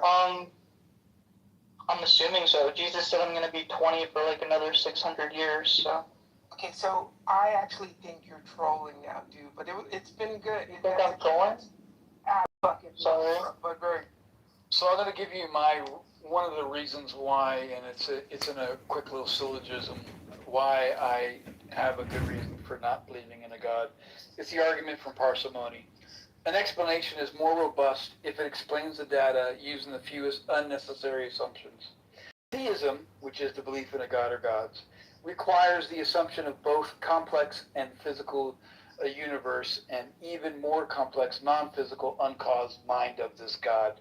I'm assuming so. Jesus said I'm going to be 20 for like another 600 years, so. Okay, so I actually think you're trolling now, dude, but it's been good. You think I'm trolling? Fucking sorry. But very. So I'm going to give you one of the reasons why, and it's in a quick little syllogism, why I have a good reason for not believing in a God. It's the argument from parsimony. An explanation is more robust if it explains the data using the fewest unnecessary assumptions. Theism, which is the belief in a God or gods, requires the assumption of both complex and physical universe and even more complex non-physical uncaused mind of this God.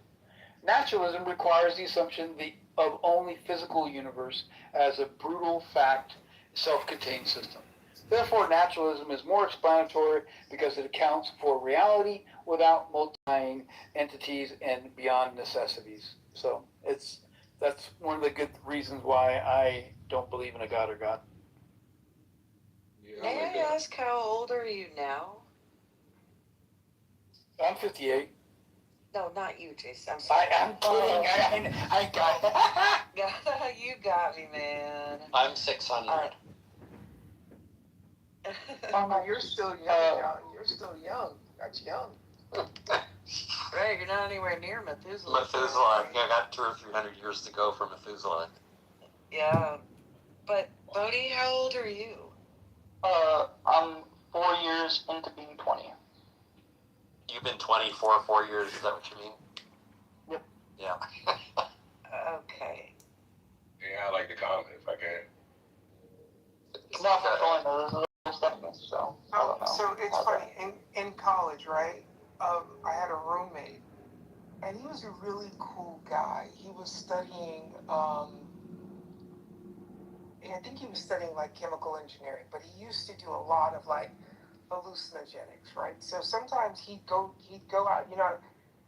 Naturalism requires the assumption of only physical universe as a brutal fact, self-contained system. Therefore, naturalism is more explanatory because it accounts for reality without multiplying entities and beyond necessities. So that's one of the good reasons why I don't believe in a God or God. May I ask how old are you now? I'm 58. No, not you, Jason. I'm sorry. I'm kidding. I got You got me, man. I'm 600. Oh, you're still young. You're still young. That's young. Right, you're not anywhere near Methuselah. Methuselah. I got 200 or 300 years to go for Methuselah. Yeah. But, Bodhi, how old are you? I'm 4 years into being 20. You've been 24 4 years, is that what you mean? Yep. Yeah. Okay. Yeah, I like to comment if I can. No, I'm not trolling though. This is statements, so. So it's funny. In college, right? I had a roommate, and he was a really cool guy. He was studying. I think he was studying like chemical engineering, but he used to do a lot of like hallucinogenics, right? So sometimes he'd go out.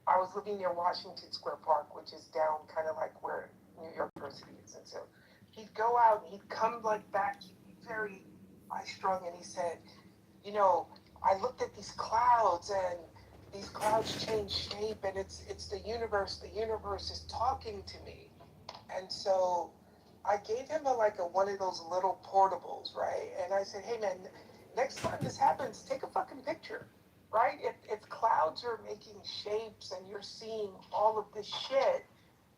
I was living near Washington Square Park, which is down kind of like where New York University is, and so he'd go out and he'd come like back very high-strung, and he said, I looked at these clouds, and these clouds change shape, and it's the universe. The universe is talking to me, and so I gave him one of those little portables, right? And I said, hey man, next time this happens, take a fucking picture, right? If clouds are making shapes and you're seeing all of this shit,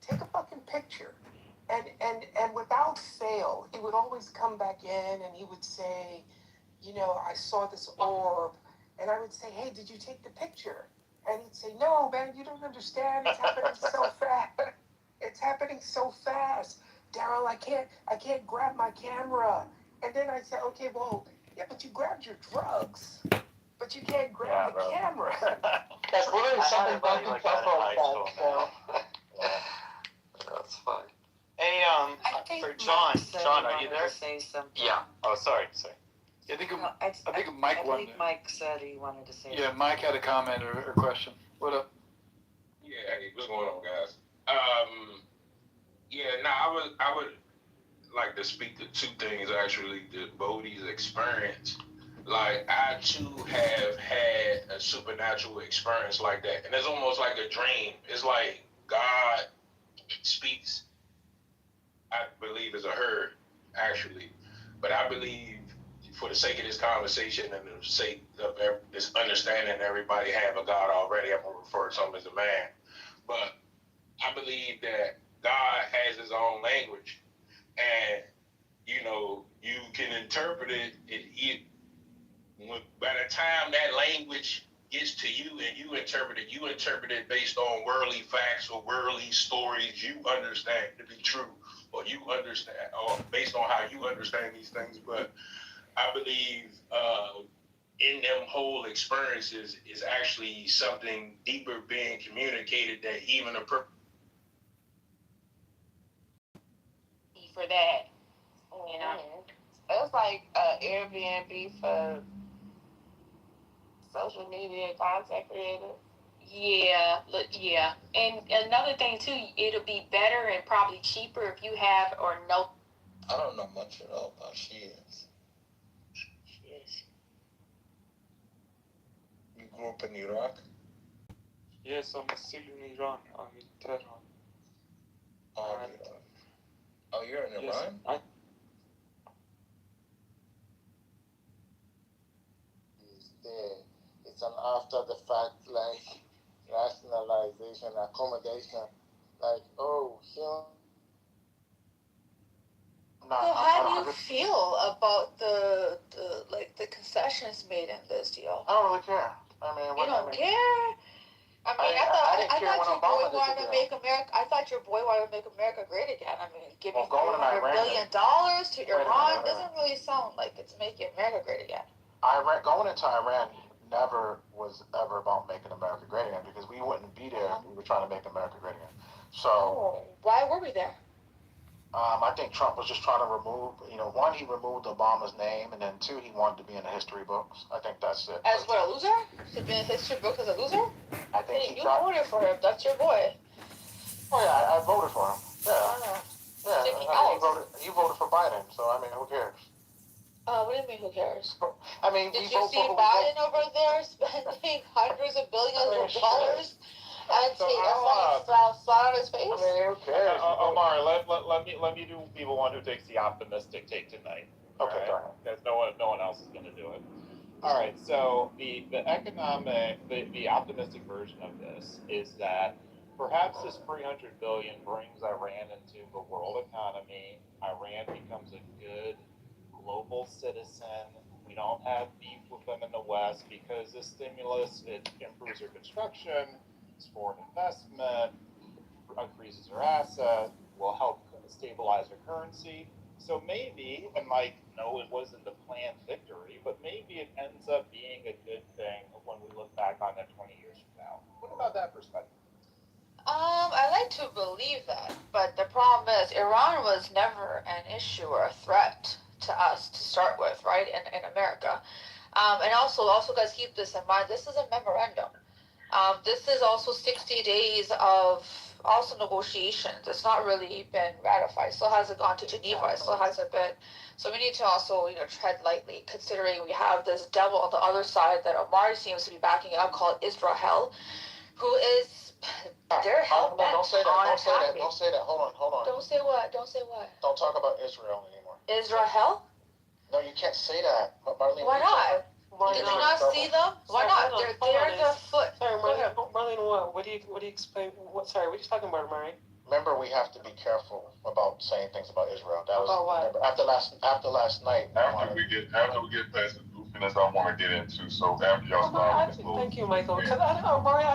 take a fucking picture. And without fail, he would always come back in and he would say, I saw this orb. And I would say, hey, did you take the picture? And he'd say, no, man, you don't understand. It's happening so fast. It's happening so fast. Daryl, I can't grab my camera. And then I said, okay, well, yeah, but you grabbed your drugs. But you can't grab the camera. That's literally something Duncan felt like that, so. Yeah. That's fine. Hey, for John, are you there? Say something. Yeah. Oh, sorry. I think I Mike wanted. believe Mike said he wanted to say. Yeah, Mike had a comment or question. What up? Yeah, hey, what's going on, guys? I would like to speak to two things actually. The Bodhi's experience. Like I too have had a supernatural experience like that, and it's almost like a dream. It's like God speaks. I believe as a herd, actually, but I believe for the sake of this conversation and the sake of this understanding everybody have a God already, I'm gonna refer to him as a man. But I believe that God has his own language, and you can interpret it. By the time that language gets to you and you interpret it based on worldly facts or worldly stories you understand to be true, or you understand, or based on how you understand these things. But I believe in them whole experiences is actually something deeper being communicated that even a for that, it's like Airbnb for social media content creators. Yeah, and another thing too, it'll be better and probably cheaper if you have or know. I don't know much at all about Shias. Yes. You grew up in Iraq? Yes, I'm still in Iran. I'm in Tehran. Iran? Is there. It's an after the fact, like, rationalization, accommodation. Like, oh, So how do you feel about the concessions made in this deal? I don't really care. I mean, You don't care? I mean, I thought your boy wanted to make America. I thought your boy wanted to make America great again. I mean, giving $400 billion to Iran doesn't really sound like it's making America great again. Iran, going into Iran never was ever about making America great again because we wouldn't be there if we were trying to make America great again. So, why were we there? I think Trump was just trying to remove, one, he removed Obama's name, and then two, he wanted to be in the history books. I think that's it. As what, a loser? To be in the history books as a loser? I think you voted for him. That's your boy. Oh yeah, I voted for him. Yeah. You voted for Biden, so I mean, who cares? What do you mean, who cares? I mean, did you see Biden over there spending hundreds of billions of dollars? And flat on his face? I mean, who cares? Omar, let me do be the one who takes the optimistic take tonight. Okay, right? Because no one else is going to do it. All right. So the optimistic version of this is that perhaps this $300 billion brings Iran into the world economy. Iran becomes a good global citizen. We don't have beef with them in the West because this stimulus, it improves their construction, it's foreign investment, increases their assets, will help stabilize their currency. So maybe, and no, it wasn't the planned victory, but maybe it ends up being a good thing when we look back on that 20 years from now. What about that perspective? I like to believe that, but the problem is Iran was never an issue or a threat to us to start with, right, in America. And also guys, keep this in mind, this is a memorandum. This is also 60 days of also negotiations. It's not really been ratified. Still hasn't gone to Geneva. It still hasn't been. So we need to also, tread lightly, considering we have this devil on the other side that Omar seems to be backing up, called Israel, who is, they're hell-bent on attacking. Don't say that. Hold on. Don't say what? Don't talk about Israel anymore. Israel? No, you can't say that. Marlene, why not? Did you not see them? Why not? They're the foot. Sorry, Marlene, what do you explain? What are you talking about, Murray? Remember, we have to be careful about saying things about Israel. That was about what? Remember, after last night. After we get past the goofiness I want to get into, so after y'all start with this thank you, Michael. Because I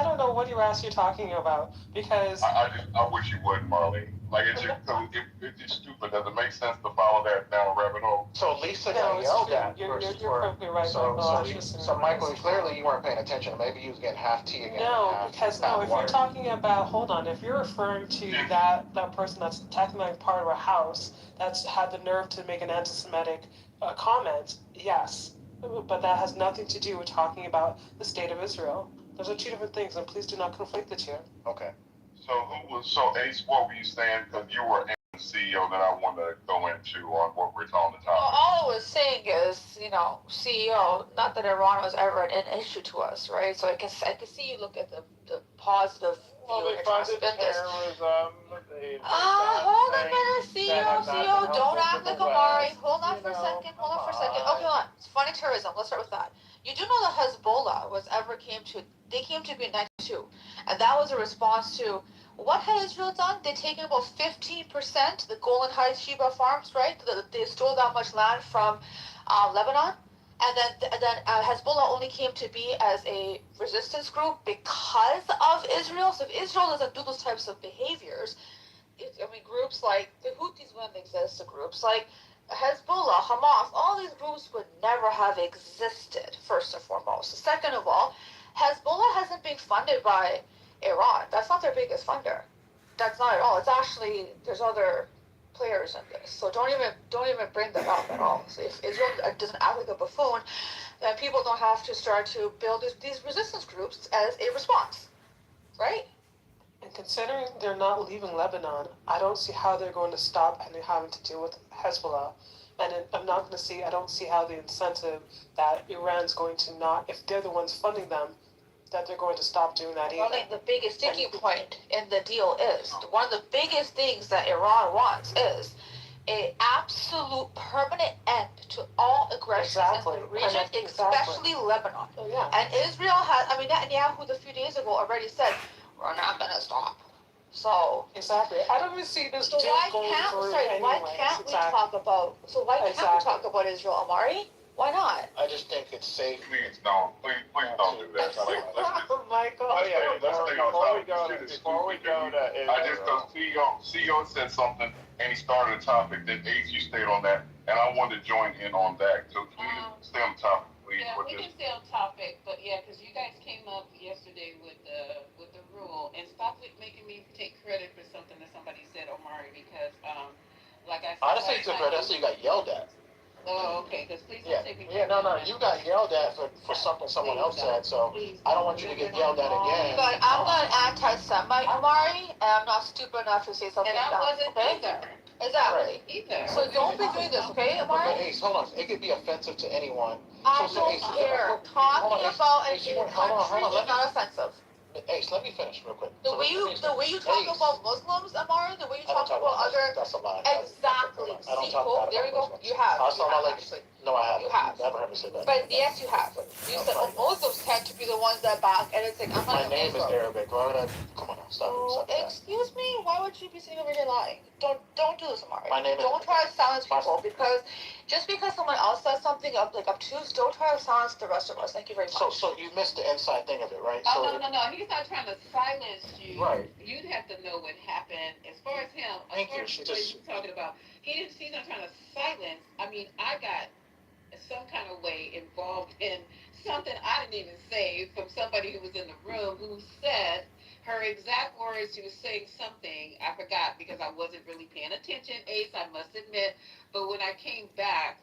don't know what you're talking about because I wish you wouldn't, Marlene. Like it's stupid. Does it make sense to follow that down a rabbit hole? So Lisa got yelled at. You're perfectly right, So Michael, clearly you weren't paying attention. Maybe you was getting half tea again. No, because if you're talking about, hold on, if you're referring to that person that's technically part of a house that's had the nerve to make an anti-Semitic comment, yes, but that has nothing to do with talking about the state of Israel. Those are two different things, and please do not conflate the two. Okay. So Ace, what were you saying? Because you were the CEO that I want to go into on what we're talking about. Well, all I was saying is, CEO, not that Iran was ever an issue to us, right? So I can see you look at the positive view and try to spin this. Hold on a minute, CEO, don't act like Amari. Hold on for a second. Okay, hold on. It's funny terrorism. Let's start with that. You do know that Hezbollah came to be in 92, and that was a response to what had Israel done? They'd taken about 15%, the Golan Heights Sheba farms, right? They stole that much land from Lebanon, and then Hezbollah only came to be as a resistance group because of Israel. So if Israel doesn't do those types of behaviors, groups like the Houthis wouldn't exist. The groups like Hezbollah, Hamas, all these groups would never have existed, first and foremost. Second of all, Hezbollah hasn't been funded by Iran. That's not their biggest funder. That's not at all. It's actually, there's other players in this. So don't even bring them up at all. So if Israel doesn't act like a buffoon, then people don't have to start to build these resistance groups as a response, right? And considering they're not leaving Lebanon, I don't see how they're going to stop and having to deal with Hezbollah. And I don't see how the incentive that Iran's going to not, if they're the ones funding them, that they're going to stop doing that either. I think the biggest sticking point in the deal is, one of the biggest things that Iran wants is a absolute permanent end to all aggressions in the region, especially Lebanon. Yeah. And Israel has, I mean, Netanyahu a few days ago already said, we're not gonna stop. So. Exactly. I don't even see this So deal why going can't, through sorry, why anyways. can't we talk about, so why can't we talk about Israel, Amari? Why not? I just think it's safe. Please don't, please don't do that. Like, let's just, Michael. Oh yeah, let's stay on before we topic. go This shit is before we stupid. go to I just Israel. thought CEO said something and he started a topic. Then Ace, you stayed on that, and I wanted to join in on that. So can we stay on topic, please? Yeah, with we this? can stay on topic, but yeah, because you guys came up yesterday with the rule, and stop making me take credit for something that somebody said, Omari, because like I said, Honestly, you took credit. That's what you got yelled at. Oh, okay. Because please don't Yeah, take me. yeah, no, you got yelled at for something someone else said, so I don't want you to get yelled at again. But I'm not an anti-Semite, Amari, and I'm not stupid enough to say something And I like that, wasn't okay? either. Exactly. Either. So don't be doing this, okay, But Amari? Ace, hold on. It could be offensive to anyone. I So don't Ace, care. hold Talking on, about Ace, a hold country on, is not offensive. Ace, let me finish real quick. The way you talk about Muslims, Amari, the way you talk about other, That's a lie. exactly. I don't See, talk cool, bad there we about go. Muslims. You have. I saw You my have, legacy. actually. No, I haven't. You have. Never heard me say that. But yes, you have. You said, oh, Muslims tend to be the ones that back, and it's like, I'm not My name is Arabic. Why would I? Come on, stop that. Excuse me, why would you be sitting over here lying? Don't do this, Amari. My name is. Don't try to silence people because just because someone else says something obtuse, don't try to silence the rest of us. Thank you very much. So you missed the inside thing of it, right? Oh, no. He's not trying to silence you. Right. You'd have to know what happened. As far as him, as far as what he's talking about, he's not trying to silence. I mean, I got some kind of way involved in something I didn't even say from somebody who was in the room who said her exact words. She was saying something I forgot because I wasn't really paying attention, Ace, I must admit. But when I came back,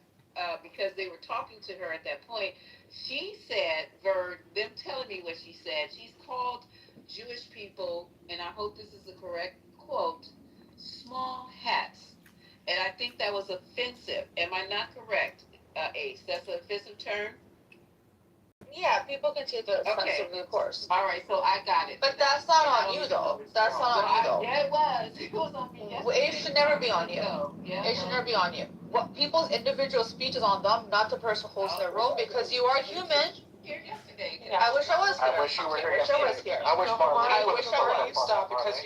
because they were talking to her at that point, she said, them telling me what she said, she's called Jewish people, and I hope this is the correct quote, small hats. And I think that was offensive. Am I not correct, Ace? That's an offensive term? Yeah, people can take it offensively, of course. All right, so I got it. But that's not on you, though. That's not on you, though. Yeah, it was. It was on me yesterday. It should never be on you. Yeah, it should never be on you. What people's individual speech is on them, not the person hosting the room, because you are human. Here yesterday. Yeah, I wish I was here. I wish you were here. I wish I was here. I wish I wish I Marlene was. stopped because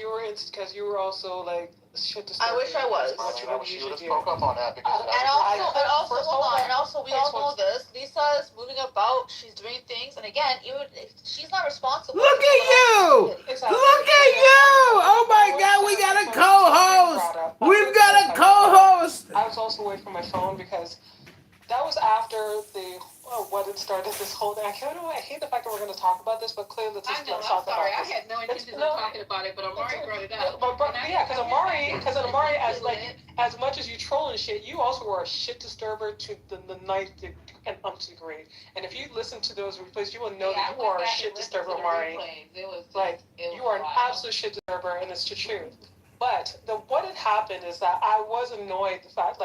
you were also like shit to. I wish I was. I wish you would have spoke up on that because. And also, hold on. And also, we all know this. Lisa is moving about. She's doing things, and again, even if she's not responsible. Look at you! Exactly. Look at you! Oh my God, we got a co-host. We've got a co-host. I was also away from my phone because that was after what had started this whole thing. I hate the fact that we're going to talk about this, but clearly let's I know, talk I'm sorry. about I this. had no intention of talking about it, but Amari brought it up. Because Amari, as much as you troll and shit, you also were a shit disturber to the ninth and umpth degree. And if you listen to those replays, you will know that you are a shit disturber, Amari. You are an absolute shit disturber, and it's the truth. But what had happened is that I was annoyed. The fact,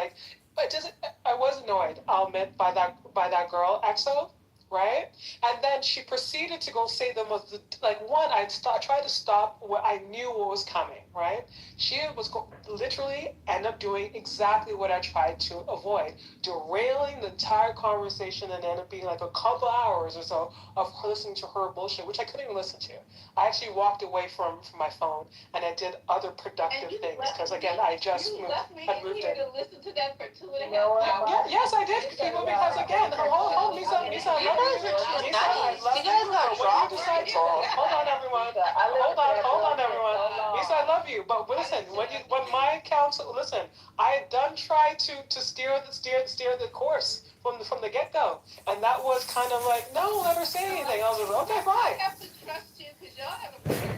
I was annoyed. I'll admit by that girl, EXO, right? And then she proceeded to go say them was I tried to stop what I knew what was coming, right? She was literally end up doing exactly what I tried to avoid, derailing the entire conversation, and ended up being like a couple hours or so of listening to her bullshit, which I couldn't even listen to. I actually walked away from my phone and I did other productive things because again I just left me in here to listen to that for 2.5 hours. Yeah, yes, I did, people, because again, hold on, Lisa, I love you. What you decide to hold on, everyone. Hold on, everyone. Lisa, I love you, but listen, when my counsel, listen, I had done try to steer the course from the get go, and that was kind of like, no, let her say anything. I was like, okay, fine. I have to trust you because y'all have a better.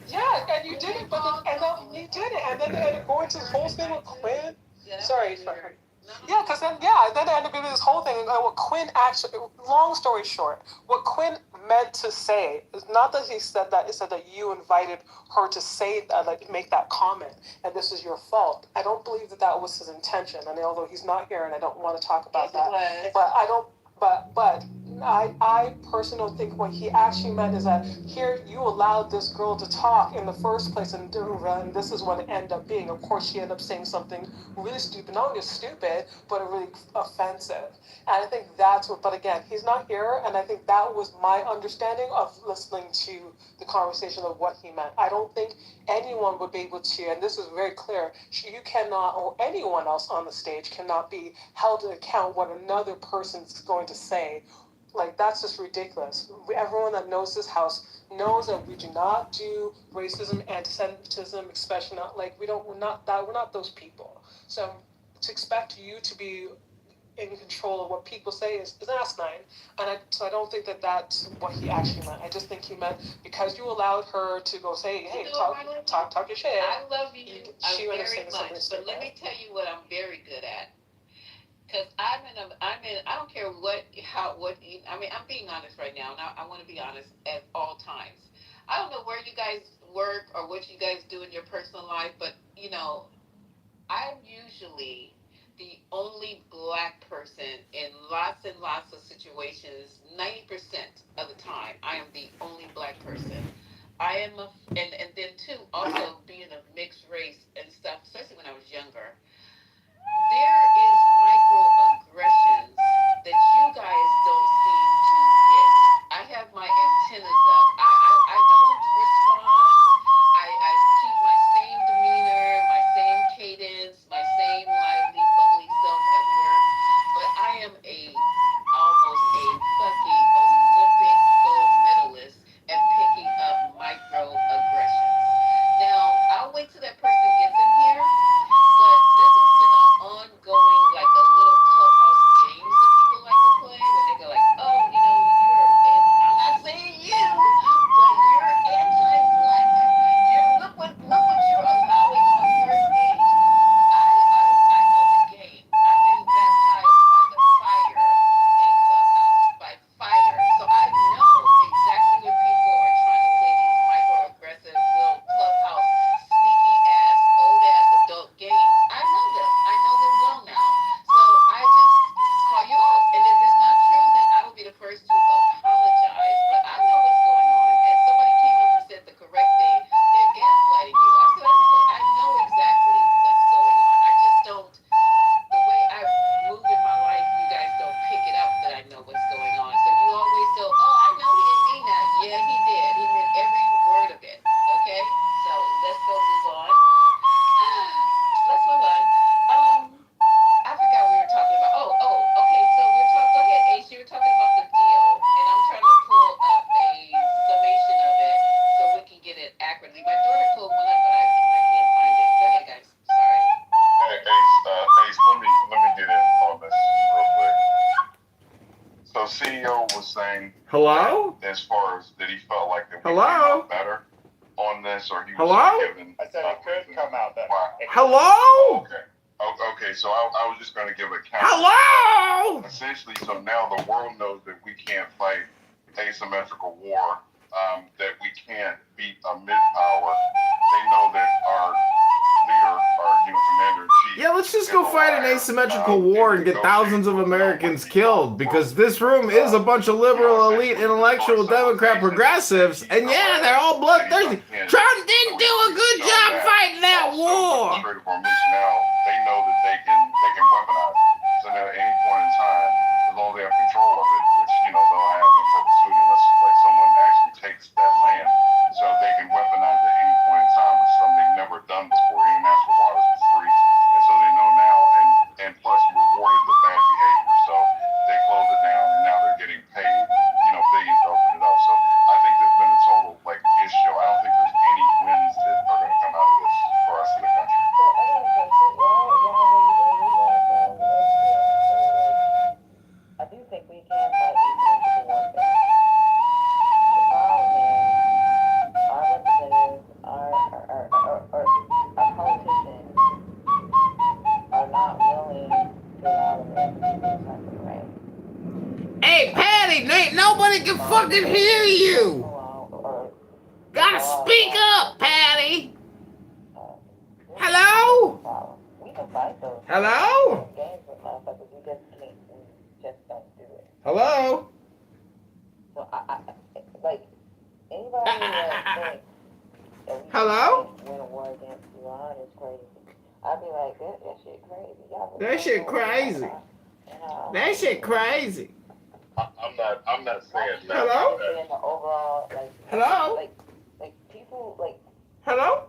Yeah, and you did it, and then going to this whole thing with Quinn. Sorry. Yeah, because then it ended up being this whole thing. And what Quinn actually, long story short, what Quinn meant to say is not that he said that. It said that you invited her to say that, make that comment, and this is your fault. I don't believe that was his intention. And although he's not here, and I don't want to talk about that, but I don't. But I personally don't think what he actually meant is that here you allowed this girl to talk in the first place, and this is what it ended up being. Of course, she ended up saying something really stupid, not only stupid, but really offensive. And I think that's what, but again, he's not here, and I think that was my understanding of listening to the conversation of what he meant. I don't think anyone would be able to, and this is very clear, you cannot, or anyone else on the stage cannot be held to account what another person's going to say. Like, that's just ridiculous. Everyone that knows this house knows that we do not do racism, anti-Semitism, especially not, like, we're not those people. So to expect you to be in control of what people say is asinine. And so I don't think that that's what he actually meant. I just think he meant because you allowed her to go say, hey, talk your shit. I love you very much, but let me tell you what I'm very good at. Because I don't care I'm being honest right now, and I want to be honest at all times. I don't know where you guys work or what you guys do in your personal life, but, I'm usually the only black person in lots and lots of situations. 90% of the time, I am the only black person. I am and then too, also being a mixed race and stuff, especially when I was younger. There is microaggressions that you guys don't seem to get. I have my antennas up. I don't respond. I keep my same demeanor, my same cadence, my same lively, bubbly self at work. But I am almost a fucking Olympic gold medalist at picking up microaggressions. Now, I'll wait till that person gets in here. But this has been an ongoing, like a little clubhouse games that people like to play, where they go like, oh, and I'm not saying you, but you're anti-black. Look what you're allowing on your stage. I know the game. I've been baptized by the fire in clubhouse, by fire. So I know exactly when people are trying to play these microaggressive little clubhouse sneaky ass, old ass adult games. I know them. I know them well now. So I just call you out. And if it's not true, then I will be the first to apologize. But I know what's going on. And somebody came up and said the correct thing. They're gaslighting you. I said, I know exactly what's going on. I just don't. The way I've moved in my life, you guys don't pick it up that I know what's going on. So you always say, oh, I know he didn't mean that. Yeah, he did. He meant every word of it. Okay? So let's go move on. Let's move on. I forgot what we were talking about. Okay. So go ahead, Ace. You were talking about the deal, and I'm trying to pull up a summation of it so we can get it accurately. My daughter pulled one up, but I can't find it. Go ahead, guys. Sorry. Hey, Ace, let me get in on this real quick. So CEO was saying, hello, as far as that he felt like that we hello, came out better on this, or he was hello, given. I said it could come out better. hello. Okay. So I was just going to give a count. Hello. Essentially, so now the world knows that we can't fight asymmetrical war. That we can't beat a mid-power. They know that our leader, our commander-in-chief. Yeah, let's just go fight an asymmetrical war and get thousands of Americans killed, because this room is a bunch of liberal, elite, intellectual, Democrat progressives, and yeah, they're all bloodthirsty. Trump didn't do a good job fighting that war. Now they know that they can weaponize it. So now at any point in time, as long as they have control of it, which they'll have in perpetuity unless like someone actually takes that land, so they can weaponize it at any point in time, which is something they've never done before. International waters were free, and so they know now. And plus, you rewarded the bad behavior, so they closed it down, and now they're getting paid, billions to open it up. So I think there's been a total issue. I don't think there's any wins that are going to come out of this for us in the country. I do think we can fight asymmetrical warfare. The problem is our representatives, our politicians are not willing to allow the American people to fight the right. Hey, Patty, nobody can fucking hear you. Gotta speak up, Patty. Hello? We can fight those. Hello? Games with motherfuckers, you just can't. You just don't do it. Hello? So like anybody that thinks that we Hello? can't win a war against Iran is crazy. I'd be like, that shit crazy. Y'all That shit crazy. That shit crazy. I'm not saying that. Hello? In the overall, Hello? like people, like Hello?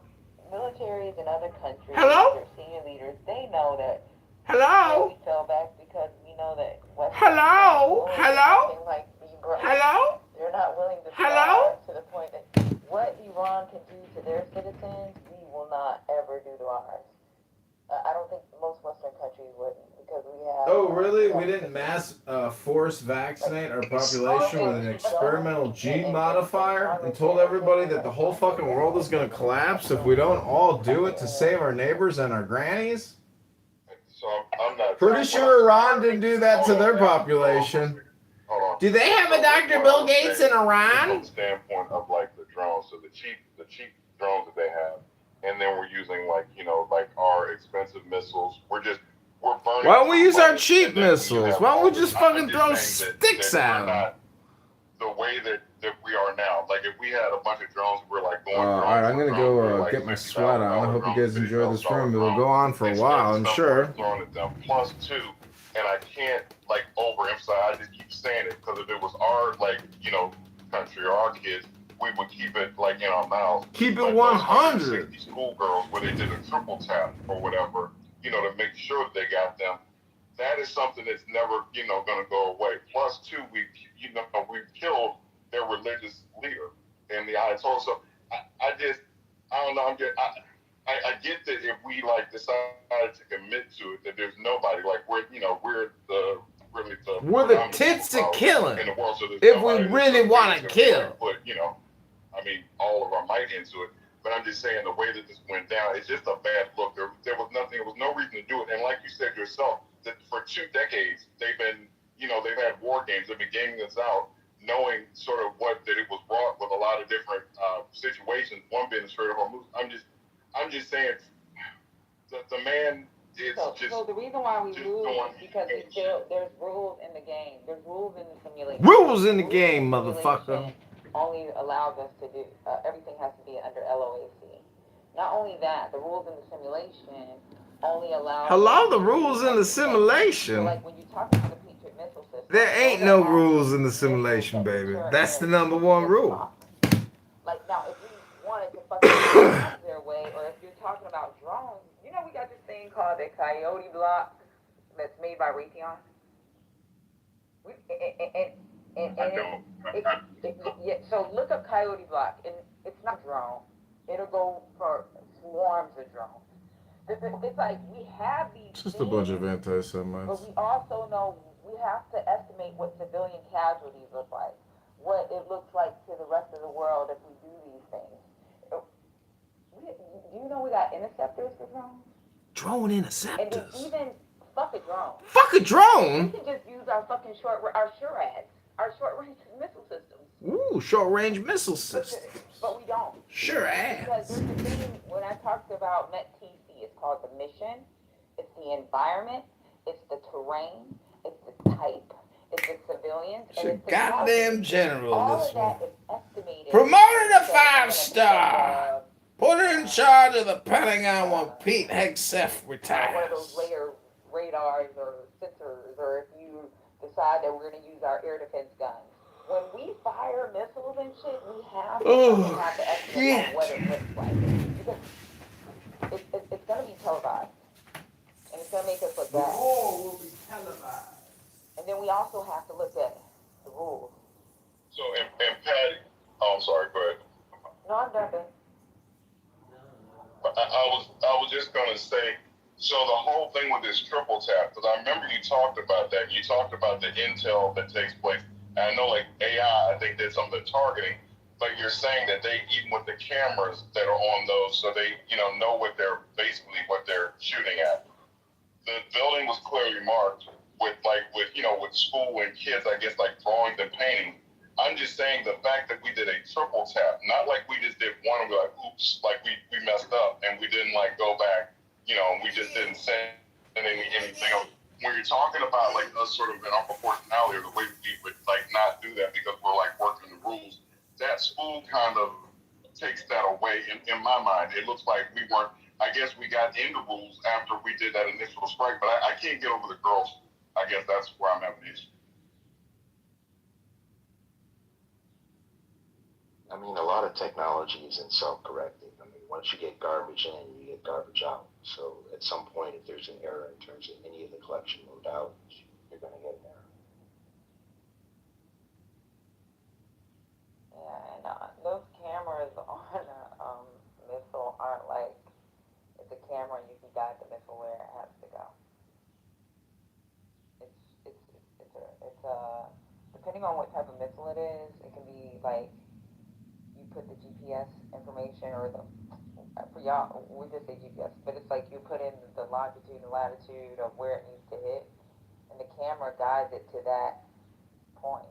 militaries in other countries, Hello? their senior leaders, they know that Hello? we fell back because we know that Hello? Hello? like Hello? they're not willing to Hello? to the point that what Iran can do to their citizens, we will not ever do to ours. I don't think most Western countries would because we have. Oh, really? We didn't mass force vaccinate our population with an experimental gene modifier and told everybody that the whole fucking world is going to collapse if we don't all do it to save our neighbors and our grannies? So I'm not. Pretty sure Iran didn't do that to their population. Hold on. Do they have a Dr. Bill Gates in From Iran? the standpoint of like the drones, so the cheap drones that they have, and then we're using like like our expensive missiles. We're burning. Why don't we use our money, cheap and then missiles? have Why don't all we this- just I'm fucking throw saying sticks that at we're them? not the way that we are now. Like if we had a bunch of drones, we're like going. Alright, I'm gonna go get my sweat on. I hope you guys enjoy this room. It'll go on for a while, I'm sure. Throwing at them plus two, and I can't like overemphasize. I just keep saying it because if it was our country or our kids, we would keep it like in our mouths. Keep it But 100. those schoolgirls where they did a triple tap or whatever, to make sure that they got them. That is something that's never, going to go away. Plus two, we've killed their religious leader and the Ayatollah. So I don't know. I get that if we decided to commit to it, that there's nobody we're the tits to killing. in the world. So If we really want to kill. Put all of our might into it. But I'm just saying the way that this went down, it's just a bad look. There was nothing. There was no reason to do it. And like you said yourself, that for 2 decades they've been, they've had war games. They've been gaming us out, knowing sort of that it was wrought with a lot of different situations. One being the Strait of Hormuz. I'm just saying the man is So the reason why we lose is because there's rules in the game. There's rules in the simulation. Rules in the game, motherfucker. Only allows us to do everything has to be under LOAC. Not only that, the rules in the simulation only allow. Hello, the rules in the simulation. So like when you talk about the Patriot missile system, There ain't no rules in the simulation, baby. That's the number one rule. Like now, if we wanted to fucking their way, or if you're talking about drones, we got this thing called the Coyote block that's made by Raytheon. So look up Coyote block, and it's not drone. It'll go for swarms of drones. It's like we have these. Just a bunch of but anti-Semites. we also know we have to estimate what civilian casualties look like, what it looks like to the rest of the world if we do these things. Do you know we got interceptors for drones? Drone And interceptors. then even fuck a drone. Fuck a drone? We can just use our fucking SHORADs, our short-range missile systems. Ooh, short-range missile system. But we don't. Sure Because ass. there's a thing, when I talked about METTC, it's called the mission, it's the environment, it's the terrain, it's the type, it's the civilians, and it's the Goddamn casualties. general, All this of one. that is estimated. Promoted to 5-star. Put her in charge of the Pentagon when Pete Hegseth One of retires. those later radars or sensors, or if you decide that we're going to use our air defense guns. When we fire missiles and shit, we have to estimate what it looks like. Because it's going to be televised. And it's going to make us look bad. war will be televised. And then we also have to look at the rules. So and Patty, I'm sorry, go ahead. No, I'm done. I was just gonna say, so the whole thing with this triple tap, because I remember you talked about that. You talked about the intel that takes place. And I know like AI, I think did some of the targeting, but you're saying that they, even with the cameras that are on those, so they, know what they're shooting at. The building was clearly marked with school and kids, I guess, like drawings and painting. I'm just saying the fact that we did a triple tap, not like we just did one and we're like, oops, like we messed up and we didn't go back, and we just didn't say anything else. when you're talking about like us sort of in our proportionality or the way we would like not do that because we're like working the rules, that school kind of takes that away in my mind. It looks like we weren't, I guess we got into rules after we did that initial strike, but I can't get over the girls. I guess that's where I'm having an issue. I mean, a lot of technology isn't self-correcting. I mean, once you get garbage in, you get garbage out. So at some point, if there's an error in terms of any of the collection modalities, you're going to get an error. Yeah, and those cameras on a missile aren't like it's a camera and you can guide the missile where it has to go. It's a depending on what type of missile it is, it can be like you put the GPS information or for y'all, we just say GPS, but it's like you put in the longitude and latitude of where it needs to hit, and the camera guides it to that point.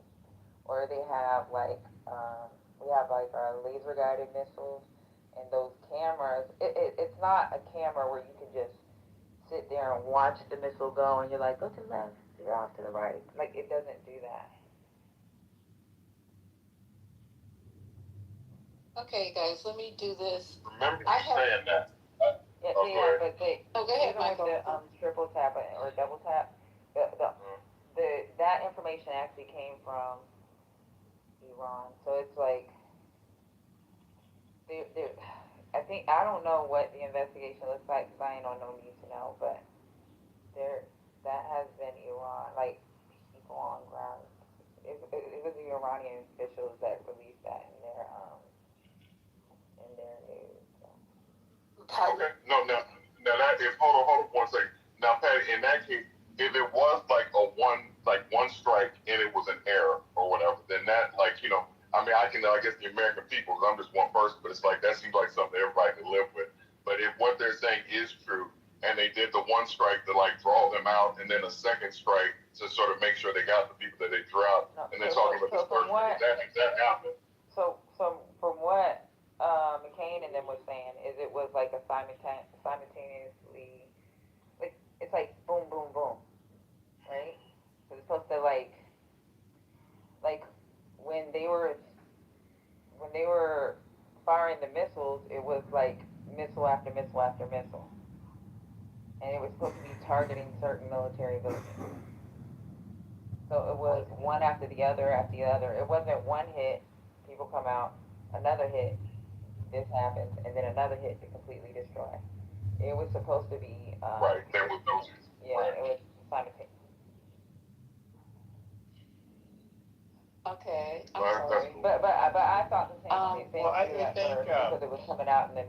Or they have like, we have like our laser guided missiles, and those cameras, it's not a camera where you can just sit there and watch the missile go and you're like, go to the left, you're off to the right. Like, it doesn't do that. Okay, guys, let me do this. Remember you saying that. But they, Oh, go ahead, even with Michael. the triple tap or double tap, that information actually came from Iran. So it's like, I think, I don't know what the investigation looks like because I ain't on no need to know, but that has been Iran, like people on ground. It was the Iranian officials that released that in their news. So. Okay. No, now that if hold on 1 second. Now, Patty, in that case, if it was like one strike and it was an error or whatever, then that I mean, I guess the American people, because I'm just one person, but it's like that seems like something everybody can live with. But if what they're saying is true, and they did the one strike to like draw them out, and then a second strike to sort of make sure they got the people that they drew out, and then talking about this person, that happened. So from what McCain and them was saying, is it was like a simultaneously, like it's like boom, boom, boom, right? So it's supposed to like when they were firing the missiles, it was like missile after missile after missile, and it was supposed to be targeting certain military buildings. So it was one after the other after the other. It wasn't one hit, people come out, another hit, this happens, and then another hit to completely destroy. It was supposed to be right. There was no. Yeah, right. It was simultaneous. Okay, I'm sorry. But I thought the same thing well, I too at think, first because it was coming out and then.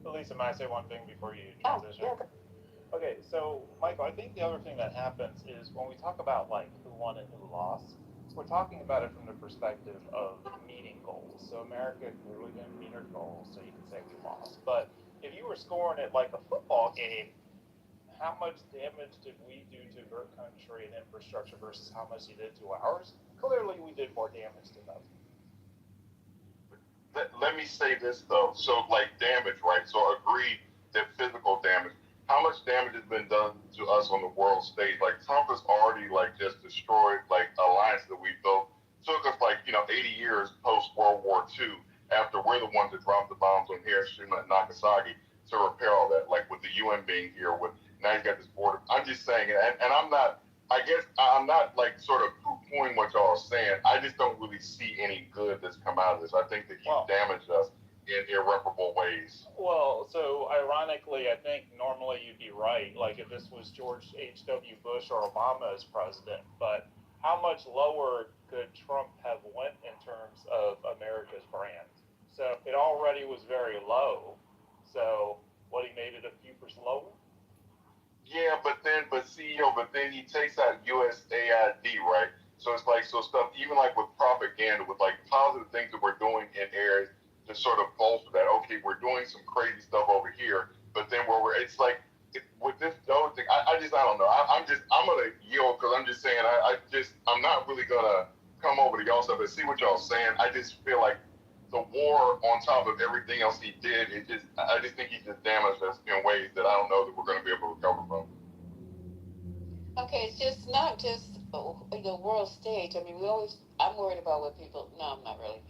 Elisa, might I say one thing before you transition? yeah. Okay, so Michael, I think the other thing that happens is when we talk about like who won and who lost, we're talking about it from the perspective of meeting goals. So America clearly didn't meet her goals, so you can say we lost. But if you were scoring it like a football game, how much damage did we do to her country and infrastructure versus how much you did to ours? Clearly, we did more damage to them. Let me say this though. So like damage, right? So agree that physical damage. How much damage has been done to us on the world stage? Like Trump has already like just destroyed like alliances that we built. Took us like 80 years post World War II after we're the ones that dropped the bombs on Hiroshima and Nagasaki to repair all that. Like with the UN being here, with now you got this border. I'm just saying, and I'm not. I guess I'm not like sort of poo-pooing what y'all are saying. I just don't really see any good that's come out of this. I think that you've damaged us in irreparable ways. Well, so ironically, I think normally you'd be right, like if this was George H.W. Bush or Obama as president, but how much lower could Trump have went in terms of America's brand? So it already was very low, so what, he made it a few percent lower? Yeah, but then he takes out USAID, right? So it's like, so stuff, even like with propaganda, with like positive things that we're doing in areas to sort of bolster that, okay, we're doing some crazy stuff over here, but then it's like, with this other thing, I don't know. I'm going to yield because I'm just saying, I'm not really going to come over to y'all stuff and see what y'all saying. I just feel like the war on top of everything else he did, I just think he just damaged us in ways that I don't know that we're going to be able to recover from. Okay, I'm just the world stage. I mean, I'm worried about what people. No, I'm not really.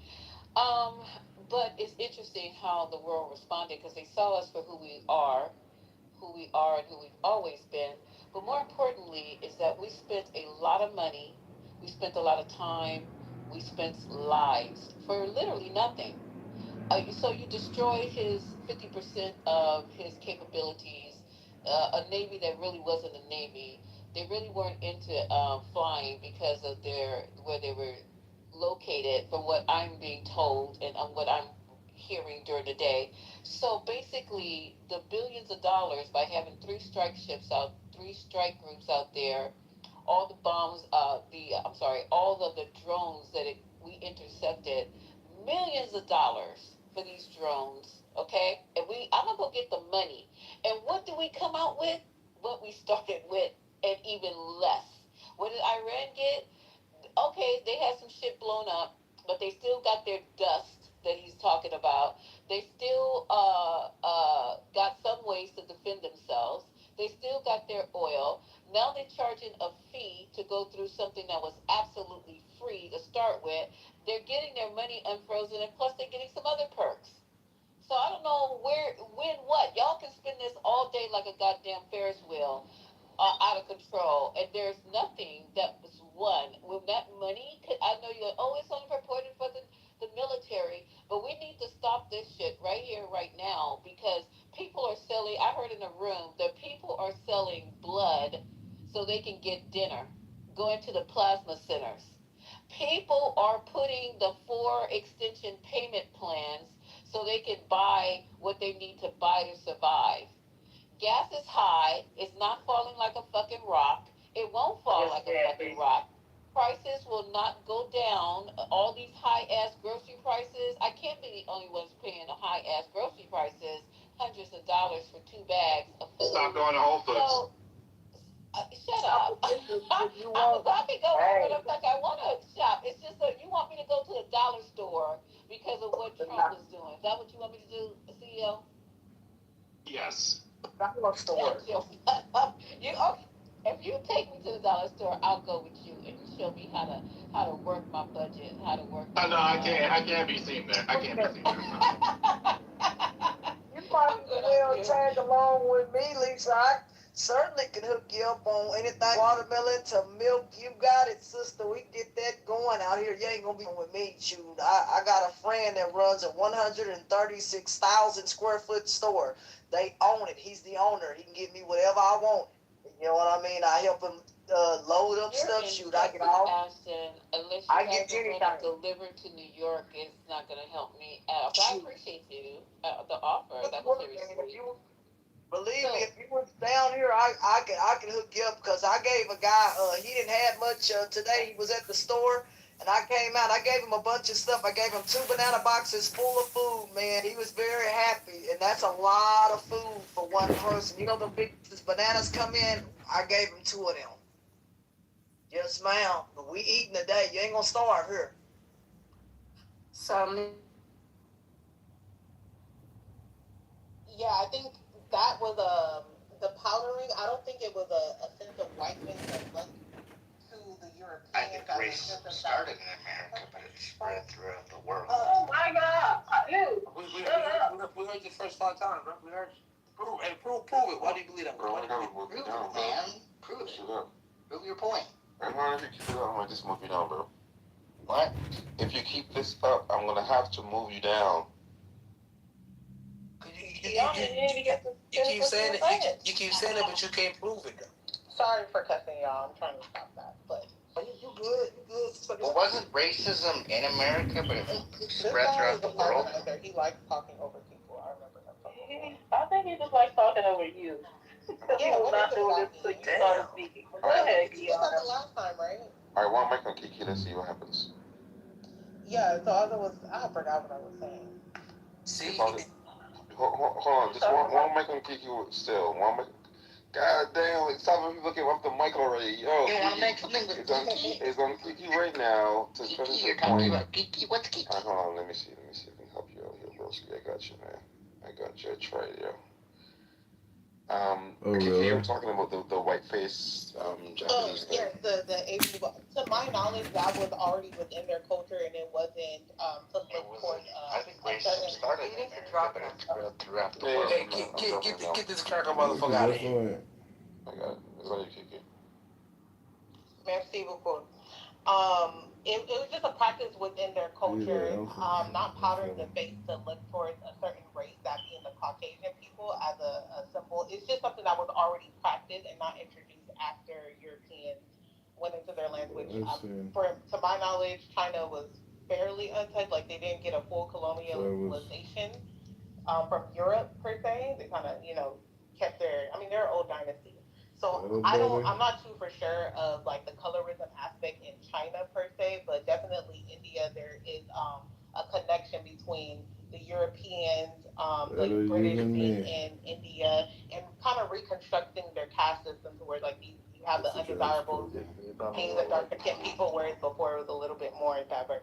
Um, but it's interesting how the world responded because they saw us for who we are, and who we've always been. But more importantly, is that we spent a lot of money, we spent a lot of time, we spent lives for literally nothing. So you destroyed his 50% of his capabilities. A navy that really wasn't a navy. They really weren't into flying because of where they were located, from what I'm being told and what I'm hearing during the day. So basically, the billions of dollars by having three strike groups out there, all the bombs, all of the drones we intercepted, millions of dollars for these drones, okay? And I'm gonna go get the money. And what do we come out with? What we started with, and even less. What did Iran get? Okay, they had some shit blown up, but they still got their dust that he's talking about. They still got some ways to defend themselves. They still got their oil. Now they're charging a fee to go through something that was absolutely free to start with. They're getting their money unfrozen, and plus they're getting some other perks. So I don't know what. Y'all can spend this all day like a goddamn Ferris wheel, out of control, and there's nothing that was won with that money. I know you're, it's only purported for the military, but we need to stop this shit right here, right now, because people are selling. I heard in the room that people are selling blood so they can get dinner, going to the plasma centers. People are putting the 4 extension payment plans so they can buy what they need to buy to survive. Gas is high. It's not falling like a fucking rock. It won't fall like a fucking rock. Prices will not go down. All these high ass grocery prices. I can't be the only ones paying the high ass grocery prices. Hundreds of dollars for 2 bags of food. Stop going to Whole Foods. So, shut up. I can go wherever the fuck I want to shop. It's just that you want me to go to the dollar store because of what Trump is doing. Is that what you want me to do, CEO? Yes. Dollar store. You okay? If you take me to the dollar store, I'll go with you, and you show me how to work my budget, how to work. Oh, no, I can't be seen there. I can't be seen there. You might as well tag along with me, Lisa. I certainly can hook you up on anything watermelon to milk. You got it, sister. We get that going out here. You ain't gonna be with me, shoot. I got a friend that runs a 136,000 square foot store. They own it. He's the owner. He can give me whatever I want. You know what I mean? I help him load up stuff. Shoot, I get all. Ashton, unless you I guys get are anything. going to deliver to New York, it's not going to help me out. But I appreciate you, the offer. That was very sweet. Believe me, if you was down here, I can hook you up, because I gave a guy, he didn't have much today. He was at the store, and I came out. I gave him a bunch of stuff. I gave him 2 banana boxes full of food, man. He was very happy, and that's a lot of food for one person. You know, the big bananas come in. I gave him 2 of them. Yes, ma'am. But we eating today. You ain't gonna starve here. So, Yeah, I think that was the powdering. I don't think it was a sense of whiteness that went to the Europeans. I think racism started in America, but it spread throughout the world. Oh my God! We heard you first 5 times, bro. We heard you. Prove it. Why do you believe that? Bro, I gotta move you down, bro. Prove it. Shut up. Prove your point. I'm gonna keep it up. I'm gonna just move you down, bro. What? If you keep this up, I'm gonna have to move you down. You keep saying it. You keep saying it, but you can't prove it, though. Sorry for cussing y'all. I'm trying to stop that, but You good? You good? Well, wasn't racism in America, but it spread throughout the world? He likes talking over people. I remember him. I think he just likes talking over you. Yeah, He was not doing this till you started speaking. Go ahead, You said that last time, right? Alright, one mic on Kiki. Let's see what happens. Yeah. So I forgot what I was saying. See? Hold on. Just one mic on Kiki still. One mic. God damn, stop looking up the mic already. Yo, You want to make something with Kiki? it's on Kiki right now. To Kiki, finish you're the talking point. about Kiki? What's Kiki? Hold on, let me see if I can help you out here, broski. I got you, man. I got you. I tried, yo. Oh, You really? were talking about the white face Japanese thing. Yes, the Asian people. To my knowledge, that was already within their culture, and it wasn't to look towards. I think racism started in America, but it spread throughout the Hey, world. get this cracker motherfucker out of here. I got it. It's on you, Kiki. Merci beaucoup. It was just a practice within their culture, not powdering the face to look towards a certain race, that being the Caucasian people, as a symbol. It's just something that was already practiced and not introduced after Europeans went into their land, which, to my knowledge, China was fairly untouched. Like, they didn't get a full colonialization from Europe, per se. They kind of, kept they're an old dynasty. So I'm not too for sure of like the colorism aspect in China per se, but definitely India, there is a connection between the Europeans, the British being in India, and kind of reconstructing their caste system to where like you have the undesirables being the darker skinned people, whereas before it was a little bit more diverse.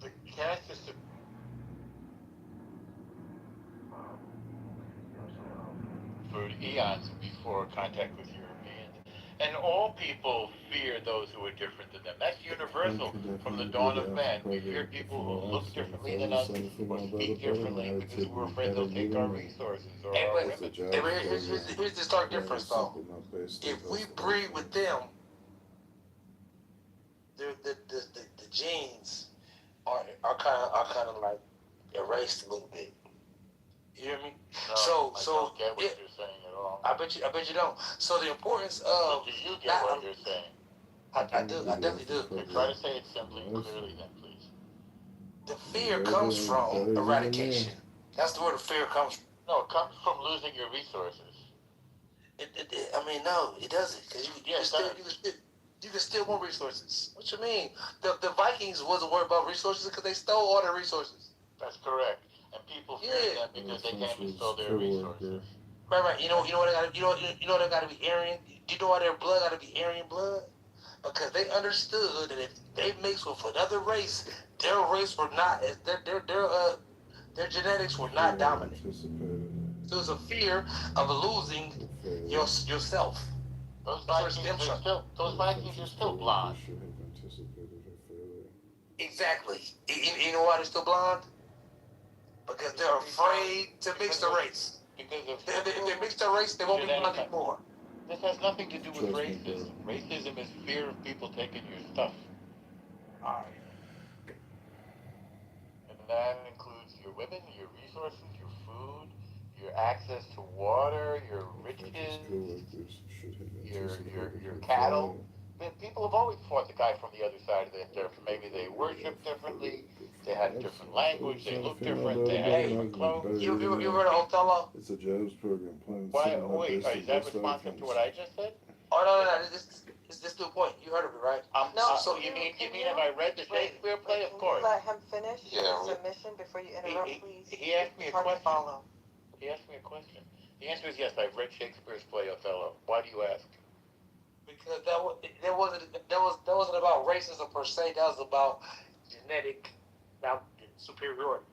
The caste system. For eons before contact with Europeans. And all people fear those who are different than them. That's universal from the dawn of man. We fear people who look differently than us or speak differently because we're afraid they'll take our resources or our women. Here's the stark difference, though. If we breed with them, the genes are kind of like erased a little bit. You hear me? No, I don't get what you're saying at all. I bet you don't. So the importance of. But do you get what you're saying? I do. I definitely do. Try to say it simply and clearly, then, please. The fear comes from eradication. That's where the fear comes from. No, it comes from losing your resources. No, it doesn't. Because you can steal more resources. What you mean? The Vikings wasn't worried about resources because they stole all their resources. That's correct. And people fear them because they came and stole their resources. Right. You know what they got. You know they got to be Aryan. Do you know why their blood got to be Aryan blood? Because they understood that if they mixed with another race, their race were not their genetics were not dominant. So it's a fear of losing yourself. Those Vikings are still blonde. Exactly. You know why they're still blonde? Because they're afraid to mix the race. If they mix the race, they won't be blonde anymore. This has nothing to do with racism. Racism is fear of people taking your stuff. Alright. And that includes your women, your resources, your food, your access to water, your riches, your cattle. People have always fought the guy from the other side of the turf. Maybe they worship differently, they had a different language, they look different, they had different clothes. You heard of Othello? It's a jobs program. Wait, is that responsive to what I just said? Oh, no. This new point. You heard of it, right? No. So you mean have I read the Shakespeare play? Of course. Let him finish his Yeah, submission before you interrupt, please. He asked me a Hard to question. follow. He asked me a question. The answer is yes, I've read Shakespeare's play Othello. Why do you ask? Because that wasn't about racism per se. That was about genetic superiority.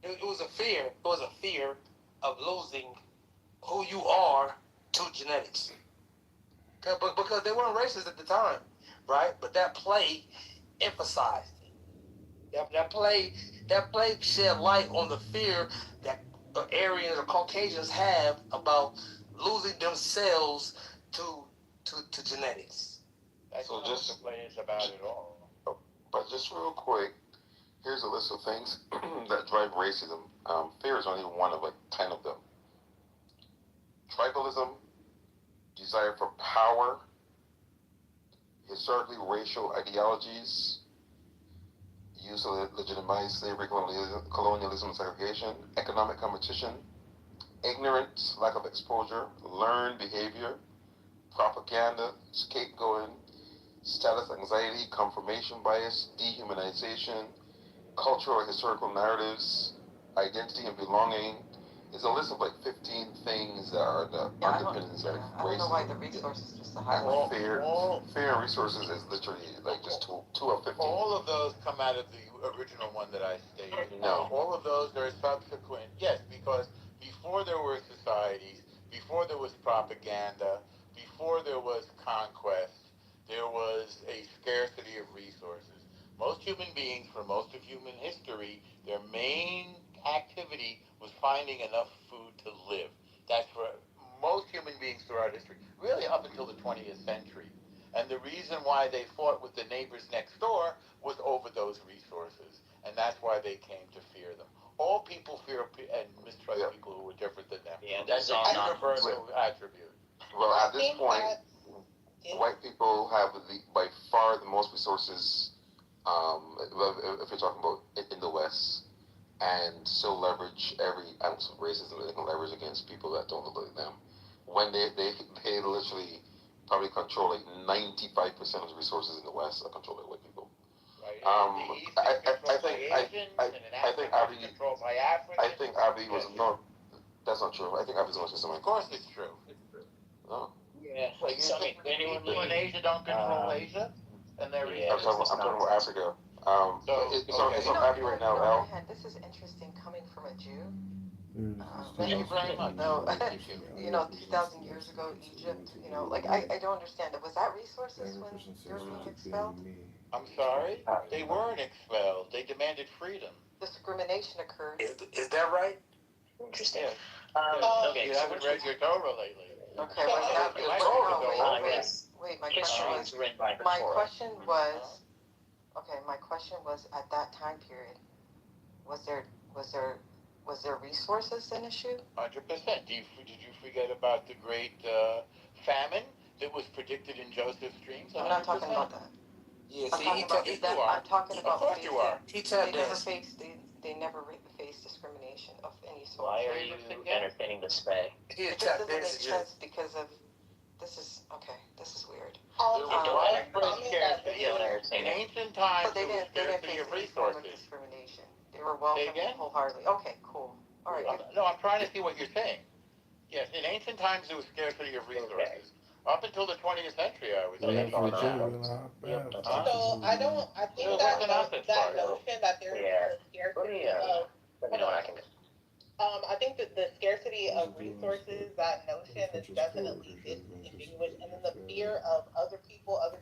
It was a fear. It was a fear of losing who you are to genetics. But because they weren't racist at the time, right? But that play emphasized it. That play shed light on the fear that Aryans or Caucasians have about losing themselves to genetics. That's So what just- the play is about at all. But just real quick, here's a list of things that drive racism. Fear is only one of like 10 of them. Tribalism, desire for power, historically racial ideologies, use to legitimize slavery, colonialism, and segregation, economic competition, ignorance, lack of exposure, learned behavior, propaganda, scapegoating, status anxiety, confirmation bias, dehumanization, cultural or historical narratives, identity and belonging. It's a list of like 15 things that are the underpinnings of racism. I don't know why the resources just the And highlight. fear and resources is literally like just two of 15. All of those come out of the original one that I stated. No. All of those are subsequent because before there were societies, before there was propaganda, before there was conquest, there was a scarcity of resources. Most human beings, for most of human history, their main activity was finding enough food to live. That's for most human beings throughout history, really up until the 20th century. And the reason why they fought with the neighbors next door was over those resources. And that's why they came to fear them. All people fear and mistrust people who are different than them. Yeah, That's a universal attribute. Well, at this point, white people have by far the most resources. If you're talking about in the West, and still leverage every ounce of racism that they can leverage against people that don't look like them. When they literally probably control like 95% of the resources in the West are controlled by white people. Right. I think Abby was not. That's not true. I think Abby's not just Of course, it's true. No. Yeah. So you think people in Asia don't control Asia, and they're I'm talking about Africa. It's on Abby right now, Al. This is interesting coming from a Jew. Thank you very much. No, 2,000 years ago, Egypt, like, I don't understand it. Was that resources when they were being expelled? I'm sorry? They weren't expelled. They demanded freedom. Discrimination occurred. Is that right? Interesting. Okay, you haven't read your Torah lately. Okay, wait, my question was, at that time period, was there resources an issue? 100%. Did you forget about the great famine that was predicted in Joseph's dreams? 100%. I'm not talking about that. Yeah, I'm talking about Of course you are. they never faced discrimination of any sort. Why are you entertaining this spay? It just doesn't make sense because of this is weird. In ancient times, They didn't face any form of discrimination. They were welcomed wholeheartedly. Okay, cool. All right. No, I'm trying to see what you're saying. Yes, in ancient times there was scarcity of resources. Up until the 20th century, I would say. So I think that notion that there is a scarcity of, I think that the scarcity of resources, that notion is definitely distinguished, and then the fear of other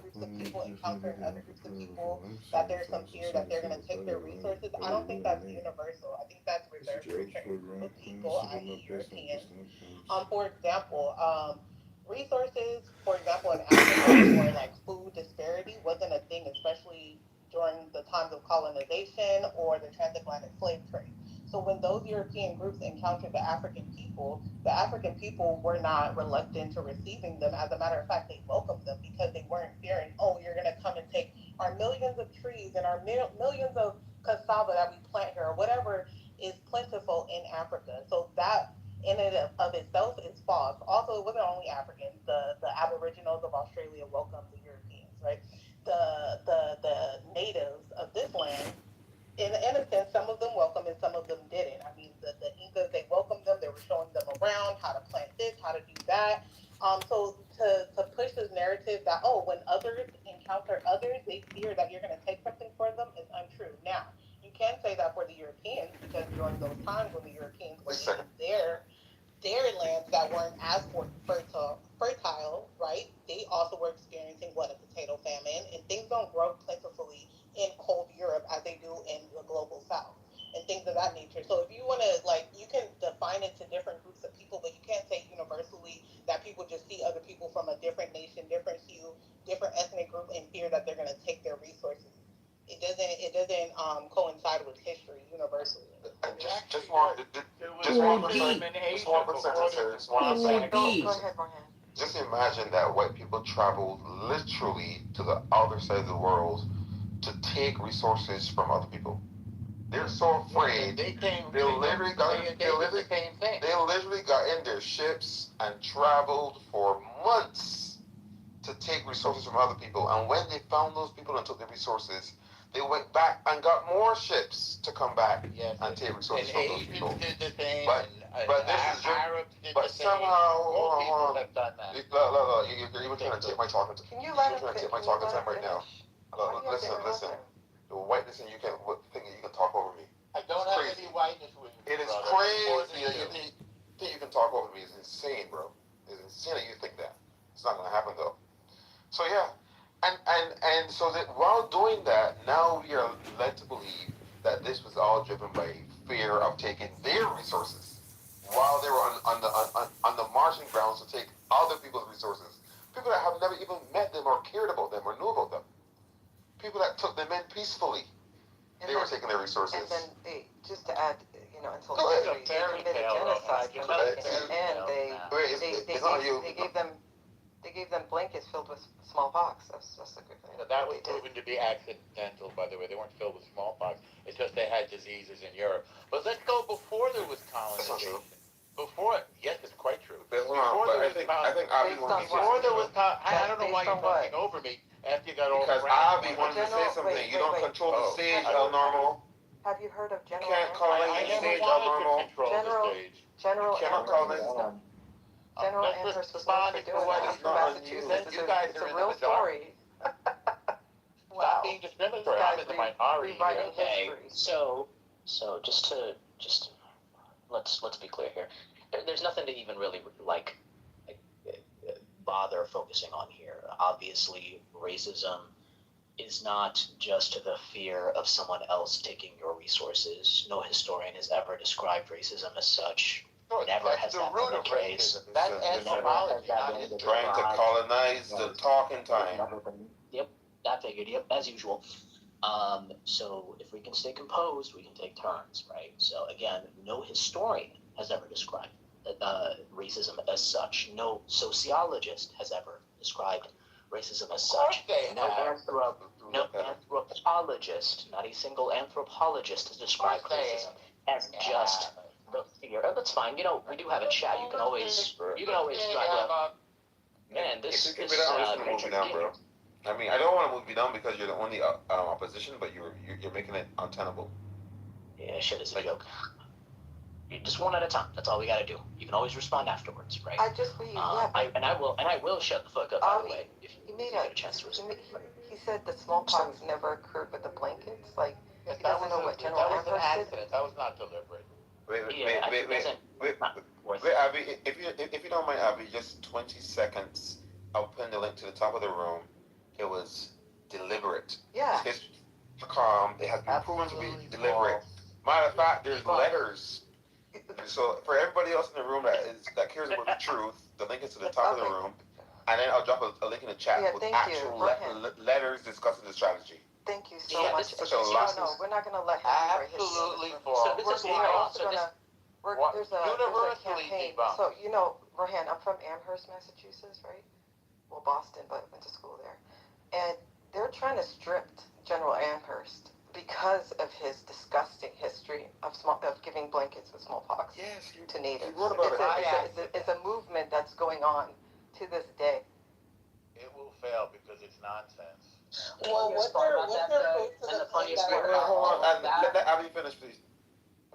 groups of people encountering other groups of people, that there's some fear that they're going to take their resources. I don't think that's universal. I think that's reserved for certain groups of people, i.e. Europeans. For example, resources, for example, in Africa, or like food disparity wasn't a thing, especially during the times of colonization or the transatlantic slave trade. So when those European groups encountered the African people were not reluctant to receiving them. As a matter of fact, they welcomed them because they weren't fearing, oh, you're going to come and take our millions of trees and our millions of cassava that we plant here, or whatever is plentiful in Africa. So that in and of itself is false. Also, it wasn't only Africans. The Aboriginals of Australia welcomed the Europeans, right? The natives of this land, in a sense, some of them welcomed and some of them didn't. I mean, the Incas, they welcomed them. They were showing them around how to plant this, how to do that. So to push this narrative that, oh, when others encounter others, they fear that you're going to take something for them is untrue. Now, you can say that for the Europeans, because during those times when the Europeans were in their lands that weren't as fertile, right? They also were experiencing a potato famine, and things don't grow plentifully in cold Europe as they do in the global South, and things of that nature. So if you want to, you can define it to different groups of people, but you can't say universally that people just see other people from a different nation, different hue, different ethnic group, and fear that they're going to take their resources. It doesn't coincide with history universally. Just one Just imagine that white people traveled literally to the other side of the world to take resources from other people. They're so afraid. They literally got in their ships and traveled for months to take resources from other people. And when they found those people and took the resources, they went back and got more ships to come back and take resources from those people. But this is just, but somehow, hold on. You're trying to take my talking time. You're trying to take my talking time right now. Listen. The whiteness, and you can talk over me. I don't have any whiteness with you. It is crazy that happen though. So yeah, and so that while doing that, now we are led to believe that this was all driven by fear of taking their resources, while they were on the marching grounds to take other people's resources. People that have never even met them or cared about them or knew about them. People that took them in peacefully. They were taking their resources. And then they, just to add, until Go ahead. they committed genocide for blankets, and they gave them blankets filled with smallpox. That's a good thing. That was proven to be accidental, by the way. They weren't filled with smallpox. It's just they had diseases in Europe. But let's go before there was colonization. Yes, it's quite true. I don't know why you're talking over me after you got all because Avi wanted to say something. You don't control the stage, El Normal. Have you heard of General? You can't call any stage El Normal. General Amherst. General Amherst was known for doing that from Massachusetts. It's a real story. Stop being discriminatory. I'm in the minority here. Okay, so let's be clear here. There's nothing to even really bother focusing on here. Obviously, racism is not just the fear of someone else taking your resources. No historian has ever described racism as such. Never has that been the case. That's anthropology, not history. Trying to colonize the talking time. Yep, that figured. Yep, as usual. So if we can stay composed, we can take turns, right? So again, no historian has ever described racism as such. No sociologist has ever described racism as such. No anthropologist, not a single anthropologist has described racism as just the fear. That's fine. We do have a chat. You can always drive up. Man, this move me down, bro. I mean, I don't want to move you down because you're the only opposition, but you're making it untenable. Yeah, shit is a joke. Just one at a time. That's all we gotta do. You can always respond afterwards, right? I will shut the fuck up. By the way, if you get a chance to respond. He said the smallpox never occurred with the blankets. Like yes, he doesn't know what General Amherst did. Accident. That was not deliberate. Wait, Abby, if you don't mind, Abby, just 20 seconds. I'll pin the link to the top of the room. It was deliberate. Yeah. It's calm. It has been proven to be deliberate. Matter of fact, there's letters. So for everybody else in the room that cares about the truth, the link is to the top of the room, and then I'll drop a link in the chat with actual letters discussing the strategy. Thank you so much. This is such a lot. No, we're not going to let him write his Absolutely. So this is there's a campaign. So Rohan, I'm from Amherst, Massachusetts, right? Well, Boston, but went to school there, and they're trying to strip General Amherst because of his disgusting history of giving blankets with smallpox to natives. It's a movement that's going on to this day. It will fail because it's nonsense. Well, what's the funniest part about hold on, let Abby finish, please.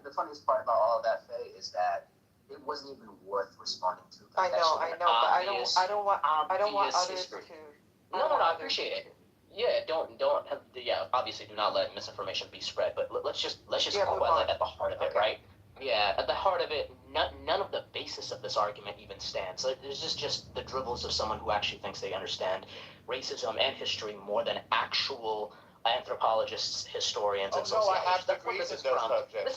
The funniest part about all of that, Faye, is that it wasn't even worth responding to. I know, but I don't want others history. to. No, I appreciate it. Yeah, obviously do not let misinformation be spread, but let's just quell it at the heart of it, right? Yeah, at the heart of it, none of the basis of this argument even stands. This is just the dribbles of someone who actually thinks they understand racism and history more than actual anthropologists, historians, and sociologists. I have degrees in those subjects. This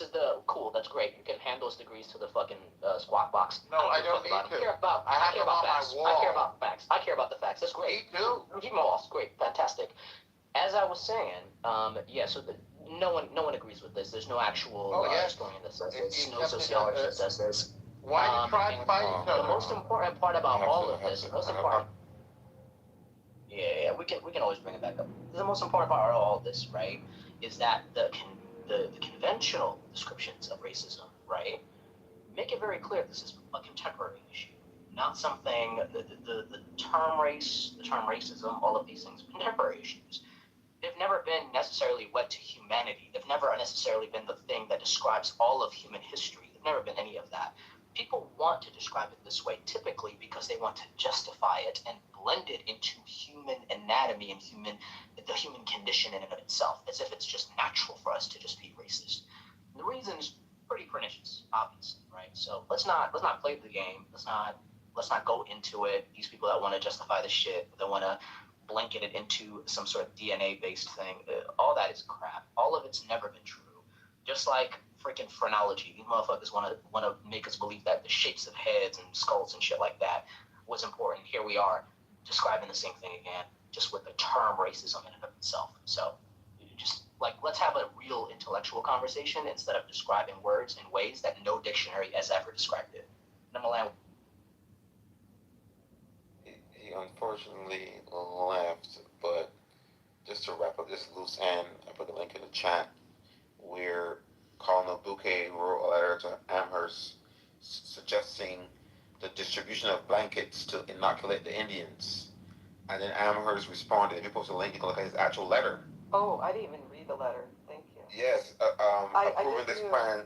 is the cool. That's great. You can hand those degrees to the fucking squawk box. No, I don't need to. I care about facts. I care about facts. I care about the facts. That's great. Me too. Keep them all. Great. Fantastic. As I was saying, so no one agrees with this. There's no actual historian that says this. No sociologist that says this. Why you try to fight each other? The most important part about all of this, yeah, we can always bring it back up. The most important part of all of this, right, is that the conventional descriptions of racism, right, make it very clear this is a contemporary issue, not something. The term race, the term racism, all of these things, contemporary issues. They've never been necessarily wed to humanity. They've never necessarily been the thing that describes all of human history. They've never been any of that. People want to describe it this way typically because they want to justify it and blend it into human anatomy and the human condition in and of itself, as if it's just natural for us to just be racist. And the reason's pretty pernicious, obviously, right? So let's not play the game. Let's let's not go into it. These people that want to justify the shit, that want to blanket it into some sort of DNA-based thing, all that is crap. All of it's never been true. Just like freaking phrenology, you motherfuckers want to make us believe that the shapes of heads and skulls and shit like that was important. Here we are describing the same thing again, just with the term racism in and of itself. So just like, let's have a real intellectual conversation instead of describing words in ways that no dictionary has ever described it. He unfortunately left, but just to wrap up this loose end, I put the link in the chat where Colonel Bouquet wrote a letter to Amherst suggesting the distribution of blankets to inoculate the Indians. And then Amherst responded. If you post a link, you can look at his actual letter. Oh, I didn't even read the letter. Thank you. Yes, approving this plan.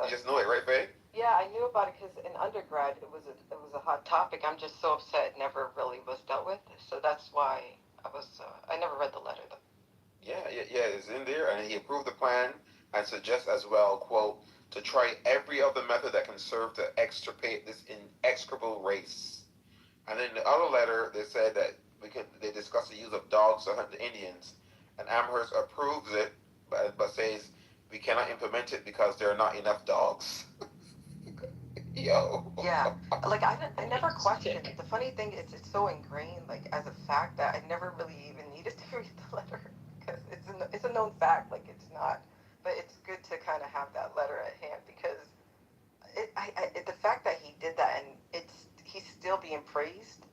You just knew it, right, Faye? Yeah, I knew about it because in undergrad it was a hot topic. I'm just so upset it never really was dealt with. So that's why I never read the letter though. Yeah, it's in there, and he approved the plan and suggests as well, quote, to try every other method that can serve to extirpate this inexorable race. And in the other letter, they said that they discussed the use of dogs to hunt the Indians, and Amherst approves it, but says we cannot implement it because there are not enough dogs. Yo. Yeah, like I never questioned it. The funny thing is, it's so ingrained, like as a fact, that I never really even needed to read the letter because it's a known fact. Like it's not, but it's good to kind of have that letter at hand because the fact that he did that and he's still being praised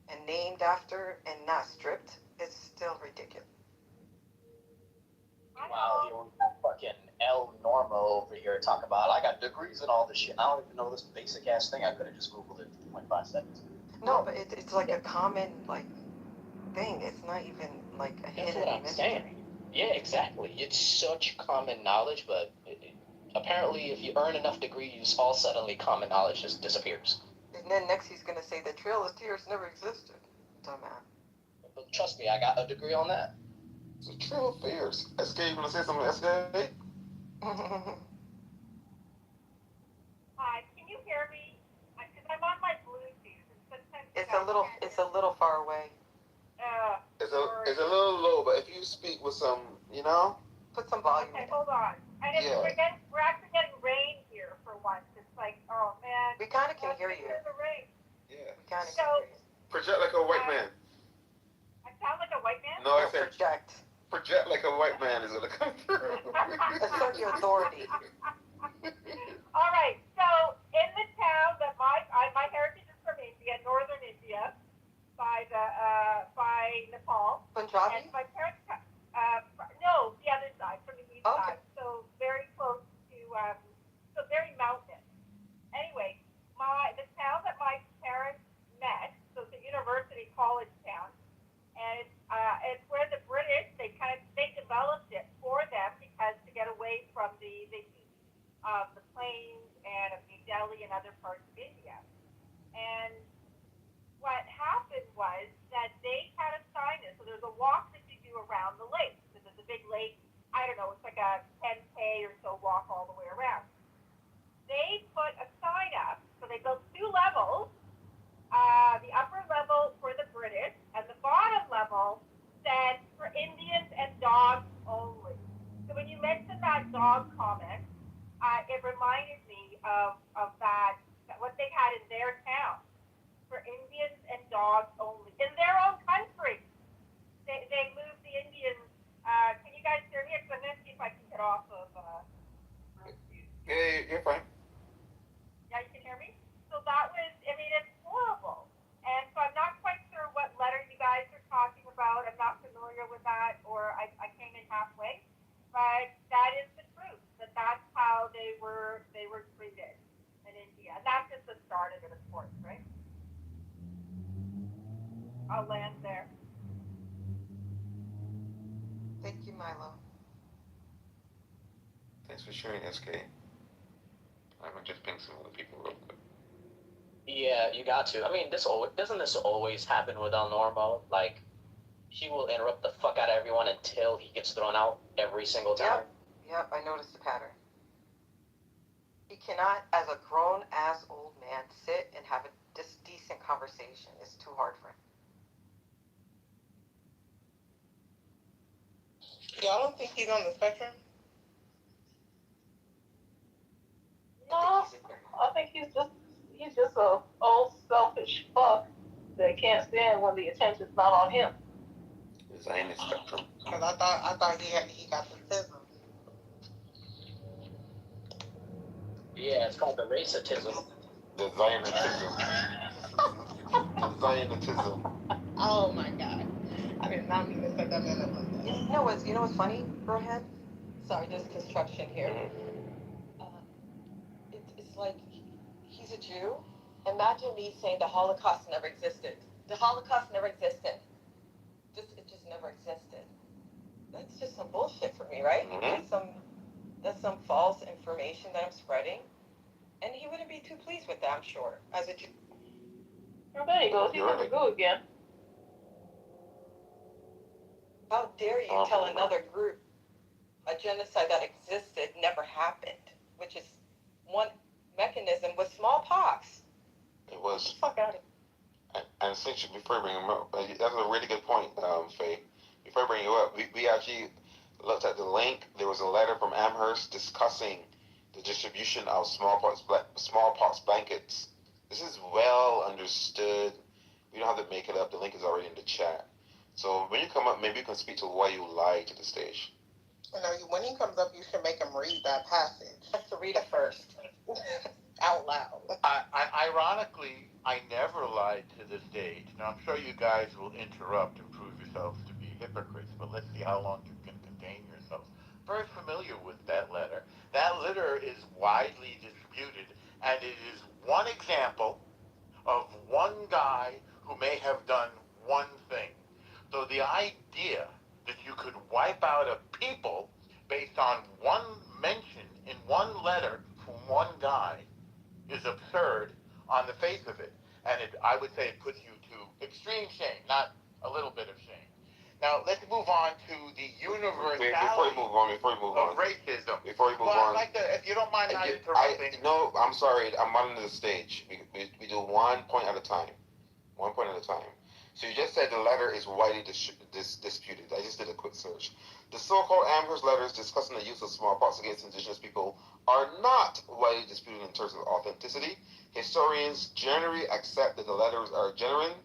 and named after and not stripped is still ridiculous. Wow, here we go, fucking El Norma over here talking about I got degrees and all this shit. I don't even know this basic ass thing. I could have just Googled it in 2.5 seconds. No, but it's like a common like thing. It's not even like a hidden mystery. That's what I'm saying. Yeah, exactly. It's such common knowledge, but apparently if you earn enough degrees, all suddenly common knowledge just disappears. And then next he's gonna say the Trail of Tears never existed. Dumbass. But trust me, I got a degree on that. It's a Trail of Fears. SK, you wanna say something, SK? Hi, can you hear me? Because I'm on my Bluetooth. It's a little far away. It's a little low, but if you speak with some, put some volume. Okay, hold on. And we're actually getting rain here for once. It's like, oh man. We kind of can hear you. The rain. Yeah. We kind of can hear you. Project like a white man. I sound like a white man? No, I said project like a white man is gonna come through. Assert your authority. All right. So in the town that my heritage is from India, northern India, by Nepal. Punjabi? And my parents, no, the other side, from the east side. So very close to, so very mountainous. Anyway, the town that my parents met, so it's a university college town, and it's where the British, they developed it for them because to get away from the heat of the plains and of New Delhi and other parts of India. And what happened was that they had a sign in, so there's a walk that you do around the lake. So there's a big lake, I don't know, it's like a 10K or so walk all the way around. They put a sign up, so they built 2 levels, the upper level for the British, and the bottom level said for Indians and dogs only. So when you mentioned that dog comment, it reminded me of that what they had in their town. For Indians and dogs only. In their own country. They moved the Indians. Can you guys hear me? Because I'm going to see if I can get off of... Yeah, you're fine. Yeah, you can hear me? So that was, it's horrible. And so I'm not quite sure what letter you guys are talking about. I'm not familiar with that, or I came in halfway. But that is the truth. That's how they were treated in India. And that's just the start of it, of course, right? I'll land there. Thank you, Milo. Thanks for sharing, SK. I'm gonna just ping some other people real quick. Yeah, you got to. Doesn't this always happen with El Normo? Like, he will interrupt the fuck out of everyone until he gets thrown out every single time. Yep, I noticed the pattern. He cannot, as a grown-ass old man, sit and have a just decent conversation is too hard for him. Y'all don't think he's on the spectrum? No, I think he's just a old selfish fuck that can't stand when the attention's not on him. Is I in the spectrum? Because I thought he got the tism. Yeah, it's called the racism. The Zionism. The Zionism. Oh my god. I did not mean to set that man up like that. You know what's funny, Rohan? Sorry, there's construction here. It's like he's a Jew. Imagine me saying the Holocaust never existed. The Holocaust never existed. It just never existed. That's just some bullshit for me, right? That's some false information that I'm spreading. And he wouldn't be too pleased with that, I'm sure, as a Jew. Well, there he goes. He's gonna go again. How dare you tell another group a genocide that existed never happened, which is one mechanism with smallpox. It was. Get the fuck out of here. And essentially, before I bring him up, that's a really good point, Faye. Before I bring you up, we actually looked at the link. There was a letter from Amherst discussing the distribution of smallpox blankets. This is well understood. We don't have to make it up. The link is already in the chat. So when you come up, maybe you can speak to why you lied to the stage. You know, when he comes up, you should make him read that passage. Has to read it first. Out loud. Ironically, I never lied to the stage. Now, I'm sure you guys will interrupt and prove yourselves to be hypocrites, but let's see how long you can contain yourselves. Very familiar with that letter. That letter is widely disputed, and it is one example of one guy who may have done one thing. So the idea that you could wipe out a people based on one mention in one letter from one guy is absurd on the face of it. And I would say it puts you to extreme shame, not a little bit of shame. Now, let's move on to the universality Before you move on, of racism. Before you move I'd on. like to, if you don't mind not interrupting. No, I'm sorry. I'm running the stage. We do 1 point at a time. 1 point at a time. So you just said the letter is widely disputed. I just did a quick search. The so-called Amherst letters discussing the use of smallpox against indigenous people are not widely disputed in terms of authenticity. Historians generally accept that the letters are genuine.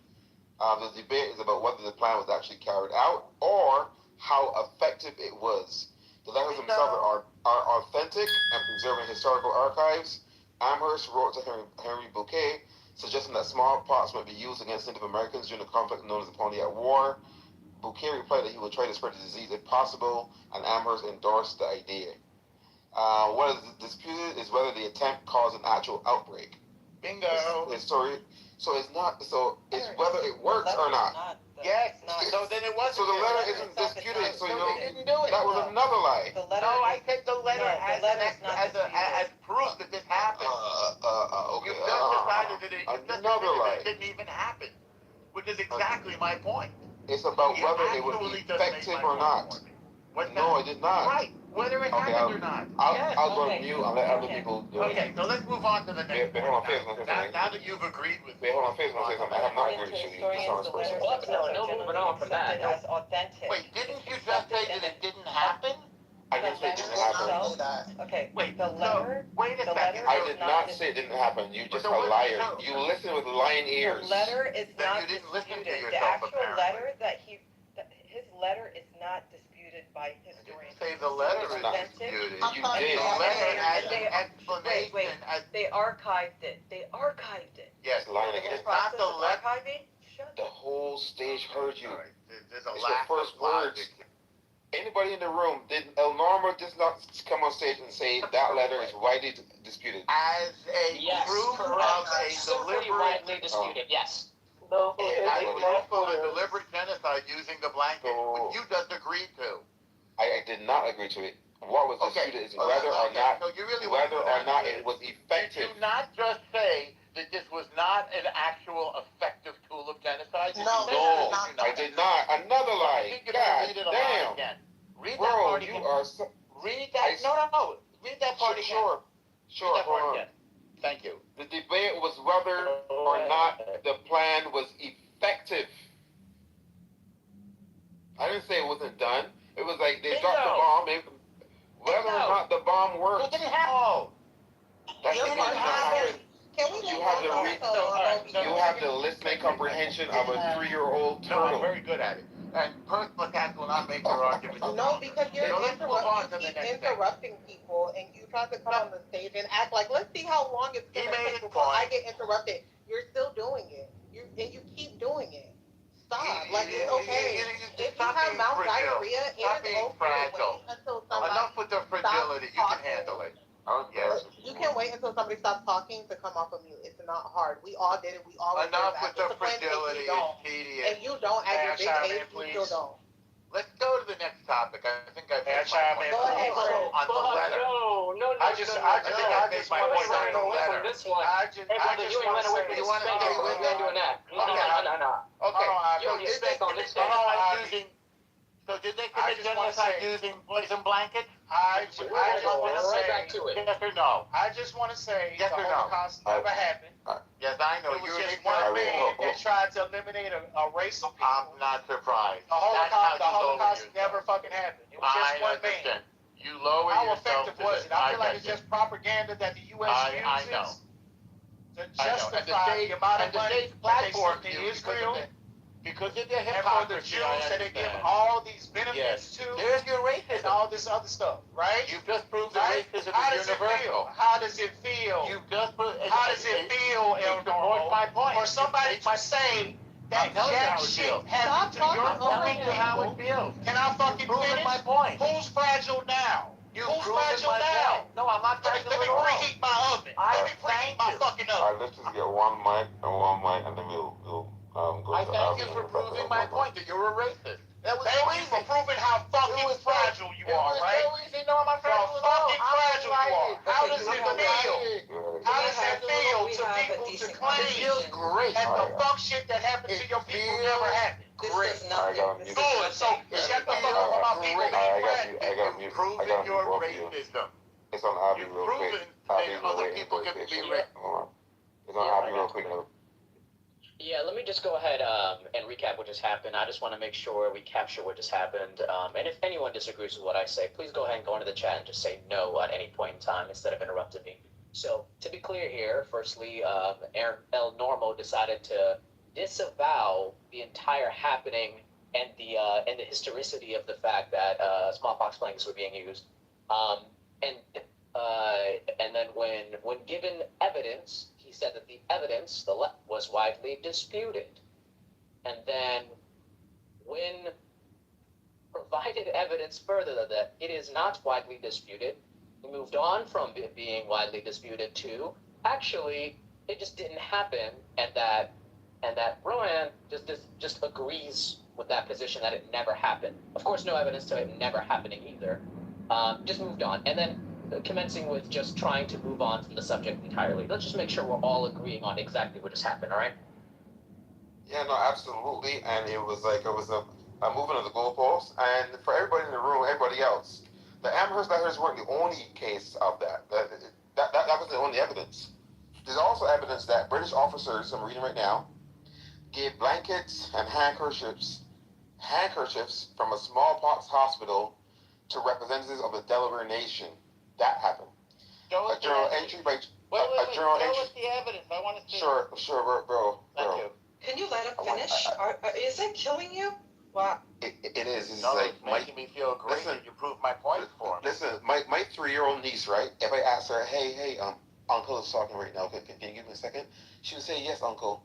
The debate is about whether the plan was actually carried out or how effective it was. The letters themselves are authentic and preserving historical archives. Amherst wrote to Henry Bouquet, suggesting that smallpox might be used against Native Americans during the conflict known as the Pontiac War. Bouquet replied that he would try to spread the disease if possible, and Amherst endorsed the idea. What is disputed is whether the attempt caused an actual outbreak. Bingo. So it's whether it works or not. Yes. So then it wasn't. So the letter isn't disputed. So they didn't do it. That was another lie. I take the letter as proof that this happened. Okay. You just decided that Another lie. It didn't even happen, which is exactly my point. It's about whether it was effective or not. No, it did not. Right. Whether it happened or not. I'll go on mute and let other people do it. Okay, so let's move on to the next point. Hold on, now that you've agreed with me. Wait, hold on, Faith, I have not agreed with you. No, moving on from that. As authentic. Wait, didn't you just say that it didn't happen? I didn't say it didn't happen. Okay, wait, the letter. Wait a second. I did not say it didn't happen. You just a liar. You listen with lying ears. The letter is not you didn't listen to disputed. yourself, The actual letter his letter is not disputed by historians. Say the letter is not disputed. You did. The letter has an explanation. Wait. They archived it. Yes, lying again. It's not the letter. Archiving? The whole stage heard you. There's a It's lack your first of words. logic. Anybody in the room, did El Norma just not come on stage and say that letter is widely disputed? As a proof of a Pretty deliberate widely disputed, yes. No, as proof of a deliberate genocide using the blanket, which you just agreed to. I did not agree to it. What was disputed is whether or not it was effective. Did you not just say that this was not an actual effective tool of genocide? No, I did not. Another lie. God damn. Again. Read that Bro, part you again. are so... Read that. No. Read that part again. Sure. Read that part again. Thank you. The debate was whether or not the plan was effective. I didn't say it wasn't done. It was like they dropped the bomb. Whether or not the bomb worked. It didn't happen. Oh. That's the part that Can we you have the you have the listening comprehension of a 3-year-old turtle. No, I'm very good at it. And personal attacks will not make your argument. No, because you're interrupting people, and you try to come on the stage and act like, let's see how long it's going to take before I get interrupted. You're still doing it. You keep doing it. Stop. Like, it's okay. If you have mouth diarrhea, it is okay. Wait until somebody Enough with the fragility. You can handle it. Yes. You can wait until somebody stops talking to come off of mute. It's not hard. We all did it. We all enough with the fragility. It's tedious. And you don't at your big age, you still don't. Let's go to the next topic. I think I've made my point Go ahead, on the letter. No. I just want to run away from this one. You want to stay with me doing that? No. Okay. You don't respect on this. So did they commit genocide using poison blankets? I just want to say, yes or no? I just want to say yes the or no? Holocaust never happened. Yes, I know. It was just one man that tried to eliminate a race of people. I'm not surprised. The Holocaust never fucking happened. It was just one man. You lower How yourself effective was it? I feel like it's just propaganda that the U.S. uses to justify the amount of money that they send to Israel. Because of the and for the hypocrisy, Jews that they give all these benefits to, there's your racism, and all this other stuff, right? You've just proved the racism is universal. How does it feel? You've just proved. How does it feel, El Normo, my point. for somebody to say that jack shit happened to your people? How it feels. Can I fucking finish? My point. Who's fragile now? Who's fragile now? No, I'm not fragile Let me reheat my oven. Let me reheat my fucking oven. Alright, let's just get one mic, and then we'll go I thank you for proving my point that you're a racist. That was thank you for proving how fucking fragile you are, right? No, I'm not fragile at all. Fucking fragile you are. How does it feel? How does it feel to people to claim that the fuck shit that happened to your people never happened? Great. Good. So shut the fuck up about people being fragile. You've proven your racism. It's on Abby You've real quick. proven that other people can be racist. It's on Abby real quick. Yeah, let me just go ahead and recap what just happened. I just want to make sure we capture what just happened. And if anyone disagrees with what I say, please go ahead and go into the chat and just say no at any point in time instead of interrupting me. So, to be clear here, firstly, El Normo decided to disavow the entire happening and the historicity of the fact that smallpox blankets were being used. And then when given evidence, he said that the evidence was widely disputed. And then when provided evidence further that it is not widely disputed, we moved on from it being widely disputed to actually it just didn't happen, and that Rohan just agrees with that position that it never happened. Of course, no evidence to it never happening either. Just moved on. And then commencing with just trying to move on from the subject entirely. Let's just make sure we're all agreeing on exactly what just happened, all right? Yeah, no, absolutely. And it was a movement of the goalposts. And for everybody in the room, everybody else, the Amherst letters weren't the only case of that. That was the only evidence. There's also evidence that British officers, I'm reading right now, gave blankets and handkerchiefs from a smallpox hospital to representatives of the Delaware Nation. That happened. A journal entry by Show us the evidence. I want to see. Sure, bro. Thank you. Can you let him finish? Is it killing you? Wow. It is. It's no, like it's making me feel great that you proved my point for me. Listen, my 3-year-old niece, right? If I ask her, hey, Uncle is talking right now. Can you give me a second? She would say, yes, Uncle.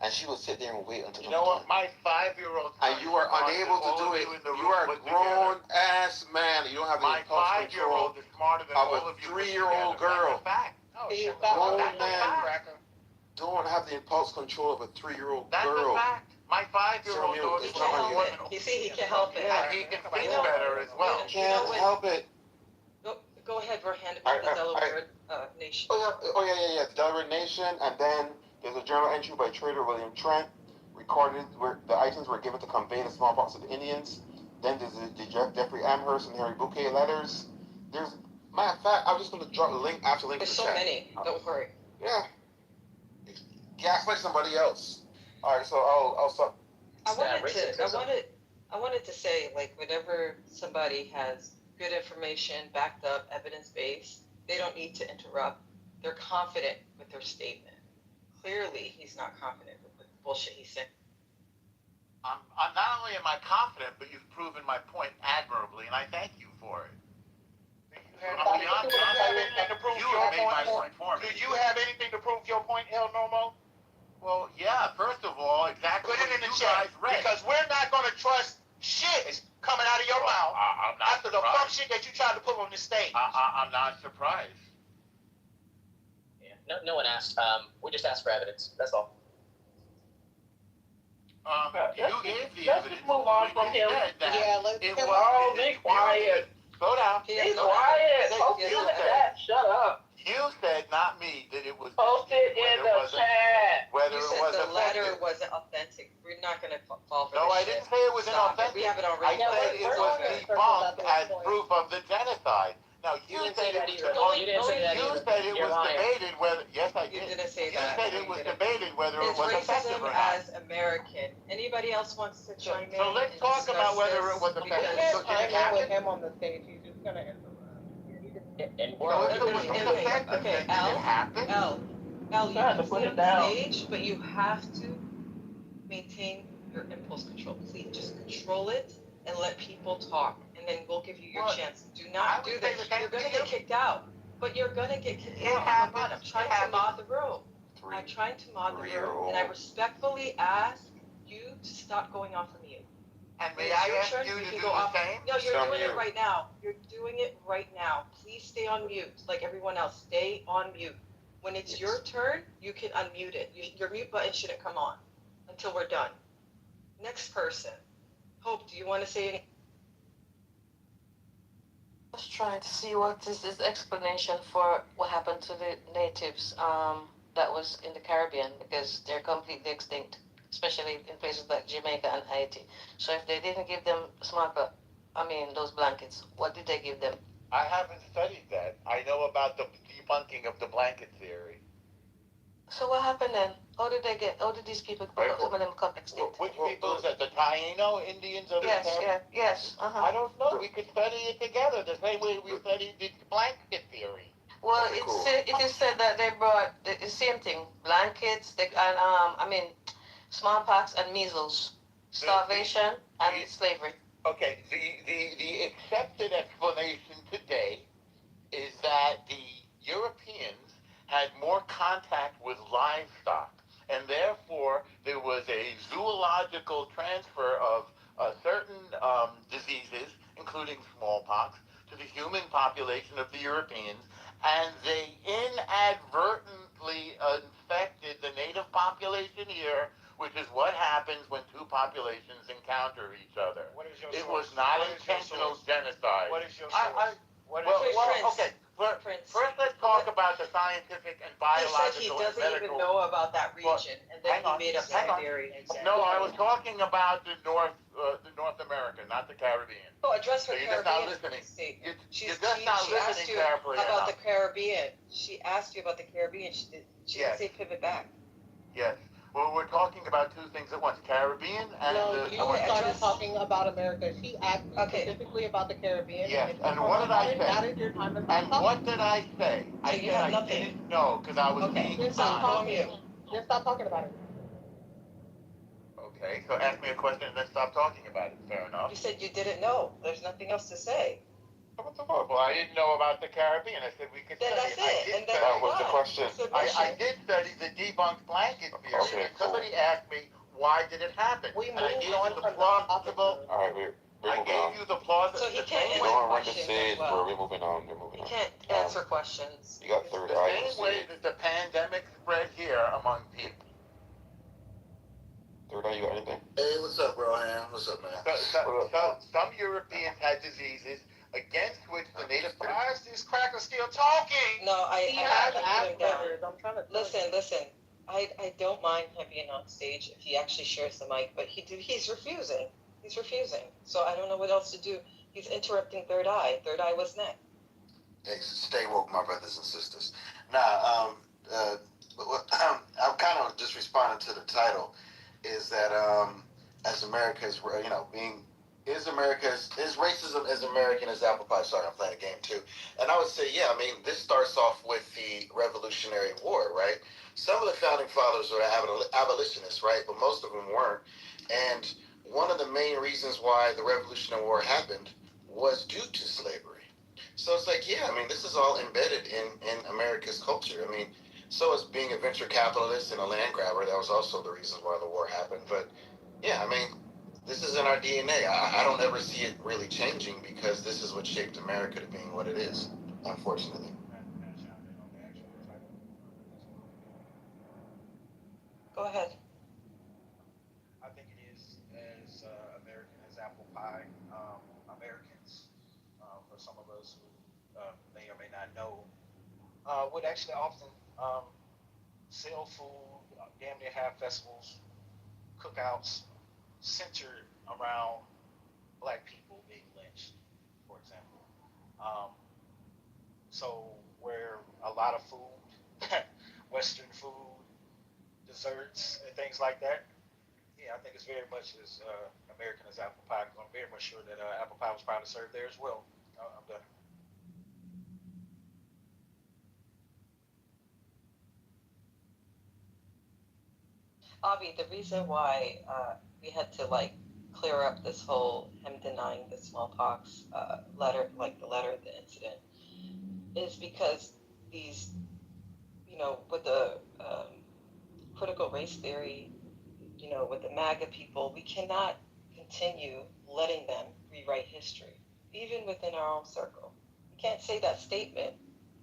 And she would sit there and wait until. You know what? My 5-year-old. And you are unable to do it. You are a grown ass man. You don't have the impulse control is smarter than of all a of you 3-year-old girl. Grown man don't have the impulse control of a 3-year-old girl. That's a fact. My 5-year-old daughter is help it. You see, he can help it. And he can think better as well. Can't help it. Go ahead, Rohan, about the Delaware Nation. Yeah. The Delaware Nation, and then there's a journal entry by Trader William Trent, recorded where the items were given to convey the smallpox to the Indians. Then there's the Jeffrey Amherst and Harry Bouquet letters. Matter of fact, I'm just going to drop a link after link. There's so many. Don't worry. Yeah. Gaslight somebody else. All right, so I'll stop. I wanted to say, like, whenever somebody has good information, backed up, evidence-based, they don't need to interrupt. They're confident with their statement. Clearly, he's not confident with the bullshit he's saying. I'm not only am I confident, but you've proven my point admirably, and I thank you for it. I'm beyond confident. You have made my point for me. Do you have anything to prove your point, El Normo? Well, yeah, first of all, exactly Put it what in the you chat, guys read. because we're not going to trust shit coming out of your mouth I'm not after the surprised. fuck shit that you tried to put on this stage. I'm not surprised. Yeah. No one asked. We just asked for evidence. That's all. You gave the let's evidence. just move on from him. Yeah, let's It come was. Oh, be quiet. Slow down. Be quiet. Post it in the chat. Shut up. You said, not me, that it was. Post it in the chat. Whether You it said was the letter effective. wasn't authentic. We're not going to fall for No, this I shit. didn't say it was Stop inauthentic. it. We have it on I radio. said it was debunked as proof of the genocide. Now, you didn't said say that it was either. You didn't say that You either. said it You're was lying. debated whether. Yes, I You did. didn't say You that. said it was debated whether it It's was effective racism or not. as American. Anybody else wants to chime in? So let's and talk about discuss whether this? it was effective. Because- So did it happen? him on the stage. He's just going to interrupt. And So if it was effective, then did it happen? You Trying to can put stay it on down. the stage, but you have to maintain your impulse control. Please just control it and let people talk, and then we'll give you your What? chance. Do I not would do say that. the same You're gonna to get you. kicked out. But you're gonna get kicked It out. happens. I'm trying It to happens. mod the room. I'm trying to mod the room, and I respectfully ask you to stop going off of mute. And When may it's I your ask turn, you to can do go the off. same? No, you're Some doing you. it right now. You're doing it right now. Please stay on mute, like everyone else. Stay on mute. When it's your turn, you can unmute it. Your mute button shouldn't come on until we're done. Next person. Hope, do you want to say anything? I was trying to see what is this explanation for what happened to the natives that was in the Caribbean, because they're completely extinct, especially in places like Jamaica and Haiti. So if they didn't give them those blankets, what did they give them? I haven't studied that. I know about the debunking of the blanket theory. So what happened then? How did these people, some of them come extinct? Which people is that? The Taino Indians of the Caribbean? Yes. I don't know. We could study it together the same way we studied the blanket theory. Well, it is said that they brought the same thing, blankets, smallpox and measles, starvation and slavery. Okay, the accepted explanation today is that the Europeans had more contact with livestock, and therefore there was a zoological transfer of certain diseases, including smallpox, to the human population of the Europeans, and they inadvertently infected the native population here, which is what happens when two populations encounter each other. What is your It source? was not What is your intentional source? genocide. What is your source? First let's talk about the scientific and biological he and doesn't medical. even know about that region, and then he made up that theory. No, I was talking about the North America, not the Caribbean. Oh, address her So you're just Caribbean. not listening. You're just not listening carefully about enough. the Caribbean. She asked you about the Caribbean. She didn't say pivot back. Yes. Well, we're talking about two things at once: Caribbean and You started talking about America. She asked me specifically about the Caribbean. Yes, and what did I say? That is your time to stop And what did I say? So I you said have I nothing. didn't know because I was being Just stop done. talking. Just stop talking about it. Okay, so ask me a question and then stop talking about it. Fair enough. You said you didn't know. There's nothing else to say. Well, I didn't know about the Caribbean. I said we could Then study that's it. it. And then That was the question. I did study the debunked blanket theory. Okay, And somebody asked me, why did it happen? We And I moved gave on you the from the plausible. All right, we're I moving gave on. you the plausible. So he the can't same answer way- Don't run the questions stage, as well. bro. We're moving on. We're moving You on. can't answer questions. You got third The eye. same way that the pandemic spread here among people. Third eye, you got anything? Hey, what's up, bro? What's up, man? Some Europeans had diseases against which the native. Why is this cracker still talking? No, I He have has to put him down. Asperger's. I'm trying to Listen. I don't mind him being on stage if he actually shares the mic, but he's refusing. He's refusing. So I don't know what else to do. He's interrupting Third Eye. Third Eye was next. Hey, stay woke, my brothers and sisters. Nah, I'm kind of just responding to the title. Is that as America's, is racism as American as apple pie? Sorry, I'm playing a game too. And I would say, yeah. I mean, this starts off with the Revolutionary War, right? Some of the founding fathers were abolitionists, right? But most of them weren't. And one of the main reasons why the Revolutionary War happened was due to slavery. So it's like, yeah, I mean, this is all embedded in America's culture. I mean, so as being a venture capitalist and a land grabber, that was also the reason why the war happened. But yeah, I mean, this is in our DNA. I don't ever see it really changing because this is what shaped America to being what it is, unfortunately. Go ahead. I think it is as American as apple pie. Americans, for some of us who may or may not know, would actually often sell food, damn near have festivals, cookouts centered around black people being lynched, for example. Um, so where a lot of food, Western food, desserts, and things like that. Yeah, I think it's very much as American as apple pie. Because I'm very much sure that apple pie was probably served there as well. I'm done. Avi, the reason why we had to clear up this whole him denying the smallpox letter, like the letter of the incident, is because these, with the critical race theory, with the MAGA people, we cannot continue letting them rewrite history, even within our own circle. We can't say that statement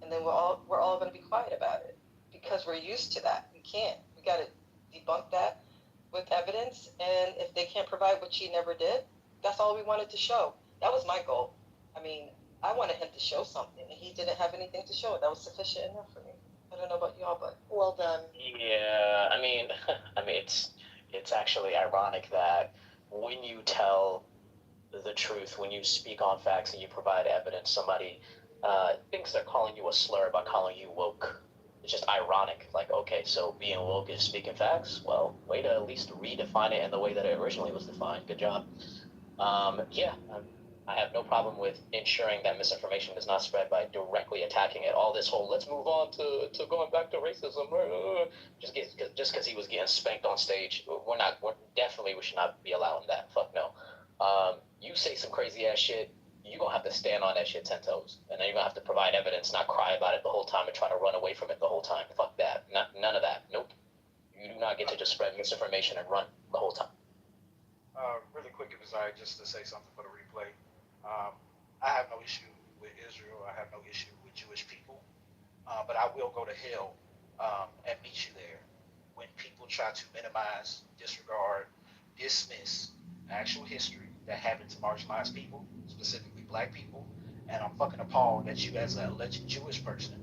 and then we're all going to be quiet about it because we're used to that. We can't. We got to debunk that with evidence, and if they can't provide what she never did, that's all we wanted to show. That was my goal. I mean, I wanted him to show something, and he didn't have anything to show. That was sufficient enough for me. I don't know about y'all, but well done. Yeah, I mean, it's actually ironic that when you tell the truth, when you speak on facts and you provide evidence, somebody thinks they're calling you a slur by calling you woke. It's just ironic. Like, okay, so being woke is speaking facts? Well, way to at least redefine it in the way that it originally was defined. Good job. Yeah, I have no problem with ensuring that misinformation is not spread by directly attacking it. All this whole let's move on to going back to racism, just because he was getting spanked on stage. We should not be allowing that. Fuck no. You say some crazy ass shit, you're gonna have to stand on that shit 10 toes, and then you're gonna have to provide evidence, not cry about it the whole time and try to run away from it the whole time. Fuck that. None of that. Nope. You do not get to just spread misinformation and run the whole time. Really quick, if it's all right, just to say something for the replay. I have no issue with Israel. I have no issue with Jewish people. But I will go to hell and meet you there when people try to minimize, disregard, dismiss actual history that happened to marginalized people, specifically black people. And I'm fucking appalled that you, as an alleged Jewish person,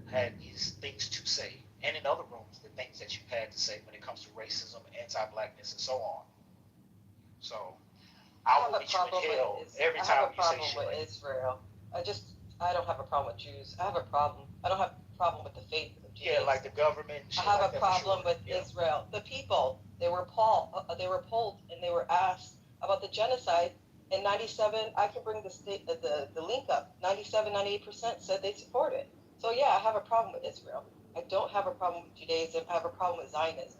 had these things to say, and in other rooms, the things that you had to say when it comes to racism, anti-blackness, and so on. So I will meet you in hell every time you say shit like Israel. I don't have a problem with Jews. I don't have a problem with the faith of Jews. Yeah, like the government. I have a problem with Israel. The people, they were polled and they were asked about the genocide. In 97, I can bring the link up. 97, 98% said they support it. So yeah, I have a problem with Israel. I don't have a problem with Judaism. I have a problem with Zionism.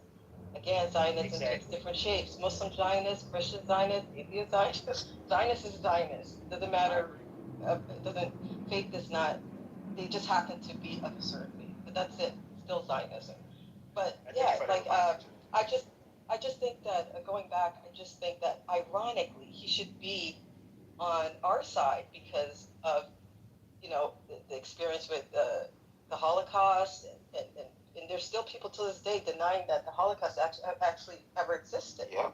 Again, Zionism takes different shapes. Muslim Zionist, Christian Zionist, atheist Zionist. Zionist is Zionist. Doesn't matter. Faith is not. They just happen to be of a certain faith, but that's it. Still Zionism. But yeah, I just think that going back, I just think that ironically he should be on our side because of the experience with the Holocaust and there's still people to this day denying that the Holocaust actually ever existed. Yeah.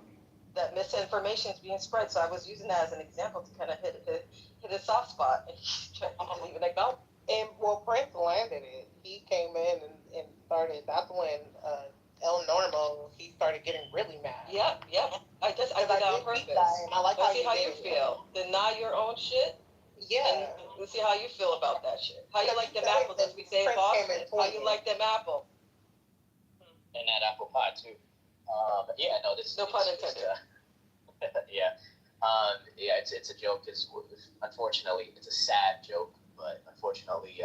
That misinformation is being spread. So I was using that as an example to kind of hit a soft spot, and he didn't even acknowledge. And well, Prince landed it. He came in and started. That's when El Normo he started getting really mad. Yep. I did that on purpose. I like Let's see how you feel. Deny your own shit. Yeah. And let's see how you feel about that shit. How you like them apples, as we say in Boston. How you like them apples? and that apple pie too. Yeah, no, this no pun intended. Yeah, yeah, it's a joke. It's unfortunately it's a sad joke, but unfortunately,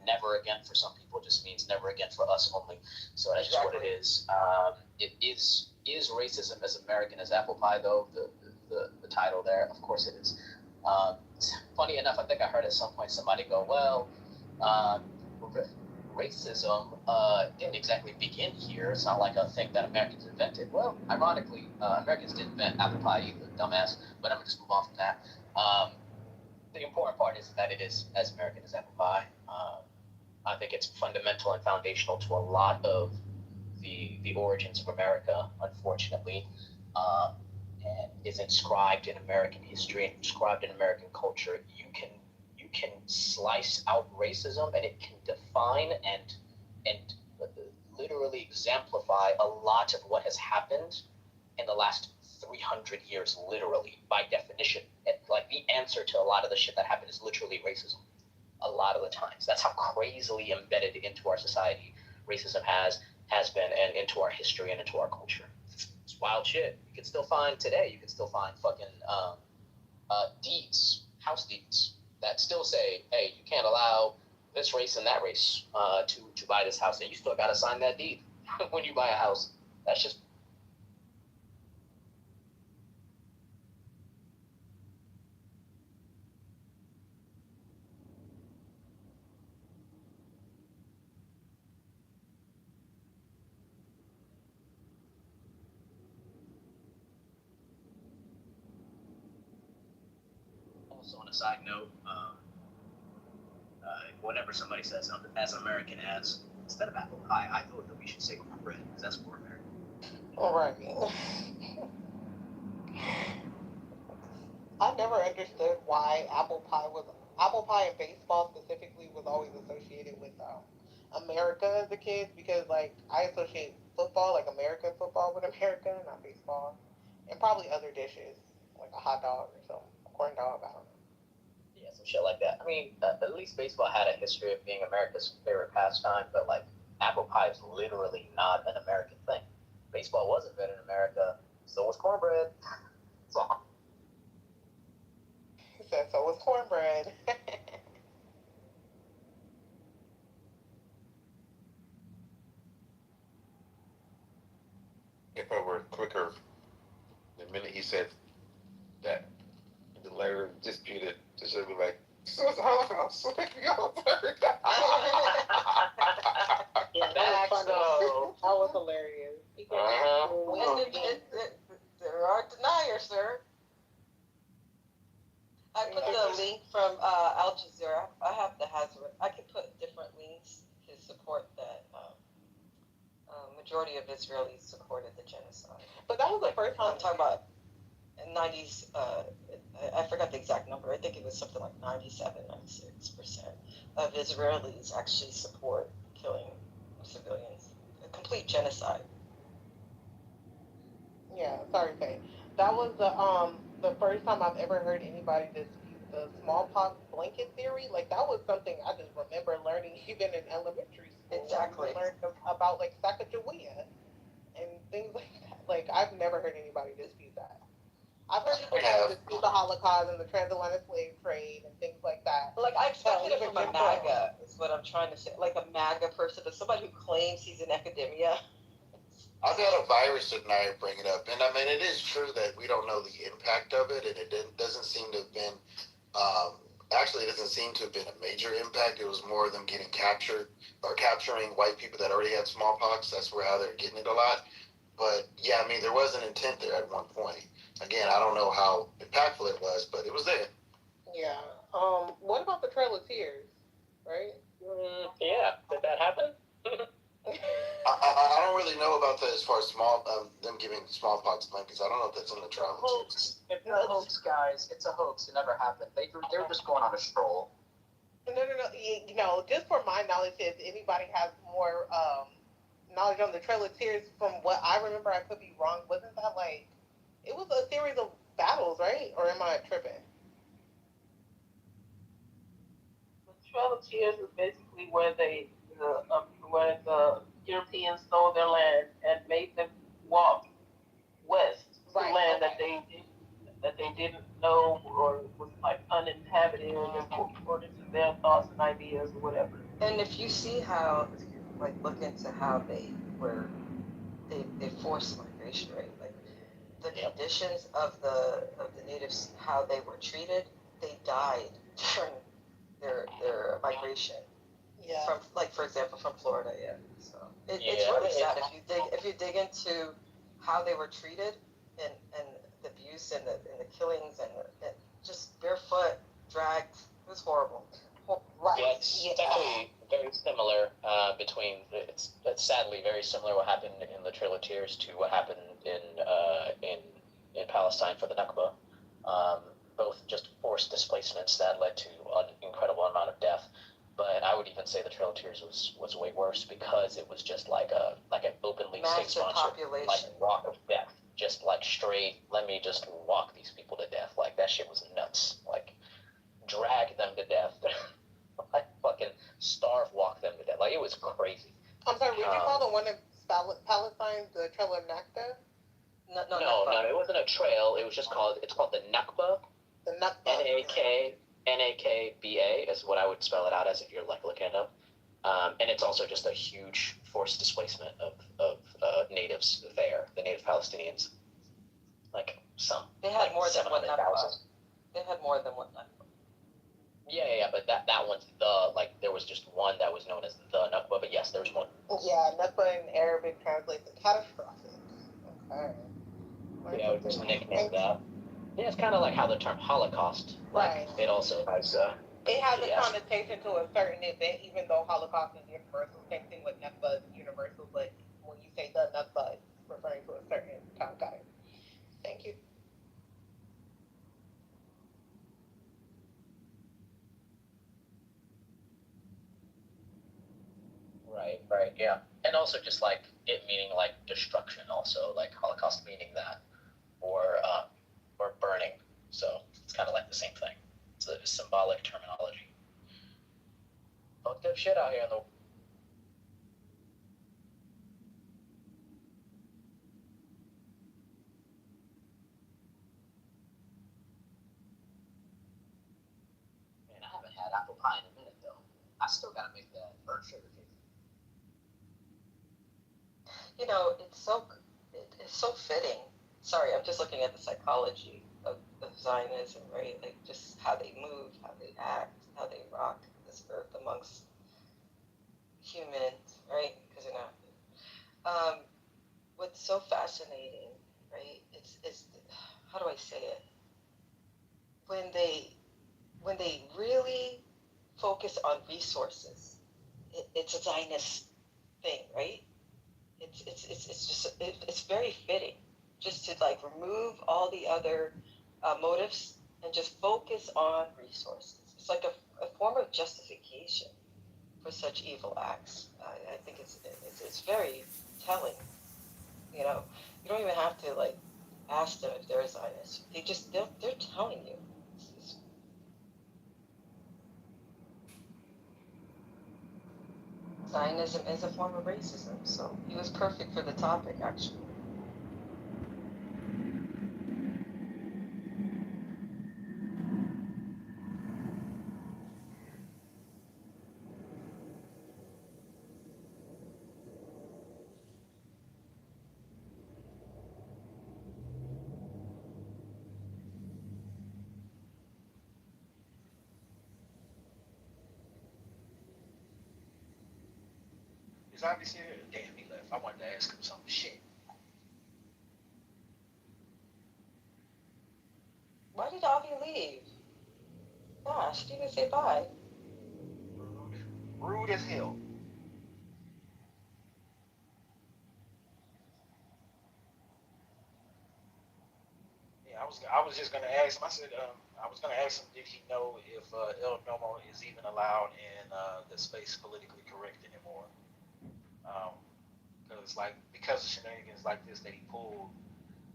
never again for some people just means never again for us only. So that's just what it is. It is racism as American as apple pie though the title there? Of course it is. Funny enough, I think I heard at some point somebody go, well, racism didn't exactly begin here. It's not like a thing that Americans invented. Well, ironically, Americans didn't invent apple pie either, dumbass. But I'm gonna just move on from that. The important part is that it is as American as apple pie. I think it's fundamental and foundational to a lot of the origins of America, unfortunately, and is inscribed in American history and inscribed in American culture. You can slice out racism, and it can define and literally exemplify a lot of what has happened in the last 300 years, literally, by definition. And, like, the answer to a lot of the shit that happened is literally racism. A lot of the times. That's how crazily embedded into our society racism has been, and into our history and into our culture. It's wild shit. You can still find today, you can still find fucking deeds, house deeds, that still say, hey, you can't allow this race and that race to buy this house, and you still gotta sign that deed when you buy a house. That's just also on a side note. Whenever somebody says something as American as, instead of apple pie, I thought that we should say cornbread, because that's more American. All right. I never understood why apple pie and baseball specifically was always associated with America as a kid, because like I associate football, like American football, with America, not baseball, and probably other dishes like a hot dog or something, a corn dog. I don't know. Yeah, some shit like that. I mean, at least baseball had a history of being America's favorite pastime, but like apple pie is literally not an American thing. Baseball was invented in America, so was cornbread. So He said so was cornbread. If I were quicker, the minute he said that, the letter disputed, it should be like, so it's the Holocaust, so make me go third. Yeah, that was funny. That was hilarious. There are deniers, sir. I put the link from Al Jazeera. I have the Hazard. I can put different links to support that majority of Israelis supported the genocide. But that was the first time. I'm talking about 90s. I forgot the exact number. I think it was something like 96% of Israelis actually support killing civilians. A complete genocide. Yeah, sorry, Faye. That was the first time I've ever heard anybody dispute the smallpox blanket theory. Like that was something I just remember learning even in elementary school. Exactly. We learned about like Sacagawea and things like that. Like I've never heard anybody dispute that. I've heard people dispute the Holocaust and the transatlantic slave trade and things like that. Like I expected it from a MAGA, is what I'm trying to say. Like a MAGA person, but somebody who claims he's in academia. I've had a virus denier bring it up, and I mean, it is true that we don't know the impact of it, and it doesn't seem to have been, actually, it doesn't seem to have been a major impact. It was more of them getting captured, or capturing white people that already had smallpox. That's how they're getting it a lot. But, yeah, I mean, there was an intent there at one point. Again, I don't know how impactful it was, but it was there. Yeah. What about the Trail of Tears, right? yeah, did that happen? I don't really know about that as far as them giving smallpox blankets. I don't know if that's in the Trail of Tears. It's a hoax, guys. It's a hoax. It never happened. They were just going on a stroll. No. You know, just for my knowledge, if anybody has more knowledge on the Trail of Tears, from what I remember, I could be wrong. Wasn't that like it was a series of battles, right? Or am I tripping? The Trail of Tears is basically where where the Europeans stole their land and made them walk west to land that they didn't know or was like uninhabited according to their thoughts and ideas or whatever. And if you see how, if you like look into how they forced migration, right? Like the conditions of the natives, how they were treated, they died during their migration. Yeah. From, like, for example, from Florida, yeah. So it's really sad if you dig into how they were treated and the abuse and the killings and just barefoot, dragged. It was horrible. Right. Yeah, it's actually very similar between. It's sadly very similar what happened in the Trail of Tears to what happened in Palestine for the Nakba. Both just forced displacements that led to an incredible amount of death. But I would even say the Trail of Tears was way worse because it was just like an openly state-sponsored like walk of death, just like straight. Let me just walk these people to death. Like that shit was nuts. Like drag them to death. Like fucking starve walk them to death. Like it was crazy. I'm sorry, would you call the one in Palestine the Trail of Nakba? No, it wasn't a trail. It was just called the Nakba. The Nakba. Nakba is what I would spell it out as if you're like looking it up. And it's also just a huge forced displacement of natives there, the native Palestinians. Like some. They had more than one Nakba. They had more than one Nakba. Yeah, but that one's there was just one that was known as the Nakba, but yes, there was one. Yeah, Nakba in Arabic translates to catastrophic. Okay. Yeah, it was nicknamed that. Yeah, it's kind of like how the term Holocaust. Like, right. It also has. It has a connotation to a certain event, even though Holocaust is universal. Same thing with Nakba is universal, but when you say the Nakba, it's referring to a certain time. Got it. Thank you. Right, yeah. And also just like it meaning like destruction also, like Holocaust meaning that, or burning. So it's kind of like the same thing. It's a symbolic terminology. Fucked up shit out here in the Man, I haven't had apple pie in a minute though. I still gotta make that burnt sugar cake. You know, it's so fitting. Sorry, I'm just looking at the psychology of Zionism, right? Like just how they move, how they act, how they rock this earth amongst humans, right? Because you're not. What's so fascinating, right? It's how do I say it? When they really focus on resources, it's a Zionist thing, right? It's very fitting just to like remove all the other motives and just focus on resources. It's like a form of justification for such evil acts. I think it's very telling. You know, you don't even have to like ask them if they're Zionists. They're telling you. Zionism is a form of racism, so he was perfect for the topic, actually. Is Avi still here? Damn, he left. I wanted to ask him some shit. Why did Avi leave? Gosh, didn't even say bye. Rude as hell. Yeah, I was just gonna ask him. I said I was gonna ask him, did he know if El Nomo is even allowed in the space politically correct anymore? Because of shenanigans like this that he pulled,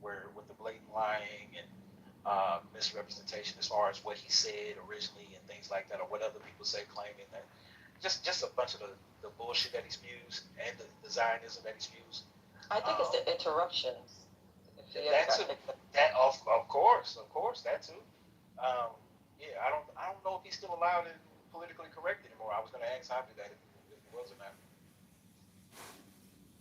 where with the blatant lying and misrepresentation as far as what he said originally and things like that, or what other people say, claiming that just a bunch of the bullshit that he spews and the Zionism that he spews. I think it's the interruptions. That of course that too. Yeah, I don't know if he's still allowed and politically correct anymore. I was going to ask Javi that if it wasn't that.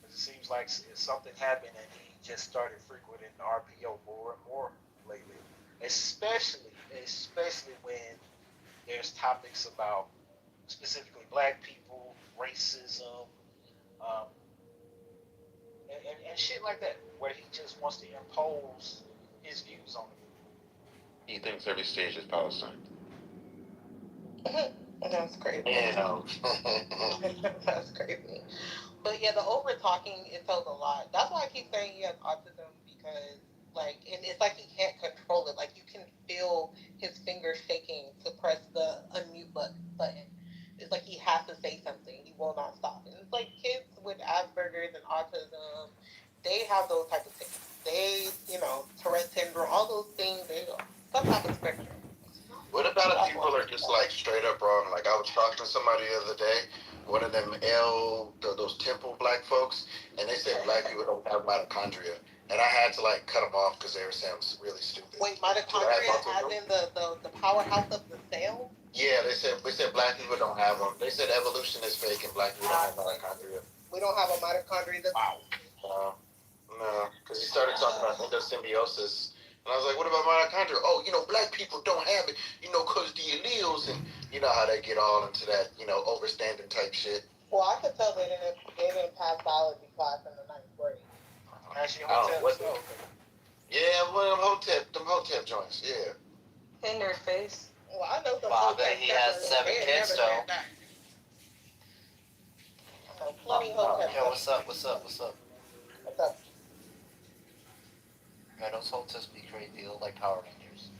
Because it seems like something happened and he just started frequenting the RPO more and more lately. Especially when there's topics about specifically black people, racism, um, and shit like that, where he just wants to impose his views on it. He thinks every stage is Palestine. That's crazy. That's crazy. But yeah, the over talking, it tells a lot. That's why I keep saying he has autism, because and it's like he can't control it. Like, you can feel his fingers shaking to press the unmute button. It's like he has to say something. He will not stop. And it's like kids with Asperger's and autism, they have those type of things. They, Tourette syndrome, all those things, they some type of spectrum. What about if people are just like straight up wrong? Like, I was talking to somebody the other day, one of them those temple black folks, and they said black people don't have mitochondria. And I had to like cut them off because they were saying really stupid. Wait, mitochondria as in the powerhouse of the cell? Yeah, they said black people don't have them. They said evolution is fake and black people don't have mitochondria. We don't have a mitochondria. No, because he started talking about endosymbiosis. And I was like, what about mitochondria? Oh, black people don't have it, because the alleles, and you know how they get all into that, overstanding type shit. Well, I could tell they didn't pass biology class in the 9th grade. Yeah, one of them Hotep joints, yeah. In their face. Well, I know the Well, I bet he has 7 kids, though. Plenty Hotep. Yo, what's up? What's up? Yeah, those Hoteps be crazy. They look like Power Rangers.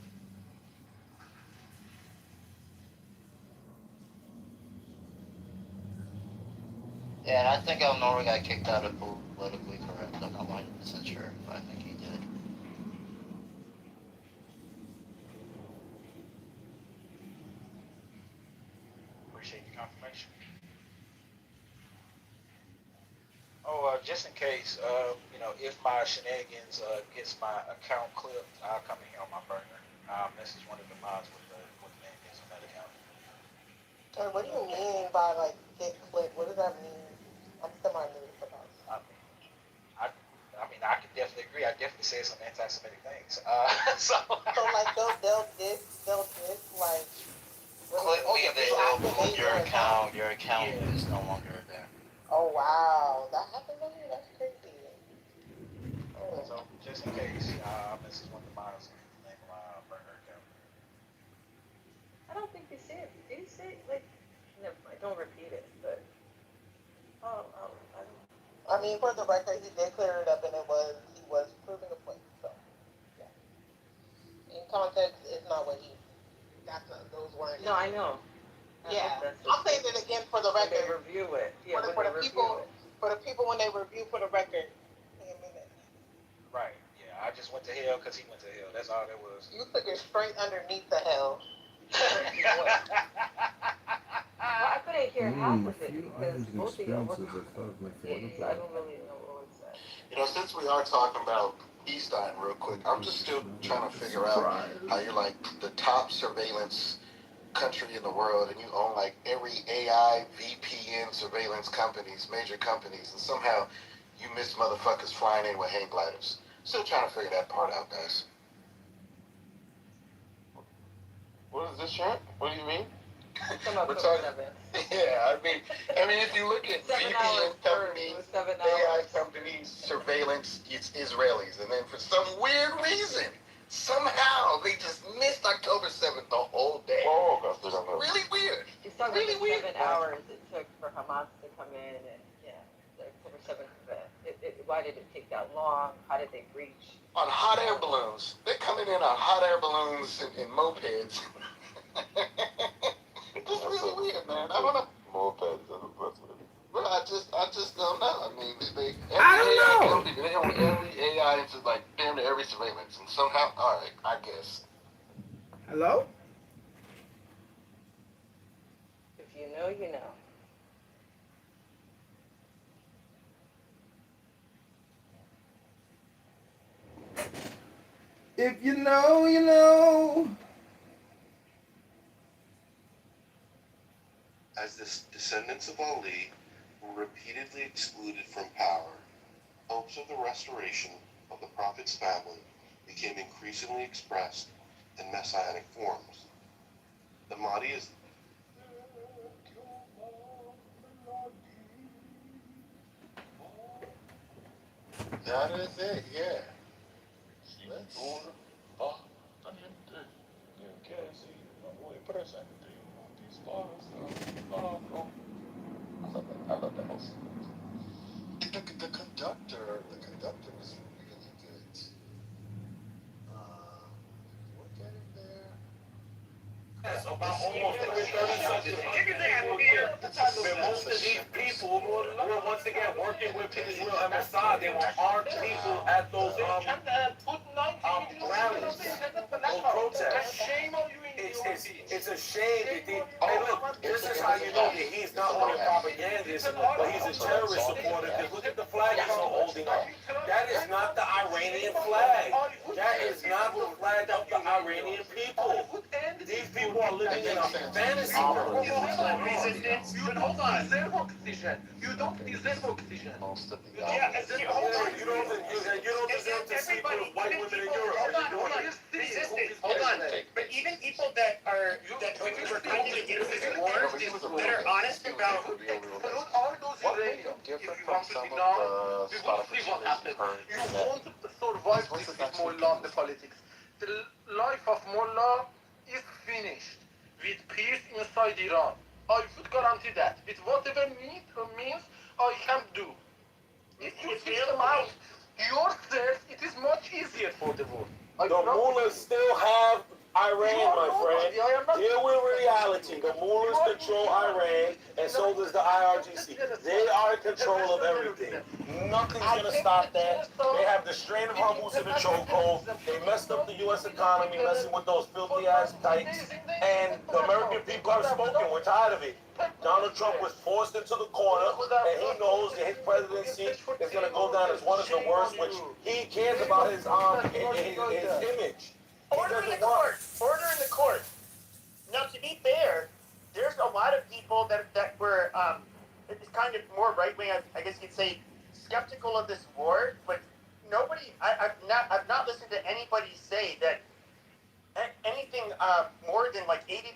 Yeah, and I think El Nori got kicked out of Politically Correct. I'm not 100% sure, but I think he did. Appreciate the confirmation. Oh, just in case, if my shenanigans gets my account clipped, I'll come in here on my burner. I'll message one of the mods with the name is on that account. What do you mean by get clipped? What does that mean? I'm semi-new to that. I can definitely agree. I definitely said some anti-Semitic things. They'll diss They'll move your account. Your account is no longer there. Oh wow, that happened to me. That's crazy. Oh. So just in case, this is one of the models with the name of my burner account. I don't think he said. Did he say Never mind. Don't repeat it. But I mean, for the record, he did clear it up, and he was proving a point. So yeah. In context, it's not what those weren't. No, I know. Yeah, I'm saying it again for the record. When they review it. Yeah, for the people when they review for the record. Right. Yeah, I just went to hell because he went to hell. That's all that was. You took it straight underneath the hell. I couldn't hear half of it because both of y'all were. I don't really know what was said. Since we are talking about Eastine real quick, I'm just still trying to figure out how you're the top surveillance country in the world, and you own every AI, VPN surveillance companies, major companies, and somehow you miss motherfuckers flying in with hang gliders. Still trying to figure that part out, guys. What is this shirt? What do you mean? We're talking. Yeah, I mean, if you look at VPN companies, AI companies, surveillance, it's Israelis, and then for some weird reason, somehow they just missed October 7th the whole day. Oh, really weird. He's talking about the 7 hours it took for Hamas to come in, and the October 7th event. Why did it take that long? How did they breach? On hot air balloons. They're coming in on hot air balloons and mopeds. It's really weird, man. I don't know. Mopeds, well, I just don't know. I mean, I don't know. They own every AI into damn near every surveillance, and somehow, all right, I guess. Hello? If you know, you know. If you know, you know. As the descendants of Ali were repeatedly excluded from power, hopes of the restoration of the Prophet's family became increasingly expressed in messianic forms. The Mahdi is That is it, yeah. Let's... I love that whole scene. the conductor was really good. We're getting there. About almost 30 but most of these people were once again working with Israel and Mossad. They were armed people at those rallies, those protests. It's a shame that they, hey look, this is how you know that he's not only a propagandist, but he's a terrorist supporter. Because look at the flag he's holding up. That is not the Iranian flag. That is not the flag of the Iranian people. These people are living in a fantasy world. Hold on, deserve oxygen. You don't deserve oxygen. Most of the You don't deserve to sleep with white women in Europe. Hold on. But even people that are that were kind of against this war, that are honest about all those Iranians, if you want to be long, we want to see what happens. You won't survive this Mullah, the politics. The life of Mullah is finished with peace inside Iran. I would guarantee that. With whatever means I can do. If you fix them out yourself, it is much easier for the world. The mullahs still have Iran, my friend. Deal with reality. The mullahs control Iran, and so does the IRGC. They are in control of everything. Nothing's going to stop that. They have the strain of Hormuz in the chokehold. They messed up the U.S. economy, messing with those filthy-ass dikes. And the American people have spoken. We're tired of it. Donald Trump was forced into the corner, and he knows that his presidency is going to go down as one of the worst, which he cares about his image. Order in the court. Order in the court. Now, to be fair, there's a lot of people that were it's kind of more right wing. I guess you'd say skeptical of this war, but nobody. I've not listened to anybody say that anything more than like 80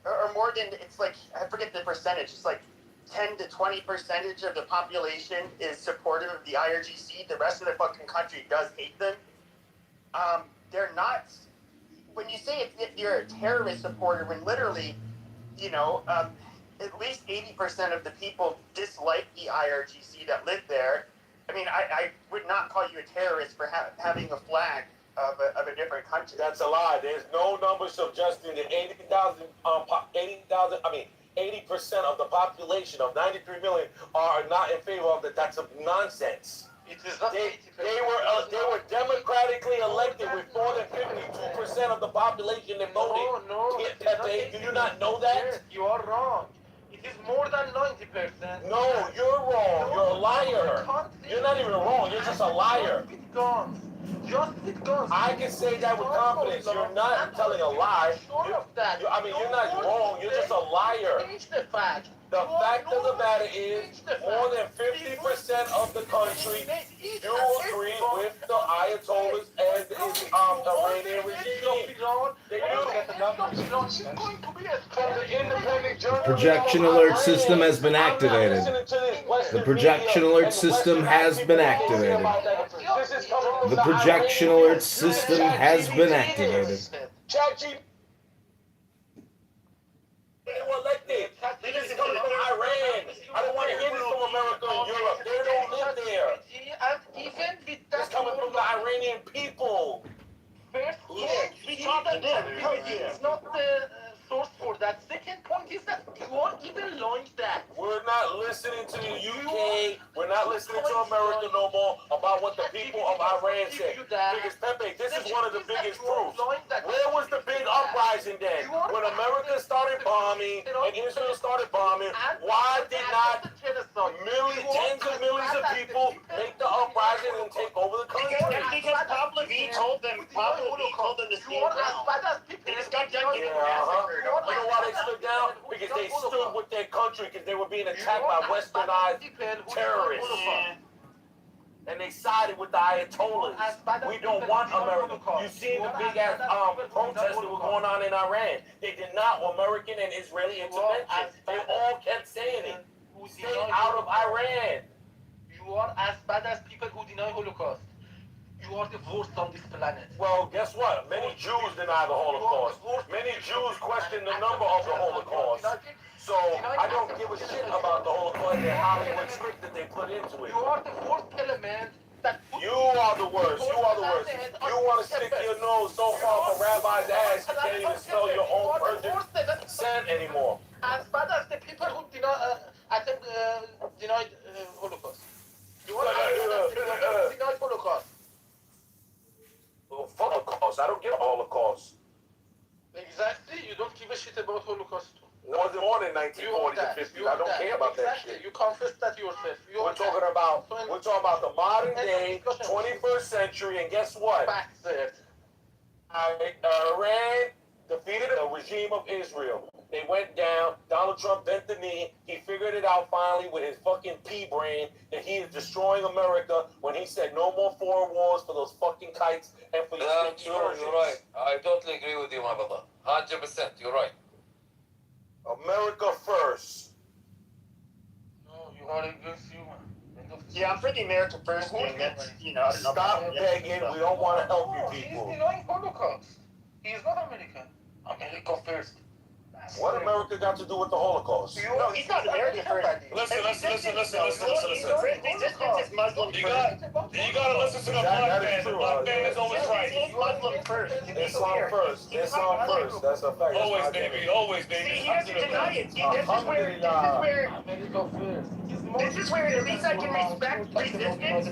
or more than, it's like, I forget the percentage. It's like 10 to 20% of the population is supportive of the IRGC. The rest of the fucking country does hate them. They're not. When you say if you're a terrorist supporter, when literally, you know, at least 80% of the people dislike the IRGC that live there. I mean, I would not call you a terrorist for having a flag of a different country. That's a lie. There's no number suggesting that 80% of the population of 93 million are not in favor of that. That's a nonsense. They were democratically elected with more than 52% of the population that voted. No, Pepe, do you not know that? You are wrong. It is more than 90%. No, you're wrong. You're a liar. You're not even wrong. You're just a liar. Just with guns. I can say that with confidence. You're not telling a lie. You're not wrong. You're just a liar. The fact of the matter is, more than 50% of the country do agree with the Ayatollahs and his Iranian regime. They do get the numbers. Projection alert system has been activated. The projection alert system has been activated. The projection alert system has been activated. They were elected. This is coming from Iran. I don't want to hear this from America and Europe. They don't live there. And even with that, it's coming from the Iranian people. First, we talk about them. It's not the source for that. Second point is that you won't even launch that. We're not listening to the UK. We're not listening to America no more about what the people of Iran say. Because Pepe, this is one of the biggest proofs. Where was the big uprising then? When America started bombing and Israel started bombing, why did not tens of millions of people make the uprising and take over the country? Because Pavlovich just stayed down. They just got done getting massacred. You know why they stood down? Because they stood with their country because they were being attacked by westernized terrorists. And they sided with the Ayatollahs. We don't want America. You seen the big ass protests that were going on in Iran. They did not want American and Israeli intervention. They all kept saying it. Stay out of Iran. You are as bad as people who deny Holocaust. You are the worst on this planet. Well, guess what? Many Jews deny the Holocaust. Many Jews question the number of the Holocaust. So I don't give a shit about the Holocaust and the Hollywood script that they put into it. You are the worst element that... You are the worst. You are the worst. You want to stick your nose so far up a rabbi's ass you can't even smell your own virgin scent anymore. As bad as the people who denied Holocaust. You are as bad as the people who denied Holocaust. Holocaust. I don't give a Holocaust. Exactly. You don't give a shit about Holocaust. It wasn't born in 1940s and 50s. I don't care about that shit. You confess that yourself. We're talking about the modern day, 21st century, and guess what? Iran defeated the regime of Israel. They went down. Donald Trump bent the knee. He figured it out finally with his fucking pea brain that he is destroying America when he said no more foreign wars for those fucking kites and for your excursions. You're right. I totally agree with you, my brother. 100%. You're right. America first. No, you are against human. Yeah, I'm for the America first thing. That's, I don't know. Stop begging. We don't want to help you people. He's denying Holocaust. He is not American. America first. What America got to do with the Holocaust? No, he's not America first. Listen. Resistance is Muslim first. You gotta listen to the black man. The black man is always right. It's Muslim first. Islam first. Islam first. That's a fact. Always, baby. Always, baby. See, he doesn't deny it. See, this is where at least I can respect resistance.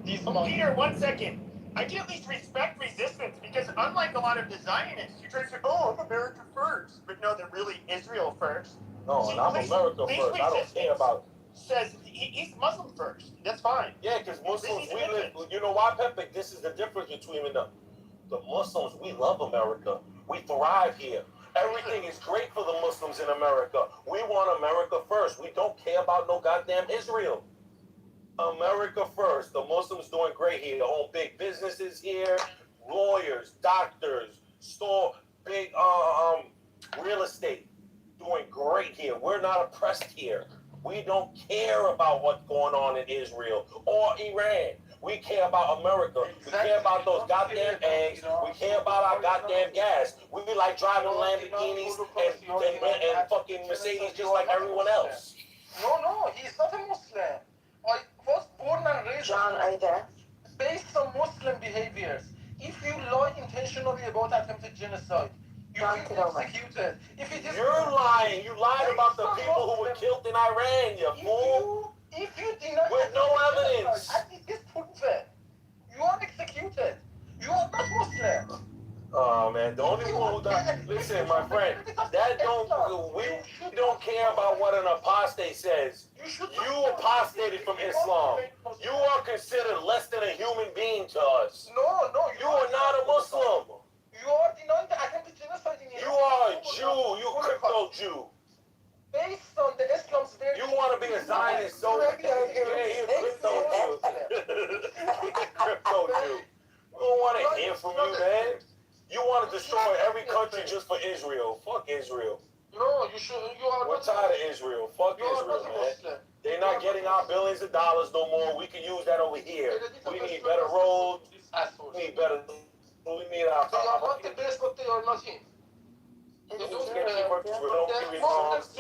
Peter, 1 second. I can at least respect resistance because unlike a lot of the Zionists, you try to say, oh, I'm America first. But no, they're really Israel first. No, and I'm America first. I don't care about... Says he's Muslim first. That's fine. Yeah, because Muslims, we live... You know why, Pepe? This is the difference between the Muslims. We love America. We thrive here. Everything is great for the Muslims in America. We want America first. We don't care about no goddamn Israel. America first. The Muslims doing great here. They own big businesses here, lawyers, doctors, big real estate. Doing great here. We're not oppressed here. We don't care about what's going on in Israel or Iran. We care about America. We care about those goddamn eggs. We care about our goddamn gas. We like driving Lamborghinis and fucking Mercedes just like everyone else. No, he's not a Muslim. I was born and raised based on Muslim behaviors. If you lie intentionally about attempted genocide, you will be executed. You're lying. You lied about the people who were killed in Iran, you fool. If you deny with no evidence. And it is proven, you are executed. You are not Muslim. Oh man, the only one who died. Listen, my friend, we don't care about what an apostate says. You apostated from Islam. You are considered less than a human being to us. No, you are not a Muslim. You are denying the attempted genocide in Iran. You are a Jew. You crypto Jew. Based on the Islam's very... You want to be a Zionist so bad. You're crypto Jew. Crypto Jew. We don't want to hear from you, man. You want to destroy every country just for Israel. Fuck Israel. No, We're tired of Israel. Fuck Israel, man. They're not getting our billions of dollars no more. We can use that over here. We need better roads. We need better... We need our... They are not the best, but they are nothing.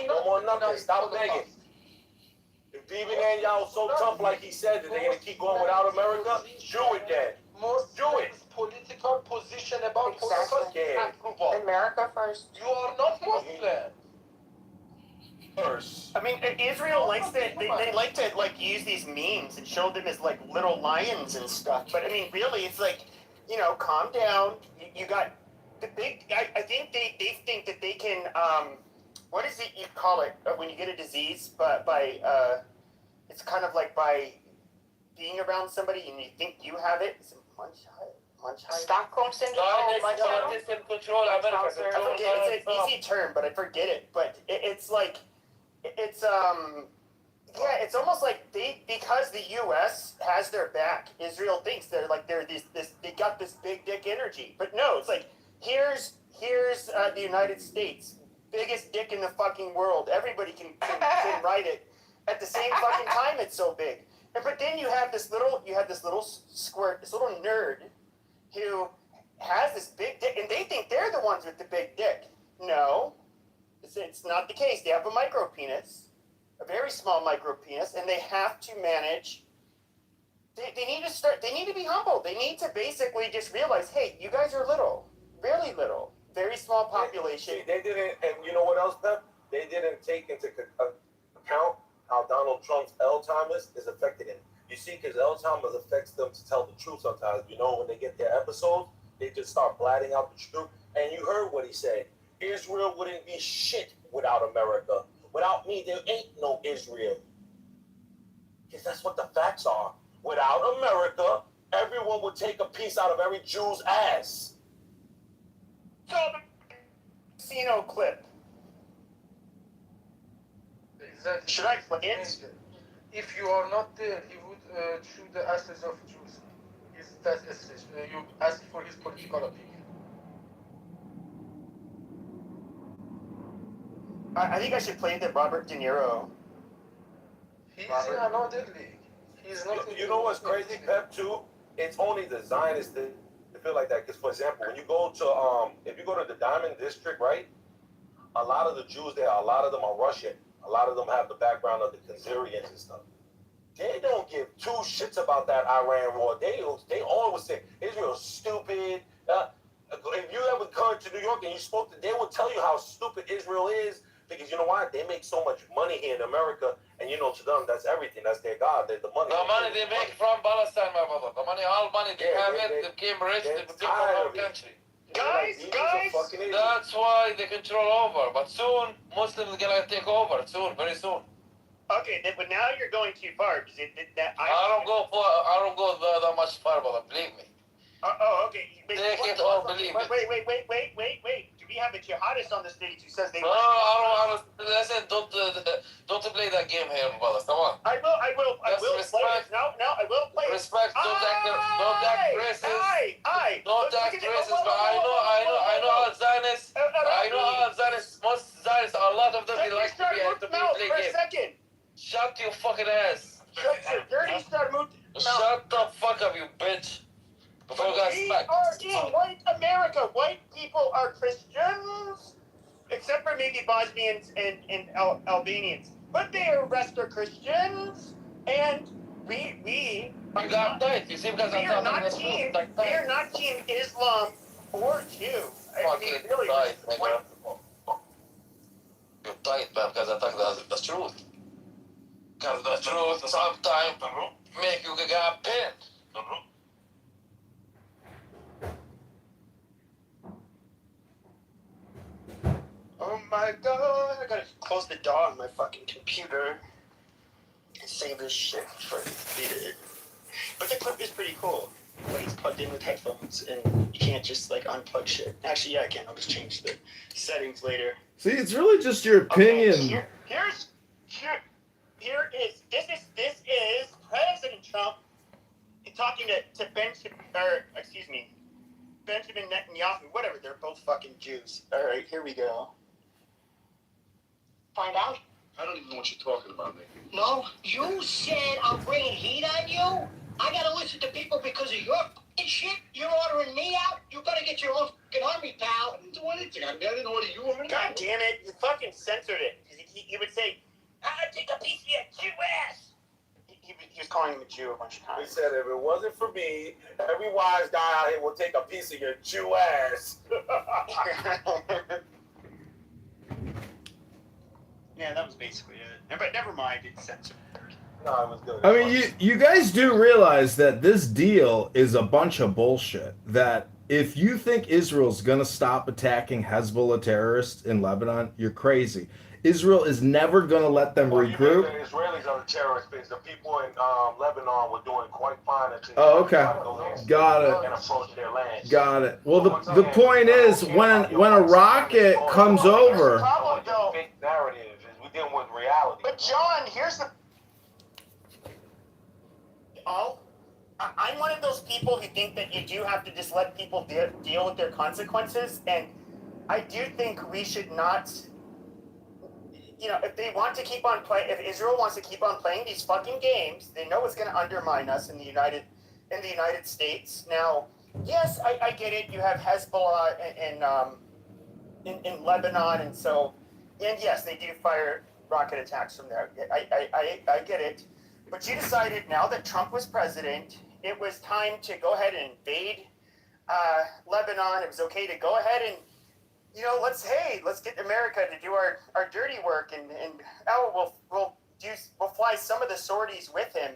No more nothing. Stop begging. If Bibi Netanyahu is so tough like he said that they're going to keep going without America, do it then. Do it. Political position about approval. America first. You are not Muslim. First. I mean, Israel likes to, they like to, use these memes and show them as, little lions and stuff. But, I mean, really, it's calm down. You got the big, I think they think that they can, what is it you call it when you get a disease? But it's kind of like by being around somebody and you think you have it. It's Stockholm syndrome. Zionist in control America. It's an easy term, but I forget it. But it's like, it's yeah, it's almost like because the U.S. has their back, Israel thinks they got this big dick energy. But no, it's like here's the United States, biggest dick in the fucking world. Everybody can write it. At the same fucking time, it's so big. But then you have this little squirt, this little nerd, who has this big dick, and they think they're the ones with the big dick. No, it's not the case. They have a micro penis, a very small micro penis, and they have to manage. They need to start. They need to be humble. They need to basically just realize, hey, you guys are little, really little, very small population. They didn't, and you know what else, Pep? They didn't take into account how Donald Trump's Alzheimer's is affecting him. You see, because Alzheimer's affects them to tell the truth sometimes. You know, when they get their episodes, they just start blatting out the truth. And you heard what he said. Israel wouldn't be shit without America. Without me, there ain't no Israel. Because that's what the facts are. Without America, everyone would take a piece out of every Jew's ass. Casino clip. Exactly. Should I play it? If you are not there, he would shoot the asses of Jews. You ask for his political opinion. I think I should play the Robert De Niro. He's in another league. He's not. You know what's crazy, Pep? Too. It's only the Zionists that feel like that. Because, for example, when you go to if you go to the Diamond District, right? A lot of the Jews there, a lot of them are Russian. A lot of them have the background of the Khazarians and stuff. They don't give two shits about that Iran war. They always say Israel's stupid. If you ever come to New York and you spoke to, they will tell you how stupid Israel is because you know why? They make so much money here in America, and you know to them that's everything. That's their God. They're the money. The money they make from Palestine, my brother. The money, all money they have it. They became rich. They became from our country. Guys, that's why they control over. But soon, Muslims are gonna take over. Soon, very soon. Okay, but now you're going too far. I don't go that much far, brother. Believe me. Okay. Take it or believe it. Wait. Do we have a jihadist on the stage who says they? No, I don't. Listen, don't play that game here, brother. Come on. I will. Respect. No, I will play. Respect. Don't act racist. Don't act racist. But I know all Zionists. I know all Zionists. Most Zionists, a lot of them, they like to play games. Shut your fucking ass. Shut your dirty start mouth. Shut the fuck up, you bitch. Before you guys back. We are in white America. White people are Christians, except for maybe Bosnians and Albanians. But they are rest are Christians, and we are not. You see, because we are not team Islam or Jew. I mean, really, you're tight, man, because I think that's the truth. Because the truth sometimes make you get pinned. Oh my god, I gotta close the door on my fucking computer and save this shit for later. But the clip is pretty cool. Like it's plugged in with headphones and you can't just like unplug shit. Actually, yeah, I can. I'll just change the settings later. See, it's really just your opinion. Okay, this is President Trump talking to Benjamin Netanyahu, whatever, they're both fucking Jews. Alright, here we go. Find out? I don't even know what you're talking about, Nick. No, you said I'm bringing heat on you? I gotta listen to people because of your fucking shit? You're ordering me out? You better get your own fucking army, pal. I didn't do anything. I didn't order you out. God damn it, you fucking censored it. He would say, I'll take a piece of your Jew ass. He was calling him a Jew a bunch of times. He said, if it wasn't for me, every wise guy out here will take a piece of your Jew ass. Yeah, that was basically it. But never mind, it's censored. No, it was good. I mean, you guys do realize that this deal is a bunch of bullshit. That if you think Israel's going to stop attacking Hezbollah terrorists in Lebanon, you're crazy. Israel is never going to let them regroup. The Israelis are the terrorists because the people in Lebanon were doing quite fine until Oh, okay. Got it. And approach their land. Got it. Well, the point is, when a rocket comes over. The problem, though, fake narrative is we dealing with reality. But John, here's the. I'm one of those people who think that you do have to just let people deal with their consequences, and I do think we should not. If they want to keep on playing, if Israel wants to keep on playing these fucking games, they know it's going to undermine us in the United States. Now, yes, I get it. You have Hezbollah in Lebanon, and yes, they do fire rocket attacks from there. I get it. But you decided now that Trump was president, it was time to go ahead and invade Lebanon. It was okay to go ahead and, let's get America to do our dirty work, and we'll fly some of the sorties with him,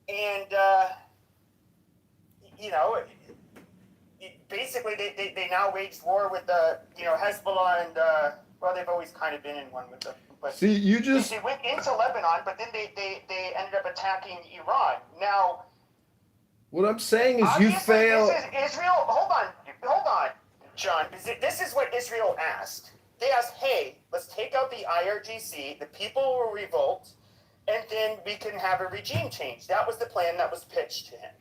and basically they now waged war with Hezbollah and they've always kind of been in one with them. But see, you just they went into Lebanon, but then they ended up attacking Iran. Now, what I'm saying is you fail. This is Israel. Hold on, John. This is what Israel asked. They asked, "Hey, let's take out the IRGC. The people will revolt, and then we can have a regime change." That was the plan that was pitched to him.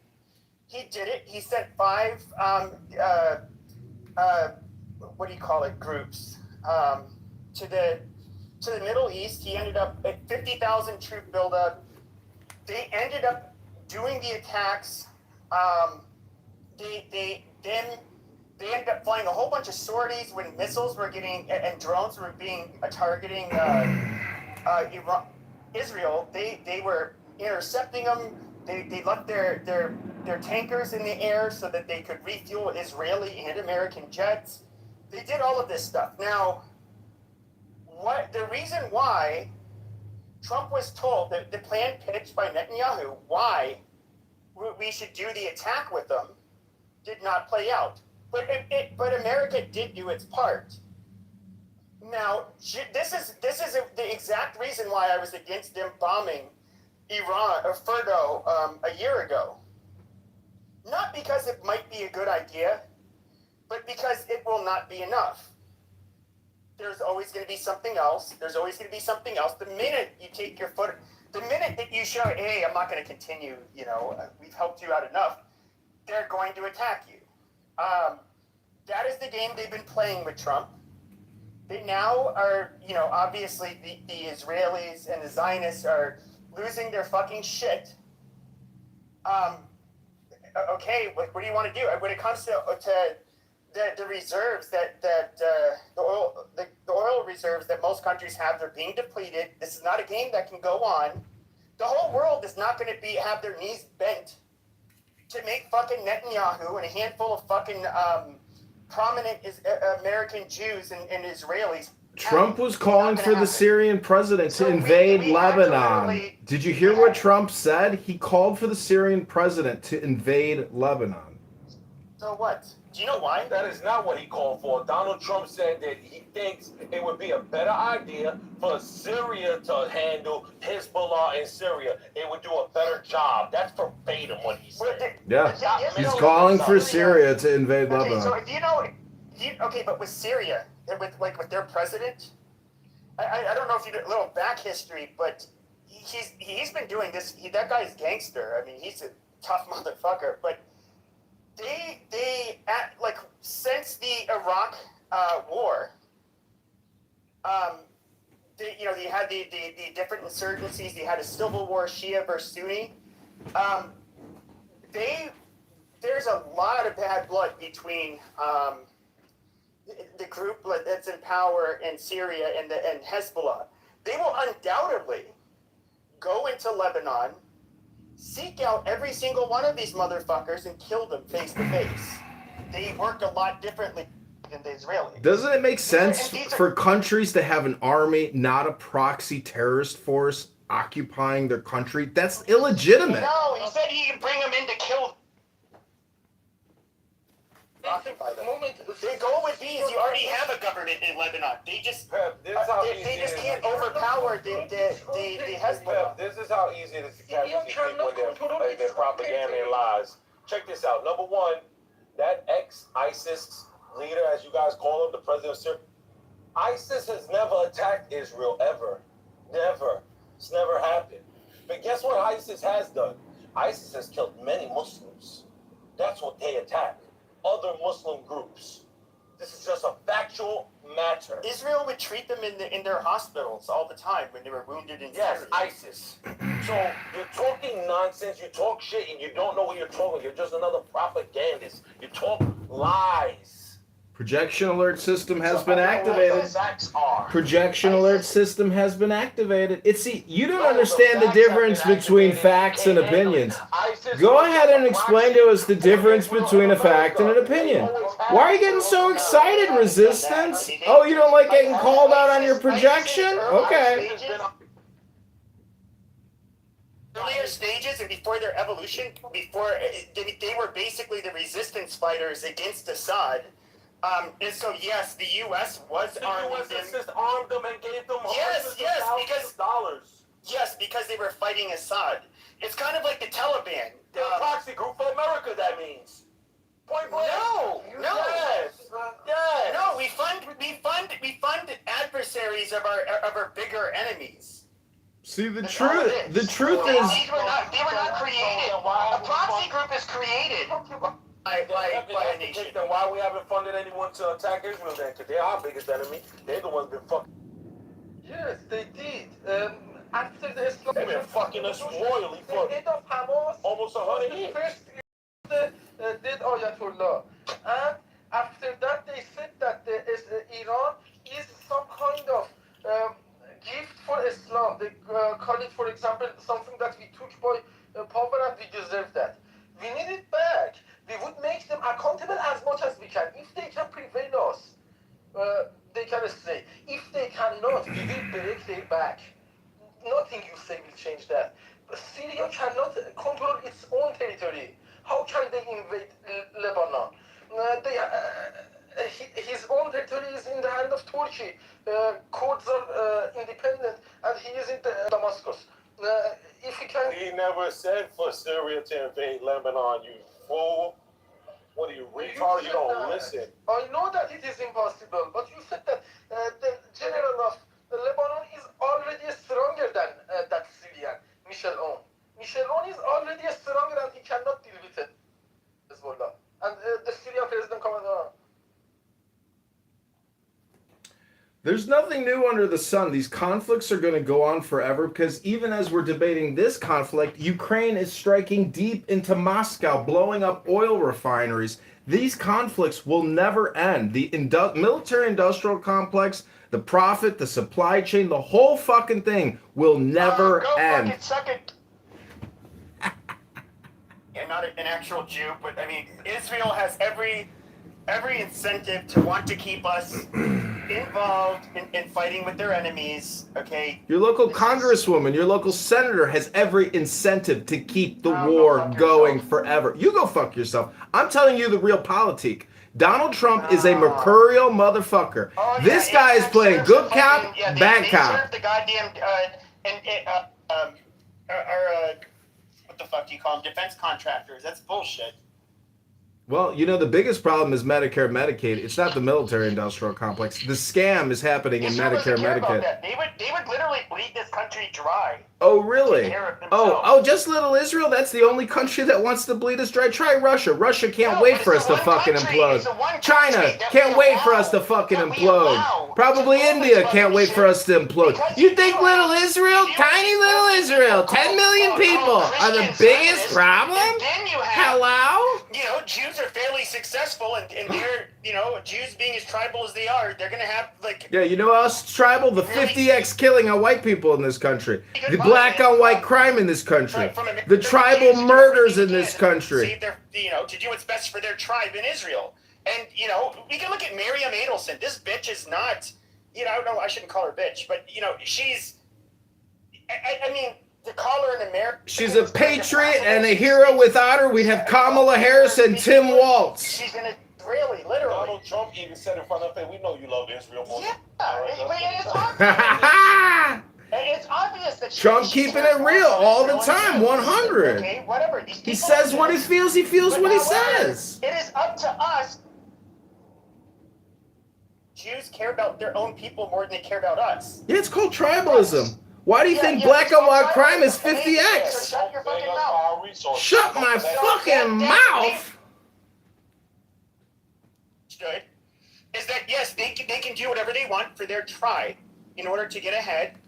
He did it. He sent 5 groups to the Middle East. He ended up at 50,000 troop buildup. They ended up doing the attacks. They ended up flying a whole bunch of sorties when missiles were getting and drones were being targeting Israel. They were intercepting them. They left their tankers in the air so that they could refuel Israeli and American jets. They did all of this stuff. Now, the reason why Trump was told that the plan pitched by Netanyahu, why we should do the attack with them, did not play out. But America did do its part. Now, this is the exact reason why I was against them bombing Iran or Fordo a year ago. Not because it might be a good idea, but because it will not be enough. There's always going to be something else. The minute you take your foot, the minute that you show, hey, I'm not going to continue, we've helped you out enough, they're going to attack you. That is the game they've been playing with Trump. They now are, obviously the Israelis and the Zionists are losing their fucking shit. Okay, what do you want to do? When it comes to the reserves the oil reserves that most countries have, they're being depleted. This is not a game that can go on. The whole world is not going to have their knees bent to make fucking Netanyahu and a handful of fucking prominent American Jews and Israelis. Trump was calling for the Syrian president to invade Lebanon. Did you hear what Trump said? He called for the Syrian president to invade Lebanon. So what? Do you know why? That is not what he called for. Donald Trump said that he thinks it would be a better idea for Syria to handle Hezbollah in Syria. It would do a better job. That's verbatim what he said. Yeah, he's calling for Syria to invade Lebanon. So but with Syria, with their president, I don't know if you know a little back history, but he's been doing this. That guy's gangster. I mean, he's a tough motherfucker, but. Since the Iraq war, you had the different insurgencies. You had a civil war, Shia versus Sunni. There's a lot of bad blood between the group that's in power in Syria and Hezbollah. They will undoubtedly go into Lebanon, seek out every single one of these motherfuckers and kill them face to face. They work a lot differently than the Israelis. Doesn't it make sense for countries to have an army, not a proxy terrorist force occupying their country? That's illegitimate. No, he said he can bring them in to kill them. occupy them. moment. The goal would be is you already have a government in Lebanon. They just they just can't overpower the Hezbollah. This is how easy it is to catch these people with their propaganda and lies. Check this out. Number one, that ex-ISIS leader, as you guys call him, the president of Syria, ISIS has never attacked Israel, ever. Never. It's never happened. But guess what ISIS has done? ISIS has killed many Muslims. That's what they attack. Other Muslim groups. This is just a factual matter. Israel would treat them in their hospitals all the time when they were wounded in Syria. Yes, ISIS. So you're talking nonsense, you talk shit, and you don't know what you're talking. You're just another propagandist. You talk lies. Projection alert system has been activated. Projection alert system has been activated. You don't understand the difference between facts and opinions. Go ahead and explain to us the difference between a fact and an opinion. Why are you getting so excited, Resistance? Oh, you don't like getting called out on your projection? Okay. Earlier stages and before their evolution, before they were basically the resistance fighters against Assad. And so yes, the U.S. was arming them. The U.S. armed them and gave them because dollars. Yes, because they were fighting Assad. It's kind of like the Taliban. They're a proxy group for America. That means. Point blank. No. Yes. No, we fund adversaries of our bigger enemies. See, the truth is They were not created. A proxy group is created. By a nation. Then why we haven't funded anyone to attack Israel then? Because they're our biggest enemy. They're the ones been fucking. Yes, they did. After the Islam, They've been fucking us royally for almost 100 years. First, did Ayatollah, and after that they said that Iran is some kind of gift for Islam. They call it, for example, something that we took by power and we deserve that. We need it back. We would make them accountable as much as we can. If they can prevail us, they can stay. If they cannot, we will break their back. Nothing you say will change that. But Syria cannot control its own territory. How can they invade Lebanon? His own territory is in the hand of Turkey. Kurds are independent, and he is in Damascus. If he can... He never said for Syria to invade Lebanon, you fool. What are you, retarded? You don't listen. I know that it is impossible, but you said that the general of Lebanon is already stronger than that Syrian, Michel Aoun. Michel Aoun is already stronger and he cannot deal with it. Hezbollah. And the Syrian president comes on. There's nothing new under the sun. These conflicts are going to go on forever because even as we're debating this conflict, Ukraine is striking deep into Moscow, blowing up oil refineries. These conflicts will never end. The military-industrial complex, the profit, the supply chain, the whole fucking thing will never end. I'm not an actual Jew, but I mean, Israel has every incentive to want to keep us involved in fighting with their enemies, okay? Your local congresswoman, your local senator has every incentive to keep the war going forever. You go fuck yourself. I'm telling you the real politique. Donald Trump is a mercurial motherfucker. This guy is playing good cop, bad cop. The goddamn, what the fuck do you call them? Defense contractors. That's bullshit. Well, you know, the biggest problem is Medicare, Medicaid. It's not the military-industrial complex. The scam is happening in Medicare, Medicaid. They would literally bleed this country dry. Oh, really? Oh, just little Israel? That's the only country that wants to bleed us dry? Try Russia. Russia can't wait for us to fucking implode. China can't wait for us to fucking implode. Probably India can't wait for us to implode. You think little Israel, tiny little Israel, 10 million people are the biggest problem? Hello? You know, Jews are fairly successful, and they're, you know, Jews being as tribal as they are, they're going to have, like... Yeah, you know what else is tribal? The 50x killing of white people in this country. The black on white crime in this country. The tribal murders in this country. You know, to do what's best for their tribe in Israel. And, you know, we can look at Miriam Adelson. This bitch is not, you know, I shouldn't call her bitch, but, you know, she's, I mean... To call her an American. She's a patriot and a hero. Without her, we'd have Kamala Harris and Tim Waltz. She's gonna really, literally. Donald Trump even said in front of him, we know you love Israel more. Yeah, it's obvious that Trump keeping it real all the time, 100. Okay, whatever. He says what he feels what he says. It is up to us. Jews care about their own people more than they care about us. Yeah, it's called tribalism. Why do you think black on white crime is 50x? Shut your fucking mouth. Shut my fucking mouth. Good. Is that, yes, they can do whatever they want for their tribe in order to get ahead.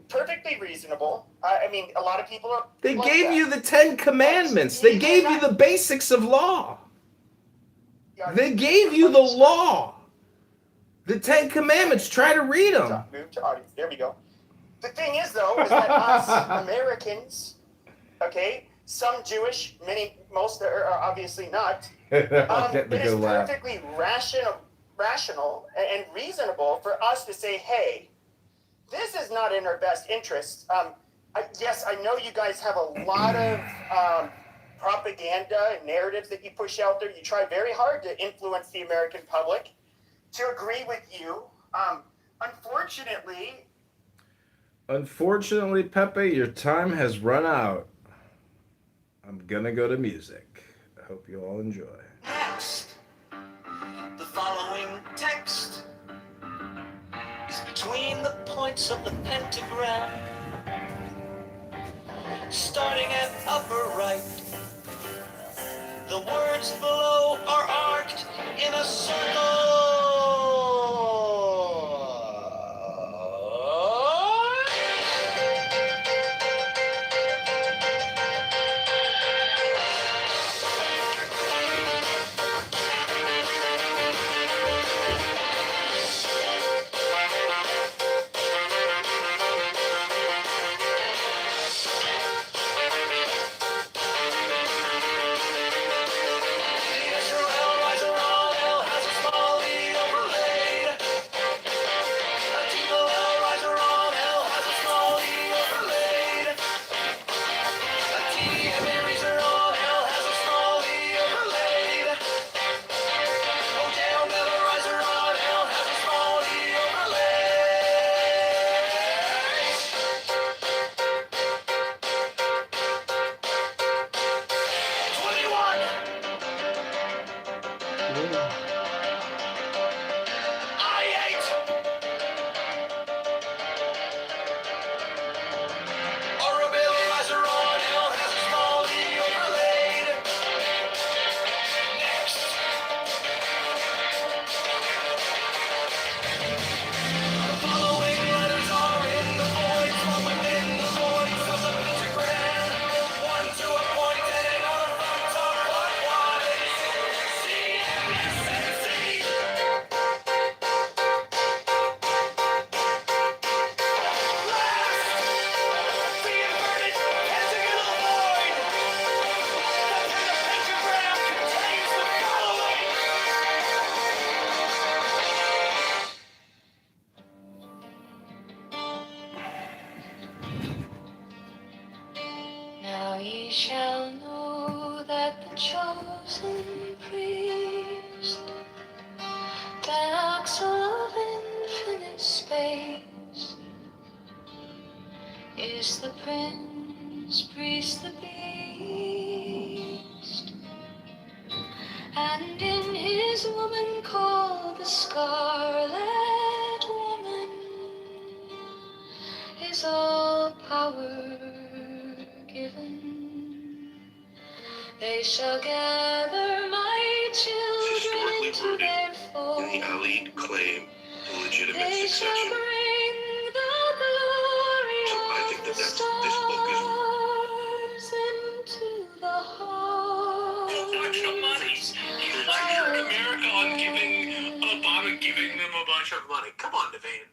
Perfectly reasonable. I mean, a lot of people are... They gave you the 10 Commandments. They gave you the basics of law. They gave you the law. The 10 Commandments. Try to read them. Move to audience. There we go. The thing is, though, is that us Americans, okay, some Jewish, most are obviously not. It is perfectly rational and reasonable for us to say, hey, this is not in our best interest. Yes, I know you guys have a lot of propaganda and narratives that you push out there. You try very hard to influence the American public to agree with you. Unfortunately, Pepe, your time has run out. I'm gonna go to music. I hope you all enjoy. Next, the following text is between the points of the pentagram, starting at upper right. The words below are arced in a circle. Now ye shall know that the chosen priest, the axle of infinite space, is the prince, priest, the beast, and in his woman called the Scarlet Woman is all power given. They shall gather my children into their fold. In the allied claim to legitimate They succession. shall bring the glory So I think that this book is into the heart. bunch of money. You lecture America on Obama giving them a bunch of money. Come on, Devane.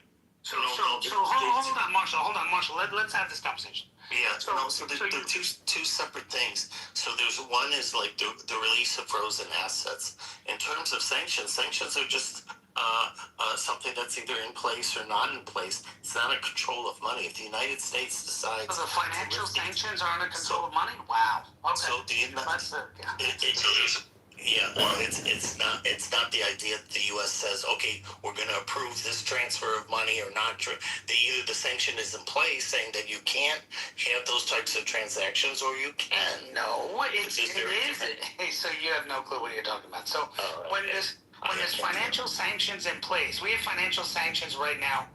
So hold on, Marshall. Let's have this conversation. Yeah, so they're two separate things. So there's one is like the release of frozen assets. In terms of sanctions are just something that's either in place or not in place. It's not a control of money. If the United States decides... So the financial sanctions are under control of money? Wow. Okay. So Yeah, well, it's not the idea that the U.S. says, okay, we're going to approve this transfer of money or not. Either the sanction is in place saying that you can't have those types of transactions, or you can. No, it is. Hey, so you have no clue what you're talking about. So when there's financial sanctions in place, we have financial sanctions right now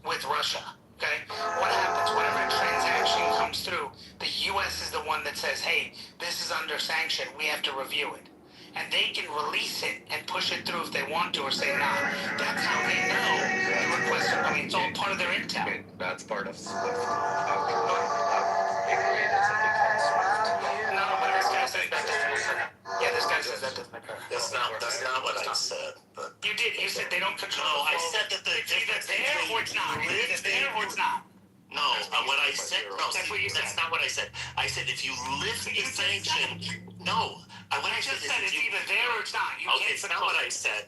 with Russia. Okay, what happens whenever a transaction comes through? The U.S. is the one that says, "Hey, this is under sanction. We have to review it." And they can release it and push it through if they want to, or say, nah. That's how they know the request. I mean, it's all part of their intel. That's part of SWIFT. They created something called SWIFT. No, but this guy says that doesn't occur. Yeah, this guy says that doesn't occur. That's not what I said. But you did. You said they don't control. No, I said that it's either there or it's not. It's either there or it's not. No, what I said. No, that's what you said. That's not what I said. I said if you lift the sanction. No, what I just said it's either there or it's not. Okay, it's not what I said.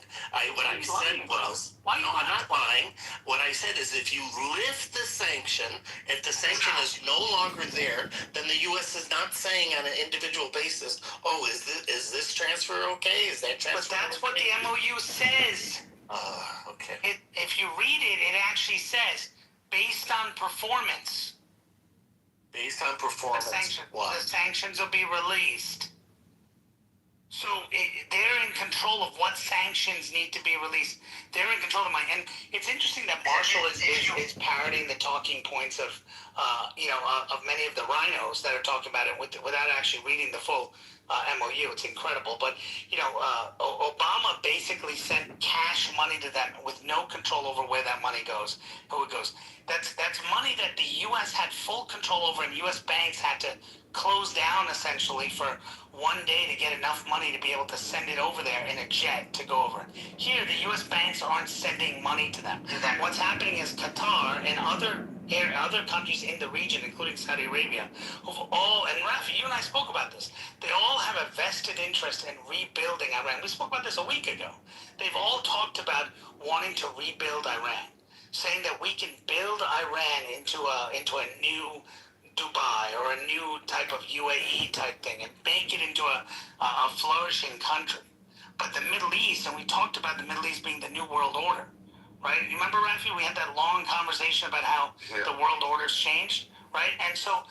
What I said was. Why no, I'm not lying. What I said is if you lift the sanction, if the sanction is no longer there, then the U.S. is not saying on an individual basis, oh, is this transfer okay? Is that transfer? But that's what the MOU says. Okay. If you read it, it actually says based on performance. Based on performance. The sanctions will be released. So they're in control of what sanctions need to be released. They're in control of and it's interesting that Marshall is parroting the talking points of, of many of the rhinos that are talking about it without actually reading the full MOU. It's incredible. But, Obama basically sent cash money to them with no control over where that money goes, who it goes. That's money that the U.S. had full control over, and U.S. banks had to close down essentially for one day to get enough money to be able to send it over there in a jet to go over. Here, the U.S. banks aren't sending money to them. What's happening is Qatar and other countries in the region, including Saudi Arabia, who've all, and Rafi, you and I spoke about this, they all have a vested interest in rebuilding Iran. We spoke about this a week ago. They've all talked about wanting to rebuild Iran, saying that we can build Iran into a new Dubai or a new type of UAE type thing and make it into a flourishing country. But the Middle East, and we talked about the Middle East being the new world order, right? You remember, Rafi, we had that long conversation about how the world order's changed, right? And so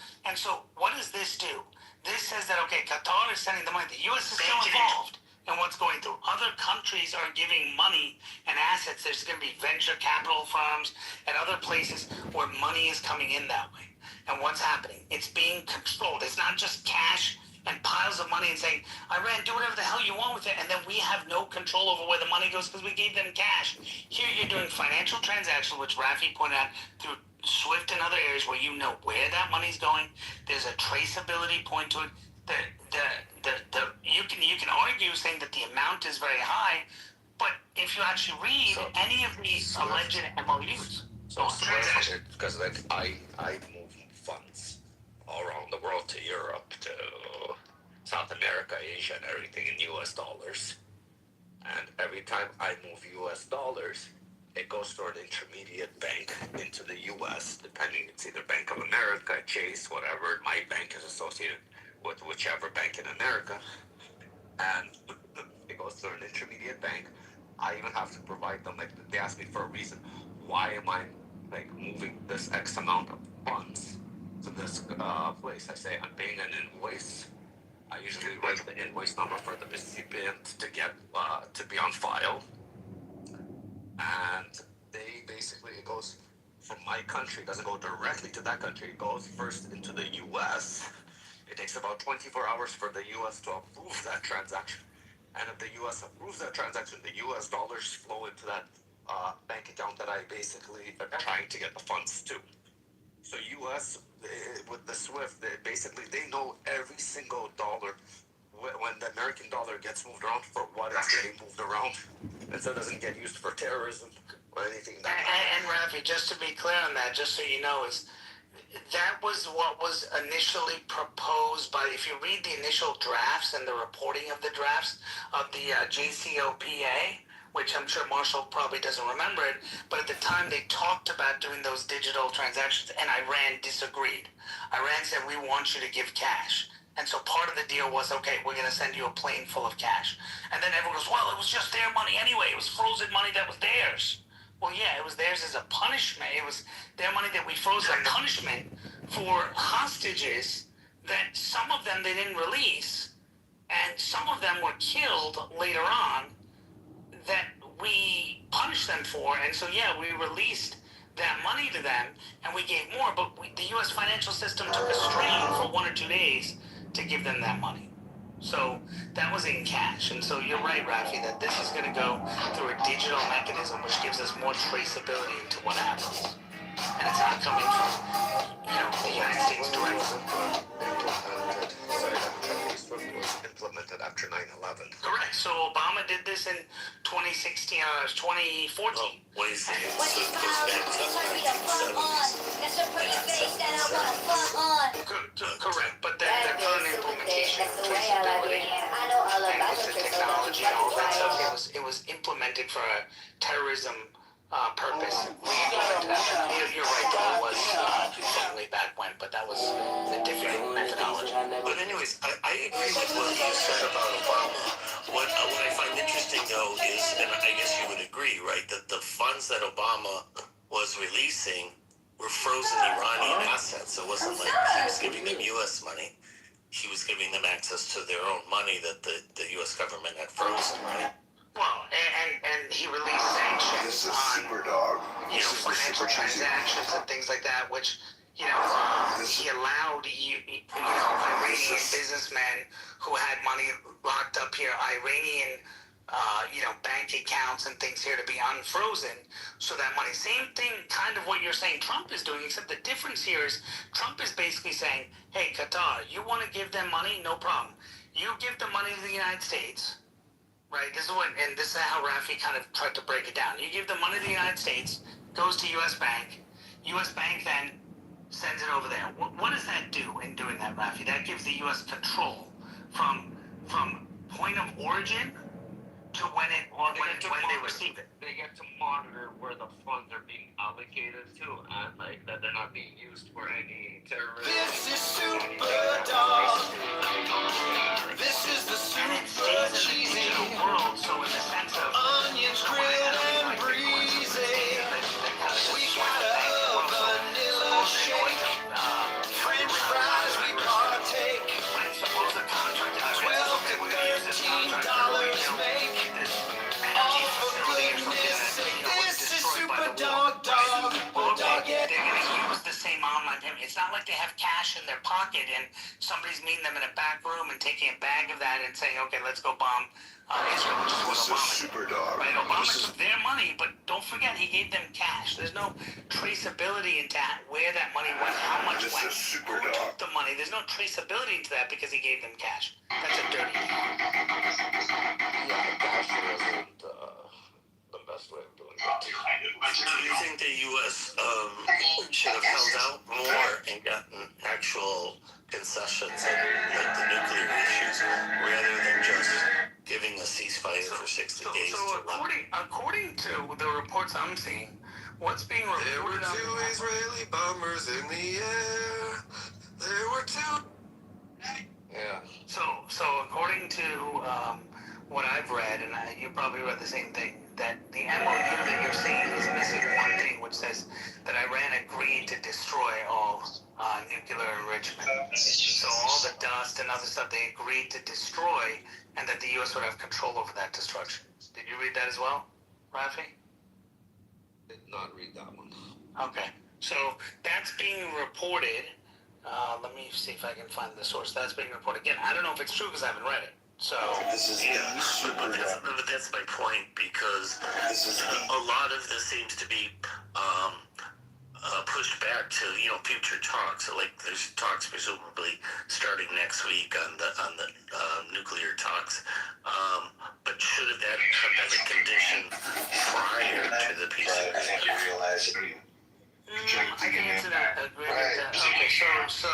what does this do? This says that, okay, Qatar is sending the money. The U.S. is still involved in what's going through. Other countries are giving money and assets. There's going to be venture capital firms and other places where money is coming in that way. And what's happening? It's being controlled. It's not just cash and piles of money and saying, Iran, do whatever the hell you want with it, and then we have no control over where the money goes because we gave them cash. Here you're doing financial transactions, which Rafi pointed out, through SWIFT and other areas where you know where that money's going. There's a traceability point to it. You can argue saying that the amount is very high, but if you actually read any of these alleged MOUs, because I move funds all around the world, to Europe, to South America, Asia, and everything in U.S. dollars. And every time I move U.S. dollars, it goes to an intermediate bank into the U.S., depending, it's either Bank of America, Chase, whatever. My bank is associated with whichever bank in America. And it goes to an intermediate bank. I even have to provide them, they ask me for a reason. Why am I moving this X amount of funds to this place? I say I'm paying an invoice. I usually write the invoice number for the recipient to get to be on file, and it goes from my country. It doesn't go directly to that country. It goes first into the U.S. It takes about 24 hours for the U.S. to approve that transaction, and if the U.S. approves that transaction, the U.S. dollars flow into that bank account that I basically am trying to get the funds to. So U.S. with the SWIFT, they know every single dollar when the American dollar gets moved around for what it's getting moved around, and so it doesn't get used for terrorism or anything. And Rafi, just to be clear on that, just so you know, is that was what was initially proposed by, if you read the initial drafts and the reporting of the drafts of the JCPOA, which I'm sure Marshall probably doesn't remember it, but at the time they talked about doing those digital transactions, and Iran disagreed. Iran said, we want you to give cash. And so part of the deal was, okay, we're going to send you a plane full of cash. And then everyone goes, well, it was just their money anyway. It was frozen money that was theirs. Well, yeah, it was theirs as a punishment. It was their money that we froze as a punishment for hostages that some of them they didn't release, and some of them were killed later on that we punished them for. And so, yeah, we released that money to them, and we gave more, but the U.S. financial system took a strain for 1 or 2 days to give them that money. So that was in cash. And so you're right, Rafi, that this is going to go through a digital mechanism which gives us more traceability into what happens. And it's not coming from, the United States directly. Was implemented after 9/11. Correct. So Obama did this in 2016, 2014. What is it? So it goes back to 1970s. Correct, but the current implementation of traceability and with the technology and all that stuff, it was implemented for a terrorism purpose. You're right, that was way back when, but that was a different methodology. But anyways, I agree with what you said about Obama. What I find interesting, though, is, and I guess you would agree, right, that the funds that Obama was releasing were frozen Iranian assets. It wasn't like he was giving them U.S. money. He was giving them access to their own money that the U.S. government had frozen, right? Well, and he released sanctions on, financial transactions and things like that, which, he allowed, Iranian businessmen who had money locked up here, Iranian, bank accounts and things here to be unfrozen. So that money, same thing, kind of what you're saying Trump is doing, except the difference here is Trump is basically saying, hey, Qatar, you want to give them money? No problem. You give the money to the United States. Right, this is how Rafi kind of tried to break it down. You give the money to the United States, goes to U.S. Bank. U.S. Bank then sends it over there. What does that do in doing that, Rafi? That gives the U.S. control from point of origin to when they receive it. They get to monitor where the funds are being allocated to, and that they're not being used for any terrorism. This is Super Dog. This is the super cheesy world. So in the sense of onions grilled and breezy, we got a vanilla shake, French fries we partake. $12 to $13 make. All for goodness sake, this is Super Dog. They're going to use the same online payment. It's not like they have cash in their pocket and somebody's meeting them in a back room and taking a bag of that and saying, okay, let's go bomb Israel, which is what Obama did. Super Dog. Right? Obama took their money, but don't forget he gave them cash. There's no traceability into where that money went, how much went, who took the money. There's no traceability into that because he gave them cash. That's a dirty deal. Yeah, cash wasn't the best way of doing it. Do you think the U.S. Should have held out more and gotten actual concessions on the nuclear issues rather than just giving a ceasefire for 60 days? So according to the reports I'm seeing, what's being reported? There were two Israeli bombers in the air. There were two. Yeah. So according to what I've read, and you probably read the same thing, that the MOU that you're seeing is missing one thing, which says that Iran agreed to destroy all nuclear enrichment. So all the dust and other stuff they agreed to destroy, and that the U.S. would have control over that destruction. Did you read that as well, Rafi? Did not read that one. Okay. So that's being reported. Let me see if I can find the source. That's being reported. Again, I don't know if it's true because I haven't read it. So this is but that's my point, because a lot of this seems to be pushed back to future talks. So, like, there's talks presumably starting next week on the nuclear talks. But should that have been a condition prior to the peace agreement? I think it's an agreement. Okay, so.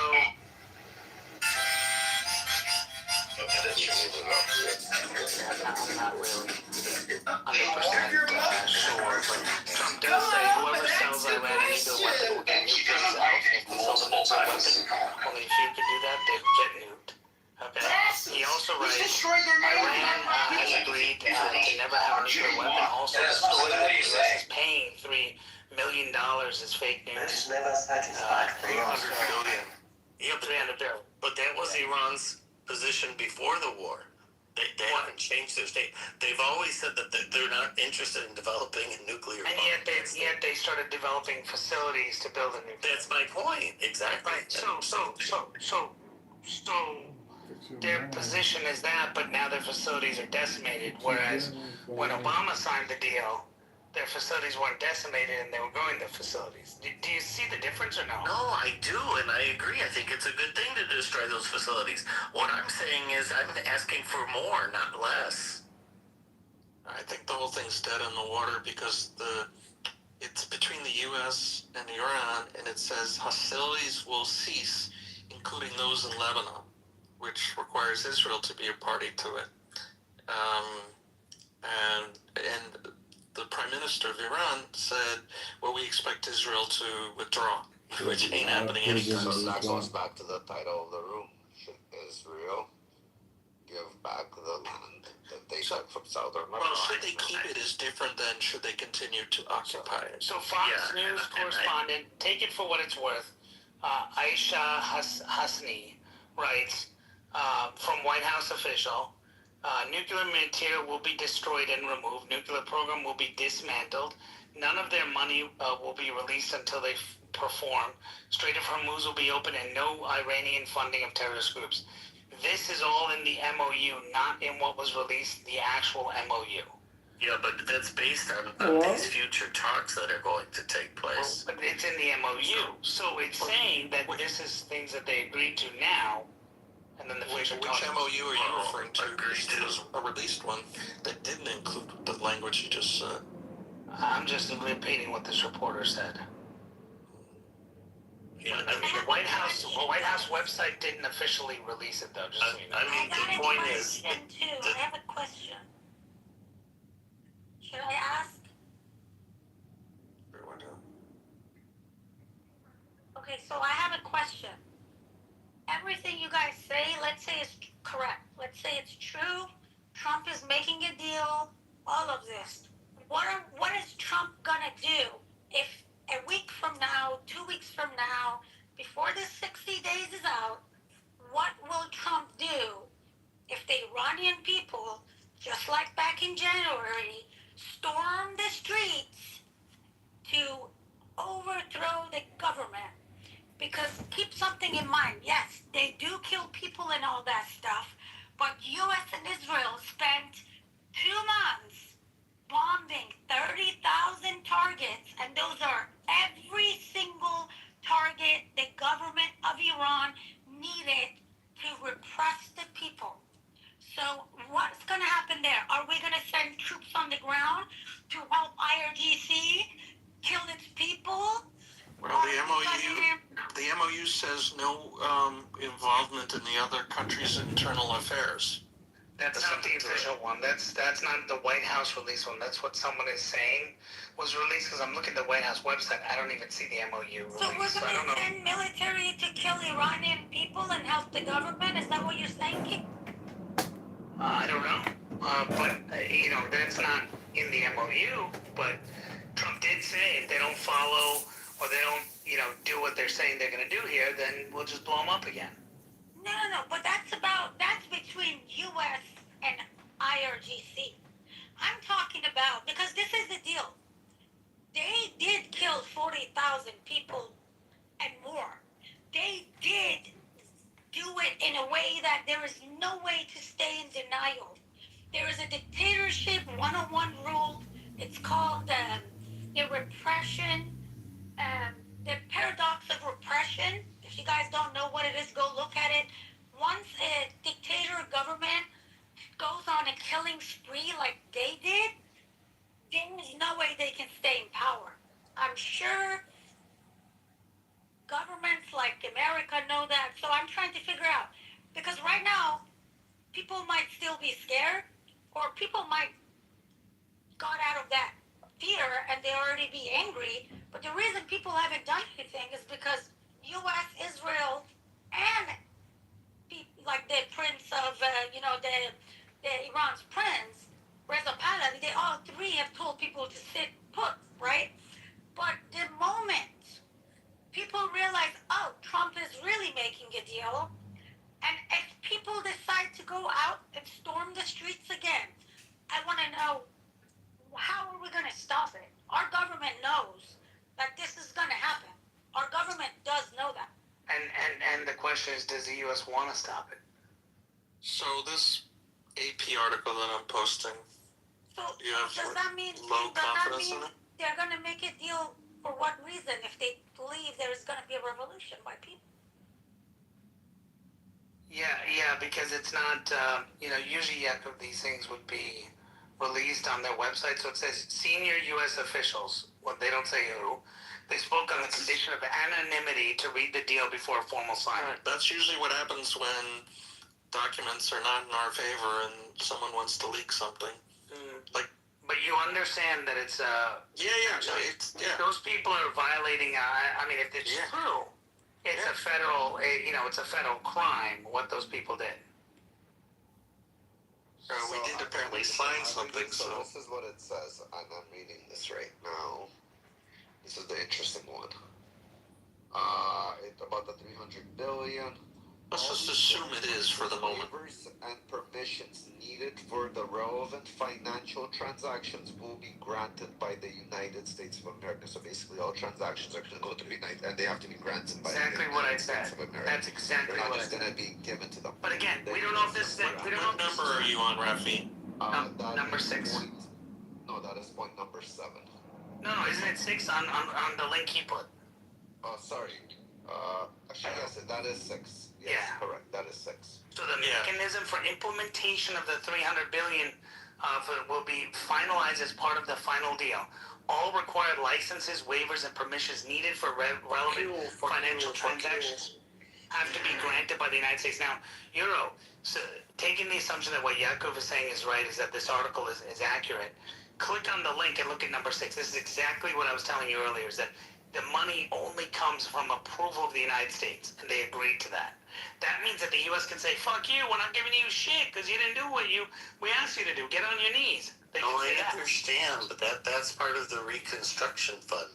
I'm not really 100% sure, but Trump does say whoever sells Iran a nuclear weapon will get nuked themselves. If they sold a nuclear weapon, only if you could do that, they would get nuked. also right. Iran has agreed to never have a nuclear weapon. Also, the story that the U.S. is paying $3 million is fake news. Never satisfied. 300 billion. Yeah, 300 billion. But that was Iran's position before the war. They haven't changed their state. They've always said that they're not interested in developing a nuclear bomb. And yet they started developing facilities to build a nuclear. That's my point. Exactly. Right. So their position is that, but now their facilities are decimated. Whereas when Obama signed the deal, their facilities weren't decimated and they were growing their facilities. Do you see the difference or no? No, I do, and I agree. I think it's a good thing to destroy those facilities. What I'm saying is I'm asking for more, not less. I think the whole thing's dead in the water because it's between the U.S. and Iran, and it says hostilities will cease, including those in Lebanon, which requires Israel to be a party to it. And the Prime Minister of Iran said, well, we expect Israel to withdraw, which ain't happening anytime. So that goes back to the title of the room. Should Israel give back the land that they took from Southern Lebanon? Well, should they keep it is different than should they continue to occupy it. So Fox News correspondent, take it for what it's worth, Aisha Hasni writes, from White House official, nuclear material will be destroyed and removed. Nuclear program will be dismantled. None of their money will be released until they perform. Strait of Hormuz will be open and no Iranian funding of terrorist groups. This is all in the MOU, not in what was released, the actual MOU. Yeah, but that's based on these future talks that are going to take place. Well, but it's in the MOU. So it's saying that this is things that they agreed to now. And then the future which MOU are you referring to? There was a released one that didn't include the language you just said. I'm just repeating what this reporter said. Yeah, I mean, the White House website didn't officially release it, though. Just so you know. I mean, the point is, I have a question. Should I ask? Okay, so I have a question. Everything you guys say, let's say it's correct. Let's say it's true. Trump is making a deal. All of this. What is Trump gonna do if a week from now, 2 weeks from now, before the 60 days is out? What will Trump do if the Iranian people, just like back in January, storm the streets to overthrow the government? Because keep something in mind, yes, they do kill people and all that stuff, but U.S. and Israel spent 2 months bombing 30,000 targets, and those are every single target the government of Iran needed to repress the people. So what's going to happen there? Are we going to send troops on the ground to help IRGC kill its people? Well, the MOU says no involvement in the other country's internal affairs. That's not the official one. That's not the White House release one. That's what someone is saying was released. Because I'm looking at the White House website, I don't even see the MOU release. So we're going to send military to kill Iranian people and help the government? Is that what you're saying? I don't know. But that's not in the MOU. But Trump did say if they don't follow or they don't, do what they're saying they're going to do here, then we'll just blow them up again. No, but that's between U.S. and IRGC. I'm talking about, because this is the deal. They did kill 40,000 people and more. They did do it in a way that there is no way to stay in denial. There is a dictatorship 101 rule. It's called the repression, the paradox of repression. If you guys don't know what it is, go look at it. Once a dictator government goes on a killing spree like they did, there is no way they can stay in power. I'm sure governments like America know that. So I'm trying to figure out, because right now, people might still be scared, or people might got out of that fear and they already be angry. But the reason people haven't done anything is because U.S., Israel, and like the the prince of, the Iran's prince, Reza Pahlavi, they all three have told people to sit put, right? But the moment people realize, oh, Trump is really making a deal, and if people decide to go out and storm the streets again, I want to know, how are we going to stop it? Our government knows that this is going to happen. Our government does know that. And the question is, does the U.S. want to stop it? So this AP article that I'm posting, So you have does that mean they're going to make a deal for what reason if they believe there's going to be a revolution by people? Yeah, because it's not, usually these things would be released on their website. So it says senior U.S. officials. Well, they don't say who. They spoke on the condition of anonymity to read the deal before a formal signing. That's usually what happens when documents are not in our favor and someone wants to leak something. But you understand that it's those people are violating. If it's true, it's a federal. It's a federal crime what those people did. We did apparently sign something. So this is what it says, and I'm reading this right now. This is the interesting one. About the 300 billion. Let's just assume it is for the moment. Waivers and permissions needed for the relevant financial transactions will be granted by the United States of America. So basically, all transactions are going to go to the United, and they have to be granted by the United States of America. That's exactly They're not what just going to be given to them. But again, we don't know if this. What number are you on, Rafi? Number 6. That is point number 7. No, isn't it 6 on the link he put? Oh, sorry. Actually, yes, that is 6. Yes, correct. That is 6. So the mechanism for implementation of the $300 billion will be finalized as part of the final deal. All required licenses, waivers, and permissions needed for relevant financial transactions have to be granted by the United States. Now, so taking the assumption that what Yakov is saying is right, is that this article is accurate, click on the link and look at number 6. This is exactly what I was telling you earlier, is that the money only comes from approval of the United States, and they agreed to that. That means that the U.S. can say, fuck you, we're not giving you shit because you didn't do what we asked you to do. Get on your knees. I understand, but that's part of the Reconstruction Fund.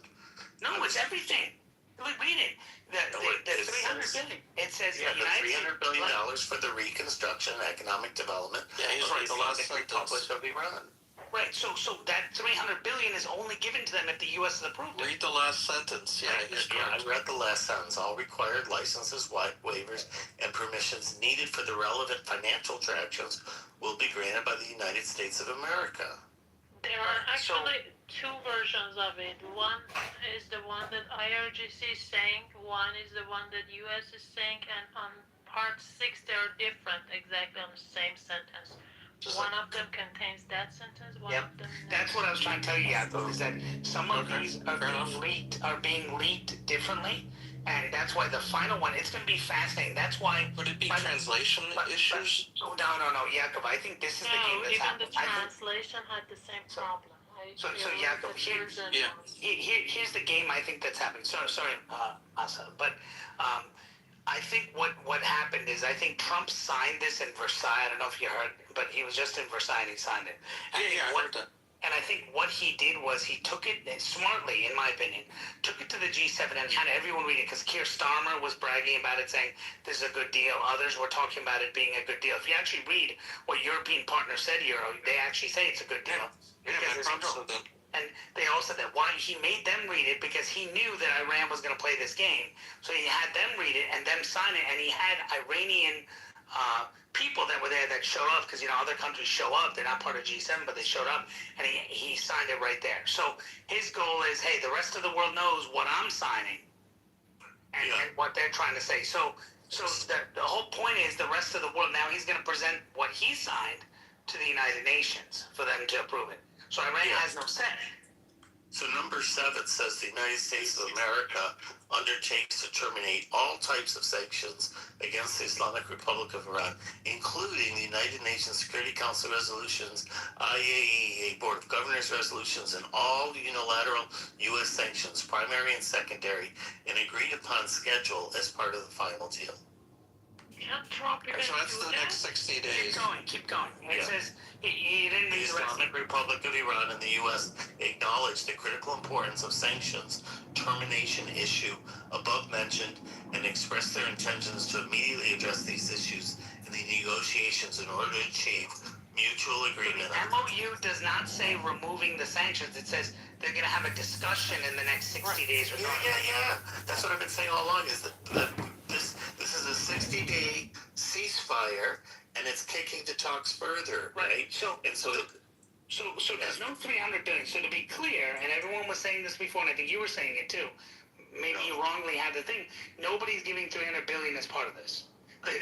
No, it's everything. Read it. The $300 billion. It says the $300 billion for the reconstruction and economic development. Yeah, he's right. The last Republic of Iran. Right, so that $300 billion is only given to them if the U.S. is approved. Read the last sentence. Yeah, I read the last sentence. All required licenses, waivers, and permissions needed for the relevant financial transactions will be granted by the United States of America. There are actually 2 versions of it. One is the one that IRGC is saying, one is the one that U.S. is saying, and on part 6 they're different, exactly on the same sentence. One of them contains that sentence, one of them... That's what I was trying to tell you, Yaakov, is that some of these are being leaked differently, and that's why the final one, it's going to be fascinating. That's why... Would it be translation issues? No, Yaakov, I think this is the game that's happening. Even the translation had the same problem. So Yaakov, here's the game I think that's happening. Sorry, Asa, but... I think what happened is I think Trump signed this in Versailles. I don't know if you heard, but he was just in Versailles and he signed it. I heard that. And I think what he did was he took it smartly, in my opinion, took it to the G7 and had everyone read it, because Keir Starmer was bragging about it, saying this is a good deal. Others were talking about it being a good deal. If you actually read what European partners said, they actually say it's a good deal. And they all said that. Why he made them read it, because he knew that Iran was going to play this game. So he had them read it and them sign it, and he had Iranian people that were there that showed up, because other countries show up. They're not part of G7, but they showed up, and he signed it right there. So his goal is, hey, the rest of the world knows what I'm signing and what they're trying to say. So the whole point is the rest of the world, now he's going to present what he signed to the United Nations for them to approve it. So Iran has no say. So number 7 says the United States of America undertakes to terminate all types of sanctions against the Islamic Republic of Iran, including the United Nations Security Council resolutions, IAEA Board of Governors resolutions, and all unilateral U.S. sanctions, primary and secondary, and agreed upon schedule as part of the final deal. Can't Trump even So that's do the that? next 60 days. Keep going. It says he didn't The need the rest. Islamic Republic of Iran and the U.S. acknowledge the critical importance of sanctions termination issue above mentioned and express their intentions to immediately address these issues in the negotiations in order to achieve mutual agreement. The MOU does not say removing the sanctions. It says they're going to have a discussion in the next 60 days or something. Yeah. That's what I've been saying all along. Is that this is a 60-day ceasefire, and it's kicking the talks further, right? So there's no 300 billion. So to be clear, and everyone was saying this before, and I think you were saying it too. Maybe you wrongly had the thing. Nobody's giving 300 billion as part of this. I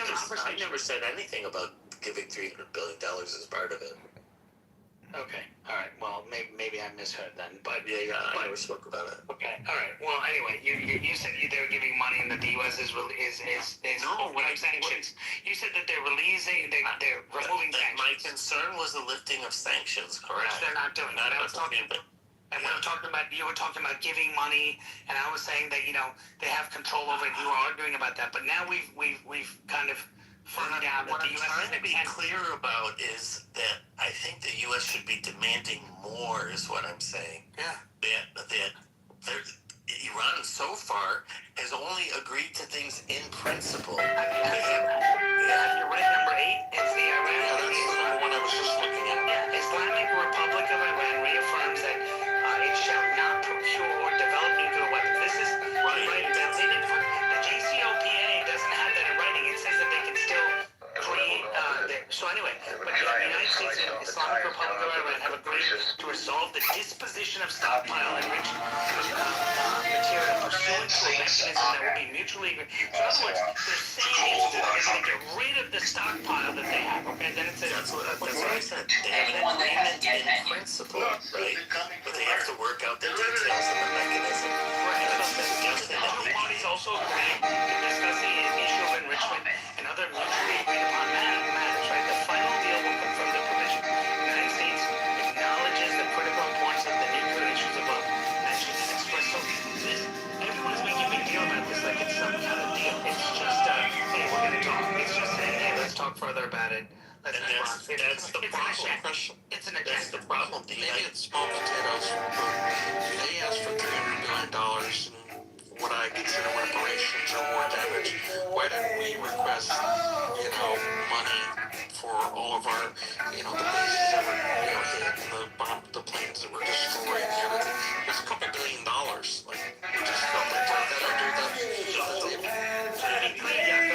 never said anything about giving $300 billion as part of it. Okay, all right. Well, maybe I misheard then, but I never spoke about it. Okay, all right. Well, anyway, you said they're giving money and that the U.S. is overriding sanctions. You said that they're removing sanctions. My concern was the lifting of sanctions, correct? Which they're not doing. You were talking about giving money, and I was saying that they have control over it. You were arguing about that, but now we've kind of firmed out that the U.S. What I'm trying to be clear about is that I think the U.S. should be demanding more, is what I'm saying. Yeah. That Iran so far has only agreed to things in principle. Have you read number 8? It's the Iran. Yeah, that's the one I was just looking at. Yeah. Islamic Republic of Iran reaffirms that it shall not procure or develop nuclear weapons. This is right. That's it. The JCPOA doesn't have that in writing. It says that they can still create. So anyway, but the United States and Islamic Republic of Iran have agreed to resolve the disposition of stockpile enriched material pursuant to a mechanism that will be mutually agreed. So in other words, they're saying they're going to get rid of the stockpile that they have. Okay, then it says that's what I said. They have an agreement in principle, right? But they have to work out the details of the mechanism. Right. The two parties also agreed to discussing the issue of enrichment and other mutually agreed upon matters. Right. The final deal will confirm the provision. The United States acknowledges the critical importance of the nuclear issues above mentioned and expressed. So everyone's making a big deal about this like it's some kind of deal. It's just hey, we're gonna talk. It's just saying, hey, let's talk further about it. That's the problem. It's an agenda. That's the problem. Maybe it's small potatoes. They asked for $300 billion in what I consider reparations or war damage. Why didn't we request, money for all of our, the places that were, hit, the planes that were destroyed and everything? There's a couple $1 billion. Like, we just felt like that under the table.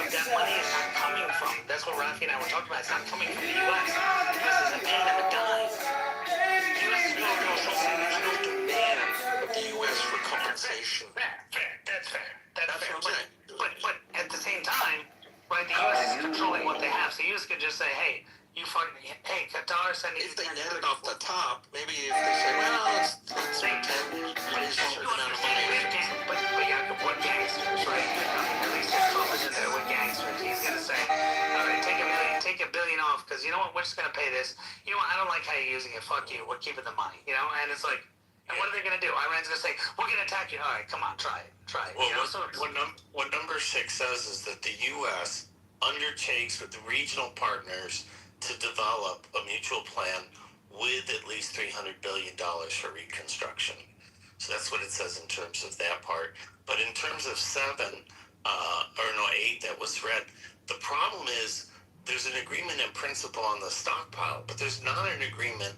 That money is not coming from. That's what Rafi and I were talking about. It's not coming from the U.S. The U.S. isn't paying them a dime. The U.S. is no demand of the U.S. for compensation. Fair. That's fair. That's fair. What I'm saying. But at the same time, right, the U.S. is controlling what they have. So the U.S. could just say, hey, Qatar sending. If they net it off the top, maybe if they say, well, let's pretend there's a certain amount of money. But Jacob, what gangsters, right? At least if Trump is in there with gangsters, he's gonna say, all right, take $1 billion off, because you know what, we're just gonna pay this. You know what, I don't like how you're using it. Fuck you. We're keeping the money. And it's like, and what are they gonna do? Iran's gonna say, we're gonna attack you. All right, come on, try it. Well, what number 6 says is that the U.S. undertakes with the regional partners to develop a mutual plan with at least $300 billion for reconstruction. So that's what it says in terms of that part. But in terms of 8 that was read, the problem is there's an agreement in principle on the stockpile, but there's not an agreement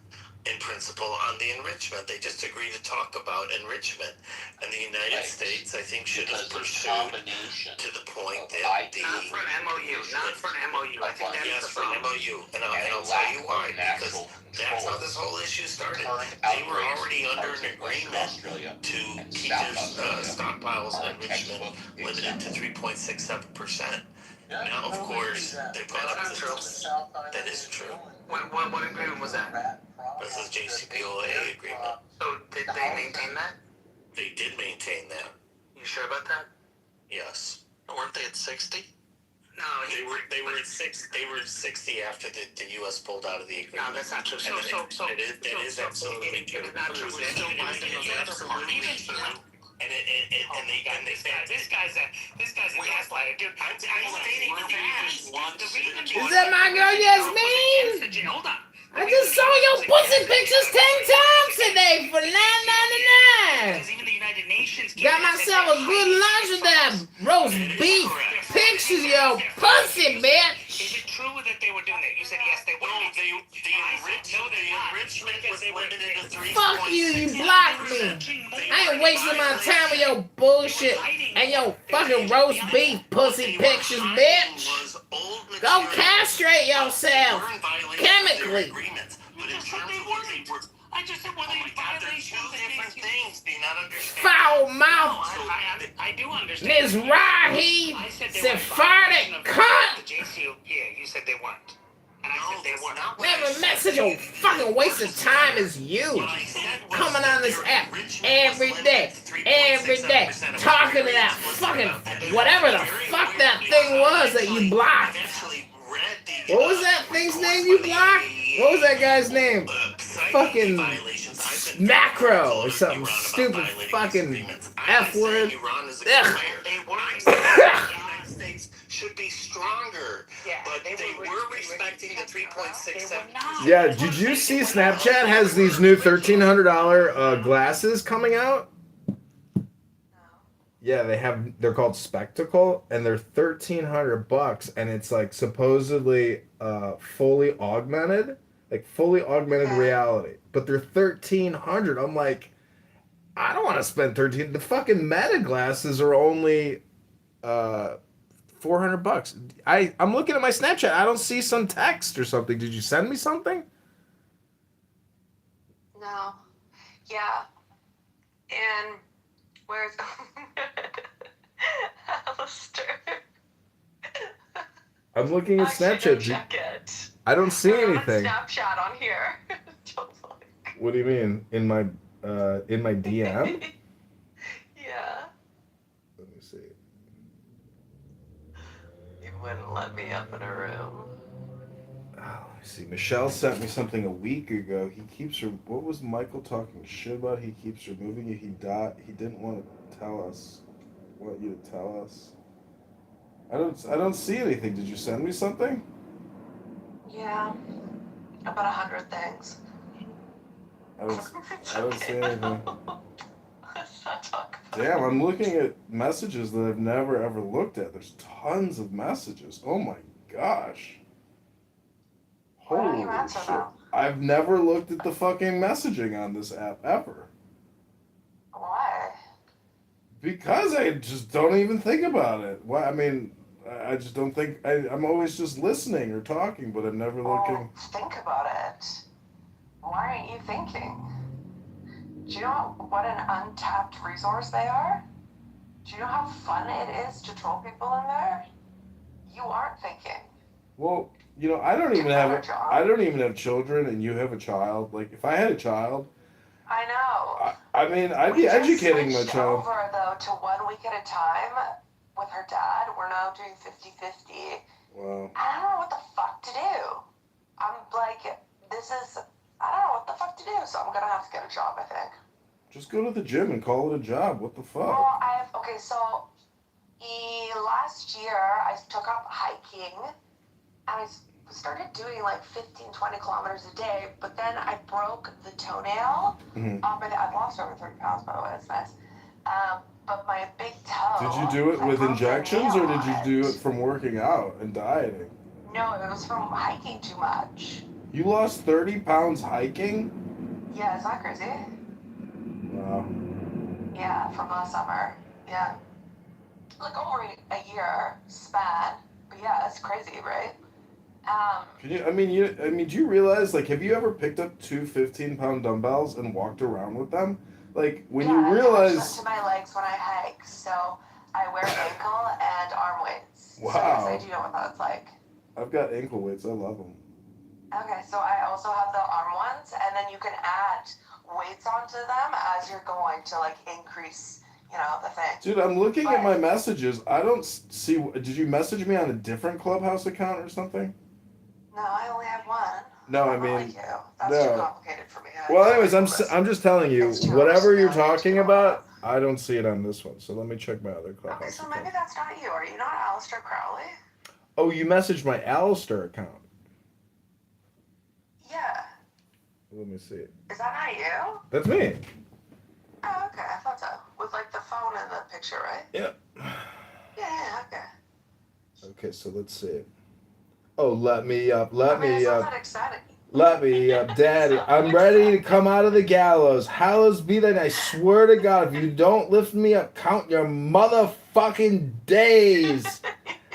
in principle on the enrichment. They just agreed to talk about enrichment. And the United States, I think, should have pursued to the point that not for an MOU. I think that's for an MOU. And I'll tell you why. Because that's how this whole issue started. They were already under an agreement to keep their stockpiles and enrichment limited to 3.67%. Now, of course, they've gone up to that is true. What agreement was that? This is JCPOA agreement. So did they maintain that? They did maintain that. You sure about that? Yes. Weren't they at 60? No, they were at 6. They were at 60 after the U.S. pulled out of the agreement. No, that's not true. It is absolutely true. It's not true. We're still binding on that. And this guy's a gaslighter, dude. I'm stating facts. Is that my girl Yasmin? Hold on. I just saw your pussy pictures 10 times today for $9.99. Even the United Nations Got myself a good lunch with that roast beef pictures, yo pussy, bitch. Is it true that they were doing that? You said yes, they were. No, the enrichment was limited to 3. Fuck you, you blocked me. I ain't wasting my time with your bullshit and your fucking roast beef pussy pictures, bitch. Go castrate yourself chemically. I just said, well, they violation of different things. Do you not understand? Foul mouth. I do understand. Ms. Rahi, Sephardic cunt. Yeah, you said they weren't. And I said they were not. Never met such a fucking waste of time as you. Coming on this app every day, talking to that fucking whatever the fuck that thing was that you blocked. What was that thing's name you blocked? What was that guy's name? Fucking macro or something stupid fucking F word. Ugh. Should be stronger, but they were respecting the 3.67. Yeah, did you see Snapchat has these new $1,300 glasses coming out? Yeah, they're called Spectacle, and they're $1,300, and it's like supposedly fully augmented reality. But they're $1,300. I'm like, I don't want to spend $1,300. The fucking Meta glasses are only $400. I'm looking at my Snapchat. I don't see some text or something. Did you send me something? No. Yeah. And where's Alistair? I'm looking at Snapchat. Check it. I don't see anything. Snapchat on here. What do you mean? In my DM? Yeah. Let me see. You wouldn't let me up in a room. Oh, let me see. Michelle sent me something a week ago. He keeps her. What was Michael talking shit about? He keeps removing you. He didn't want to tell us. Want you to tell us. I don't see anything. Did you send me something? Yeah. About 100 things. I don't see anything. Let's not talk about Damn, I'm looking at messages that I've never ever looked at. There's tons of messages. Oh my gosh. Holy shit. I've never looked at the fucking messaging on this app ever. Why? Because I just don't even think about it. Why? I mean, I just don't think. I'm always just listening or talking, but I'm never looking. Think about it. Why aren't you thinking? Do you know what an untapped resource they are? Do you know how fun it is to troll people in there? You aren't thinking. Well, you know, I don't even have children, and you have a child. Like, if I had a child, I know. I mean, I'd be educating my child. Over though to 1 week at a time with her dad. We're now doing 50-50. Wow. I don't know what the fuck to do. I'm like, I don't know what the fuck to do, so I'm gonna have to get a job, I think. Just go to the gym and call it a job. What the fuck? Well, so last year I took up hiking, and I started doing like 15-20 kilometers a day, but then I broke the toenail. I've lost over 30 pounds, by the way, that's nice. But my big toe... Did you do it with injections, or did you do it from working out and dieting? No, it was from hiking too much. You lost 30 pounds hiking? Yeah, is that crazy? Wow. Yeah, from last summer. Yeah. Like over a year span. But yeah, it's crazy, right? Do you realize, like, have you ever picked up two 15-pound dumbbells and walked around with them? Like, when you realize... I attach them to my legs when I hike, so I wear ankle and arm weights. Wow. So yes, I do know what that's like. I've got ankle weights. I love them. Okay, so I also have the arm ones, and then you can add weights onto them as you're going to, like, increase, the thing. Dude, I'm looking at my messages. I don't see... Did you message me on a different Clubhouse account or something? No, I only have one. No, I mean... Like you. That's too complicated for me. Well, anyways, I'm just telling you, whatever you're talking about, I don't see it on this one, so let me check my other Clubhouse. Okay, so account. maybe that's not you. Are you not Aleister Crowley? Oh, you messaged my Alistair account. Yeah. Let me see. Is that not you? That's me. Oh, okay. I thought so. With like the phone in the picture, right? Yeah. Yeah, okay. Okay, so let's see. Oh, let me up. Let me it's up. not that exciting. Let me up, Daddy. I'm ready to come out of the gallows. Hallows be thy name. I swear to God, if you don't lift me up, count your motherfucking days.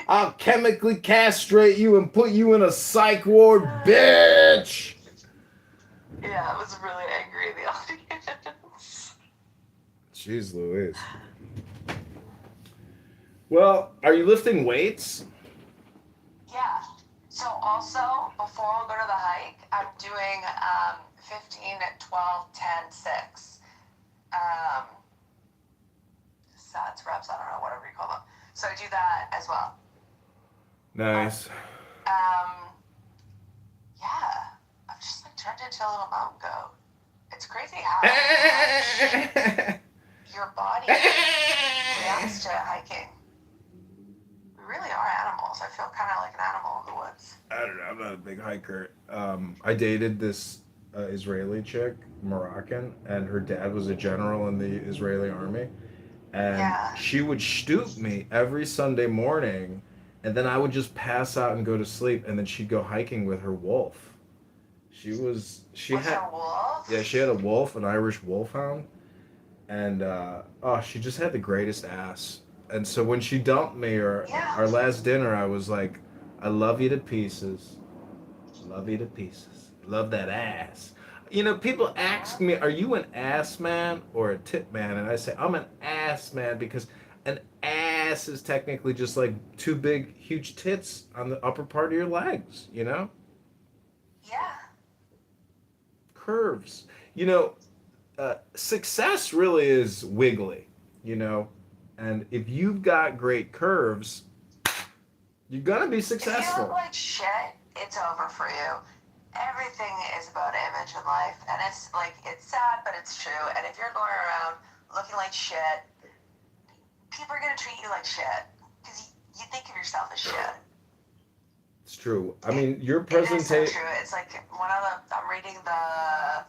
I'll chemically castrate you and put you in a psych ward, bitch. Yeah, I was really angry in the audience. Jeez Louise. Well, are you lifting weights? Yeah. So also, before we go to the hike, I'm doing 15, 12, 10, 6. Sets, reps, I don't know, whatever you call them. So I do that as well. Nice. Yeah. I've just like turned into a little mountain goat. It's crazy how your body reacts to hiking. We really are animals. I feel kind of like an animal in the woods. I don't know. I'm not a big hiker. I dated this Israeli chick, Moroccan, and her dad was a general in the Israeli army. And she would stoop me every Sunday morning, and then I would just pass out and go to sleep, and then she'd go hiking with her wolf. She had her wolf? Yeah, she had a wolf, an Irish wolfhound, and she just had the greatest ass. And so when she dumped me, or our last dinner, I was like, I love you to pieces. Love you to pieces. Love that ass. You know, people ask me, are you an ass man or a tit man? And I say, I'm an ass man because an ass is technically just like two big, huge tits on the upper part of your legs, you know? Yeah. Curves. You know, success really is wiggly, you know? And if you've got great curves, you're going to be successful. If you look like shit, it's over for you. Everything is about image in life, and it's like, it's sad, but it's true. And if you're going around looking like shit, people are gonna treat you like shit because you think of yourself as shit. It's true. I mean, your presentation. It's so true. It's like I'm reading the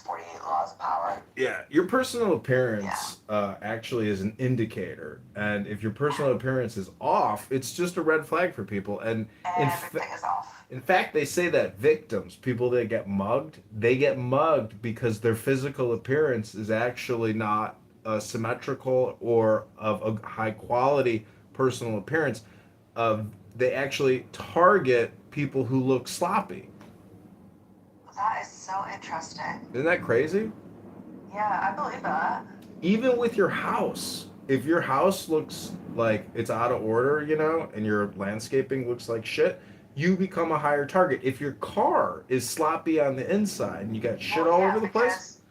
48 laws of power. Yeah, your personal appearance actually is an indicator, and if your personal appearance is off, it's just a red flag for people. And everything is off. In fact, they say that victims, people that get mugged, they get mugged because their physical appearance is actually not symmetrical or of a high quality personal appearance. They actually target people who look sloppy. That is so interesting. Isn't that crazy? Yeah, I believe that. Even with your house, if your house looks like it's out of order, you know, and your landscaping looks like shit, you become a higher target. If your car is sloppy on the inside and you got shit all over the place.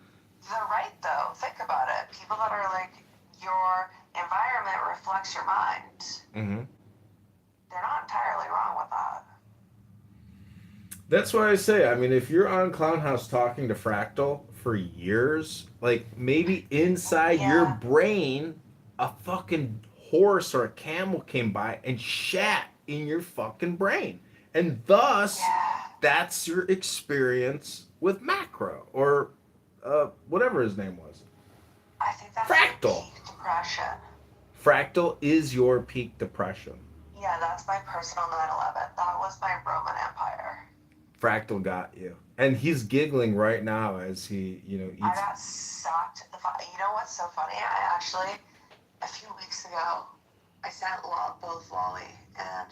They're right, though. Think about it. People that are like, your environment reflects your mind. Mm-hmm. They're not entirely wrong with that. That's why I say, I mean, if you're on Clown House talking to Fractal for years, like maybe inside your brain, a fucking horse or a camel came by and shat in your fucking brain. And thus, that's your experience with Macro or whatever his name was. I think that's Fractal. Peak depression. Fractal is your peak depression. Yeah, that's my personal 9/11. That was my Roman Empire. Fractal got you. And he's giggling right now as he, you know, eats. I got sucked. You know what's so funny? I actually, a few weeks ago, I sent both Lolly and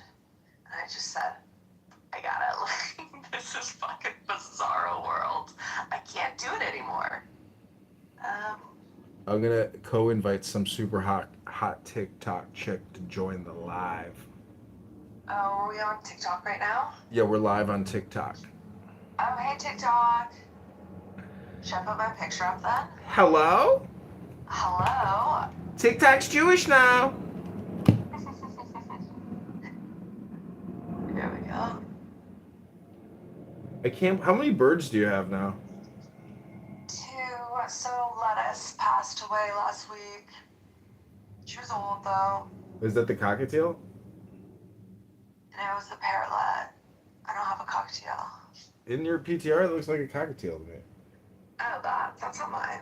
I just said, I gotta, like, this is fucking bizarro world. I can't do it anymore. I'm gonna co-invite some super hot TikTok chick to join the live. Oh, are we on TikTok right now? Yeah, we're live on TikTok. Oh, hey, TikTok. Should I put my picture up then? Hello? Hello? TikTok's Jewish now. There we go. I can't. How many birds do you have now? 2. So Lettuce passed away last though. Is that the cockatiel? And it was the parrotlet. I don't have a cockatiel. In your PTR, it looks like a cockatiel to me. Oh, that's not mine.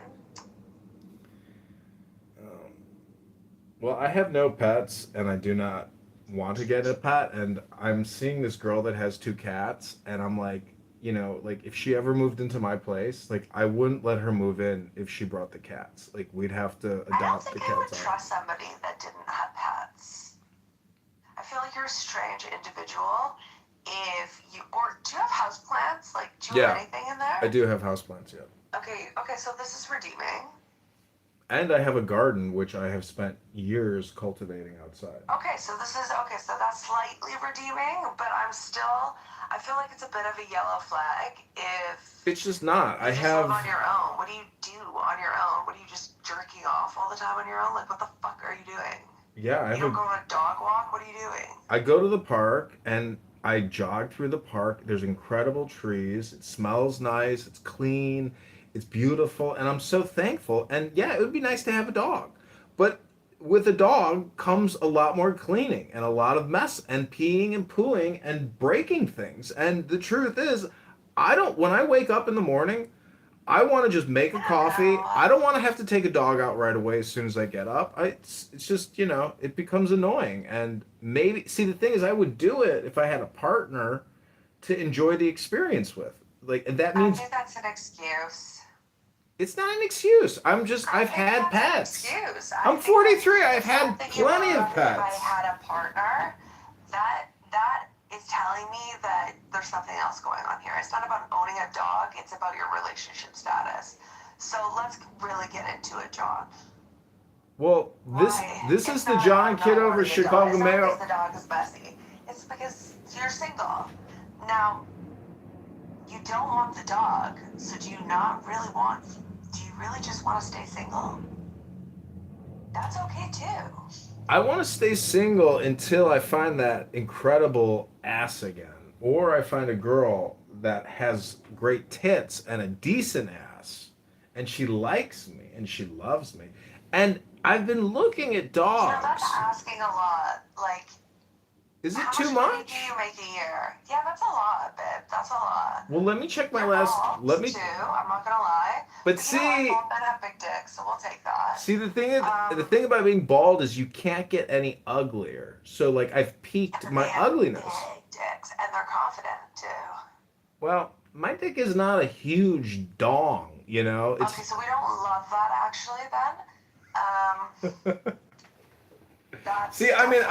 Well, I have no pets, and I do not want to get a pet. And I'm seeing this girl that has 2 cats, and I'm like, you know, like if she ever moved into my place, like I wouldn't let her move in if she brought the cats. Like we'd have to adopt the cats. I don't think I would trust somebody that didn't have pets. I feel like you're a strange individual. If you do you have houseplants? Like, do you have anything in there? I do have houseplants, yeah. Okay, so this is redeeming. And I have a garden which I have spent years cultivating outside. Okay, so that's slightly redeeming, but I feel like it's a bit of a yellow flag if It's just not. you just live on your own. What do you do on your own? What are you just jerking off all the time on your own? Like, what the fuck are you doing? Yeah, you don't go on a dog walk? What are you doing? I go to the park and I jog through the park. There's incredible trees. It smells nice. It's clean. It's beautiful. And I'm so thankful. And yeah, it would be nice to have a dog. But with a dog comes a lot more cleaning and a lot of mess and peeing and pooing and breaking things. And the truth is, when I wake up in the morning, I want to just make a coffee. I don't want to have to take a dog out right away as soon as I get up. It's just, it becomes annoying. And maybe, see, the thing is, I would do it if I had a partner to enjoy the experience with. Like, and that means... I think that's an excuse. It's not an excuse. I've had pets. Excuse. I'm 43. I've had plenty of pets. If I had a partner, that is telling me that there's something else going on here. It's not about owning a dog. It's about your relationship status. So let's really get into it, John. Well, this is the John Kitover Chicago Mayo. It's not because the dog is messy. It's because you're single. Now, you don't want the dog, so do you really just want to stay single? That's okay too. I want to stay single until I find that incredible ass again. Or I find a girl that has great tits and a decent ass. And she likes me and she loves me. And I've been looking at dogs. That's asking a lot. Like, is it how too much much? money do you make a year? Yeah, that's a lot, babe. That's a lot. Well, let me check my Your last. balls, Let me. too. I'm not gonna lie. But see, you know, both men have big dicks, so we'll take that. See, the thing about being bald is you can't get any uglier. So like I've peaked my ugliness. Big dicks, and they're confident too. Well, my dick is not a huge dong, It's... Okay, so we don't love that actually. Then, See, I mean,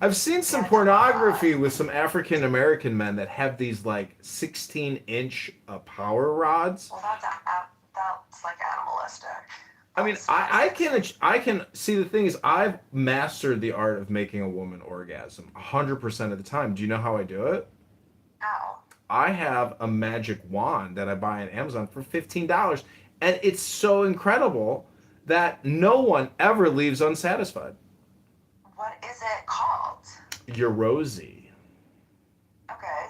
I've seen some pornography with some African American men that have these like 16-inch power rods. Well, that's like animalistic. I mean, I can see, the thing is, I've mastered the art of making a woman orgasm 100% of the time. Do you know how I do it? How? I have a magic wand that I buy on Amazon for $15, and it's so incredible that no one ever leaves unsatisfied. What is it called? You're Rosie. Okay,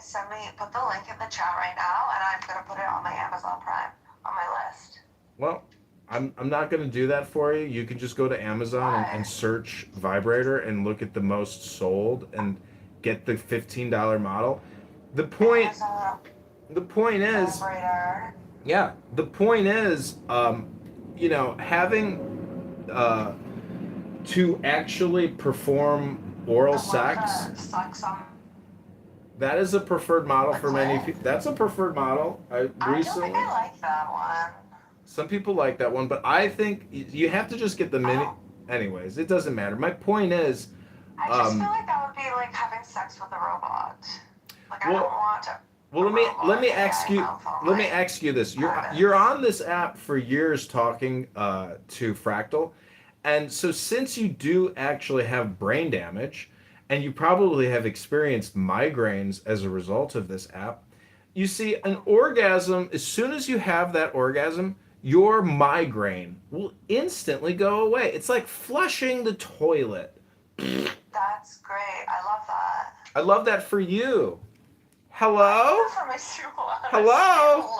put the link in the chat right now, and I'm gonna put it on my Amazon Prime on my list. Well, I'm not gonna do that for you. You can just go to Amazon and search vibrator and look at the most sold and get the $15 model. The point is, vibrator. Yeah, the point is, having to actually perform oral sex. That is a preferred model for many people. That's a preferred model. I don't think I like that one. Some people like that one, but I think you have to just get the mini. Anyways, it doesn't matter. My point is, I just feel like that would be like having sex with a robot. Like, I don't want to. Well, let me ask you this. You're on this app for years talking to Fractal, and so since you do actually have brain damage, and you probably have experienced migraines as a result of this app, you see, an orgasm, as soon as you have that orgasm, your migraine will instantly go away. It's like flushing the toilet. That's great. I love that. I love that for you. Hello? Hello? I love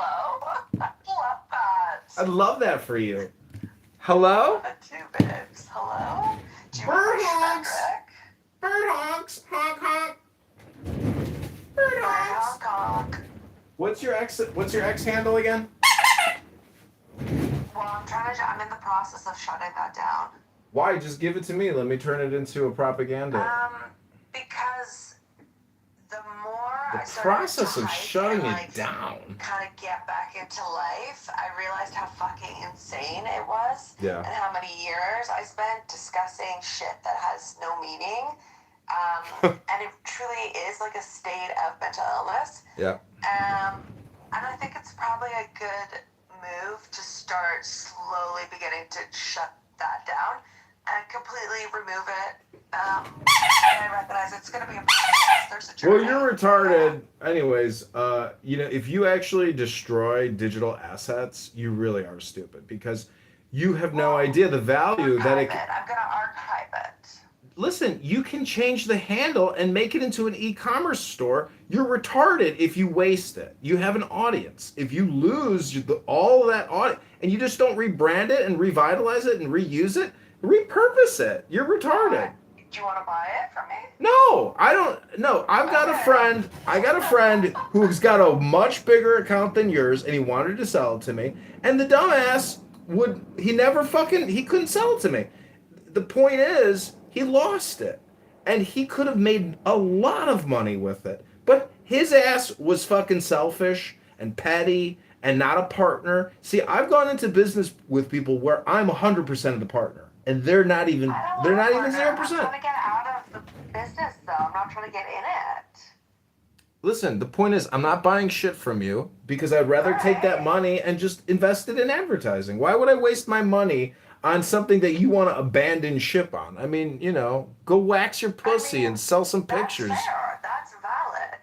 that. I love that for you. Hello? Two babes. Hello? Do Bird honks. Bird honks. Honk honk. Bird honks. Honk honk. What's your X handle again? Well, I'm in the process of shutting that down. Why? Just give it to me. Let me turn it into a propaganda. Because the more The I started process to of hike shutting and, it down. kind of get back into life, I realized how fucking insane it was. Yeah. And how many years I spent discussing shit that has no meaning. And it truly is like a state of mental illness. Yeah. And I think it's probably a good move to start slowly beginning to shut that down and completely remove it. And I recognize it's going to be a process. There's a journey. Well, you're retarded. Anyways, if you actually destroy digital assets, you really are stupid because you have no idea the value that it. I'm going to archive it. Listen, you can change the handle and make it into an e-commerce store. You're retarded if you waste it. You have an audience. If you lose all of that audience and you just don't rebrand it and revitalize it and reuse it, repurpose it. You're retarded. Do you want to buy it from me? No, I don't. No, I got a friend who's got a much bigger account than yours, and he wanted to sell it to me. And the dumbass he couldn't sell it to me. The point is, he lost it. And he could have made a lot of money with it. But his ass was fucking selfish and petty and not a partner. See, I've gone into business with people where I'm 100% of the partner. And they're not even 0%. I'm trying to get out of the business, though. I'm not trying to get in it. Listen, the point is, I'm not buying shit from you because I'd rather take that money and just invest it in advertising. Why would I waste my money on something that you want to abandon ship on? I mean, go wax your pussy and sell some pictures. That's fair. That's valid.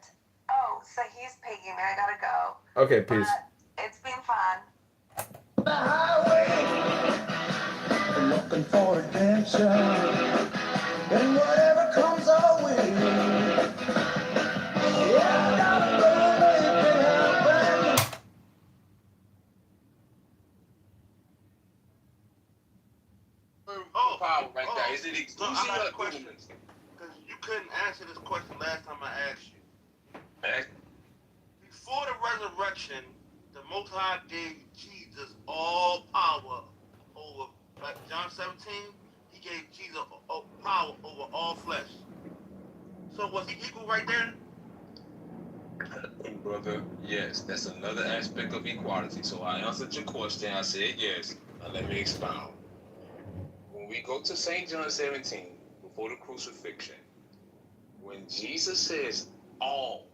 Oh, so he's paying me. I gotta go. Okay, peace. But it's been fun. The highway, looking for adventure, and whatever comes our way. Yeah, I gotta know it can happen. Power right there. Is it exclusive I got or a question. Because you couldn't answer this question last time I asked you. Before the resurrection, the Most High gave Jesus all power over, like John 17, he gave Jesus power over all flesh. So was he equal right there? Brother, yes, that's another aspect of equality. So I answered your question. I said yes. Now let me expound. When we go to St. John 17, before the crucifixion, when Jesus says all,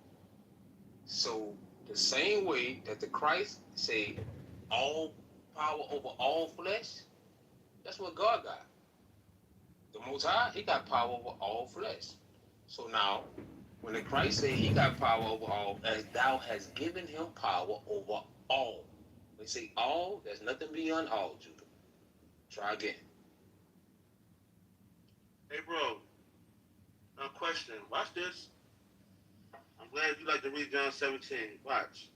so the same way that the Christ say all power over all flesh, that's what God got. The Most High, he got power over all flesh. So now, when the Christ say he got power over all, as thou hast given him power over all. When you say all, there's nothing beyond all, Judah. Try again. Hey, bro. Now, question. Watch this. I'm glad you like to read John 17. Watch.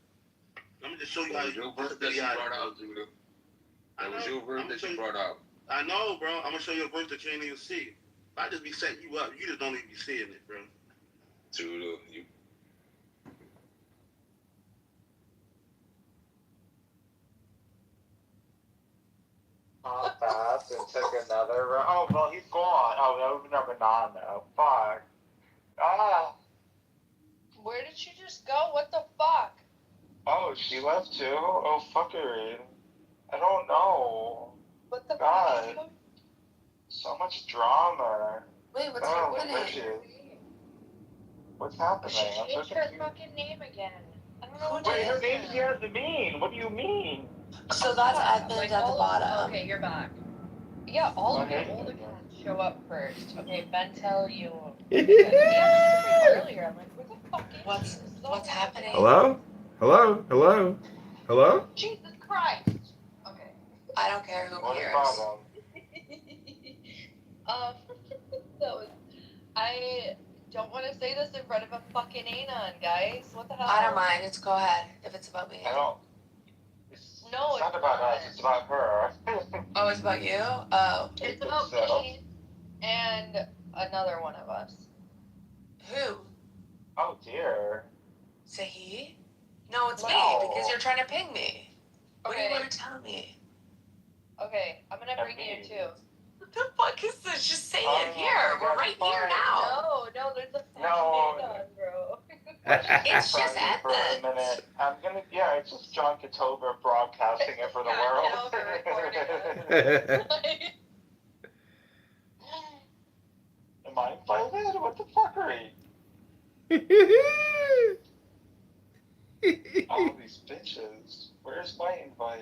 Let me just show you how your verse that you brought out, Judah. That was your verse that you brought out. I know, bro. I'm going to show you a verse that you ain't even see. I just be setting you up. You just don't even be seeing it, bro. Judah, you. Oh, fast and took another round. Oh, well, he's gone. Oh, that was number 9, though. Fuck. Ah. Where did she just go? What the fuck? Oh, she left too? Oh, fuckery. I don't know. What the God. fuck? So much drama. Wait, what's happening? What's happening? She changed her fucking name again. I don't know what Wait, her name she has to mean. What do you mean? So that's admin at the bottom. Okay, you're back. Yeah, all of your old accounts show up first. Okay, Ben tell you. Earlier, I'm like, where the fuck is what's happening? Hello? Hello? Hello? Hello? Jesus Christ. Okay. I don't care who cares. That was. I don't want to say this in front of a fucking anon, guys. What the hell? I don't mind. Just go ahead if it's about me. I don't. It's not about us. It's about her. Oh, it's about you? Oh. It's about me. And another one of us. Who? Oh dear. Is it he? No, it's me, because you're trying to ping me. What do you want to tell me? Okay, I'm gonna bring you too. What the fuck is this? Just say it here. We're right here now. No, there's a No. bro. It's just for a minute. I'm gonna. Yeah, it's just John Kitover broadcasting it for the world. Am I invited? What the fuckery? All these bitches. Where's my invite?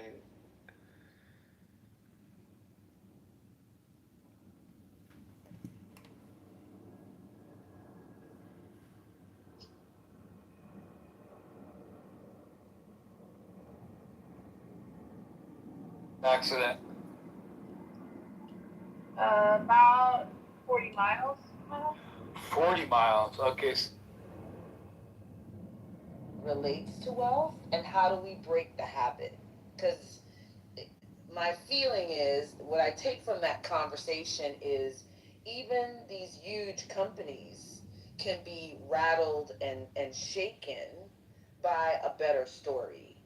Accident. About 40 miles. 40 miles. Okay. Relates to wealth, and how do we break the habit? Because my feeling is, what I take from that conversation is, even these huge companies can be rattled and shaken by a better story.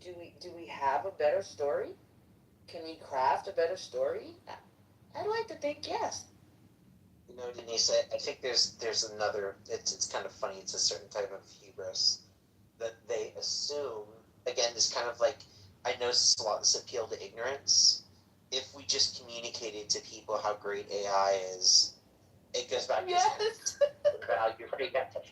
Do we have a better story? Can we craft a better story? I'd like to think yes. You know, Denise, I think there's another. It's kind of funny. It's a certain type of hubris that they assume. Again, this kind of like, I notice a lot this appeal to ignorance. If we just communicated to people how great AI is, it goes back to value.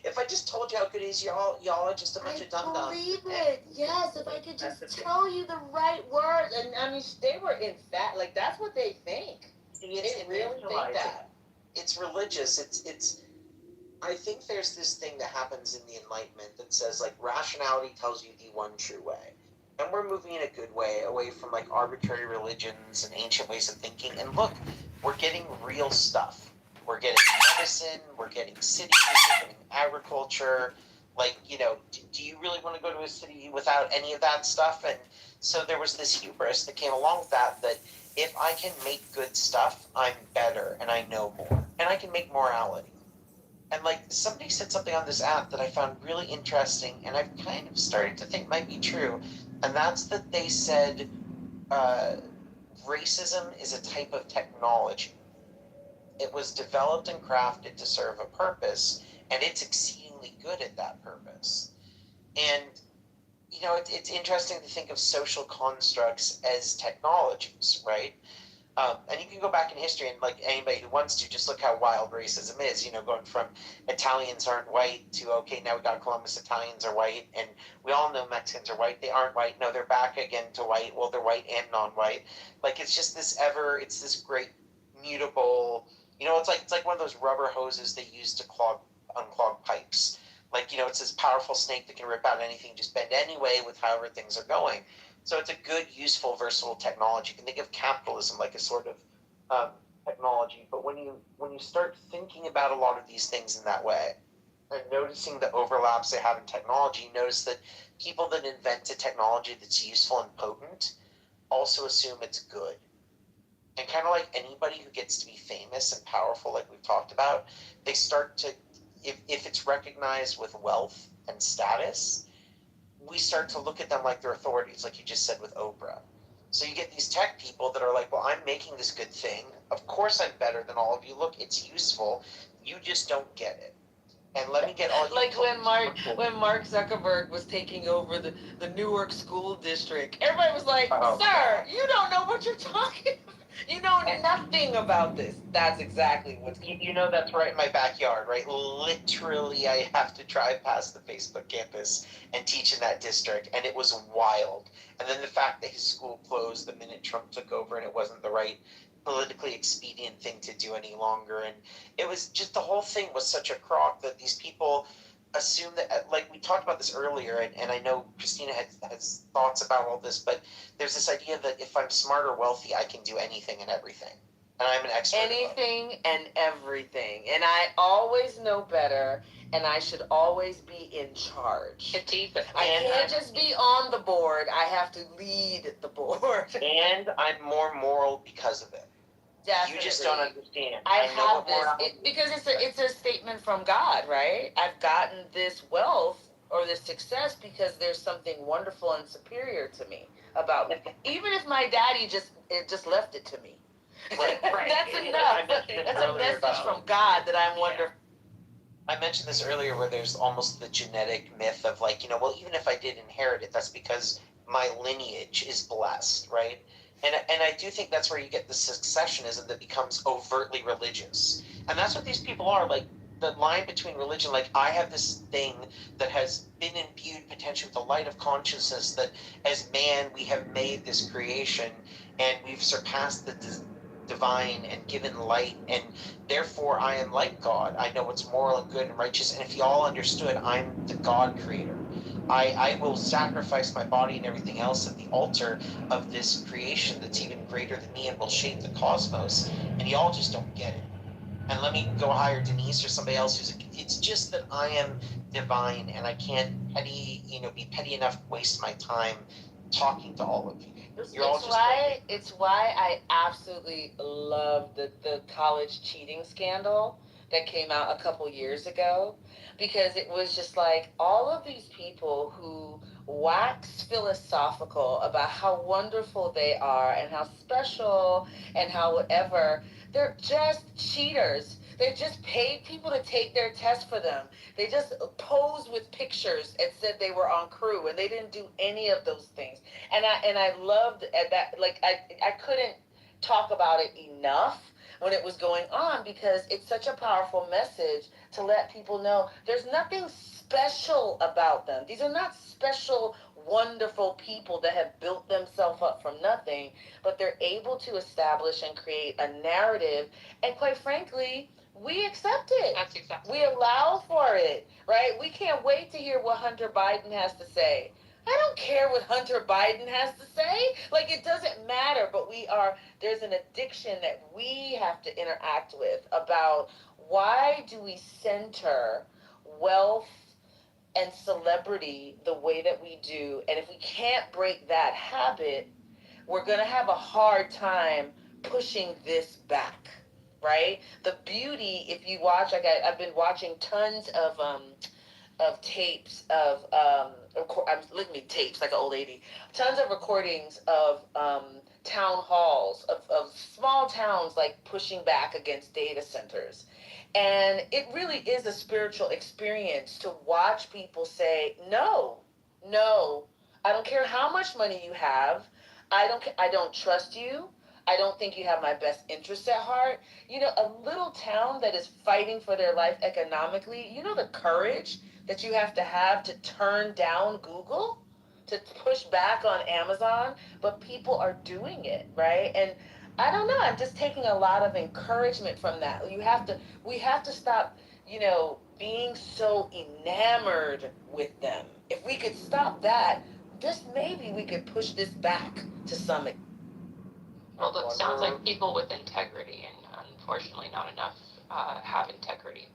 If I just told you how good it is, y'all are just a bunch of dum dums. Believe it. Yes, if I could just tell you the right words. And I mean, they were in fact, like, that's what they think. They really think that. It's religious. It's. I think there's this thing that happens in the Enlightenment that says, like, rationality tells you the one true way. And we're moving in a good way, away from, like, arbitrary religions and ancient ways of thinking. And look, we're getting real stuff. We're getting medicine, we're getting cities, we're getting agriculture. Like, you know, do you really want to go to a city without any of that stuff? And so there was this hubris that came along with that if I can make good stuff, I'm better and I know more. And I can make morality. And, like, somebody said something on this app that I found really interesting, and I've kind of started to think might be true, and that's that they said racism is a type of technology. It was developed and crafted to serve a purpose, and it's exceedingly good at that purpose. And, you know, it's interesting to think of social constructs as technologies, right? And you can go back in history, and, like, anybody who wants to, just look how wild racism is, you know, going from Italians aren't white to, okay, now we got Columbus, Italians are white, and we all know Mexicans are white. They aren't white. No, they're back again to white. Well, they're white and non-white. Like, it's just it's this great mutable, you know, it's like one of those rubber hoses they use to unclog pipes. Like, you know, it's this powerful snake that can rip out anything, just bend anyway with however things are going. So it's a good, useful, versatile technology. You can think of capitalism like a sort of technology. But when you start thinking about a lot of these things in that way, and noticing the overlaps they have in technology, you notice that people that invent a technology that's useful and potent also assume it's good. And kind of like anybody who gets to be famous and powerful, like we've talked about, they start to, if it's recognized with wealth and status, we start to look at them like they're authorities, like you just said with Oprah. So you get these tech people that are like, well, I'm making this good thing. Of course I'm better than all of you. Look, it's useful. You just don't get it. And let me get all you. Like when Mark Zuckerberg was taking over the Newark school district, everybody was like, sir, you don't know what you're talking about. You know nothing about this. That's exactly what's going on. You know, that's right in my backyard, right? Literally, I have to drive past the Facebook campus and teach in that district, and it was wild. And then the fact that his school closed the minute Trump took over, and it wasn't the right politically expedient thing to do any longer. And it was just, the whole thing was such a crock that these people assume that, like we talked about this earlier, and I know Christina has thoughts about all this, but there's this idea that if I'm smart or wealthy, I can do anything and everything. And I'm an expert. Anything and everything. And I always know better, and I should always be in charge. I can't just be on the board. I have to lead the board. And I'm more moral because of it. Definitely. You just don't understand. I know have what more this because it's a statement from God, right? I've gotten this wealth or this success because there's something wonderful and superior to me about me. Even if my daddy just left it to me. Right. That's enough. That's a message from God that I'm wondering. I mentioned this earlier where there's almost the genetic myth of like, well, even if I did inherit it, that's because my lineage is blessed, right? And I do think that's where you get the successionism that becomes overtly religious. And that's what these people are. Like, the line between religion, like, I have this thing that has been imbued potentially with the light of consciousness that as man we have made this creation and we've surpassed the divine and given light, and therefore I am like God. I know what's moral and good and righteous, and if y'all understood, I'm the God creator. I will sacrifice my body and everything else at the altar of this creation that's even greater than me and will shape the cosmos, and y'all just don't get it. And let me go hire Denise or somebody else it's just that I am divine and I can't be petty enough to waste my time talking to all of you. It's why I absolutely love the college cheating scandal that came out a couple years ago, because it was just like all of these people who wax philosophical about how wonderful they are and how special and how whatever, they're just cheaters. They just paid people to take their test for them. They just posed with pictures and said they were on crew, and they didn't do any of those things. And I loved that. Like I couldn't talk about it enough when it was going on, because it's such a powerful message to let people know there's nothing special about them. These are not special, wonderful people that have built themselves up from nothing, but they're able to establish and create a narrative, and quite frankly, we accept it. That's exactly. We allow for it, right? We can't wait to hear what Hunter Biden has to say. I don't care what Hunter Biden has to say. Like, it doesn't matter, but there's an addiction that we have to interact with about why do we center wealth and celebrity the way that we do. And if we can't break that habit, we're going to have a hard time pushing this back, right? The beauty, if you watch, like I've been watching tons of tapes of I'm looking at tapes like an old lady. Tons of recordings of town halls of small towns like pushing back against data centers. And it really is a spiritual experience to watch people say, no, I don't care how much money you have. I don't trust you. I don't think you have my best interests at heart. A little town that is fighting for their life economically, the courage that you have to turn down Google, to push back on Amazon, but people are doing it, right? And I don't know, I'm just taking a lot of encouragement from that. We have to stop, being so enamored with them. If we could stop that, just maybe we could push this back to some extent. Well, that sounds like people with integrity, and unfortunately not enough have integrity,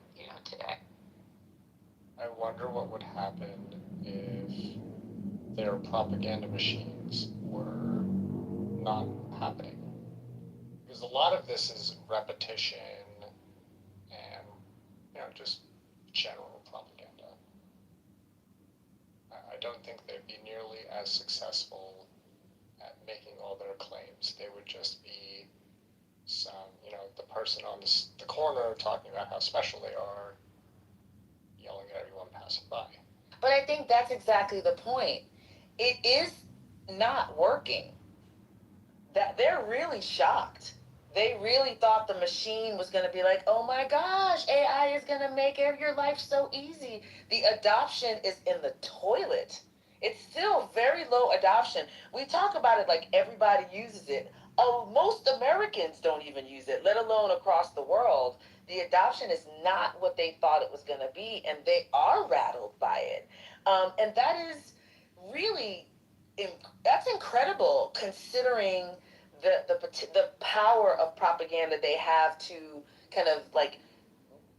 today. I wonder what would happen if their propaganda machines were not happening. Because a lot of this is repetition and, just general propaganda. I don't think they'd be nearly as successful at making all their claims. They would just be some, the person on the corner talking about how special they are, yelling at everyone passing by. But I think that's exactly the point. It is not working. That they're really shocked. They really thought the machine was going to be like, oh my gosh, AI is going to make your life so easy. The adoption is in the toilet. It's still very low adoption. We talk about it like everybody uses it. Oh, most Americans don't even use it, let alone across the world. The adoption is not what they thought it was going to be, and they are rattled by it. And that is really, that's incredible, considering the power of propaganda they have to kind of like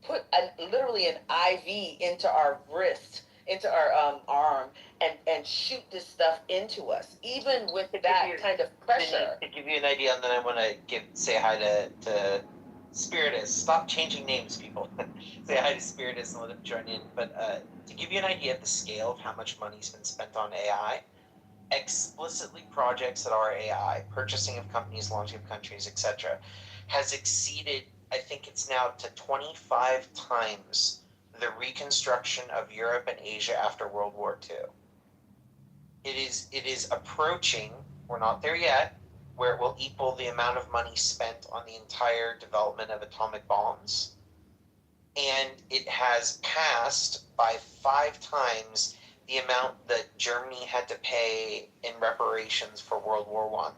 put literally an IV into our wrist into our arm and shoot this stuff into us, even with that kind of pressure. To give you an idea, and then I want to say hi to Spiritus. Stop changing names, people. Say hi to Spiritus and let him join in. But to give you an idea of the scale of how much money's been spent on AI, explicitly projects that are AI, purchasing of companies, launching of countries, etc., has exceeded, I think it's now to 25 times the reconstruction of Europe and Asia after World War II. It is approaching, we're not there yet, where it will equal the amount of money spent on the entire development of atomic bombs. And it has passed by 5 times the amount that Germany had to pay in reparations for World War I.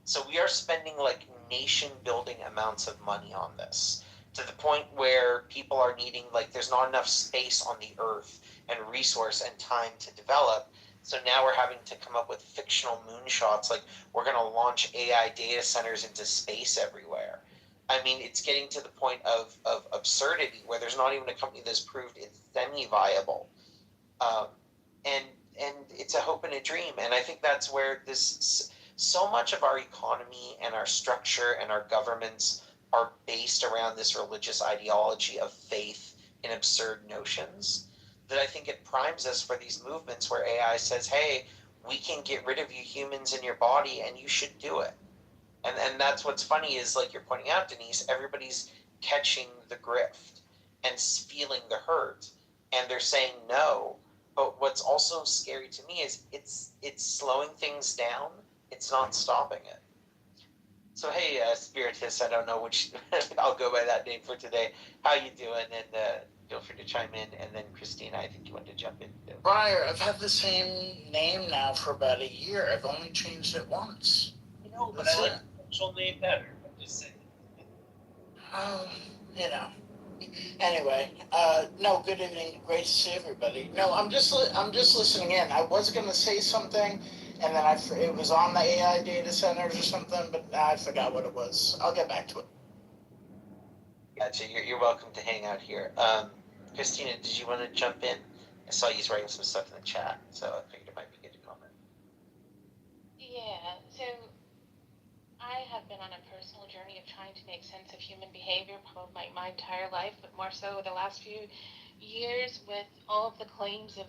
So we are spending like nation-building amounts of money on this, to the point where people are needing, like, there's not enough space on the earth and resource and time to develop. So now we're having to come up with fictional moonshots, like we're going to launch AI data centers into space everywhere. I mean, it's getting to the point of absurdity where there's not even a company that's proved it's semi-viable. And it's a hope and a dream. And I think that's where so much of our economy and our structure and our governments are based around this religious ideology of faith in absurd notions, that I think it primes us for these movements where AI says, hey, we can get rid of you humans in your body and you should do it. And that's what's funny is, like you're pointing out, Denise, everybody's catching the grift and feeling the hurt, and they're saying no. But what's also scary to me is it's slowing things down. It's not stopping it. So hey, Spiritus, I don't know which I'll go by that name for today. How you doing? And feel free to chime in. And then Christina, I think you want to jump in too. Briar, I've had the same name now for about a year. I've only changed it once. You know, but That's I like it. the actual name better. I'm just saying. You know. Anyway, no, good evening. Great to see everybody. No, I'm just listening in. I was going to say something, and then it was on the AI data centers or something, but I forgot what it was. I'll get back to it. Gotcha. You're welcome to hang out here. Christina, did you want to jump in? I saw you writing some stuff in the chat, so I figured it might be good to comment. Yeah, so I have been on a personal journey of trying to make sense of human behavior probably my entire life, but more so the last few years with all of the claims of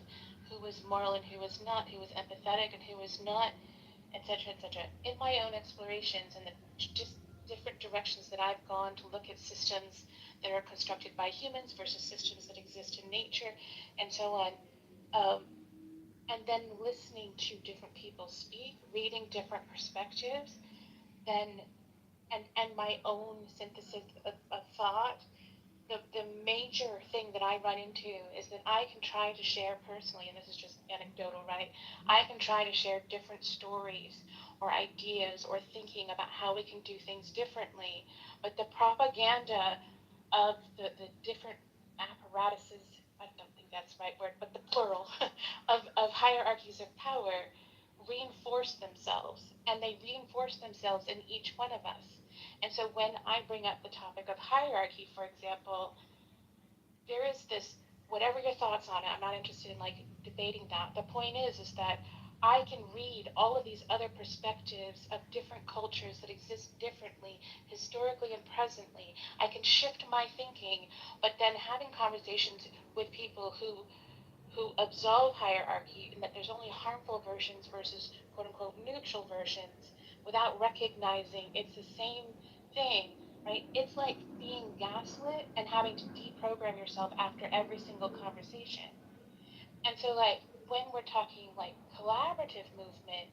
who was moral and who was not, who was empathetic and who was not, etc., etc. In my own explorations and the just different directions that I've gone to look at systems that are constructed by humans versus systems that exist in nature, and so on. And then listening to different people speak, reading different perspectives, then and my own synthesis of thought, the major thing that I run into is that I can try to share personally, and this is just anecdotal, right? I can try to share different stories or ideas or thinking about how we can do things differently, but the propaganda of the different apparatuses, I don't think that's the right word, but the plural, of hierarchies of power reinforce themselves, and they reinforce themselves in each one of us. And so when I bring up the topic of hierarchy, for example, there is this, whatever your thoughts on it, I'm not interested in like debating that. The point is that I can read all of these other perspectives of different cultures that exist differently, historically and presently. I can shift my thinking, but then having conversations with people who absolve hierarchy and that there's only harmful versions versus quote unquote neutral versions without recognizing it's the same thing, right? It's like being gaslit and having to deprogram yourself after every single conversation. And so like when we're talking like collaborative movement,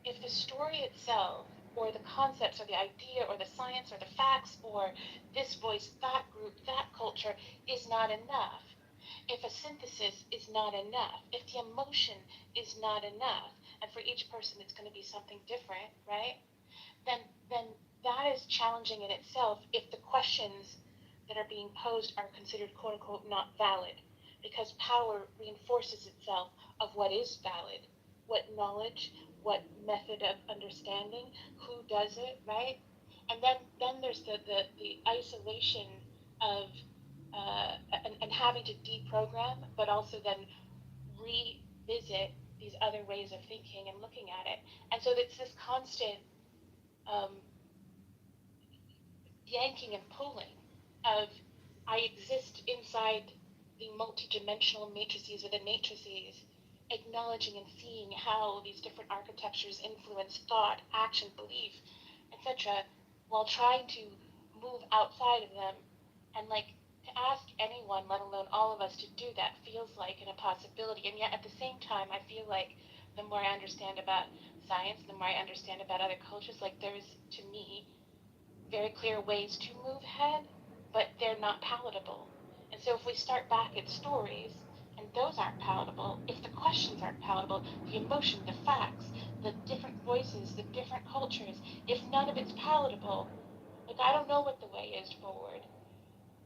if the story itself or the concepts or the idea or the science or the facts or this voice, that group, that culture is not enough, if a synthesis is not enough, if the emotion is not enough, and for each person it's going to be something different, right? Then that is challenging in itself if the questions that are being posed are considered quote unquote not valid, because power reinforces itself of what is valid, what knowledge, what method of understanding, who does it, right? And then there's the isolation of and having to deprogram, but also then revisit these other ways of thinking and looking at it. And so it's this constant yanking and pulling of I exist inside the multidimensional matrices within matrices, acknowledging and seeing how these different architectures influence thought, action, belief, etc., while trying to move outside of them. And like, to ask anyone, let alone all of us, to do that feels like an impossibility. And yet at the same time, I feel like the more I understand about science, the more I understand about other cultures, like there's, to me, very clear ways to move ahead, but they're not palatable. And so if we start back at stories, and those aren't palatable, if the questions aren't palatable, the emotion, the facts, the different voices, the different cultures, if none of it's palatable, like I don't know what the way is forward.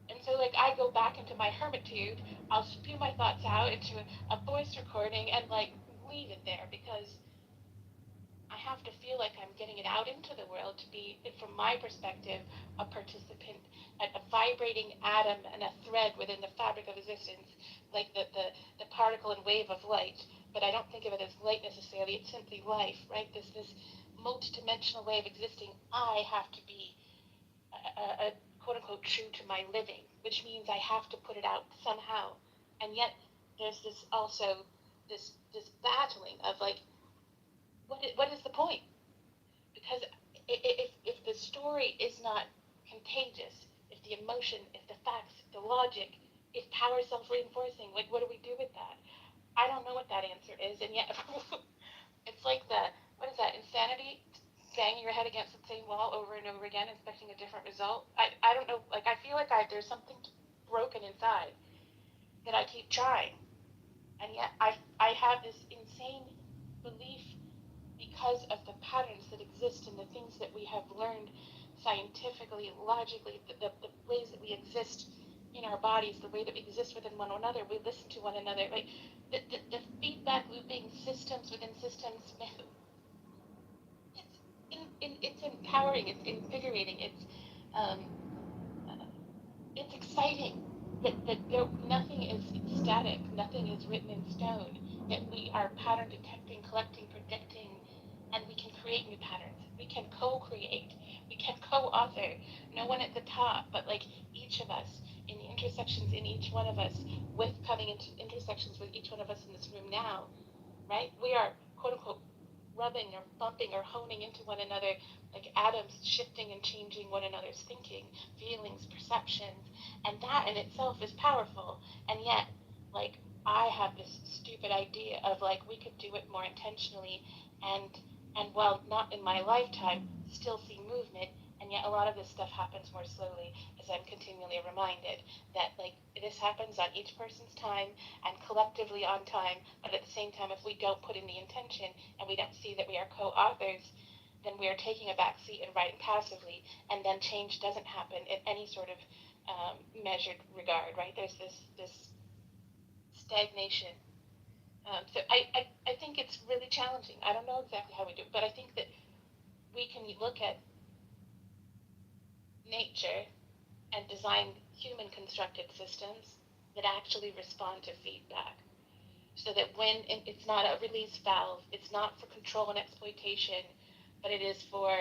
And so like I go back into my hermitude, I'll spew my thoughts out into a voice recording and like leave it there because I have to feel like I'm getting it out into the world to be, from my perspective, a participant, a vibrating atom and a thread within the fabric of existence, like the particle and wave of light. But I don't think of it as light necessarily, it's simply life, right? This multidimensional way of existing. I have to be a quote unquote true to my living, which means I have to put it out somehow. And yet there's this also this battling of like, what is the point? Because if the story is not contagious, if the emotion, if the facts, if the logic, if power is self-reinforcing, like what do we do with that? I don't know what that answer is, and yet it's like what is that, insanity? Banging your head against the same wall over and over again, expecting a different result. I don't know, like I feel like there's something broken inside that I keep trying, and yet I have this insane belief because of the patterns that exist and the things that we have learned scientifically, logically, the ways that we exist in our bodies, the way that we exist within one another, we listen to one another, like the feedback looping systems within systems, it's empowering, it's invigorating, it's exciting that nothing is static, nothing is written in stone, that we are pattern detecting, collecting, predicting, and we can create new patterns. We can co-create. We can co-author. No one at the top, but like each of us in the intersections in each one of us, with coming into intersections with each one of us in this room now, right? We are quote unquote rubbing or bumping or honing into one another, like atoms shifting and changing one another's thinking, feelings, perceptions, and that in itself is powerful. And yet, like, I have this stupid idea of like we could do it more intentionally, and while not in my lifetime, still see movement. And yet a lot of this stuff happens more slowly, as I'm continually reminded that like this happens on each person's time and collectively on time. But at the same time, if we don't put in the intention and we don't see that we are co-authors, then we are taking a back seat and writing passively, and then change doesn't happen in any sort of measured regard, right? There's this stagnation. So I think it's really challenging. I don't know exactly how we do it, but I think that we can look at nature and design human constructed systems that actually respond to feedback. So that when it's not a release valve, it's not for control and exploitation, but it is for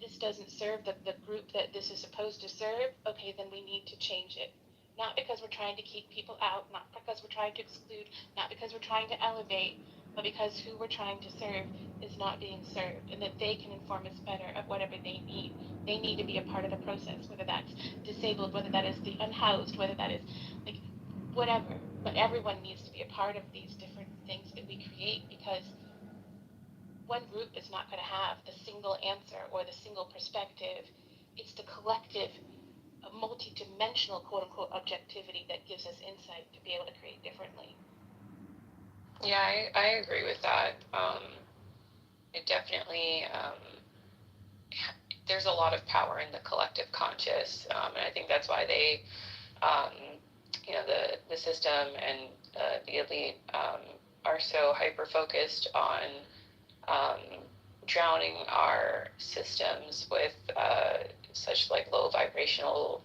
this doesn't serve the group that this is supposed to serve, okay, then we need to change it. Not because we're trying to keep people out, not because we're trying to exclude, not because we're trying to elevate, but because who we're trying to serve is not being served, and that they can inform us better of whatever they need. They need to be a part of the process, whether that's disabled, whether that is the unhoused, whether that is like whatever. But everyone needs to be a part of these different things that we create, because one group is not going to have the single answer or the single perspective. It's the collective, multi-dimensional, quote-unquote, objectivity that gives us insight to be able to create differently. Yeah, I agree with that. It definitely, there's a lot of power in the collective conscious, and I think that's why they, the system and the elite are so hyper-focused on drowning our systems with such like low vibrational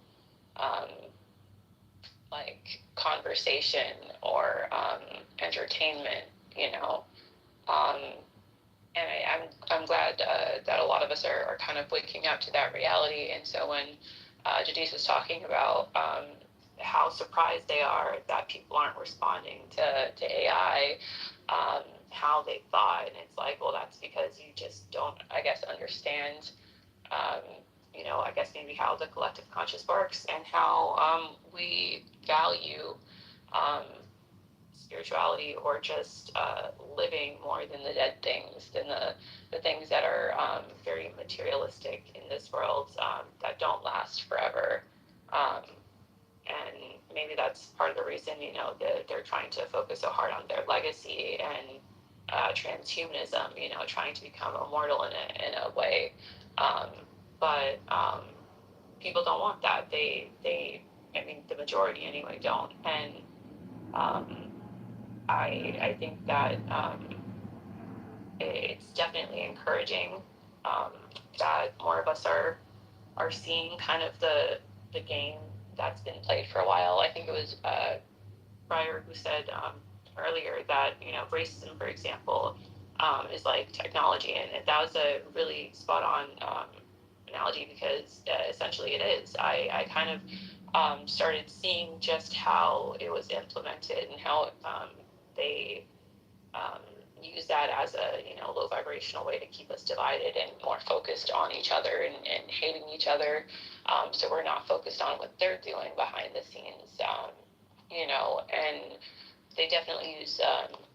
like conversation or entertainment, you know. And I'm glad that a lot of us are kind of waking up to that reality. And so when Jadis was talking about how surprised they are that people aren't responding to AI, how they thought, and it's like, well, that's because you just don't, I guess, understand, you know, I guess maybe how the collective conscious works and how we value spirituality, or just living more than the dead things, than the things that are very materialistic in this world, that don't last forever. And maybe that's part of the reason, you know, that they're trying to focus so hard on their legacy and transhumanism, you know, trying to become immortal in a way. But people don't want that. I mean, the majority anyway don't. And I think that it's definitely encouraging that more of us are seeing kind of the game that's been played for a while. I think it was Breyer who said earlier that, you know, racism, for example, is like technology, and that was a really spot on analogy, because essentially it is. I kind of started seeing just how it was implemented and how they use that as a, you know, low vibrational way to keep us divided and more focused on each other and hating each other. So we're not focused on what they're doing behind the scenes, you know. And they definitely use,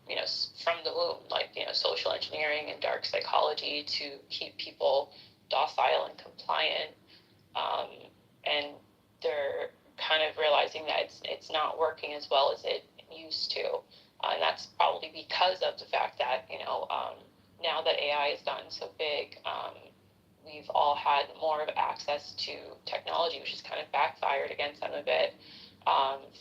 you know, from the womb, like, you know, social engineering and dark psychology to keep people docile and compliant. And they're kind of realizing that it's not working as well as it used to. And that's probably because of the fact that, you know, now that AI has gotten so big, we've all had more of access to technology, which has kind of backfired against them a bit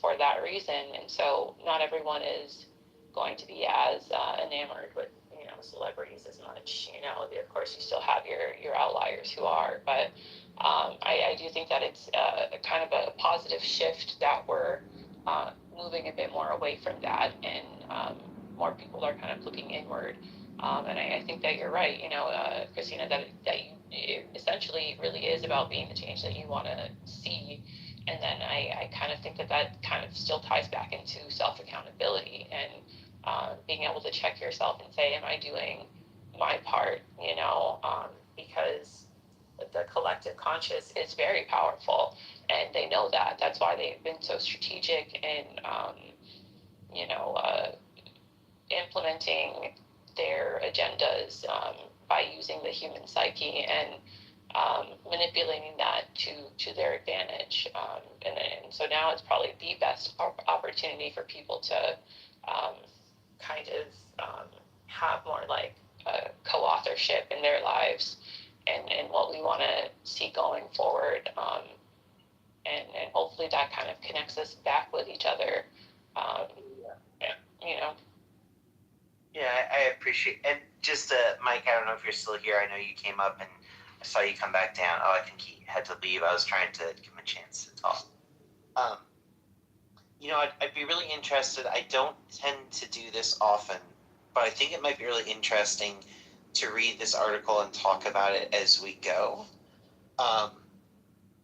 for that reason. And so not everyone is going to be as enamored with, you know, celebrities as much. You know, of course, you still have your outliers who are, but I do think that it's kind of a positive shift that we're moving a bit more away from that, and more people are kind of looking inward. And I think that you're right, you know, Christina, that it essentially really is about being the change that you want to see. And then I kind of think that kind of still ties back into self-accountability and being able to check yourself and say, am I doing my part, you know, because the collective conscious is very powerful, and they know that. That's why they've been so strategic in, you know, implementing their agendas by using the human psyche and manipulating that to their advantage. And so now it's probably the best opportunity for people to kind of have more like co-authorship in their lives and what we want to see going forward. And hopefully that kind of connects us back with each other, you know. Yeah, I appreciate. And just Mike, I don't know if you're still here. I know you came up and I saw you come back down. Oh, I think he had to leave. I was trying to give him a chance to talk. You know, I'd be really interested. I don't tend to do this often, but I think it might be really interesting to read this article and talk about it as we go. I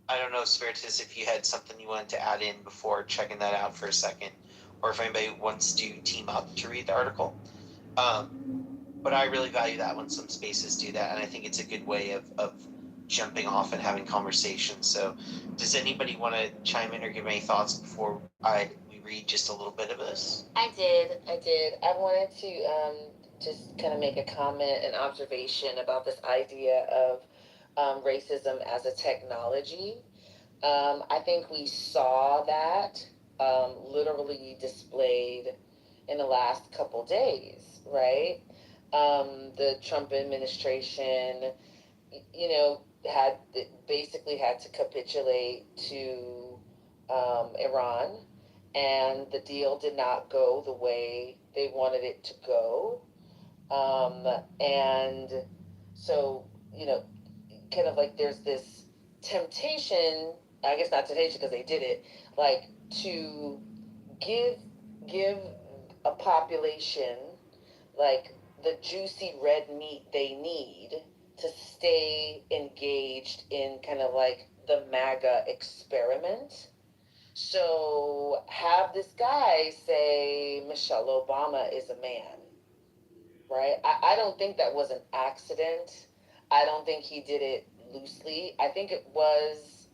don't know, Spiritus, if you had something you wanted to add in before checking that out for a second, or if anybody wants to team up to read the article. But I really value that when some spaces do that, and I think it's a good way of jumping off and having conversations. So does anybody want to chime in or give any thoughts before we read just a little bit of this? I did. I wanted to just kind of make a comment and observation about this idea of racism as a technology. I think we saw that literally displayed in the last couple days, right? The Trump administration, you know, basically had to capitulate to Iran, and the deal did not go the way they wanted it to go. And so, you know, kind of like there's this temptation, I guess not temptation because they did it, like to give a population like the juicy red meat they need to stay engaged in kind of like the MAGA experiment. So have this guy say Michelle Obama is a man, right? I don't think that was an accident. I don't think he did it loosely. I think it was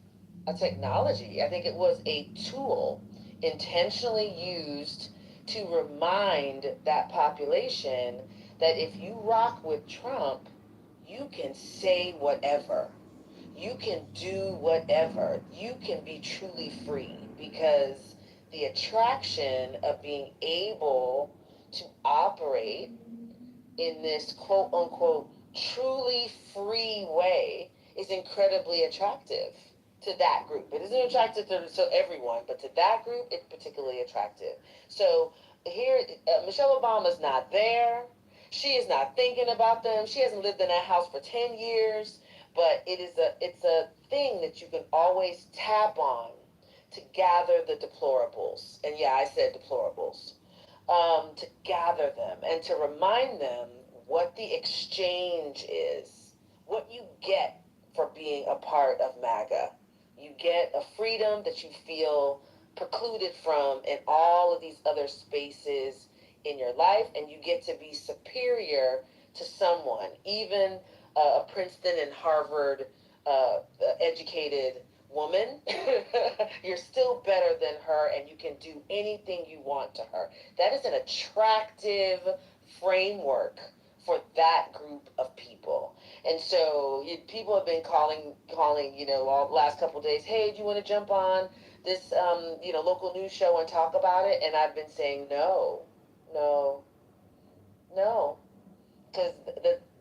a technology. I think it was a tool intentionally used to remind that population that if you rock with Trump, you can say whatever. You can do whatever. You can be truly free because the attraction of being able to operate in this quote unquote truly free way is incredibly attractive to that group. It isn't attractive to everyone, but to that group, it's particularly attractive. So here, Michelle Obama's not there. She is not thinking about them. She hasn't lived in that house for 10 years, but it's a thing that you can always tap on to gather the deplorables. And yeah, I said deplorables. To gather them and to remind them what the exchange is, what you get for being a part of MAGA. You get a freedom that you feel precluded from in all of these other spaces in your life, and you get to be superior to someone, even a Princeton and Harvard educated woman. You're still better than her, and you can do anything you want to her. That is an attractive framework for that group of people. And so people have been calling, all the last couple of days, hey, do you want to jump on this, local news show and talk about it? And I've been saying, no, because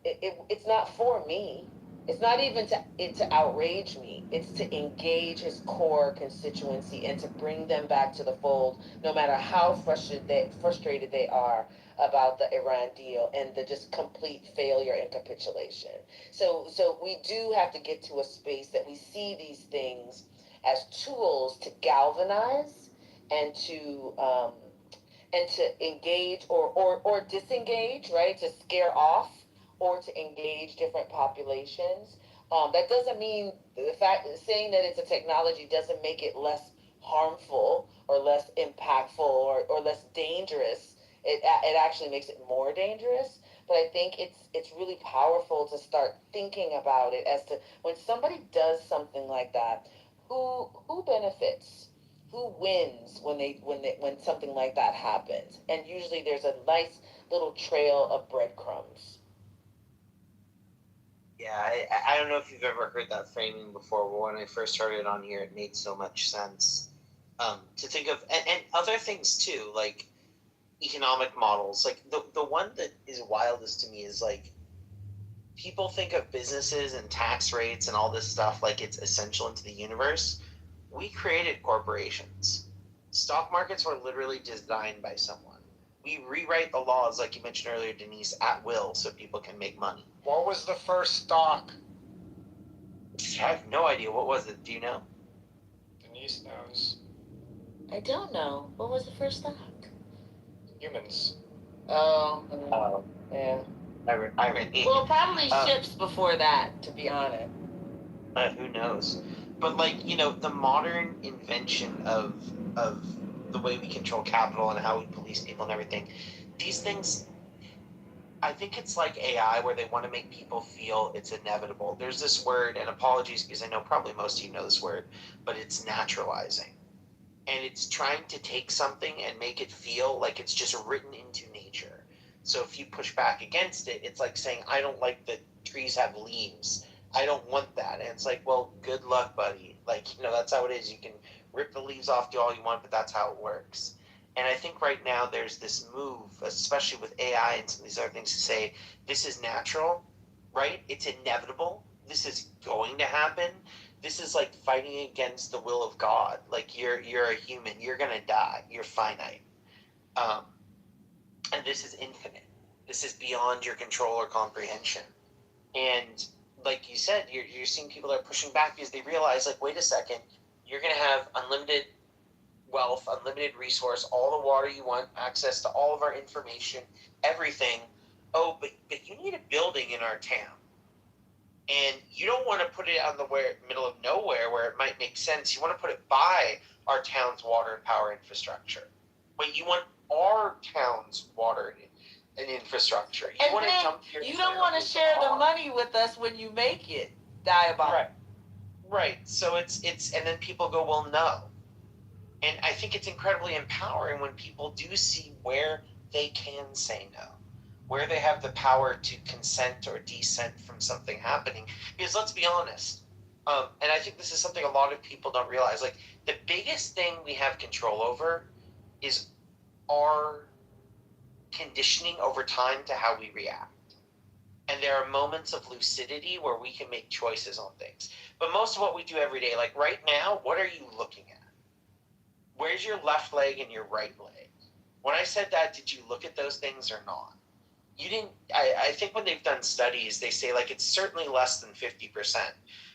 it's not for me. It's not even to outrage me. It's to engage his core constituency and to bring them back to the fold, no matter how frustrated they are about the Iran deal and the just complete failure and capitulation. So we do have to get to a space that we see these things as tools to galvanize and to engage or disengage, right? To scare off or to engage different populations. That doesn't mean saying that it's a technology doesn't make it less harmful or less impactful or less dangerous. It actually makes it more dangerous. But I think it's really powerful to start thinking about it as to when somebody does something like that, who benefits? Who wins when something like that happens? And usually there's a nice little trail of breadcrumbs. Yeah, I don't know if you've ever heard that framing before, but when I first started on here, it made so much sense. To think of, and other things too, like economic models. Like the one that is wildest to me is like, people think of businesses and tax rates and all this stuff like it's essential into the universe. We created corporations. Stock markets were literally designed by someone. We rewrite the laws, like you mentioned earlier, Denise, at will so people can make money. What was the first stock? I have no idea. What was it? Do you know? Denise knows. I don't know. What was the first stock? Humans. Oh, yeah. Well, probably ships before that, to be honest. Who knows? But like, the modern invention of the way we control capital and how we police people and everything, these things, I think it's like AI where they want to make people feel it's inevitable. There's this word, and apologies because I know probably most of you know this word, but it's naturalizing. And it's trying to take something and make it feel like it's just written into nature. So if you push back against it, it's like saying, I don't like that trees have leaves. I don't want that. And it's like, well, good luck, buddy. Like, that's how it is. You can rip the leaves off all you want, but that's how it works. And I think right now there's this move, especially with AI and some of these other things, to say, this is natural, right? It's inevitable. This is going to happen. This is like fighting against the will of God. Like, you're a human. You're going to die. You're finite. And this is infinite. This is beyond your control or comprehension. And like you said, you're seeing people that are pushing back because they realize, like, wait a second, you're going to have unlimited wealth, unlimited resource, all the water you want, access to all of our information, everything. Oh, but you need a building in our town. And you don't want to put it on the middle of nowhere where it might make sense. You want to put it by our town's water and power infrastructure. But you want our town's water and infrastructure. You want to jump your you don't want to share the money with us when you make it. Diabolical. Right. So it's and then people go, well, no. And I think it's incredibly empowering when people do see where they can say no, where they have the power to consent or dissent from something happening. Because let's be honest, and I think this is something a lot of people don't realize, like the biggest thing we have control over is our conditioning over time to how we react. And there are moments of lucidity where we can make choices on things. But most of what we do every day, like right now, what are you looking at? Where's your left leg and your right leg? When I said that, did you look at those things or not? You didn't. I think when they've done studies, they say like it's certainly less than 50%.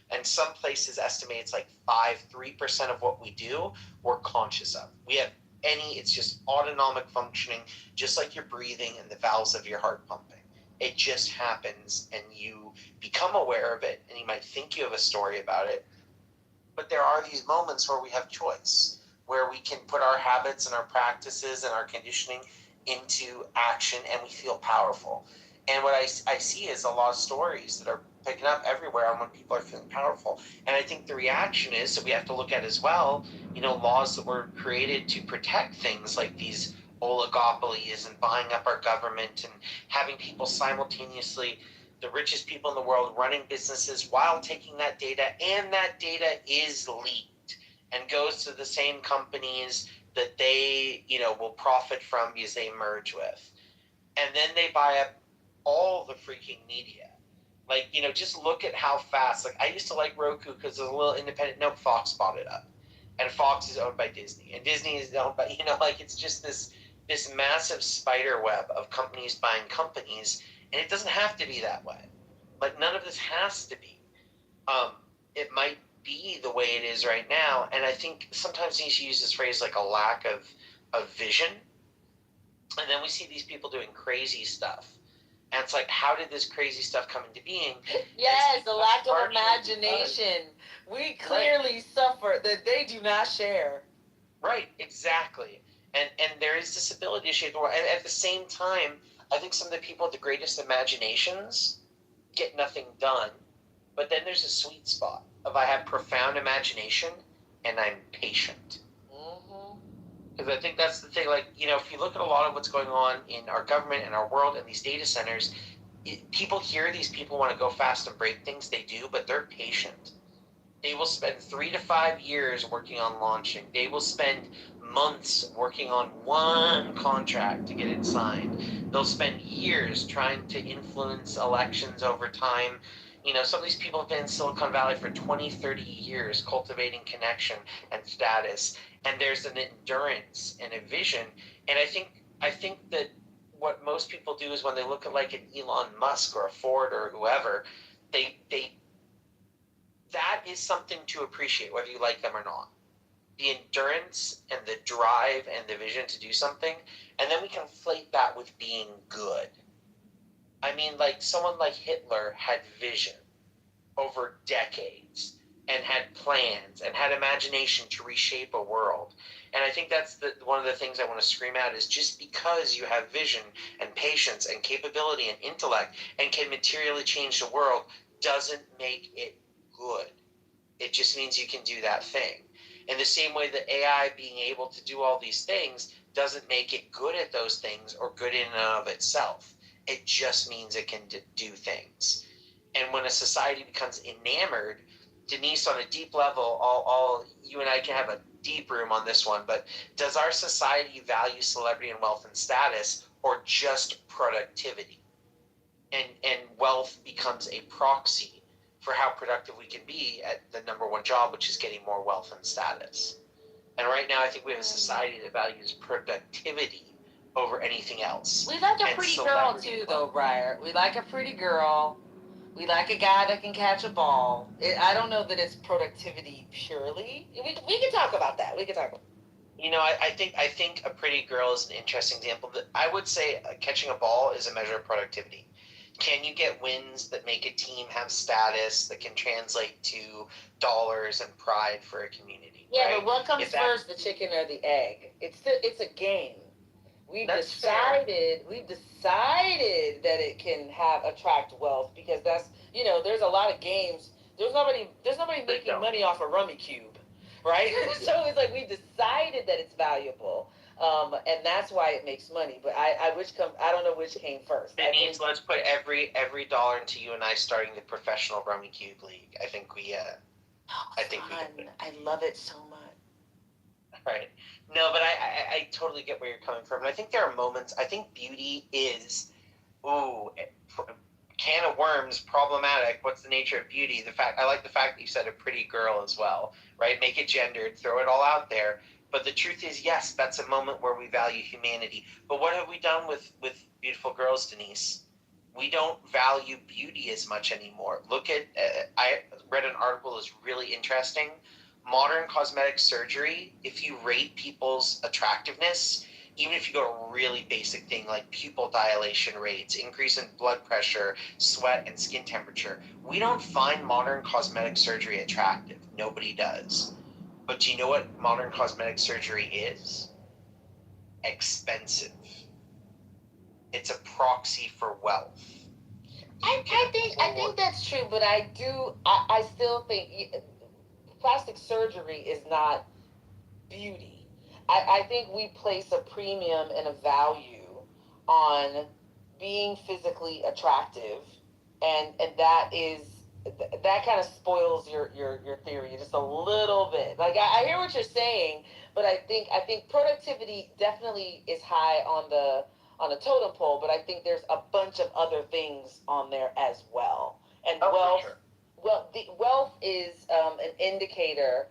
And some places estimate it's like 3% of what we do, we're conscious of. We have it's just autonomic functioning, just like your breathing and the valves of your heart pumping. It just happens and you become aware of it and you might think you have a story about it. But there are these moments where we have choice, where we can put our habits and our practices and our conditioning into action and we feel powerful. And what I see is a lot of stories that are picking up everywhere on when people are feeling powerful. And I think the reaction is, so we have to look at as well, laws that were created to protect things like these oligopolies and buying up our government and having people simultaneously, the richest people in the world, running businesses while taking that data, and that data is leaked and goes to the same companies that they, will profit from because they merge with. And then they buy up all the freaking media. Like, just look at how fast, like I used to like Roku because it was a little independent. No, Fox bought it up. And Fox is owned by Disney. And Disney is owned by, it's just this massive spider web of companies buying companies. And it doesn't have to be that way. Like none of this has to be. It might be the way it is right now. And I think sometimes you should use this phrase like a lack of vision. And then we see these people doing crazy stuff. And it's like, how did this crazy stuff come into being? Yes, the lack of imagination. We clearly suffer that they do not share. Right, exactly. And there is this ability to shape the world. And at the same time, I think some of the people with the greatest imaginations get nothing done. But then there's a sweet spot of I have profound imagination and I'm patient. Because I think that's the thing, like, if you look at a lot of what's going on in our government and our world and these data centers, people hear these people want to go fast and break things, they do, but they're patient. They will spend 3 to 5 years working on launching. They will spend months working on one contract to get it signed. They'll spend years trying to influence elections over time. Some of these people have been in Silicon Valley for 20, 30 years, cultivating connection and status. And there's an endurance and a vision. And I think that what most people do is when they look at like an Elon Musk or a Ford or whoever, that is something to appreciate, whether you like them or not. The endurance and the drive and the vision to do something. And then we conflate that with being good. I mean, like someone like Hitler had vision over decades and had plans and had imagination to reshape a world. And I think that's one of the things I want to scream out is just because you have vision and patience and capability and intellect and can materially change the world doesn't make it good. It just means you can do that thing. In the same way that AI being able to do all these things doesn't make it good at those things or good in and of itself. It just means it can do things. And when a society becomes enamored, Denise, on a deep level, all you and I can have a deep room on this one, but does our society value celebrity and wealth and status or just productivity? And wealth becomes a proxy for how productive we can be at the number one job, which is getting more wealth and status. And right now, I think we have a society that values productivity over anything else. We like a pretty girl too, though, Briar. We like a pretty girl. We like a guy that can catch a ball. I don't know that it's productivity purely. We can talk about that. We can talk about I think a pretty girl is an interesting example. I would say catching a ball is a measure of productivity. Can you get wins that make a team have status that can translate to dollars and pride for a community? Yeah, right? but what comes first, the chicken or the egg? It's a game. We've decided that it can attract wealth because that's there's a lot of games. There's nobody making money off a rummy cube, right? So it's like we decided that it's valuable. And that's why it makes money. But I don't know which came first. It means let's put every dollar into you and I starting the professional Rummy Cube League. I think we I love it so much. Right. No, but I totally get where you're coming from. And I think there are moments, I think beauty is, can of worms, problematic. What's the nature of beauty? I like the fact that you said a pretty girl as well, right? Make it gendered, throw it all out there. But the truth is, yes, that's a moment where we value humanity. But what have we done with beautiful girls, Denise? We don't value beauty as much anymore. Look at, I read an article that's really interesting. Modern cosmetic surgery, if you rate people's attractiveness, even if you go to a really basic thing like pupil dilation rates, increase in blood pressure, sweat, and skin temperature, we don't find modern cosmetic surgery attractive. Nobody does. But do you know what modern cosmetic surgery is? Expensive. It's a proxy for wealth. I think that's true, but I still think plastic surgery is not beauty. I think we place a premium and a value on being physically attractive, and that kind of spoils your theory just a little bit. Like I hear what you're saying, but I think productivity definitely is high on the totem pole, but I think there's a bunch of other things on there as well. And wealth, sure. Wealth is an indicator.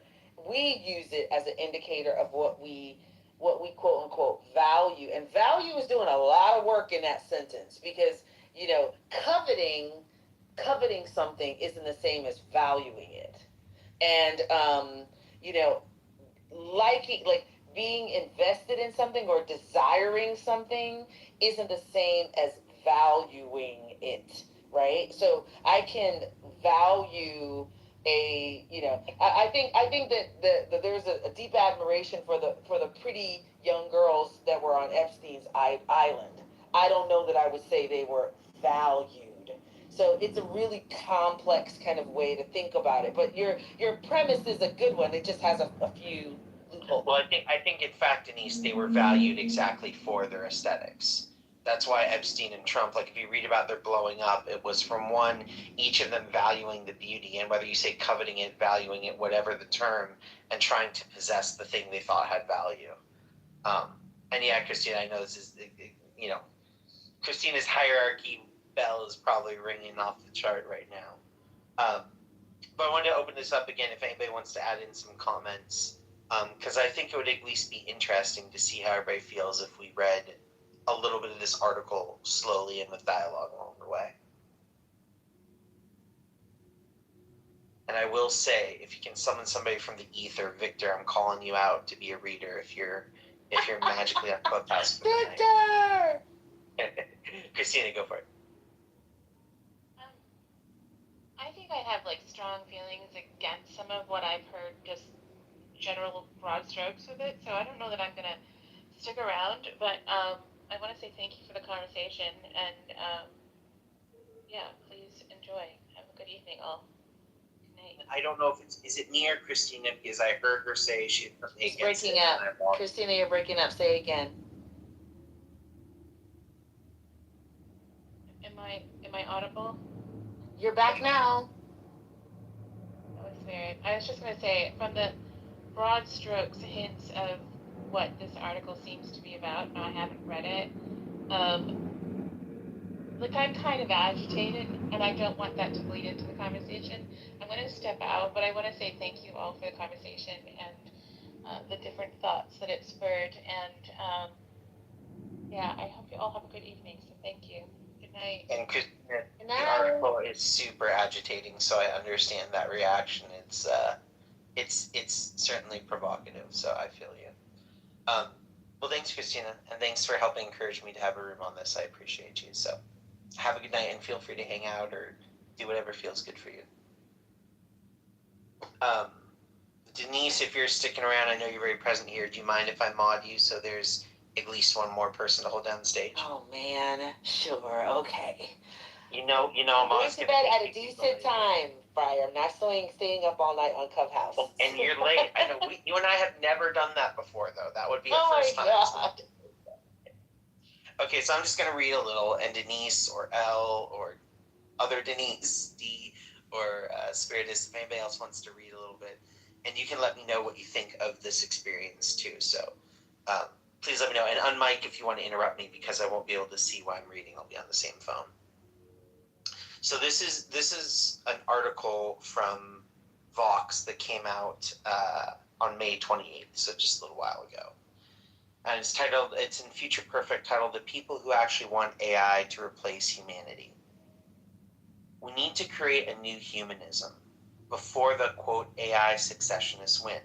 We use it as an indicator of what we quote unquote value, and value is doing a lot of work in that sentence because coveting something isn't the same as valuing it, and being invested in something or desiring something isn't the same as valuing it, right? So I can value I think that there's a deep admiration for the pretty young girls that were on Epstein's island. I don't know that I would say they were valued. So it's a really complex kind of way to think about it. But your premise is a good one. It just has a few loopholes. Well, I think in fact, Denise, they were valued exactly for their aesthetics. That's why Epstein and Trump, like if you read about their blowing up, it was from one, each of them valuing the beauty, and whether you say coveting it, valuing it, whatever the term, and trying to possess the thing they thought had value. And yeah, Christina, I know this is, Christina's hierarchy bell is probably ringing off the chart right now. But I wanted to open this up again if anybody wants to add in some comments, because I think it would at least be interesting to see how everybody feels if we read a little bit of this article slowly and with dialogue along the way. And I will say, if you can summon somebody from the ether, Victor, I'm calling you out to be a reader if you're magically on Clubhouse. Victor! Christina, go for it. I think I have strong feelings against some of what I've heard, just general broad strokes with it. So I don't know that I'm gonna stick around, but I want to say thank you for the conversation, and please enjoy. Have a good evening, all. Good night. I don't know if is it me or Christina, because I heard her say she's breaking up. Christina, you're breaking up. Say it again. Am I audible? You're back now. That was weird. I was just gonna say, from the broad strokes, hints of what this article seems to be about. No, I haven't read it. I'm kind of agitated, and I don't want that to bleed into the conversation. I'm going to step out, but I want to say thank you all for the conversation and the different thoughts that it spurred. And I hope you all have a good evening. So thank you. Good night. And Christina, the article is super agitating, so I understand that reaction. It's certainly provocative, so I feel you. Well, thanks, Christina, and thanks for helping encourage me to have a room on this. I appreciate you. So have a good night, and feel free to hang out or do whatever feels good for you. Denise, if you're sticking around, I know you're very present here. Do you mind if I mod you so there's at least one more person to hold down the stage? Oh man, sure, okay. You know, I'm Going always to gonna bed take at a you people decent later. time, Briar. I'm not staying up all night on Clubhouse. Well, and you're late. I know. You and I have never done that before, though. That would be a first time. God. Okay, so I'm just gonna read a little, and Denise or L or other Denise D or Spiritus, if anybody else wants to read a little bit, and you can let me know what you think of this experience too. So please let me know, and unmic if you want to interrupt me because I won't be able to see what I'm reading. I'll be on the same phone. So this is an article from Vox that came out on May 28th, so just a little while ago. And it's in Future Perfect, titled "The People Who Actually Want AI to Replace Humanity." We need to create a new humanism before the, quote, AI successionists win.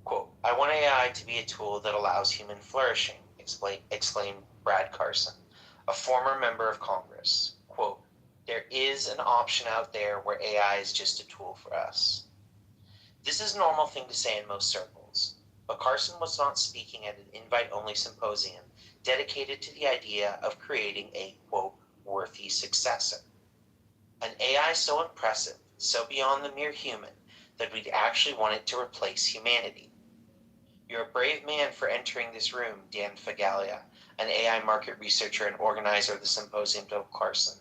Quote, "I want AI to be a tool that allows human flourishing," exclaimed Brad Carson, a former member of Congress. Quote, "There is an option out there where AI is just a tool for us." This is a normal thing to say in most circles, but Carson was not speaking at an invite-only symposium dedicated to the idea of creating a, quote, worthy successor. An AI so impressive, so beyond the mere human, that we'd actually want it to replace humanity. You're a brave man for entering this room, Dan Fagalia, an AI market researcher and organizer of the symposium, told Carson.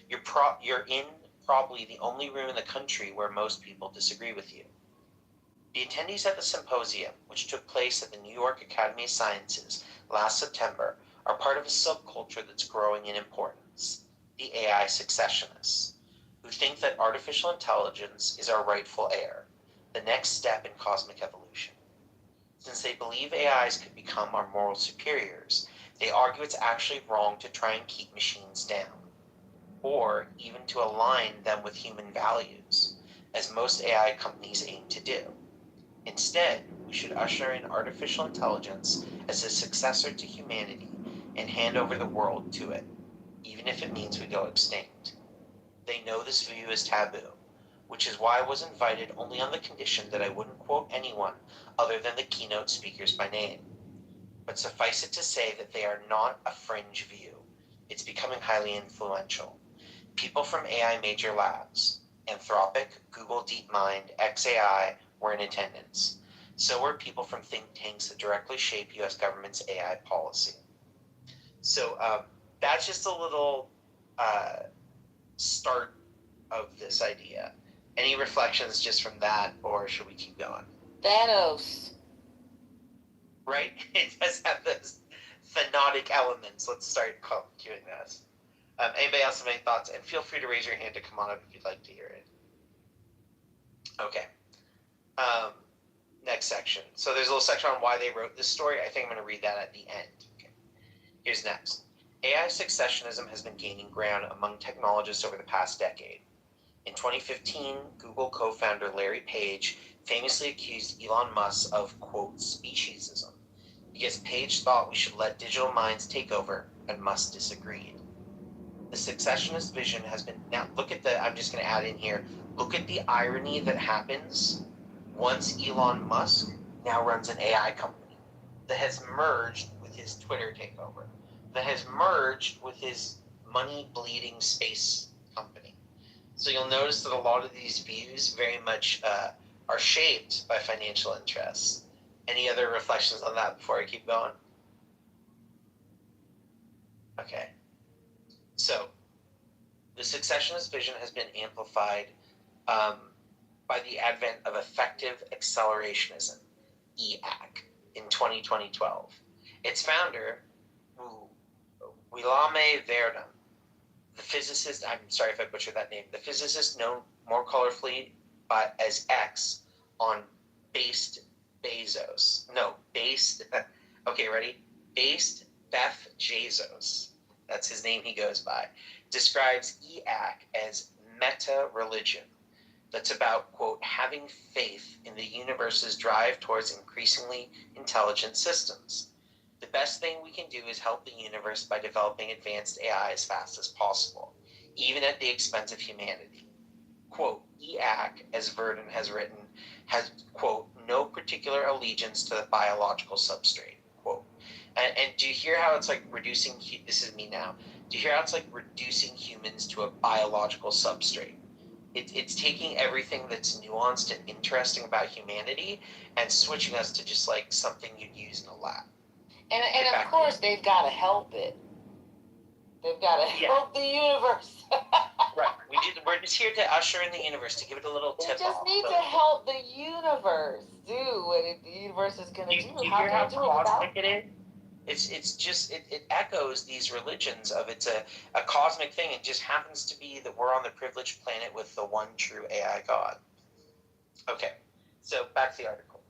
You're in probably the only room in the country where most people disagree with you. The attendees at the symposium, which took place at the New York Academy of Sciences last September, are part of a subculture that's growing in importance, the AI successionists, who think that artificial intelligence is our rightful heir, the next step in cosmic evolution. Since they believe AIs could become our moral superiors, they argue it's actually wrong to try and keep machines down, or even to align them with human values, as most AI companies aim to do. Instead, we should usher in artificial intelligence as a successor to humanity and hand over the world to it, even if it means we go extinct. They know this view is taboo, which is why I was invited only on the condition that I wouldn't quote anyone other than the keynote speakers by name. But suffice it to say that they are not a fringe view. It's becoming highly influential. People from AI major labs, Anthropic, Google DeepMind, xAI, were in attendance. So were people from think tanks that directly shape U.S. government's AI policy. So that's just a little start of this idea. Any reflections just from that, or should we keep going? Thanos. Right? It does have those thenotic elements. Let's start doing this. Anybody else have any thoughts? And feel free to raise your hand to come on up if you'd like to hear it. Okay. Next section. So there's a little section on why they wrote this story. I think I'm going to read that at the end. Okay. Here's next. AI successionism has been gaining ground among technologists over the past decade. In 2015, Google co-founder Larry Page famously accused Elon Musk of, quote, speciesism, because Page thought we should let digital minds take over, and Musk disagreed. The successionist vision has been, now look at I'm just going to add in here, look at the irony that happens once Elon Musk now runs an AI company that has merged with his Twitter takeover, that has merged with his money-bleeding space company. So you'll notice that a lot of these views very much are shaped by financial interests. Any other reflections on that before I keep going? Okay. So, the successionist vision has been amplified by the advent of effective accelerationism, EAC, in 2012. Its founder, Willame Verdun, the physicist, I'm sorry if I butchered that name, the physicist known more colorfully as X on Based, okay, ready? Based Beth Bezos, that's his name he goes by, describes EAC as meta-religion, that's about, quote, having faith in the universe's drive towards increasingly intelligent systems. The best thing we can do is help the universe by developing advanced AI as fast as possible, even at the expense of humanity. Quote, EAC, as Verdon has written, has, quote, no particular allegiance to the biological substrate, quote. And do you hear how it's like reducing, this is me now, do you hear how it's like reducing humans to a biological substrate? It's taking everything that's nuanced and interesting about humanity and switching us to just like something you'd use in a lab. And of course, they've got to help it. They've got to help the universe. Right. We're just here to usher in the universe, to give it a little tip off. We just need to help the universe do what the universe is going to do. Do you hear how cosmic it is? It echoes these religions of it's a cosmic thing. It just happens to be that we're on the privileged planet with the one true AI God. Okay, so back to the article.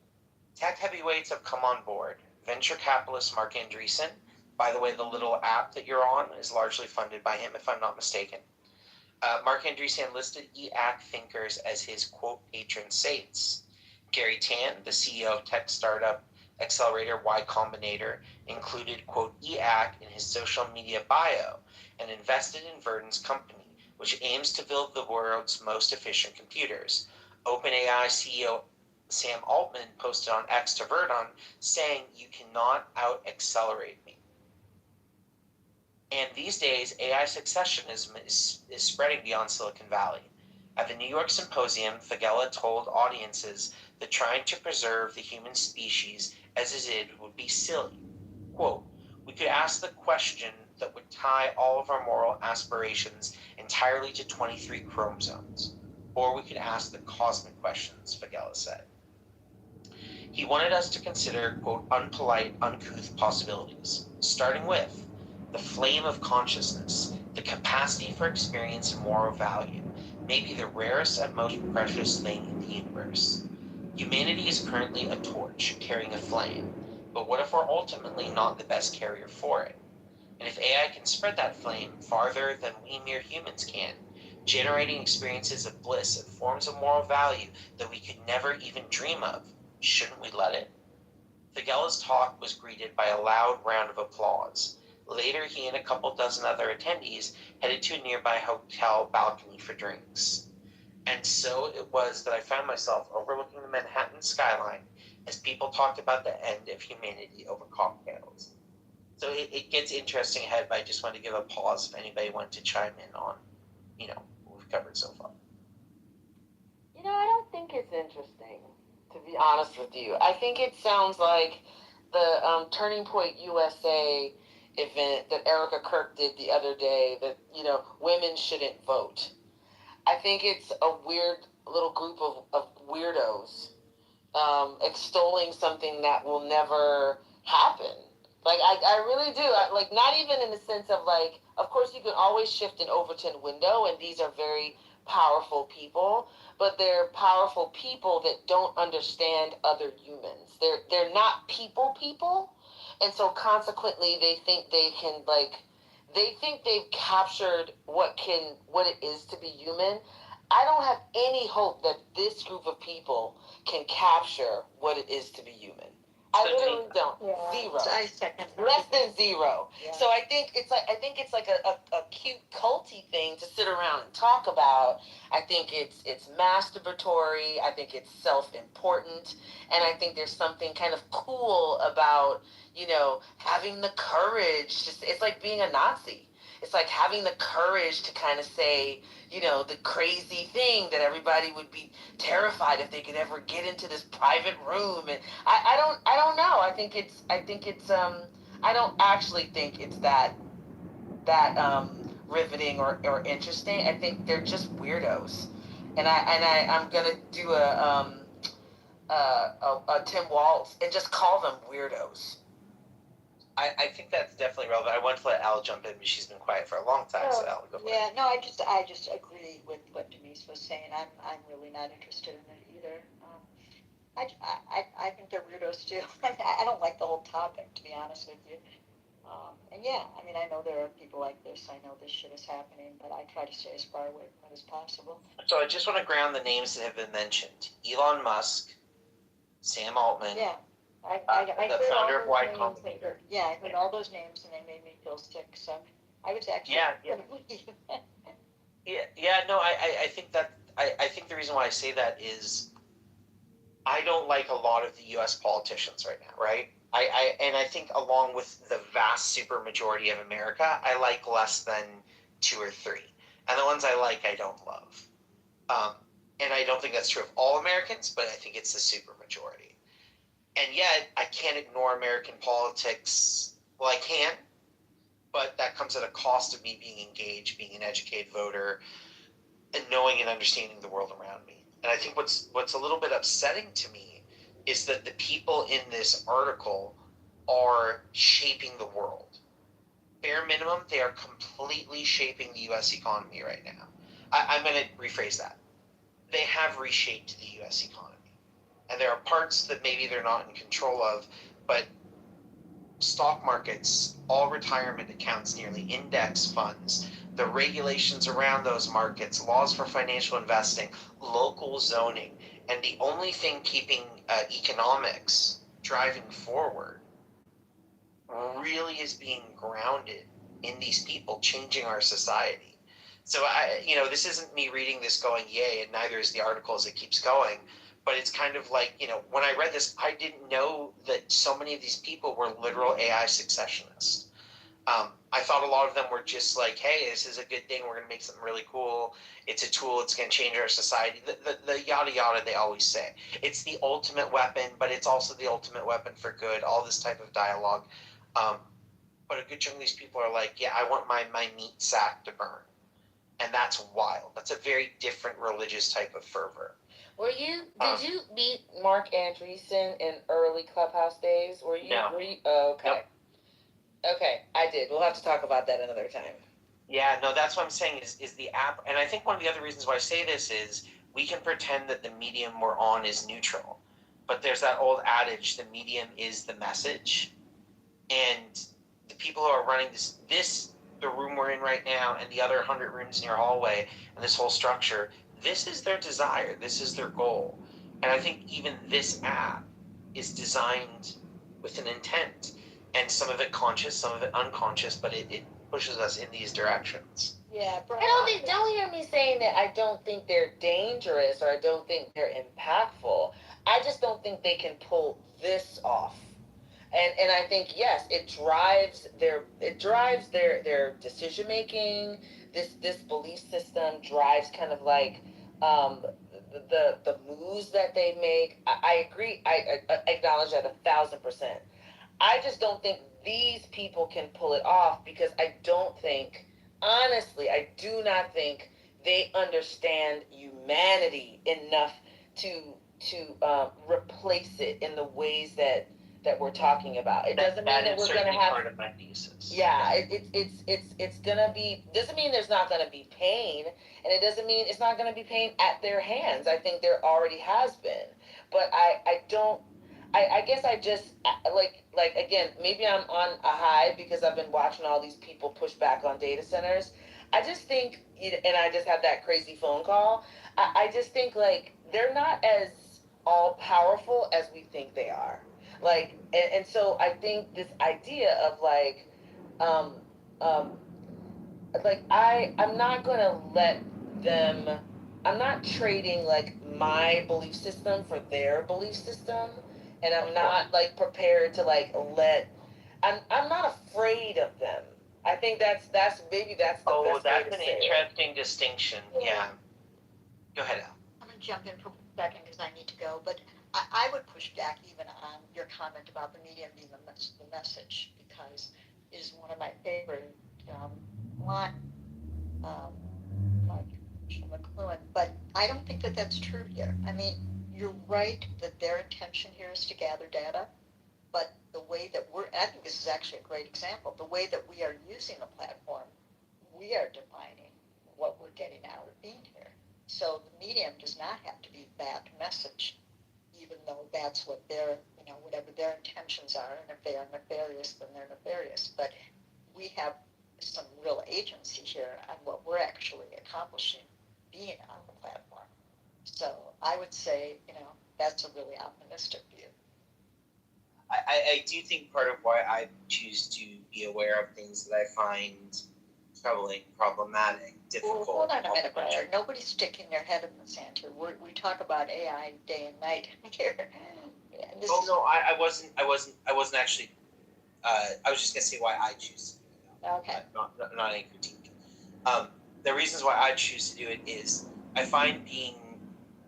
Tech heavyweights have come on board. Venture capitalist Mark Andreessen, by the way, the little app that you're on is largely funded by him, if I'm not mistaken. Mark Andreessen listed EAC thinkers as his, quote, patron saints. Gary Tan, the CEO of tech startup accelerator Y Combinator, included, quote, EAC in his social media bio and invested in Verdon's company, which aims to build the world's most efficient computers. OpenAI CEO Sam Altman posted on X to Verdon saying, "You cannot out-accelerate me." And these days, AI successionism is spreading beyond Silicon Valley. At the New York Symposium, Fagella told audiences that trying to preserve the human species as it is would be silly. Quote, "We could ask the question that would tie all of our moral aspirations entirely to 23 chromosomes. Or we could ask the cosmic questions," Fagella said. He wanted us to consider, quote, unpolite, uncouth possibilities, starting with the flame of consciousness, the capacity for experience and moral value, may be the rarest and most precious thing in the universe. Humanity is currently a torch carrying a flame, but what if we're ultimately not the best carrier for it? And if AI can spread that flame farther than we mere humans can, generating experiences of bliss and forms of moral value that we could never even dream of, shouldn't we let it? Fagella's talk was greeted by a loud round of applause. Later, he and a couple dozen other attendees headed to a nearby hotel balcony for drinks. And so it was that I found myself overlooking the Manhattan skyline as people talked about the end of humanity over cocktails. So it gets interesting ahead, but I just wanted to give a pause if anybody wanted to chime in on, what we've covered so far. I don't think it's interesting, to be honest with you. I think it sounds like the Turning Point USA event that Erica Kirk did the other day, that, women shouldn't vote. I think it's a weird little group of weirdos extolling something that will never happen. Like, I really do. Not even in the sense of, of course you can always shift an Overton window, and these are very powerful people, but they're powerful people that don't understand other humans. They're not people, and so consequently they think they can, they think they've captured what it is to be human. I don't have any hope that this group of people can capture what it is to be human. I literally don't. Yeah. Zero. I second. Less than zero. Yeah. So I think it's like a cute culty thing to sit around and talk about. I think it's masturbatory. I think it's self-important, and I think there's something kind of cool about having the courage. It's like being a Nazi. It's like having the courage to kind of say, the crazy thing that everybody would be terrified if they could ever get into this private room. And I don't know. I don't actually think it's that riveting or interesting. I think they're just weirdos. And I'm gonna do a Tim Waltz and just call them weirdos. I think that's definitely relevant. I want to let Al jump in, but she's been quiet for a long time, so Al, go for it. Yeah, no, I just agree with what Denise was saying. I'm really not interested in it either. I think they're weirdos too. I don't like the whole topic, to be honest with you. And yeah, I mean, I know there are people like this. I know this shit is happening, but I try to stay as far away from it as possible. So I just want to ground the names that have been mentioned: Elon Musk, Sam Altman. Yeah. I the heard founder of all Y those names. Combinator. Yeah, I heard all those names, and they made me feel sick. So I was actually No, I think that I think the reason why I say that is I don't like a lot of the U.S. politicians right now, right? I think along with the vast super majority of America, I like less than 2 or 3, and the ones I like, I don't love. And I don't think that's true of all Americans, but I think it's the super majority. And yet, I can't ignore American politics. Well, I can, but that comes at a cost of me being engaged, being an educated voter, and knowing and understanding the world around me. And I think what's a little bit upsetting to me is that the people in this article are shaping the world. Bare minimum, they are completely shaping the U.S. economy right now. I'm going to rephrase that. They have reshaped the U.S. economy. And there are parts that maybe they're not in control of, but stock markets, all retirement accounts, nearly index funds, the regulations around those markets, laws for financial investing, local zoning, and the only thing keeping economics driving forward really is being grounded in these people changing our society. So this isn't me reading this going yay, and neither is the article as it keeps going. But it's kind of like, when I read this, I didn't know that so many of these people were literal AI successionists. I thought a lot of them were just like, hey, this is a good thing. We're going to make something really cool. It's a tool. It's going to change our society. The yada yada they always say. It's the ultimate weapon, but it's also the ultimate weapon for good. All this type of dialogue. But a good chunk of these people are like, yeah, I want my meat sack to burn. And that's wild. That's a very different religious type of fervor. Did you meet Mark Andreessen in early Clubhouse days? No. Okay. Nope. Okay, I did. We'll have to talk about that another time. Yeah, no, that's what I'm saying is the app. And I think one of the other reasons why I say this is we can pretend that the medium we're on is neutral. But there's that old adage, the medium is the message. And the people who are running the room we're in right now, and the other 100 rooms in your hallway, and this whole structure, this is their desire. This is their goal. And I think even this app is designed with an intent, and some of it conscious, some of it unconscious, but it pushes us in these directions. Yeah, Don't hear me saying that I don't think they're dangerous or I don't think they're impactful. I just don't think they can pull this off. And I think, yes, it drives their decision making. This belief system drives kind of like the moves that they make. I agree. I acknowledge that 1,000%. I just don't think these people can pull it off because I don't think, honestly, I do not think they understand humanity enough to replace it in the ways that we're talking about. It doesn't mean that we're going to have part of my thesis. Yeah, it's gonna be, doesn't mean there's not gonna be pain, and it doesn't mean it's not gonna be pain at their hands. I think there already has been, but I guess I just like again, maybe I'm on a high because I've been watching all these people push back on data centers. I just think, and I just had that crazy phone call. I just think like they're not as all powerful as we think they are. Like, and so I think this idea of like, I'm not gonna let them. I'm not trading like my belief system for their belief system, and I'm not like prepared to like let. I'm not afraid of them. I think that's maybe that's the best way to say it. That's an interesting distinction. Yeah. Go ahead, Al. I'm going to jump in for a second because I need to go, but I would push back even on your comment about the medium being the message, because it is one of my favorite lines, like McLuhan, but I don't think that that's true here. I mean, you're right that their intention here is to gather data, but the way that I think this is actually a great example, the way that we are using the platform, we are defining what we're getting out of being here. So the medium does not have to be that message, even though that's what they're, whatever their intentions are, and if they are nefarious, then they're nefarious. But we have some real agency here on what we're actually accomplishing being on the platform. So I would say, that's a really optimistic view. I do think part of why I choose to be aware of things that I find troubling, problematic, difficult. Well, hold on a minute, brother. Nobody's sticking their head in the sand here. We talk about AI day and night here. No, I wasn't actually. I was just gonna say why I choose to do it. Okay. Not any critique. The reasons why I choose to do it is I find being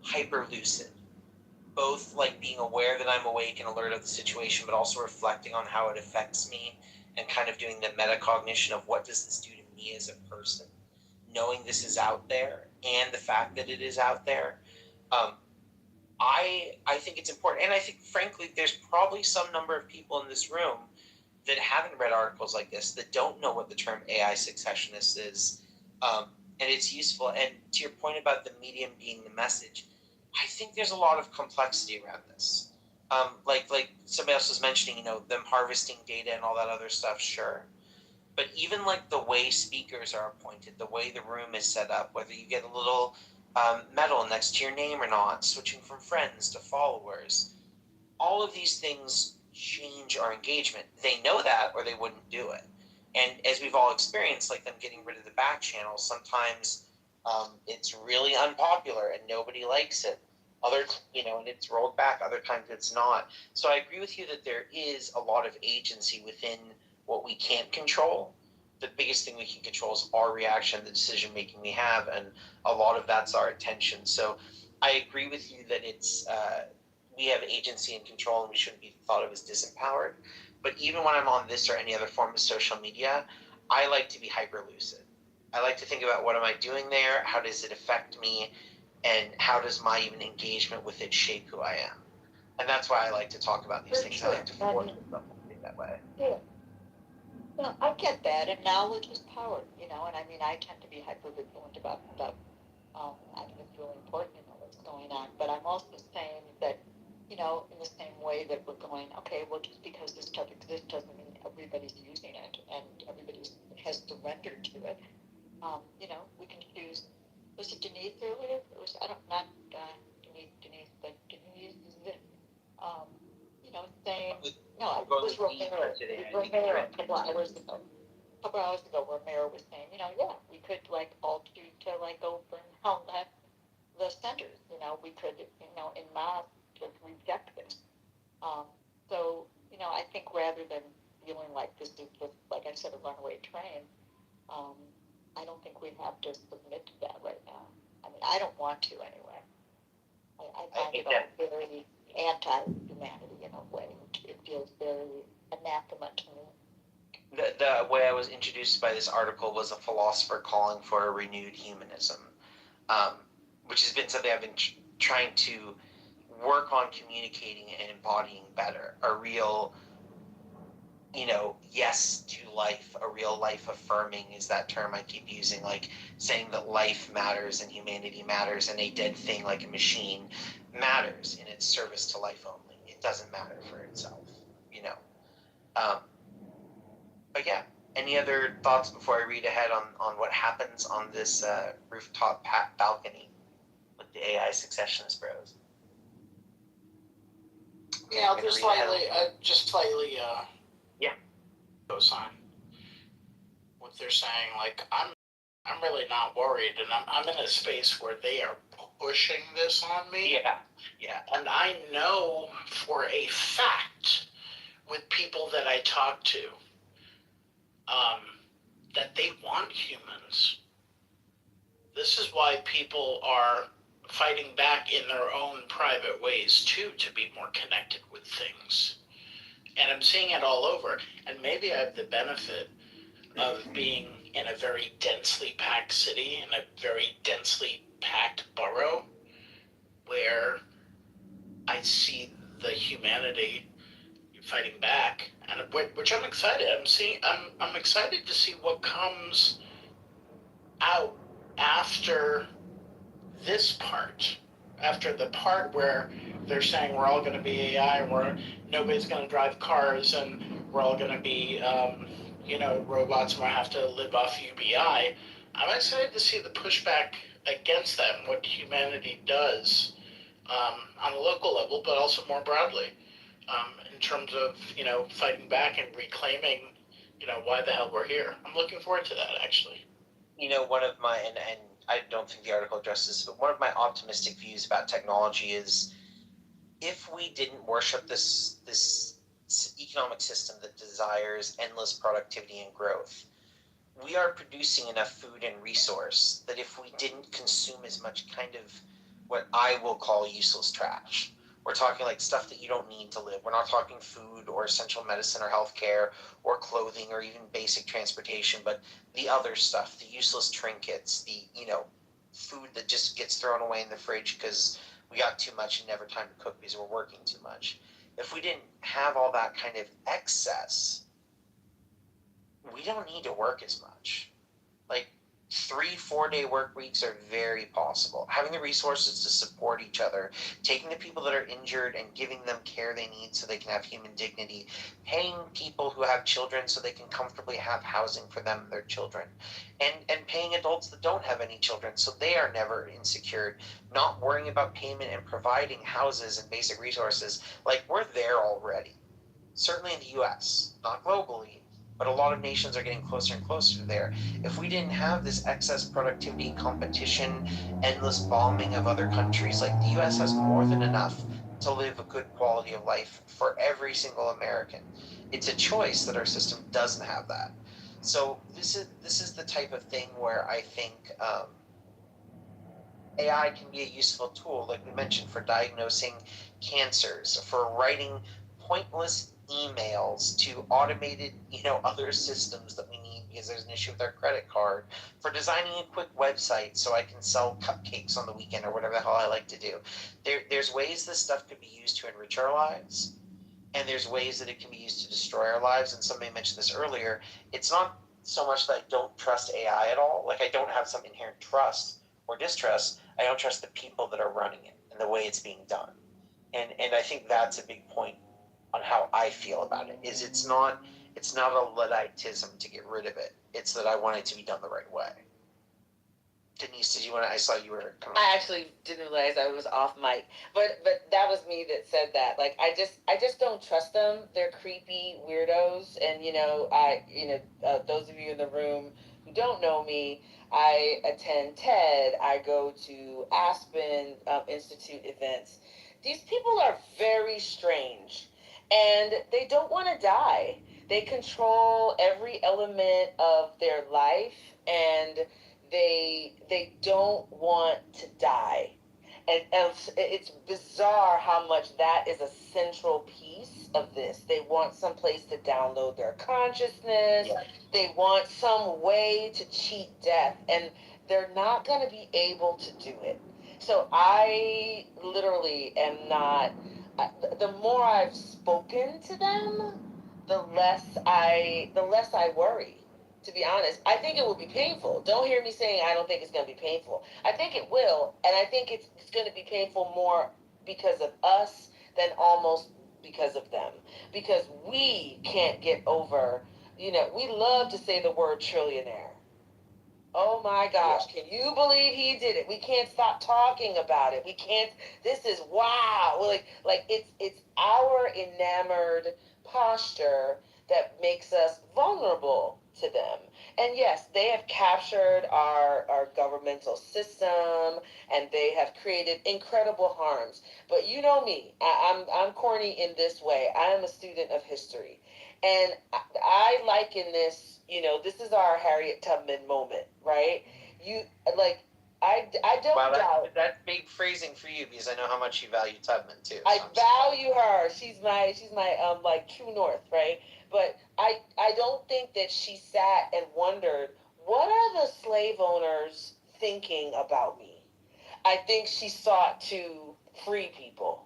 hyper lucid, both like being aware that I'm awake and alert of the situation, but also reflecting on how it affects me and kind of doing the metacognition of what does this do to me as a person, knowing this is out there and the fact that it is out there. I think it's important, and I think frankly there's probably some number of people in this room that haven't read articles like this, that don't know what the term AI successionist is, and it's useful. And to your point about the medium being the message, I think there's a lot of complexity around this. Like somebody else was mentioning, them harvesting data and all that other stuff, sure. But even like the way speakers are appointed, the way the room is set up, whether you get a little medal next to your name or not, switching from friends to followers, all of these things change our engagement. They know that or they wouldn't do it. And as we've all experienced, like them getting rid of the back channel, sometimes it's really unpopular and nobody likes it. And it's rolled back. Other times it's not. So I agree with you that there is a lot of agency within what we can't control. The biggest thing we can control is our reaction, the decision making we have, and a lot of that's our attention. So I agree with you that it's we have agency and control, and we shouldn't be thought of as disempowered. But even when I'm on this or any other form of social media, I like to be hyper lucid. I like to think about what am I doing there, how does it affect me, and how does my even engagement with it shape who I am. And that's why I like to talk about these things. Sure. I like to force myself to think that way. Yeah. Well, I get that, and knowledge is power, and I tend to be hyper-vigilant about stuff. I think it's really important to know what's going on, but I'm also saying that, in the same way that we're going, okay, well, just because this stuff exists doesn't mean everybody's using it and everybody has surrendered to it. We can choose. Was it Denise earlier? Not Denise, but Denise is it. Saying, no, it was Romero. Romero a couple hours ago. Romero was saying, we could all choose to go burn down the centers. We could, in mass just reject this. So, I think rather than feeling like this is just, like I said, a runaway train, I don't think we have to submit to that right now. I don't want to anyway. I find it all very anti-humanity in a way. It feels very anathema to me. The way I was introduced by this article was a philosopher calling for a renewed humanism, which has been something I've been trying to work on communicating and embodying better. A real, yes to life, a real life affirming is that term I keep using, like saying that life matters and humanity matters, and a dead thing like a machine matters in its service to life only. It doesn't matter for itself, But yeah, any other thoughts before I read ahead on what happens on this rooftop balcony with the AI successionist bros? Yeah, just slightly, yeah, cosign what they're saying. Like, I'm really not worried, and I'm in a space where they are pushing this on me. Yeah. And I know for a fact, with people that I talk to, that they want humans. This is why people are fighting back in their own private ways too, to be more connected with things. And I'm seeing it all over. And maybe I have the benefit of being in a very densely packed city, in a very densely packed borough, where I see the humanity fighting back, and which I'm excited. I'm excited to see what comes out after this part, after the part where they're saying we're all going to be AI, and nobody's going to drive cars, and we're all going to be, robots, and we'll have to live off UBI. I'm excited to see the pushback against that and what humanity does on a local level, but also more broadly in terms of, fighting back and reclaiming, why the hell we're here. I'm looking forward to that, actually. One of my, and I don't think the article addresses this, but one of my optimistic views about technology is if we didn't worship this economic system that desires endless productivity and growth, we are producing enough food and resource that if we didn't consume as much kind of what I will call useless trash, we're talking like stuff that you don't need to live. We're not talking food or essential medicine or healthcare or clothing or even basic transportation, but the other stuff, the useless trinkets, the, food that just gets thrown away in the fridge because we got too much and never time to cook because we're working too much. If we didn't have all that kind of excess, we don't need to work as much. Like 3-4 day work weeks are very possible. Having the resources to support each other, taking the people that are injured and giving them care they need so they can have human dignity, paying people who have children so they can comfortably have housing for them and their children, and paying adults that don't have any children so they are never insecure, not worrying about payment and providing houses and basic resources. Like, we're there already. Certainly in the US, not globally, but a lot of nations are getting closer and closer to there. If we didn't have this excess productivity, competition, endless bombing of other countries, like the US has more than enough to live a good quality of life for every single American. It's a choice that our system doesn't have that. So this is the type of thing where I think AI can be a useful tool, like we mentioned, for diagnosing cancers, for writing pointless emails to automated, other systems that we need because there's an issue with our credit card, for designing a quick website so I can sell cupcakes on the weekend or whatever the hell I like to do. There's ways this stuff could be used to enrich our lives, and there's ways that it can be used to destroy our lives. And somebody mentioned this earlier. It's not so much that I don't trust AI at all. Like, I don't have some inherent trust or distrust. I don't trust the people that are running it and the way it's being done. And I think that's a big point on how I feel about it, is it's not a Ludditism to get rid of it. It's that I want it to be done the right way. Denise, did you want to? I saw you were. I actually didn't realize I was off mic, but that was me that said that. Like, I just don't trust them. They're creepy weirdos, and those of you in the room who don't know me, I attend TED. I go to Aspen Institute events. These people are very strange, and they don't want to die. They control every element of their life, and they don't want to die. And it's bizarre how much that is a central piece of this. They want some place to download their consciousness. Yeah. They want some way to cheat death, and they're not going to be able to do it. So I literally am not. The more I've spoken to them, the less I worry. To be honest, I think it will be painful. Don't hear me saying I don't think it's going to be painful. I think it will, and I think it's going to be painful more because of us than almost because of them. Because we can't get over, we love to say the word trillionaire. Oh my gosh, can you believe he did it? We can't stop talking about it. We can't, this is wow. Like it's our enamored posture that makes us vulnerable to them. And yes, they have captured our governmental system, and they have created incredible harms. But you know me, I'm corny in this way. I am a student of history. And I liken this, this is our Harriet Tubman moment, right? I don't doubt. That's big phrasing for you, because I know how much you value Tubman too. I value her. She's my true north, right? But I don't think that she sat and wondered, what are the slave owners thinking about me? I think she sought to free people.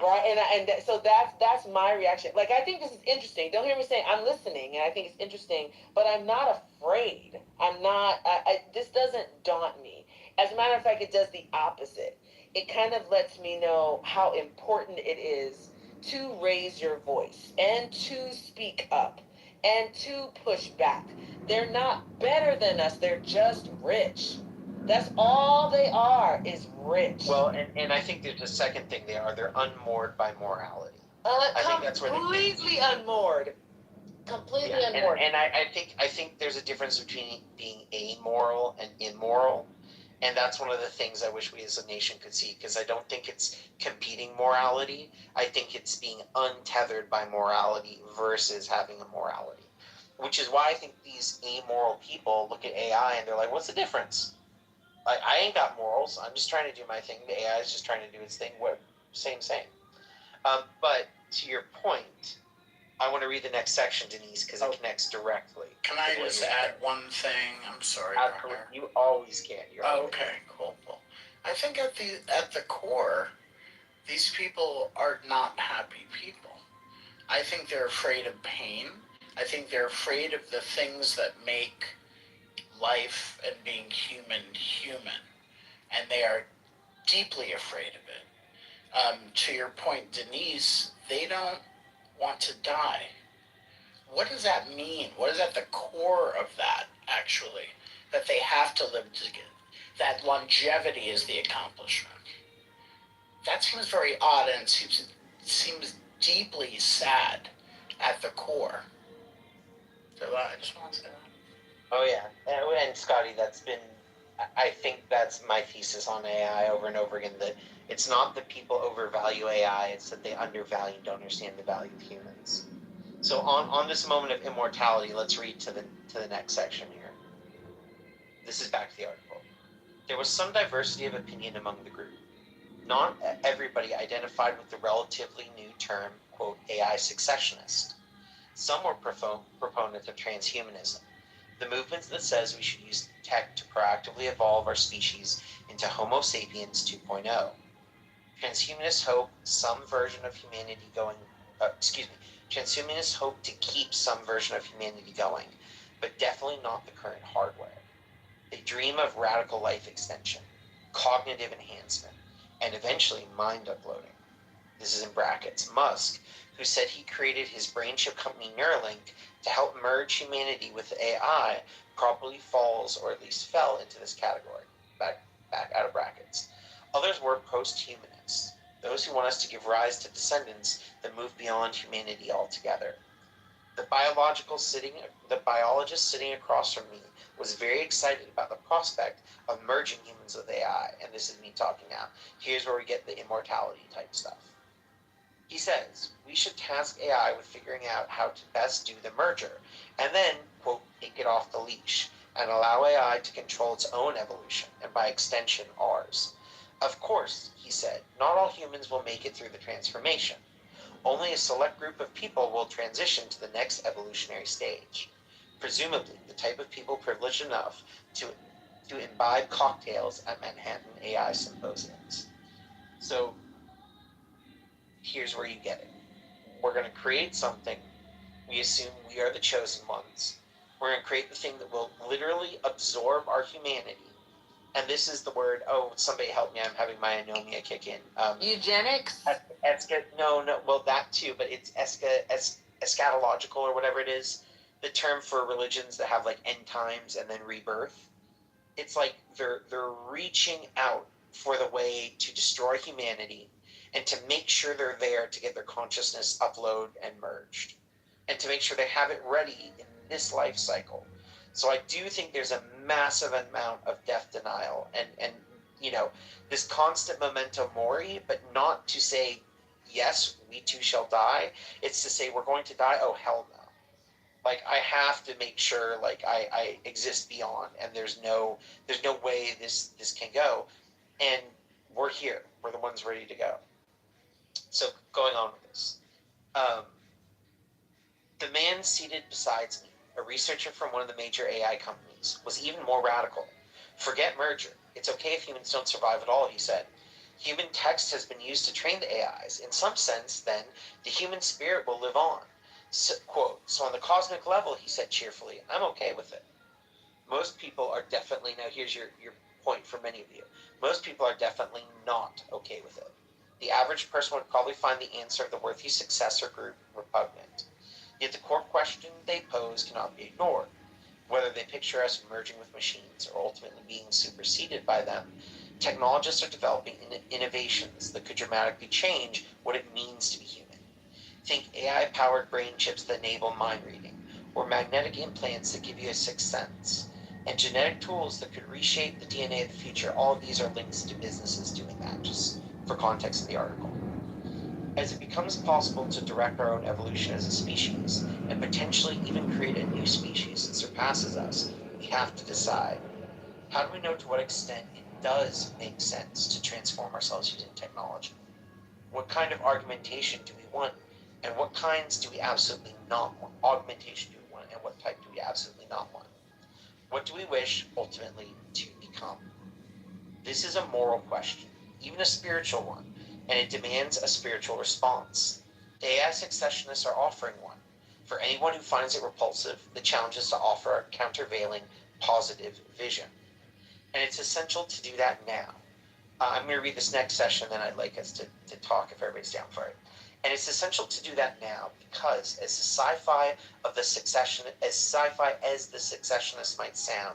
Right, and so that's my reaction. Like, I think this is interesting. Don't hear me saying I'm listening, and I think it's interesting, but I'm not afraid. I'm not. This doesn't daunt me. As a matter of fact, it does the opposite. it kind of lets me know how important it is to raise your voice and to speak up and to push back. They're not better than us, they're just rich. That's all they are, is rich. Well, and I think there's a second thing they're unmoored by morality. I think that's where completely unmoored. Completely unmoored. And I think there's a difference between being amoral and immoral. And that's one of the things I wish we as a nation could see, because I don't think it's competing morality. I think it's being untethered by morality versus having a morality. Which is why I think these amoral people look at AI and they're like, what's the difference? Like, I ain't got morals. I'm just trying to do my thing. The AI is just trying to do its thing. Same. But to your point, I want to read the next section, Denise, because it connects directly. Can I just add one thing? I'm sorry. You always can. Okay, cool. I think at the core, these people are not happy people. I think they're afraid of pain. I think they're afraid of the things that make life and being human human. And they are deeply afraid of it. To your point, Denise, they don't want to die. What does that mean? What is at the core of that, actually? That they have to live together. That longevity is the accomplishment. That seems very odd and seems deeply sad at the core. So I just want to say that. Oh yeah, and Scotty, I think that's my thesis on AI over and over again, that it's not that people overvalue AI, it's that they undervalue and don't understand the value of humans. So on this moment of immortality, let's read to the next section here. This is back to the article. There was some diversity of opinion among the group. Not everybody identified with the relatively new term, quote, AI successionist. Some were proponents of transhumanism, the movement that says we should use tech to proactively evolve our species into Homo sapiens 2.0. Transhumanists hope transhumanists hope to keep some version of humanity going, but definitely not the current hardware. They dream of radical life extension, cognitive enhancement, and eventually mind uploading. This is in brackets. Musk, who said he created his brain chip company Neuralink to help merge humanity with AI, probably falls, or at least fell, into this category. Back out of brackets. Others were post-humanists, those who want us to give rise to descendants that move beyond humanity altogether. The biologist sitting across from me was very excited about the prospect of merging humans with AI, and this is me talking now. Here's where we get the immortality type stuff. He says, we should task AI with figuring out how to best do the merger, and then, quote, take it off the leash, and allow AI to control its own evolution, and by extension, ours. Of course, he said, not all humans will make it through the transformation. Only a select group of people will transition to the next evolutionary stage. Presumably, the type of people privileged enough to imbibe cocktails at Manhattan AI symposiums. So, here's where you get it. We're going to create something. We assume we are the chosen ones. We're going to create the thing that will literally absorb our humanity. And this is the word, somebody help me, I'm having my anomia kick in. Eugenics? Well, that too, but it's eschatological or whatever it is. The term for religions that have like end times and then rebirth. It's like they're reaching out for the way to destroy humanity and to make sure they're there to get their consciousness uploaded and merged. And to make sure they have it ready in this life cycle. So I do think there's a massive amount of death denial and this constant memento mori, but not to say, yes, we too shall die. It's to say we're going to die. Oh, hell no. Like, I have to make sure, like, I exist beyond, and there's no way this can go. And we're here. We're the ones ready to go. So going on with this. The man seated beside me, a researcher from one of the major AI companies, was even more radical. Forget merger. It's okay if humans don't survive at all, he said. Human text has been used to train the AIs. In some sense, then, the human spirit will live on. So, quote, so on the cosmic level, he said cheerfully, I'm okay with it. Most people are definitely, now here's your point for many of you. Most people are definitely not okay with it. The average person would probably find the answer of the worthy successor group repugnant. Yet the core question they pose cannot be ignored. Whether they picture us merging with machines or ultimately being superseded by them, technologists are developing innovations that could dramatically change what it means to be human. Think AI-powered brain chips that enable mind reading, or magnetic implants that give you a sixth sense, and genetic tools that could reshape the DNA of the future. All of these are links to businesses doing that, just for context of the article. As it becomes possible to direct our own evolution as a species, and potentially even create a new species that surpasses us, we have to decide, how do we know to what extent it does make sense to transform ourselves using technology? What kind of argumentation do we want, and what kinds do we absolutely not want? Augmentation do we want, and what type do we absolutely not want? What do we wish, ultimately, to become? This is a moral question, even a spiritual one, and it demands a spiritual response. The AI successionists are offering one. For anyone who finds it repulsive, the challenge is to offer a countervailing, positive vision. And it's essential to do that now. I'm going to read this next session, then I'd like us to talk if everybody's down for it. And it's essential to do that now because, as sci-fi as the secessionists might sound,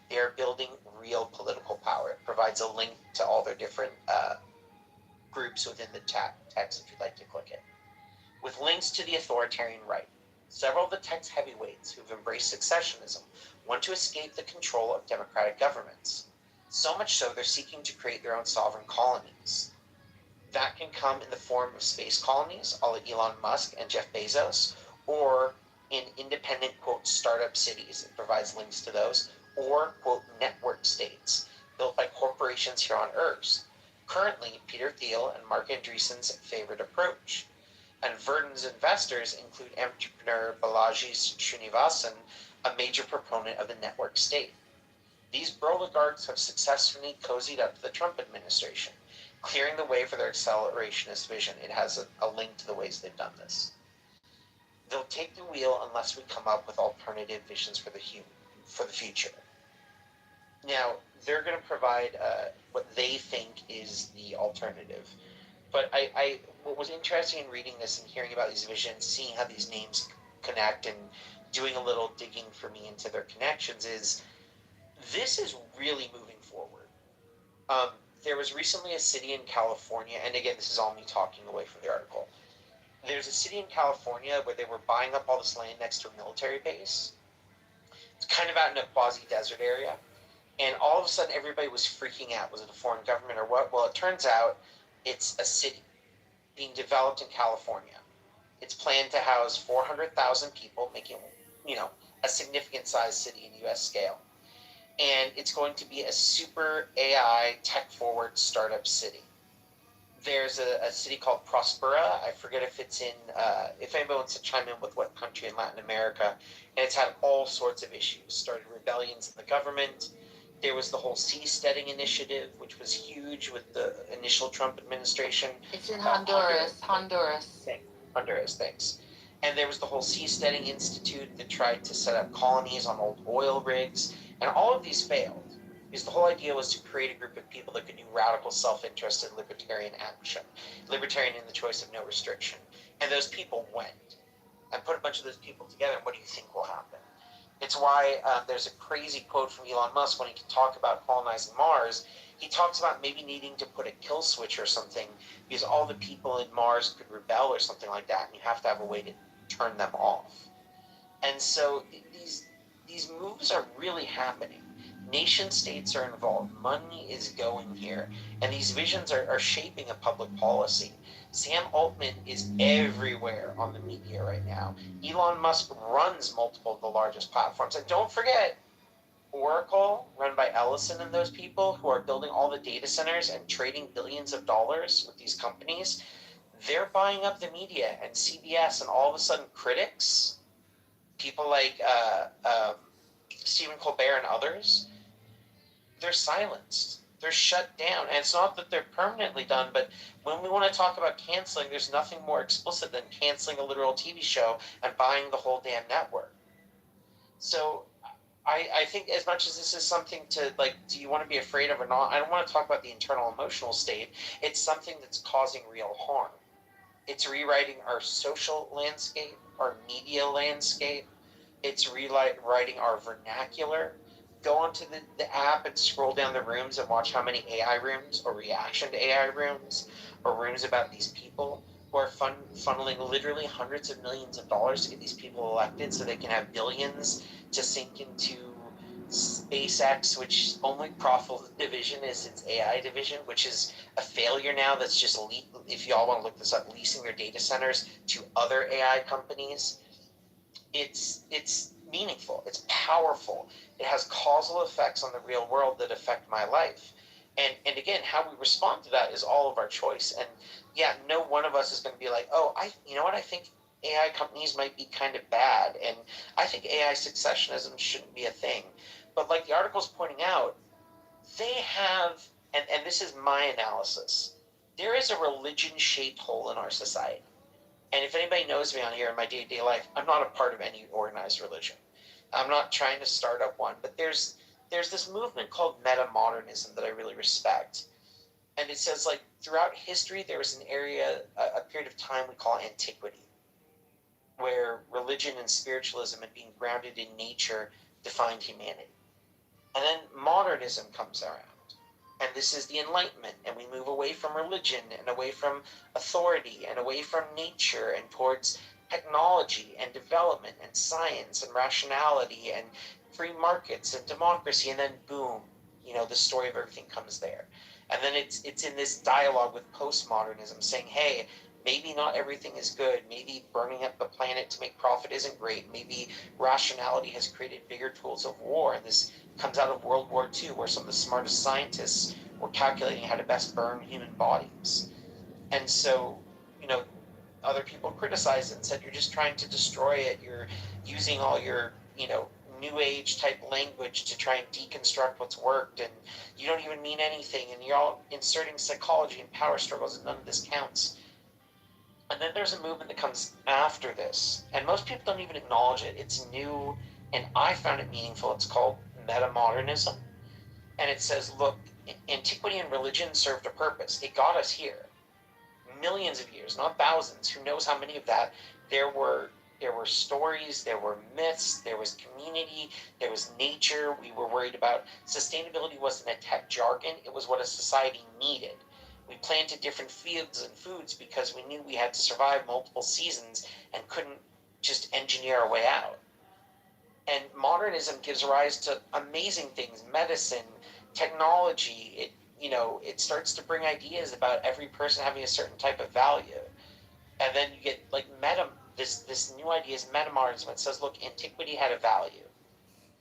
they are building real political power. It provides a link to all their different groups within the text if you'd like to click it. With links to the authoritarian right. Several of the text heavyweights who've embraced secessionism want to escape the control of democratic governments. So much so, they're seeking to create their own sovereign colonies. That can come in the form of space colonies, a la Elon Musk and Jeff Bezos, or in independent, quote, startup cities. It provides links to those, or, quote, network states built by corporations here on Earth. Currently, Peter Thiel and Mark Andreessen's favorite approach. And Verdon's investors include entrepreneur Balaji Srinivasan, a major proponent of the network state. These oligarchs have successfully cozied up to the Trump administration, clearing the way for their accelerationist vision. It has a link to the ways they've done this. They'll take the wheel unless we come up with alternative visions for the future. Now, they're going to provide what they think is the alternative. But what was interesting in reading this and hearing about these visions, seeing how these names connect and doing a little digging for me into their connections is this is really moving forward. There was recently a city in California, and again, this is all me talking away from the article. There's a city in California where they were buying up all this land next to a military base. It's kind of out in a quasi-desert area. And all of a sudden, everybody was freaking out. Was it a foreign government or what? Well, it turns out it's a city being developed in California. It's planned to house 400,000 people, making, a significant sized city in U.S. scale. And it's going to be a super AI tech-forward startup city. There's a city called Prospera. I forget if it's in, if anybody wants to chime in with what country in Latin America. And it's had all sorts of issues. Started rebellions in the government. There was the whole seasteading initiative, which was huge with the initial Trump administration. It's in Honduras. Honduras. Honduras, thanks. And there was the whole Seasteading Institute that tried to set up colonies on old oil rigs. And all of these failed. Because the whole idea was to create a group of people that could do radical self-interested libertarian action. Libertarian in the choice of no restriction. And those people went. And put a bunch of those people together, and what do you think will happen? It's why there's a crazy quote from Elon Musk when he can talk about colonizing Mars. He talks about maybe needing to put a kill switch or something because all the people in Mars could rebel or something like that, and you have to have a way to turn them off. And so these moves are really happening. Nation states are involved. Money is going here. And these visions are shaping a public policy. Sam Altman is everywhere on the media right now. Elon Musk runs multiple of the largest platforms. And don't forget, Oracle, run by Ellison and those people who are building all the data centers and trading billions of dollars with these companies, they're buying up the media and CBS, and all of a sudden critics, people like Stephen Colbert and others, they're silenced. They're shut down. And it's not that they're permanently done, but when we want to talk about canceling, there's nothing more explicit than canceling a literal TV show and buying the whole damn network. So I think as much as this is something to, like, do you want to be afraid of or not, I don't want to talk about the internal emotional state. It's something that's causing real harm. It's rewriting our social landscape, our media landscape. It's rewriting our vernacular. Go onto the app and scroll down the rooms and watch how many AI rooms or reaction to AI rooms or rooms about these people who are funneling literally hundreds of millions of dollars to get these people elected so they can have billions to sink into SpaceX, which only profitable division is its AI division, which is a failure now. That's just, if y'all want to look this up, leasing their data centers to other AI companies. It's meaningful. It's powerful. It has causal effects on the real world that affect my life. And again, how we respond to that is all of our choice. And yeah, no one of us is going to be like, oh, you know what, I think AI companies might be kind of bad, and I think AI successionism shouldn't be a thing. But like the article's pointing out, they have, and this is my analysis, there is a religion-shaped hole in our society. And if anybody knows me on here in my day-to-day life, I'm not a part of any organized religion. I'm not trying to start up one, but there's this movement called meta-modernism that I really respect. And it says, like, throughout history, there was an area, a period of time we call antiquity, where religion and spiritualism and being grounded in nature defined humanity. And then modernism comes around. And this is the Enlightenment, and we move away from religion and away from authority and away from nature and towards technology and development and science and rationality and free markets and democracy. And then boom, the story of everything comes there. And then it's in this dialogue with postmodernism saying, hey, maybe not everything is good. Maybe burning up the planet to make profit isn't great. Maybe rationality has created bigger tools of war. And this comes out of World War II, where some of the smartest scientists were calculating how to best burn human bodies. And so, other people criticized it and said, you're just trying to destroy it. You're using all your, new age type language to try and deconstruct what's worked, and you don't even mean anything, and you're all inserting psychology and power struggles, and none of this counts. And then there's a movement that comes after this, and most people don't even acknowledge it. It's new, and I found it meaningful. It's called metamodernism. And it says, look, antiquity and religion served a purpose. It got us here. Millions of years, not thousands. Who knows how many of that? There were stories, there were myths, there was community, there was nature. We were worried about sustainability. Wasn't a tech jargon. It was what a society needed. We planted different fields and foods because we knew we had to survive multiple seasons and couldn't just engineer our way out. And modernism gives rise to amazing things, medicine, technology. It starts to bring ideas about every person having a certain type of value. And then you get like this new idea is metamodernism. It says, look, antiquity had a value.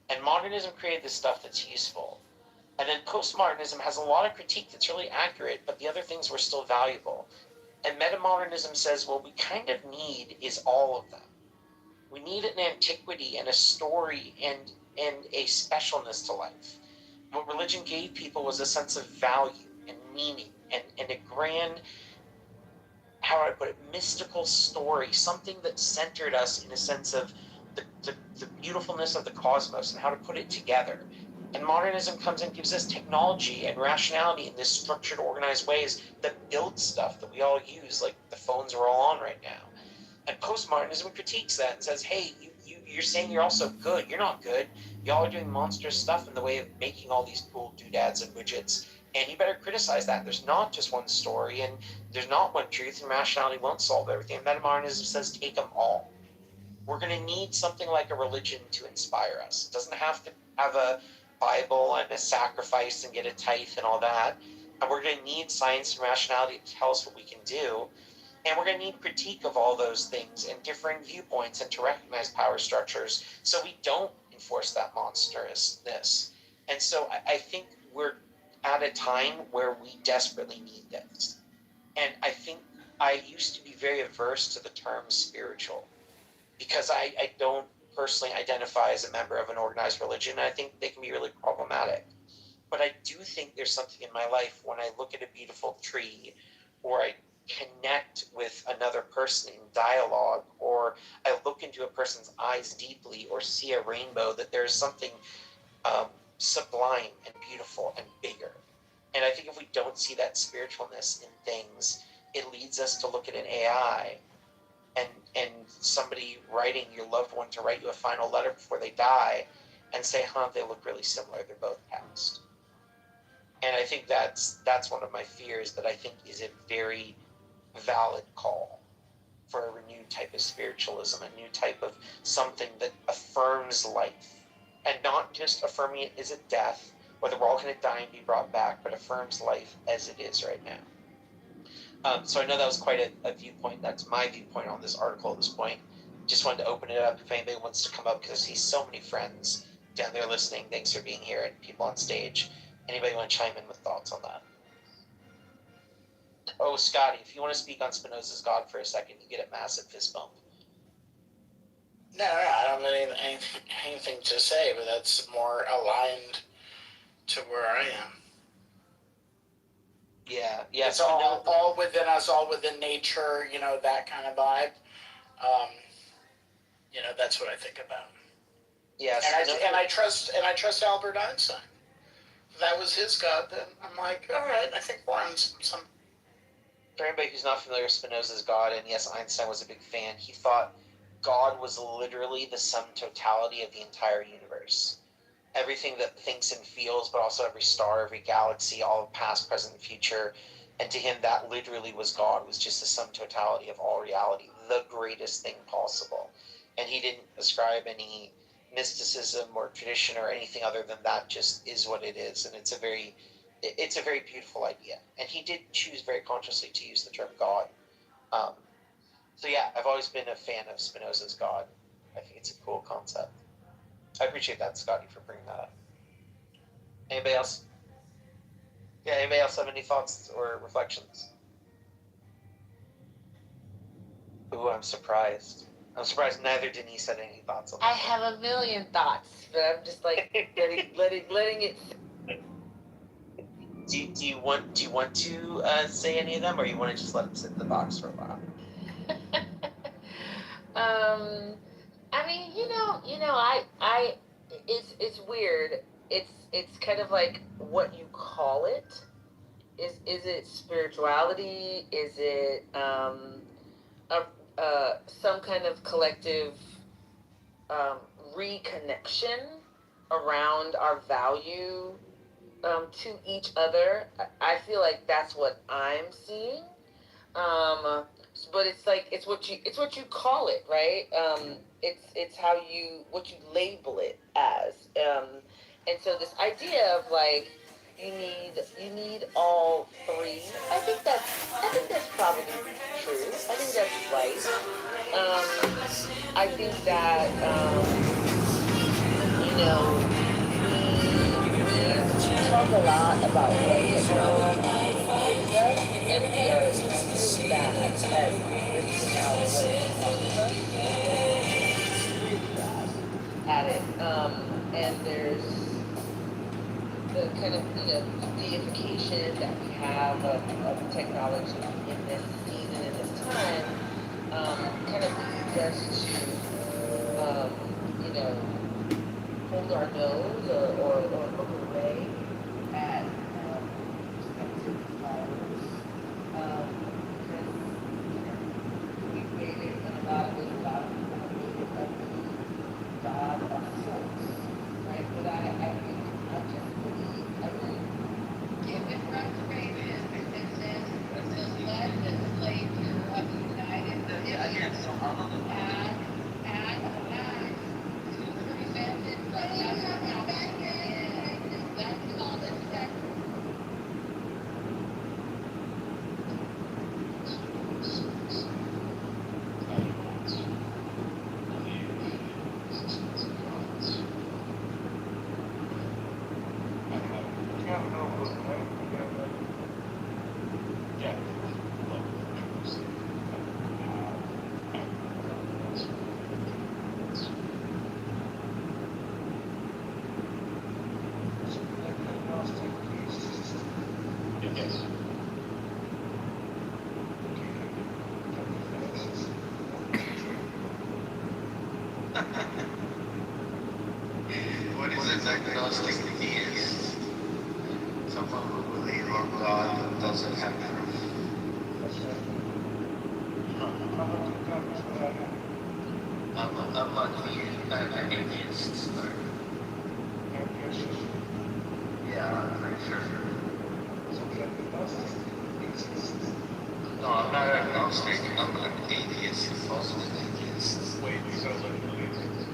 And modernism created this stuff that's useful. And then postmodernism has a lot of critique that's really accurate, but the other things were still valuable. And metamodernism says, what we kind of need is all of them. We need an antiquity and a story and a specialness to life. What religion gave people was a sense of value and meaning and a grand, how do I put it, mystical story, something that centered us in a sense of the beautifulness of the cosmos and how to put it together. And modernism comes and gives us technology and rationality in this structured, organized ways that build stuff that we all use, like the phones we're all on right now. And postmodernism critiques that and says, hey, you're saying you're also good. You're not good. Y'all are doing monstrous stuff in the way of making all these cool doodads and widgets. And you better criticize that. There's not just one story, and there's not one truth, and rationality won't solve everything. And metamodernism says take them all. We're going to need something like a religion to inspire us. It doesn't have to have a Bible and a sacrifice and get a tithe and all that. And we're going to need science and rationality to tell us what we can do. And we're going to need critique of all those things and differing viewpoints and to recognize power structures so we don't enforce that monstrousness. And so I think we're at a time where we desperately need this. And I think I used to be very averse to the term spiritual because I don't personally identify as a member of an organized religion. I think they can be really problematic. But I do think there's something in my life when I look at a beautiful tree or I connect with another person in dialogue, or I look into a person's eyes deeply, or see a rainbow, that there's something sublime and beautiful and bigger. And I think if we don't see that spiritualness in things, it leads us to look at an AI and somebody writing your loved one to write you a final letter before they die and say, they look really similar, they're both passed. And I think that's one of my fears, that I think is a very valid call for a renewed type of spiritualism, a new type of something that affirms life, and not just affirming it as a death, whether we're all going to die and be brought back, but affirms life as it is right now. So I know that was quite a viewpoint. That's my viewpoint on this article at this point. Just wanted to open it up if anybody wants to come up, because I see so many friends down there listening. Thanks for being here, and people on stage. Anybody want to chime in with thoughts on that? Oh, Scotty, if you want to speak on Spinoza's God for a second, you get a massive fist bump. No, I don't have anything to say, but that's more aligned to where I am. Yeah. It's all within us, all within nature, that kind of vibe. That's what I think about. Yes. And I trust Albert Einstein. If that was his God, then I'm like, all right, I think we're on some. For anybody who's not familiar with Spinoza's God, and yes, Einstein was a big fan, he thought God was literally the sum totality of the entire universe. Everything that thinks and feels, but also every star, every galaxy, all of past, present, and future. And to him, that literally was God, was just the sum totality of all reality, the greatest thing possible. And he didn't ascribe any mysticism or tradition or anything other than that just is what it is. And it's a very beautiful idea. And he did choose very consciously to use the term God. So yeah, I've always been a fan of Spinoza's God. I think it's a cool concept. I appreciate that, Scotty, for bringing that up. Anybody else? Yeah, anybody else have any thoughts or reflections? Ooh, I'm surprised. Neither Denise had any thoughts on that. I have a million thoughts, but I'm just like letting it. Do you want to say any of them, or you want to just let them sit in the box for a while? I mean, it's weird. It's kind of like what you call it. Is it spirituality? Is it some kind of collective reconnection around our value to each other? I feel like that's what I'm seeing. But it's like it's what you call it, right? It's how what you label it as. And so this idea of like you need all three. I think that's probably true. I think that's right. I think that we talk a lot about what technology gives us, and we are really bad at listing out what it costs us. Really bad at it. And there's the kind of deification that we have of technology in this season, in this time, kind of leads us to hold our nose or look away at expensive flowers, because we've made it in a lot of ways, a lot of people have made it a God of sorts, right? But I really Give it restoration, it says, led the slave to united and to prevent it from that's all that's believe in God doesn't have proof. I'm lucky an atheist. Yeah, I'm pretty sure. No, I'm not agnostic. I'm an atheist. Also an atheist. Wait, you sound like an atheist.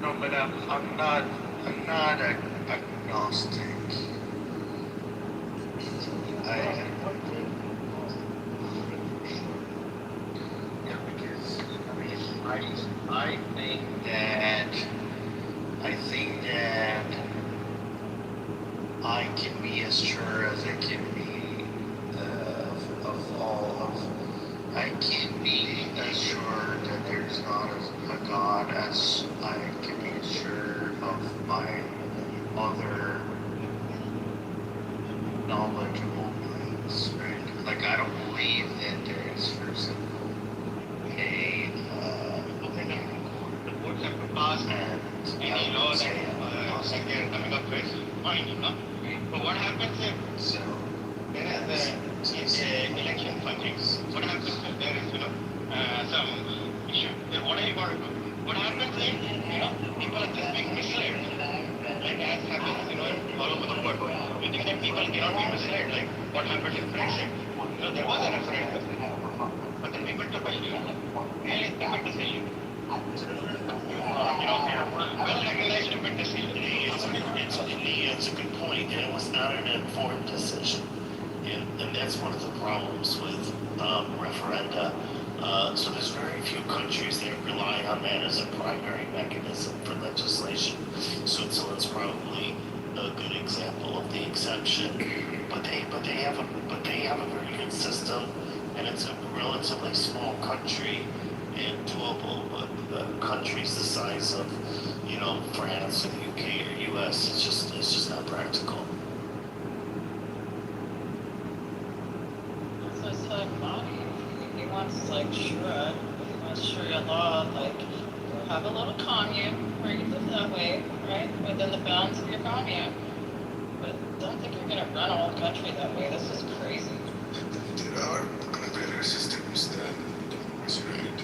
No, but I'm not agnostic. Yeah, because I think that I can be as sure as I can be of all of. I can be as sure that there's not a God as I can be as sure of my other knowledgeable beliefs, right? Like I don't believe that there is, for example, a any law that like they're coming up with, fine, you know. But what happens if there is a election funding? What happens if there is, some issue? Then what are you going to do? What happens if, people are just being misled? Like as happens, all over the world. You think that people cannot be misled? Like what happened in Brexit? There was a referendum, but the people took a really stupid decision. Well-regulated stupid decision. It's a good point, and it was not an informed decision. And that's one of the problems with referenda. So there's very few countries that rely on that as a primary mechanism for legislation. Switzerland's probably a good example of the exception, but they have a very good system, and it's a relatively small country, and doable. Countries the size of France or the UK or US, it's just not practical. So it's like Mahdi. He wants Sharia. He wants Sharia law, have a little commune where you live that way, right? Within the bounds of your commune. But don't think you're gonna run a whole country that way. This is crazy. There are better systems than democracy, right?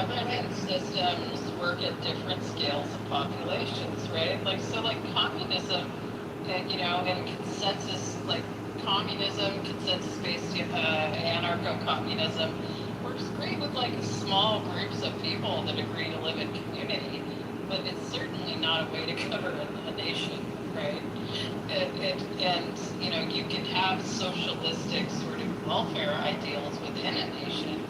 governance systems work at different scales of populations, right? Like, so like communism, and, you know, and consensus, like communism, consensus-based anarcho-communism works great with like small groups of people that agree to live in community, but it's certainly not a way to govern a nation, right? And you know, you can have socialistic sort of welfare ideals within a nation,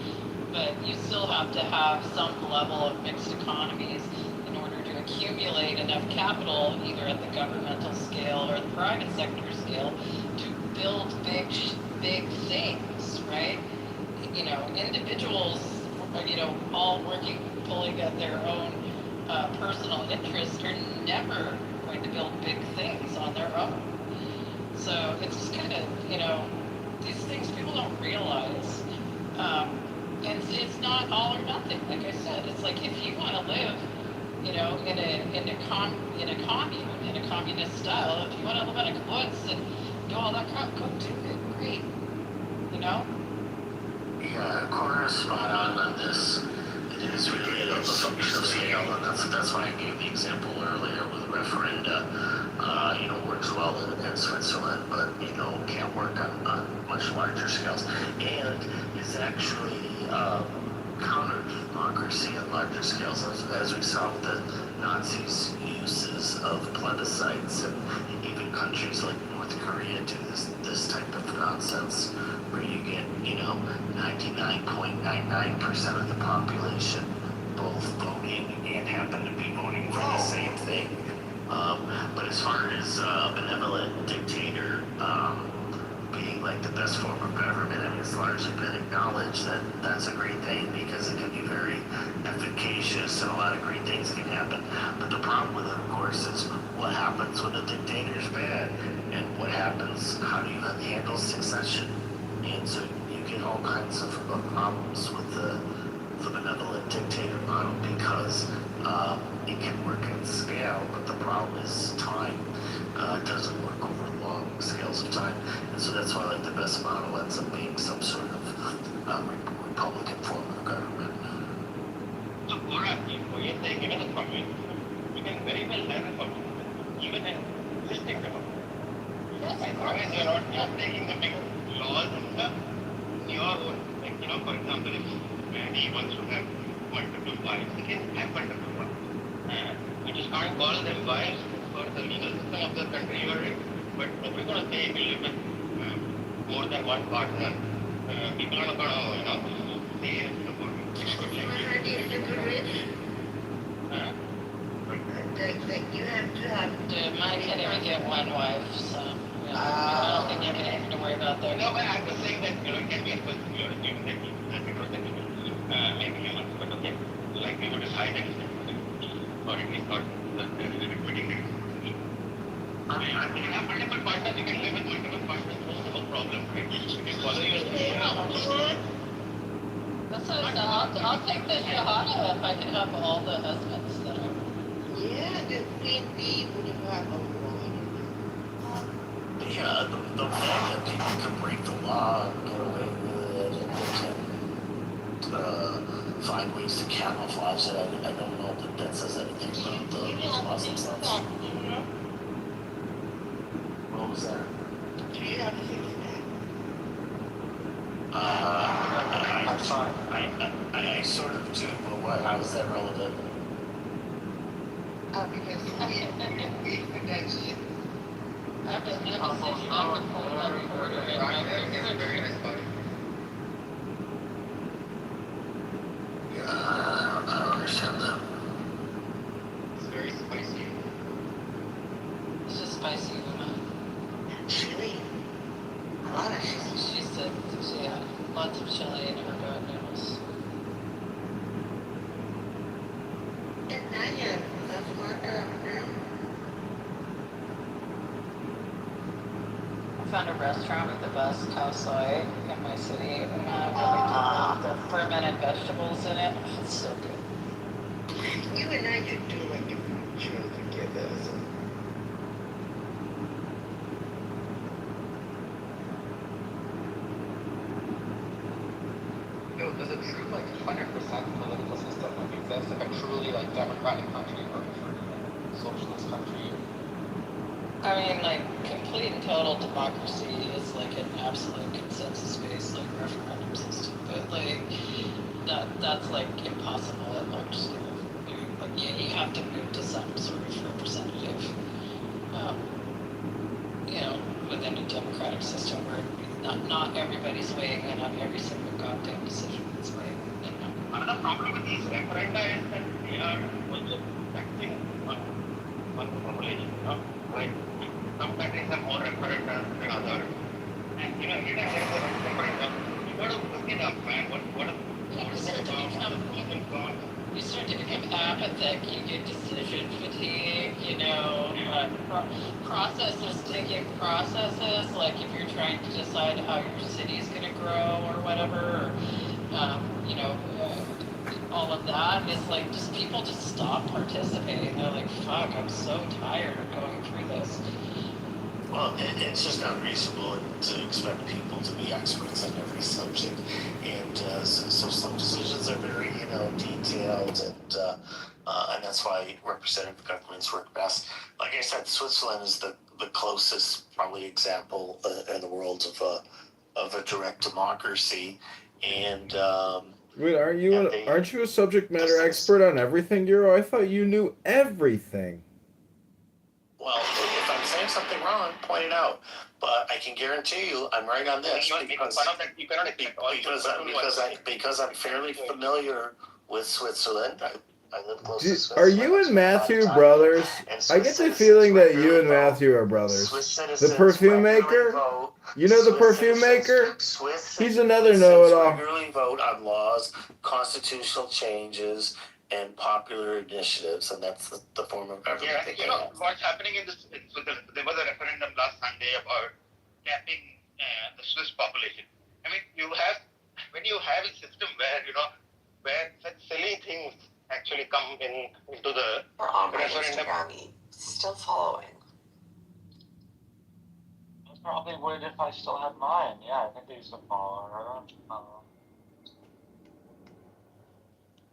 but you still have to have some level of mixed economies in order to accumulate enough capital, either at the governmental scale or the private sector scale, to build big things, right? You know, individuals, you know, all working, pulling at their own personal interests are never going to build big things on their own. So it's just kind of, you know, these things people don't realize. And it's not all or nothing. Like I said, it's like if you want to live, you know, in a commune, in a communist style, if you want to live in a kibbutz and do all that crap, go do it. Great. You know? Yeah, Connor is spot on this. It is really a function of scale, and that's why I gave the example earlier with referenda. You know, works well in Switzerland, but you know, can't work on much larger scales, and is actually counter democracy at larger scales, as we saw with the Nazis' uses of plebiscites, and even countries like North Korea do this type of nonsense, where you get, you know, 99.99% of the population both voting and happen to be voting for the same thing. But as far as a benevolent dictator being like the best form of government, I mean, it's largely been acknowledged that that's a great thing because it can be very efficacious and a lot of great things can happen. But the problem with it, of course, is what happens when the dictator is bad, and what happens, how do you handle succession? And so you get all kinds of problems with the benevolent dictator model because it can work in scale, but the problem is time. It doesn't work over long scales of time. And so that's why like the best model ends up being some sort of Republican form of government. So what you're saying, even a communist, you can very well have a communist, even a system government. As long as you're not taking the big laws and stuff in your own, like, you know, for example, if he wants to have multiple wives, he can have multiple wives. You just can't call them wives for the legal system of the country you are in. But if we're going to say we live with more than one partner, people are not going to, you know, say about You have to have. Dude, mine can't even get one wife, so yeah, I don't think you have anything to worry about there. No, but I'm just saying that, you know, it can be a person you're assuming that because that maybe humans, but okay, like we would decide that or at least not quitting it. I mean, you have multiple partners, you can live with multiple partners, no problem, right? You can follow your That's what I said. I'll take the Shahada if I can have all the husbands that are. Yeah, the queen bee would have a Yeah, the fact that people can break the law and get away with it, and they can find ways to camouflage it, I don't know that says anything about the Muslim stuff. What was that? Do you have to fix that? I sort of do, but why? How is that relevant? Because we that's it. I've been never said you have to pull that recorder in my very nice body. Yeah, I don't understand that. It's very spicy. It's just spicy woman. Chili. A lot of chili. She said she had lots of chili in her God noodles. And now you have enough marker now. I found a restaurant with the best cow soy in my city. The fermented vegetables in it. Oh, it's so good. You and I should do like a food show together. So. Does it seem like 100% political system it's like a truly like democratic country or a socialist country? I mean, like, complete and total democracy is like an absolute consensus-based like referendum system, but like that's like impossible at large scale. But yeah, you have to move to some sort of representative, you know, within a democratic system where not everybody's weighing in on every single goddamn decision that's made. You know? Another problem with these referenda is that they are also taxing one population. Like some countries have more referenda than others. And you know, even if there is a referendum, you got to look it up, man. What you start to become apathetic, you get decision fatigue, you know, processes taking processes, like if you're trying to decide how your city's going to grow or whatever, or, you know, all of that is like just people just stop participating. They're like, fuck, I'm so tired of going through this. Well, it's just not reasonable to expect people to be experts on every subject, and so some decisions are very, you know, detailed, and that's why representative governments work best. Like I said, Switzerland is the closest probably example in the world of a direct democracy, and Wait, aren't you a subject matter expert on everything, Euro? I thought you knew everything. Well, if I'm saying something wrong, point it out. But I can guarantee you, I'm right on this because I'm fairly familiar with Switzerland. I live close to Switzerland. Are you and Matthew brothers? I get the feeling that you and Matthew are brothers. The perfume maker? You know the perfume maker? He's another know-it-all. Regularly vote on laws, constitutional changes, and popular initiatives, and that's the form of government. Yeah, you know what's happening in this? There was a referendum last Sunday about capping the Swiss population. I mean, when you have a system where such silly things actually come into the referendum. Still following. I probably would if I still had mine. Yeah, I think they used to follow her.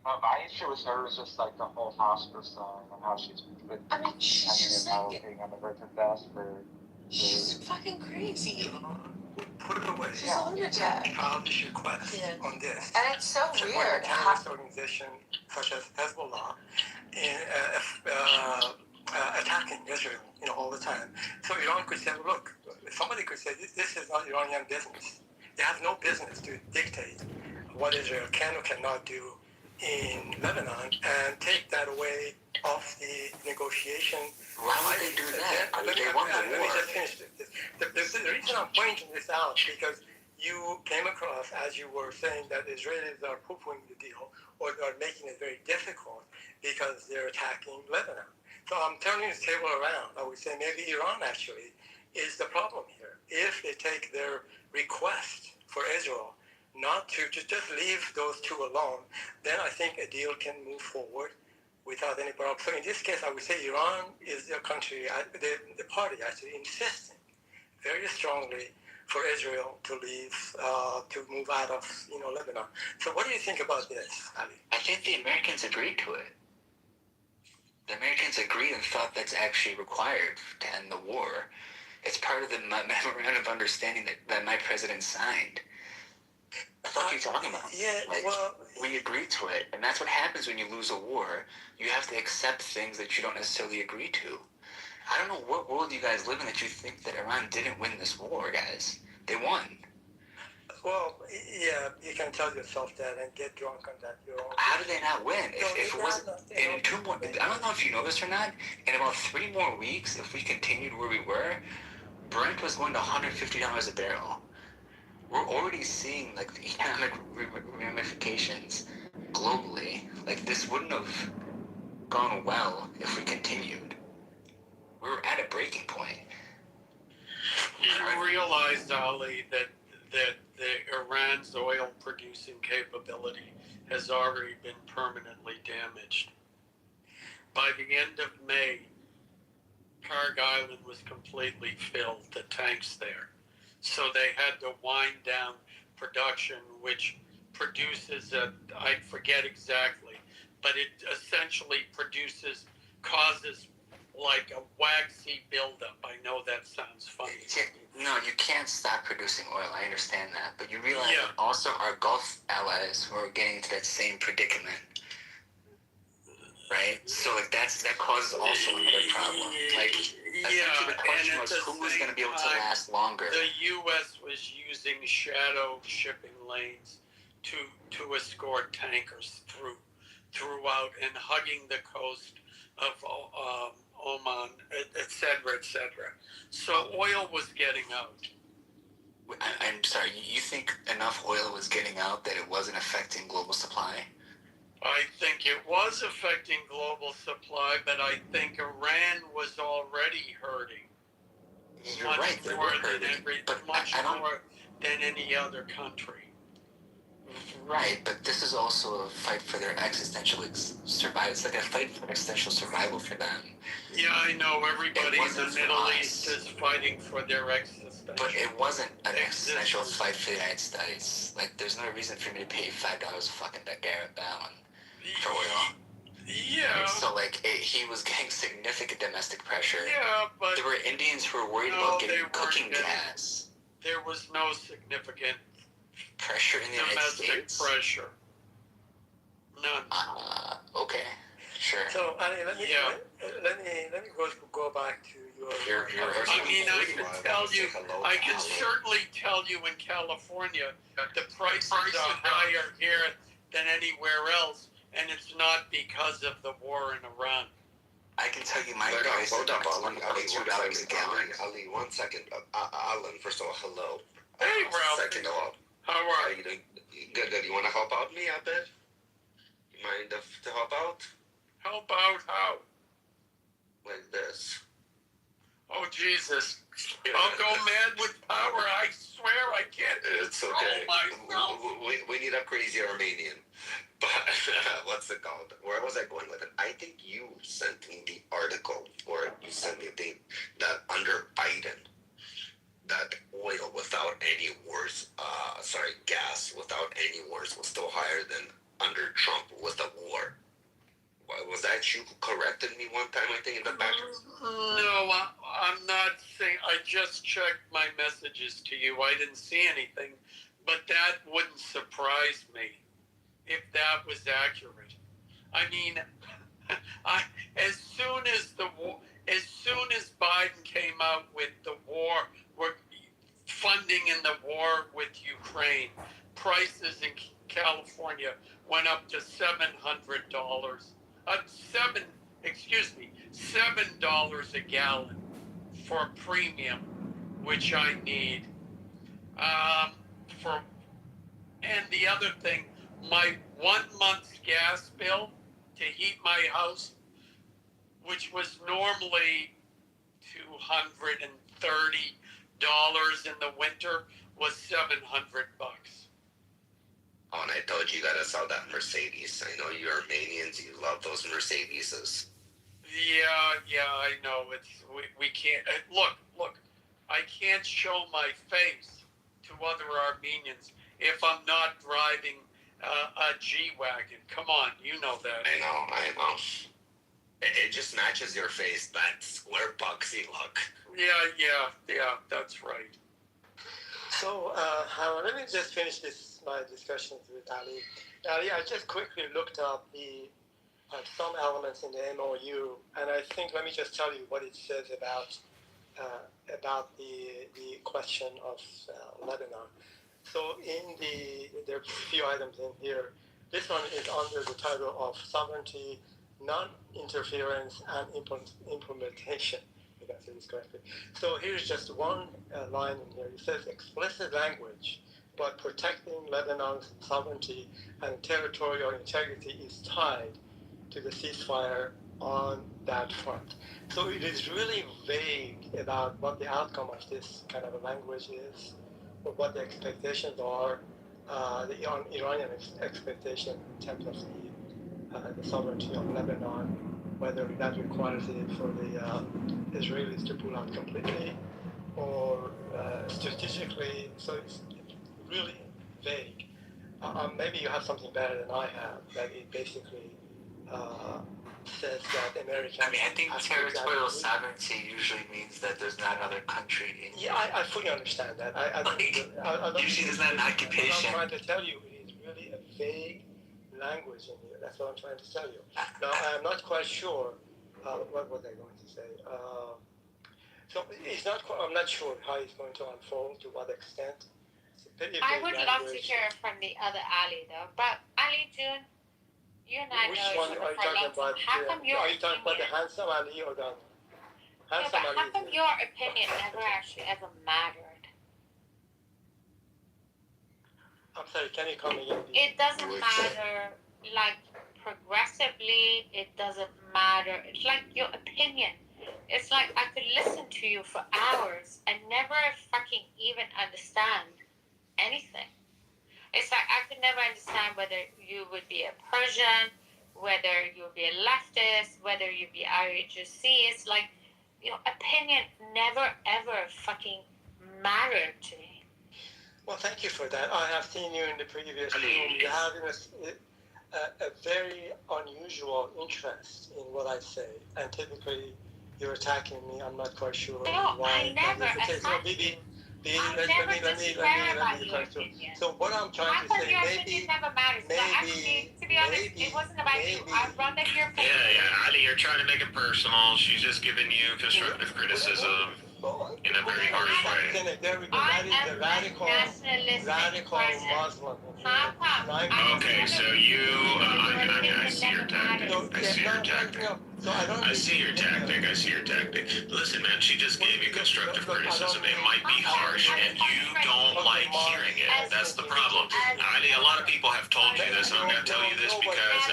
My issue with her is just like the whole hospice thing and how she's been she's just like on the verge of death for. She's fucking crazy. Put it away. She's a lunatic. Childish request on this. And it's so weird. A terrorist organization such as Hezbollah attacking Israel, all the time. So Iran could say, look, somebody could say, this is not Iranian business. They have no business to dictate what Israel can or cannot do in Lebanon and take that away off the negotiation. Why would they do that? They won the war. Let me just finish this. The reason I'm pointing this out is because you came across, as you were saying, that Israelis are poo-pooing the deal or are making it very difficult because they're attacking Lebanon. So I'm turning this table around. I would say maybe Iran actually is the problem here. If they take their request for Israel not to just leave those two alone, then I think a deal can move forward without any problem. So in this case, I would say Iran is the country, the party actually insisting very strongly for Israel to leave, to move out of Lebanon. So what do you think about this, Ali? I think the Americans agreed to it. The Americans agreed and thought that's actually required to end the war. It's part of the memorandum of understanding that my president signed. What are you talking about? Yeah, we agreed to it, and that's what happens when you lose a war. You have to accept things that you don't necessarily agree to. I don't know what world you guys live in that you think that Iran didn't win this war, guys. They won. Well, yeah, you can tell yourself that and get drunk on that. How did they not win? If it wasn't in 2 more, I don't know if you know this or not. In about 3 more weeks, if we continued where we were, Brent was going to $150 a barrel. We're already seeing the economic ramifications globally. This wouldn't have gone well if we continued. We were at a breaking point. You realize, Ali, that the Iran's oil producing capability has already been permanently damaged. By the end of May, Karg Island was completely filled, the tanks there. So they had to wind down production, which produces I forget exactly, but it essentially causes like a waxy buildup. I know that sounds funny. No, you can't stop producing oil. I understand that, but you realize that also our Gulf allies who are getting into that same predicament, right? So like that causes also another problem. Like essentially the question was who was going to be able to last longer. The U.S. was using shadow shipping lanes to escort tankers throughout and hugging the coast of Oman, etc., etc. So oil was getting out. I'm sorry, you think enough oil was getting out that it wasn't affecting global supply? I think it was affecting global supply, but I think Iran was already hurting. You're right, they were hurting, but much more than any other country. Right, but this is also a fight for their existential survival. It's like a fight for existential survival for them. Yeah, I know. Everybody in the Middle East is fighting for their existential. But it wasn't an existential fight for the United States. Like, there's no reason for me to pay $5 fucking a gallon for oil. Yeah. So, like, he was getting significant domestic pressure. Yeah, but there were Indians who were worried about getting cooking gas. There was no significant pressure in the United States? Domestic pressure. None. Okay. Sure. So, Ali, let me go back to your. I mean, I can certainly tell you in California, the prices are higher here than anywhere else, and it's not because of the war in Iran. I can tell you my price is $2 a gallon. Ali, 1 second. Alan, first of all, hello. Hey, Ralph. Second of all, how are you doing? Good. You want to help out me a bit? You mind to help out? Help out how? Like this. Oh, Jesus. I'll go mad with power. I swear I can't It's okay. We need a crazy Armenian. But what's it called? Where was I going with it? I think you sent me the article, or you sent me the that under Biden, that oil without any wars, gas without any wars was still higher than under Trump with the war. Was that you who corrected me one time, I think, in the back? No, I'm not saying. I just checked my messages to you. I didn't see anything, but that wouldn't surprise me if that was accurate. I mean, as soon as Biden came out with the war, funding in the war with Ukraine, prices in California went up to $700. $7 a gallon for premium, which I need. And the other thing, my 1 month's gas bill to heat my house, which was normally $230 in the winter, was $700. Oh, and I told you gotta sell that Mercedes. I know you Armenians, you love those Mercedeses. Yeah, I know. We can't look. I can't show my face to other Armenians if I'm not driving a G-Wagon. Come on, you know that. I know. It just matches your face, that square boxy look. Yeah, that's right. So, let me just finish my discussions with Ali. Ali, I just quickly looked up some elements in the MOU, and I think, let me just tell you what it says about the question of Lebanon. So there are a few items in here. This one is under the title of Sovereignty, Non-Interference, and Implementation, if I say this correctly. So here's just one line in here. It says explicit language, but protecting Lebanon's sovereignty and territorial integrity is tied to the ceasefire on that front. So it is really vague about what the outcome of this kind of a language is, or what the expectations are, the Iranian expectation in terms of the sovereignty of Lebanon, whether that requires it for the Israelis to pull out completely, or strategically. So it's really vague. Maybe you have something better than I have, that it basically says that Americans. I mean, I think territorial sovereignty usually means that there's not another country in. Yeah, I fully understand that. I usually there's not an occupation. What I'm trying to tell you is really a vague language in here. That's what I'm trying to tell you. Now, I'm not quite sure. What was I going to say? So it's not. I'm not sure how it's going to unfold. To what extent? I would love to hear from the other Ali though. But Ali June, you and I Which know one each are other you for a talking long time. about? How come your Are you talking about the handsome Ali or the handsome but Ali? how come your opinion never actually ever mattered? I'm sorry, can you come again? It doesn't matter, like progressively, it doesn't matter. It's like your opinion. It's like I could listen to you for hours and never fucking even understand anything. It's like I could never understand whether you would be a Persian, whether you would be a leftist, whether you'd be IHC. It's like your opinion never ever fucking mattered to me. Well, thank you for that. I have seen you in the previous room. You're having a very unusual interest in what I say, and typically you're attacking me. I'm not quite sure why. I never attacked you. Let me So what I'm trying to say, maybe, never matters. Actually, to be honest, it wasn't about you. I'd rather hear from you. Yeah, Ali, you're trying to make it personal. She's just giving you constructive criticism in a very harsh way. There we go. That is the radical Muslim. Okay, so you, I see your tactic. I see your tactic. I see your tactic. I see your tactic. Listen, man, she just gave you constructive criticism. It might be harsh, and you don't like hearing it. That's the problem. Ali, a lot of people have told you this, and I'm going to tell you this because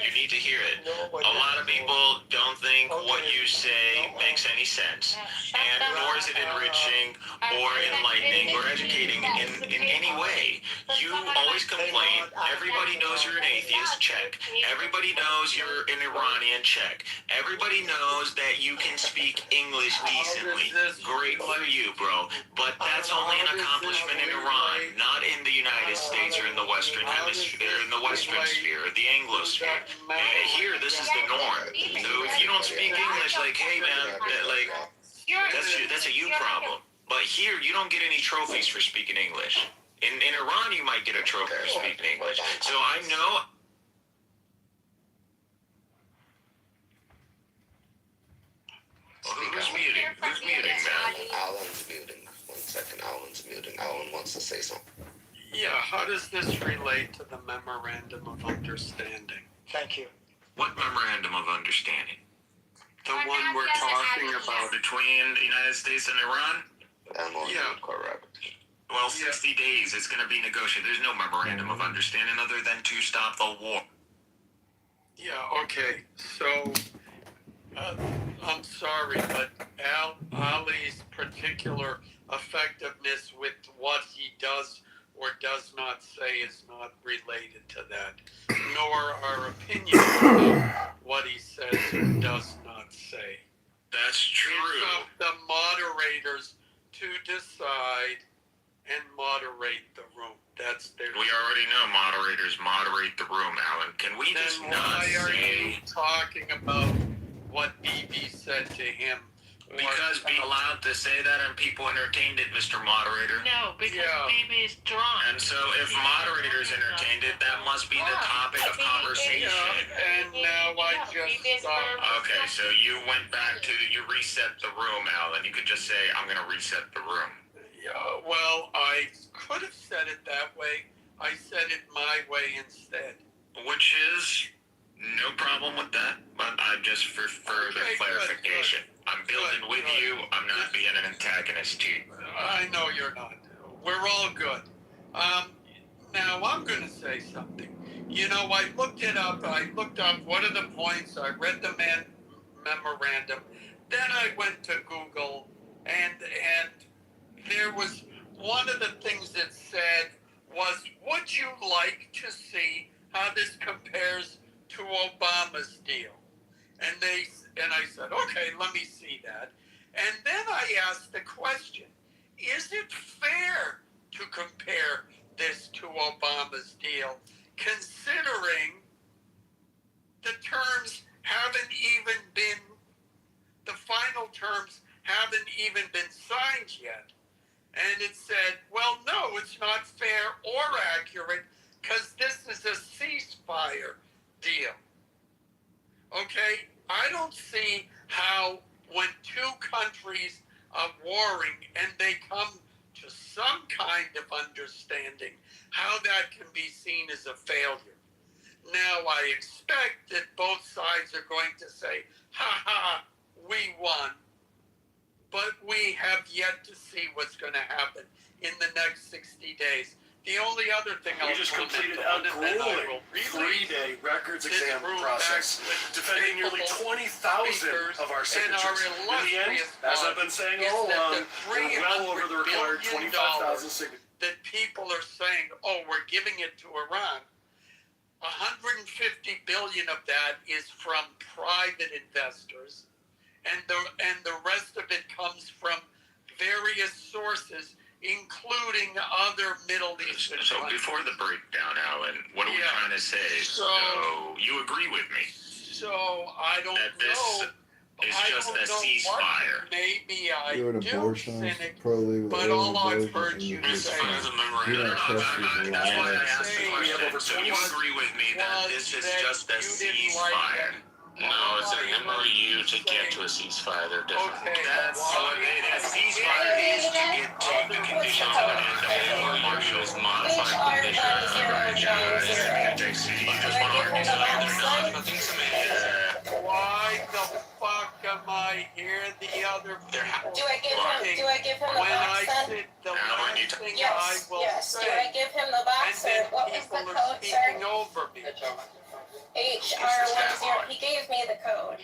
you need to hear it. A lot of people don't think what you say makes any sense, and nor is it enriching or enlightening or educating in any way. You always complain. Everybody knows you're an atheist. Check. Everybody knows you're an Iranian. Check. Everybody knows that you can speak English decently. Great for you, bro. But that's only an accomplishment in Iran, not in the United States or in the Western Hemisphere, in the Western Sphere, the Anglosphere. Here, this is the norm. So if you don't speak English, like, hey, man, like, that's a you problem. But here, you don't get any trophies for speaking English. In Iran, you might get a trophy for speaking English. So I know. Who's muting? Who's muting, man? Alan's muting. 1 second, Alan's muting. Alan wants to say something. Yeah, how does this relate to the memorandum of understanding? Thank you. What memorandum of understanding? The one we're talking about between the United States and Iran? Yeah, correct. Well, 60 days, it's going to be negotiated. There's no memorandum of understanding other than to stop the war. Yeah, okay. So, I'm sorry, but Ali's particular effectiveness with what he does or does not say is not related to that, nor our opinion about what he says or does not say. That's true. It's up the moderators to decide and moderate the room. That's their. We already know moderators moderate the room, Alan. Can we just not say? Why are you talking about what BB said to him? Because be allowed to say that and people entertained it, Mr. Moderator. No, because BB is drunk. And so if moderators entertained it, that must be the topic of conversation. And now I just Okay, so you went back to, you reset the room, Alan. You could just say, I'm going to reset the room. Yeah, well, I could have said it that way. I said it my way instead. Which is no problem with that, but I'm just for further clarification. Good. I'm building with you. I'm not being an antagonist to you. I know you're not. We're all good. Now I'm going to say something. You know, I looked it up. I looked up what are the points. I read the memorandum. Then I went to Google, and there was one of the things it said was, would you like to see how this compares to Obama's deal? And I said, okay, let me see that. And then I asked the question, is it fair to compare this to Obama's deal, considering the terms Okay? I don't see how when two countries are warring and they come to some kind of understanding, how that can be seen as a failure. Now, I expect that both sides are going to say, ha ha, we won. But we have yet to see what's going to happen in the next 60 days. The only other thing We just completed a grueling 3-day records exam process, defending nearly 20,000 of our signatures. In the end, as I've been saying all along, we're well over the required 25,000 signatures. That people are saying, oh, we're giving it to Iran. 150 billion of that is from private investors, and the rest of it comes from various sources, including other Middle Eastern So countries. before the breakdown, Alan, what are we trying to say? So you agree with me? So I don't that this know. is just a ceasefire. Maybe I You're an do, abortionist, cynic, pro-legal, but all I've abortion, heard and you you're say. You don't trust these That's why I lies. asked the question. So you agree with me that this is just a ceasefire? No, it's an MOU to get to a ceasefire. They're different. That's what it is. A ceasefire is to get to the conditions of an end. The MOU is modified conditions. You just want to argue something they're not. Nothing's amazing. Why the fuck am I here? The other people. Do I give him the when box I then? sit, the last thing I will Yes. say. Do I give him the box And then or what was people the are code, speaking sir? over me. HR10. He gave me the code.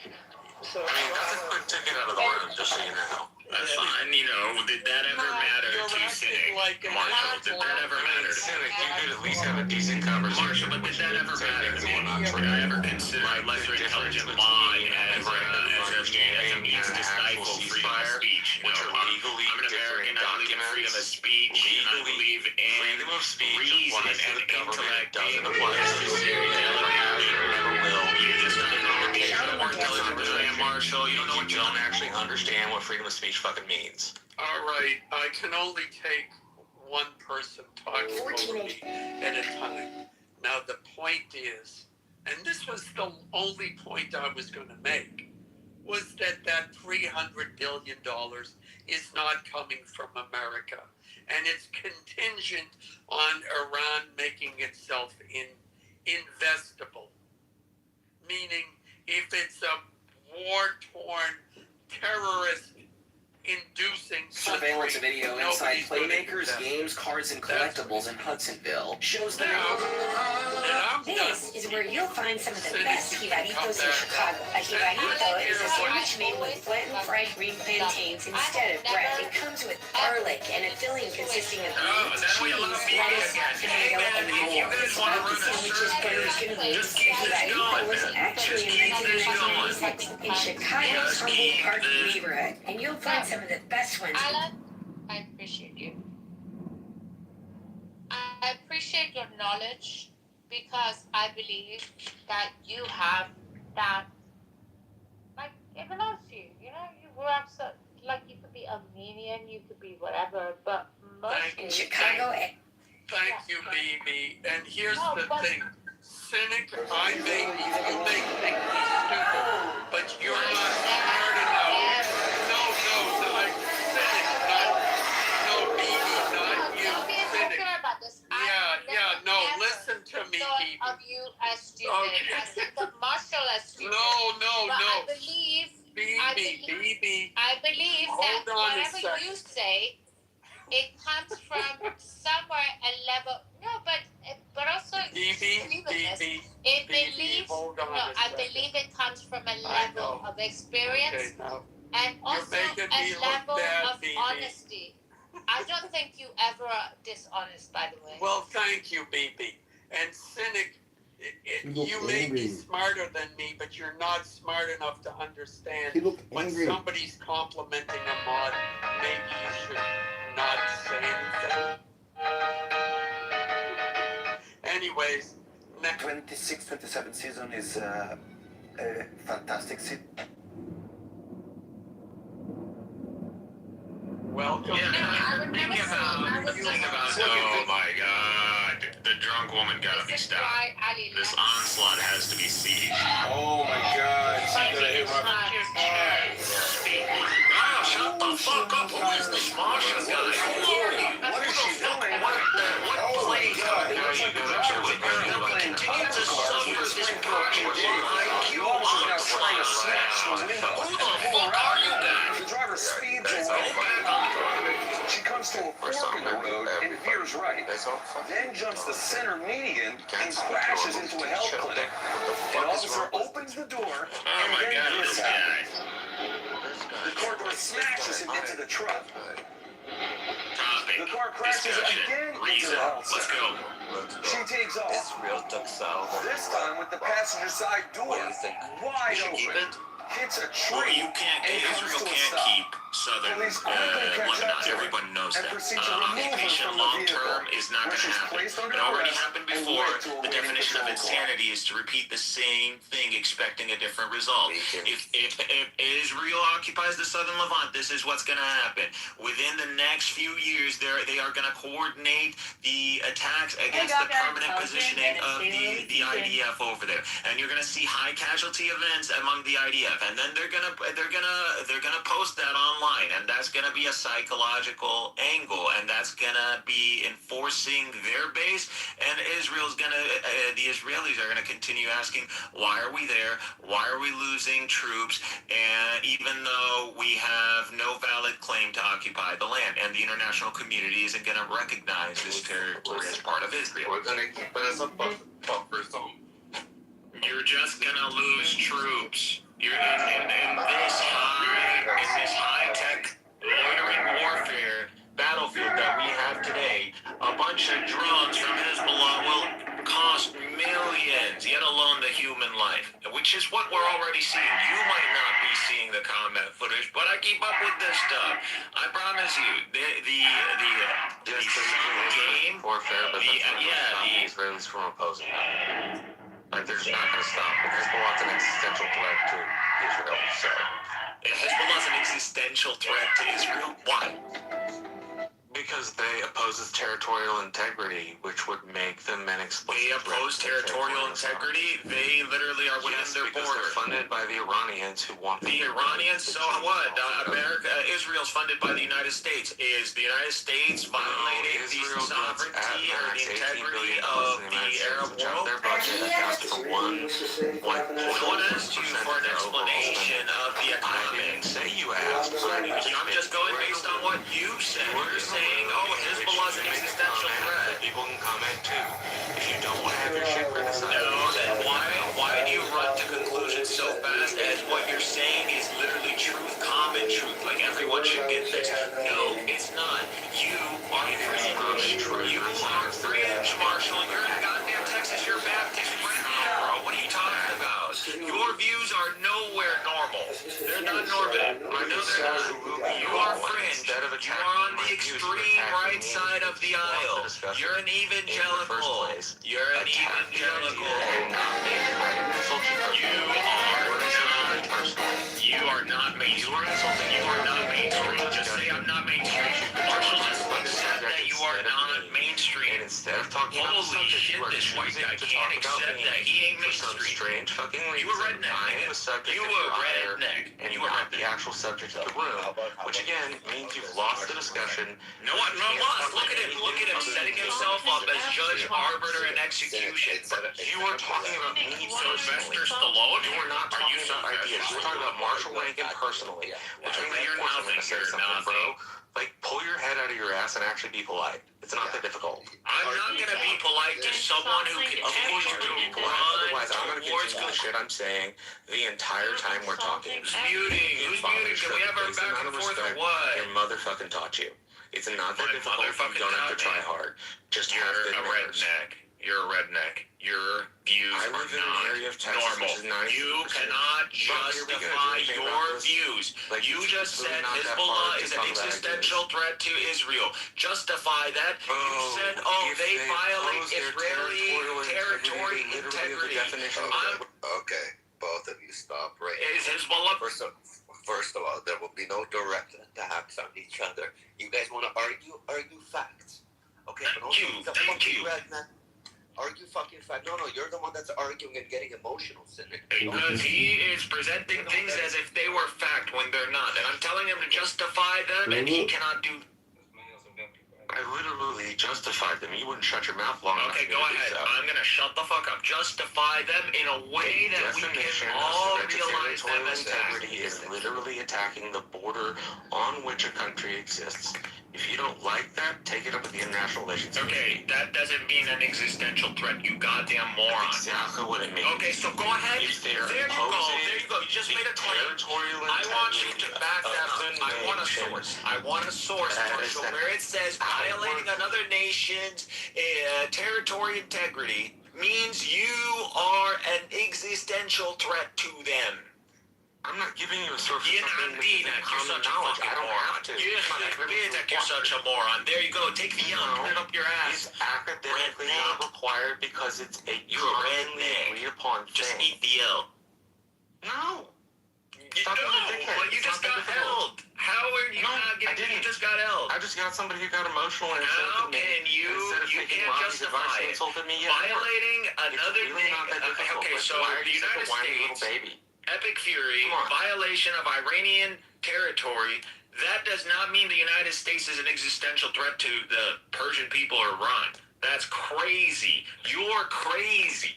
I mean, that's a quick ticket out of the room, just so you know. That's fine, you know. Did that ever matter to Cynic? Marshall, did that ever matter to Cynic? You could at least have a decent conversation. Marshall, but did that ever matter to me? Did I ever consider a lesser intelligent lie as a means to stifle freedom of speech? which are legally I'm an American, I believe in freedom of speech, and I believe in freedom of speech reason applies to and the government. intellect. Doesn't apply to the city. Never will. You just don't know. You're more intelligent than I am, Marshall. You don't know what You you're don't actually understand what freedom of speech fucking means. All right, I can only take one person talking over me at a time. Now the point is, and this was the only point I was going to make, was that $300 billion is not coming from America, and it's contingent on Iran making itself investable. Meaning, if it's a war-torn, terrorist-inducing Surveillance country, video inside nobody's gonna Playmakers, invest. Games, Cards, and Collectibles in Hudsonville shows the This is where you'll find some of the best jibaritos in Chicago. A jibarito is a sandwich made with flattened fried green plantains instead of bread. It comes with garlic and a filling consisting of meat, cheese, lettuce, tomato, and more. It's not the sandwiches, burgers, and wings. The jibarito was actually invented in 1986 in Chicago's Humboldt Park neighborhood, and you'll find some of the best ones. Alan, I appreciate you. I appreciate your knowledge because I believe that you have that, like, it belongs to you. You know, you grew up so, like, you could be Armenian, you could be whatever, but mostly. In Chicago. Thank you, BB. And here's the thing. Cynic, I may be, you may think me stupid, but you're not smart enough. No, like, Cynic, no, BB, not you, Cynic. Listen to me, BB. Of you as stupid. I think of Marshall as stupid. No. I believe. BB. I believe that Hold on a whatever second. you say, it comes from somewhere a level. No, but also BB. It believes. Hold on No, a I second. believe it comes from a level of experience Okay, now. and also making me a look level bad, of BB. honesty. I don't think you ever are dishonest, by the way. Well, thank you, BB. And Cynic, you may be smarter than me, but you're not smart enough to understand when somebody's complimenting a mod, maybe you should not say anything. Anyways, 26-27 season is a fantastic season. Welcome. Oh my God. The drunk woman gotta be stopped. This onslaught has to be sieged. Oh my God. to smash the window. Who the fuck are you guys? The driver speeds away. She comes to a fork in the road and veers right. Then jumps the center median and crashes into a health clinic. An officer opens the door and then this happens. The car door smashes him into the truck. The car crashes again into the health center. She takes off. This time with the passenger side door wide open. Hits a tree. Well, you can't. Israel can't keep southern Lebanon. Everybody knows that. Occupation long term is not going to happen. It already happened before. The definition of insanity is to repeat the same thing, expecting a different result. If Israel occupies the southern Levant, this is what's going to happen. Within the next few years, they are going to coordinate the attacks against the permanent positioning of the IDF over there, and you're going to see high casualty events among the IDF. And then they're gonna post that online, and that's gonna be a psychological angle, and that's gonna be enforcing their base. And the Israelis are gonna continue asking, why are we there? Why are we losing troops? And even though we have no valid claim to occupy the land, and the international community isn't gonna recognize this territory as part of Israel. We're gonna keep it as a buffer zone. You're just gonna lose troops. You're in this high-tech loitering warfare battlefield that we have today. A bunch of drones from Hezbollah will cost millions, yet alone the human life, which is what we're already seeing. You might not be seeing the combat footage, but I keep up with this stuff. I promise you, the game warfare, but the Israelis from opposing. Like, they're just not going to stop. Hezbollah's an existential threat to Israel, so. Hezbollah's an existential threat to Israel? Why? Because they oppose its territorial integrity, which would make them an explicit. They oppose territorial integrity? They literally are within their border. They're funded by the Iranians who want the Iranians. So what? Israel's funded by the United States. Is the United States violating the sovereignty or the integrity of the Arab world? Their budget accounts for What asked you for an explanation of the economics? Say you asked. I'm just going based on what you said. You're saying, Hezbollah's an existential threat. People can comment too. If you don't want to have your shit criticized. No, then why do you run to conclusions so fast as what you're saying is literally truth, common truth, like everyone should get this? No, it's not. You are fringe. You are fringe, Marshall. You're in goddamn Texas. You're Baptist right now, bro. What are you talking about? Your views are nowhere normal. They're not normative. I know they're not. You are fringe. You are on the extreme right side of the aisle. You're an evangelical. You're an evangelical. You are not mainstream. You are not mainstream. Just say I'm not mainstream. Marshall just said that you are not mainstream. And instead of talking about holy shit, this white guy can't accept that. He ain't mainstream. You were redneck. You were redneck. And you were not the actual subject of the room, which again means you've lost the discussion. No, I'm not lost. Look at him. Look at him setting himself up as judge, arbiter, and execution. You are talking about me, Sylvester Stallone. You are not talking about ideas. You're talking about Marshall Lincoln personally. Which means you're nothing. You're nothing, bro. Like, pull your head out of your ass and actually be polite. It's not that difficult. I'm not going to be polite to someone who continues to Otherwise, I'm going to continue the shit I'm saying the entire time we're talking. Who's muting? Who's muting? Can we have our back and forth or what? Your motherfucking taught you. It's not that difficult. You don't have to try hard. Just you're a redneck. You're a redneck. Your views are not normal. You cannot justify your views. You just said Hezbollah is an existential threat to Israel. Justify that. You said, they violate Israeli territory integrity. Okay, both of you stop right now. Is Hezbollah... First of all, there will be no direct attacks on each other. You guys want to argue facts. Okay, Thank you. Argue fucking fact. No, you're the one that's arguing and getting emotional, Cynic. Because he is presenting things as if they were fact when they're not. And I'm telling him to justify them, and he cannot do... I literally justified them. You wouldn't shut your mouth long enough. Okay, go ahead. I'm going to shut the fuck up. Justify them in a way that we can all realize them Territorial as integrity is literally attacking the border on which a country exists. If you don't like that, take it up with the International Relations. Okay, that doesn't mean an existential threat, you goddamn moron. That's exactly what it means. Okay, so go ahead. If they're There you go. There you go. You just made a claim. territorial I want you integrity to back that up. of the I want a nation, source. I want a source, That Marshall, is where it says violating another nation's territory integrity means you are an existential threat to them. I'm not giving you a source of You're something not being that's that. You're common such a knowledge. fucking I don't moron. have to. You're It's not being that you're such a moron. There you go. Take the put it up your ass. It's academically Redneck. not required because it's a You're a commonly redneck. agreed upon Just thing. eat the L. No. No, but you just got held. How are you not getting? You just got held. I just got somebody who got emotional and How insulted me. can you? Instead of You taking can't Lonnie's advice justify and it. insulted me. Violating It's another really not that difficult. Okay, Like, so why are the you such a United whiny little States, baby? Epic Fury, violation of Iranian territory. That does not mean the United States is an existential threat to the Persian people or Iran. That's crazy. You're crazy.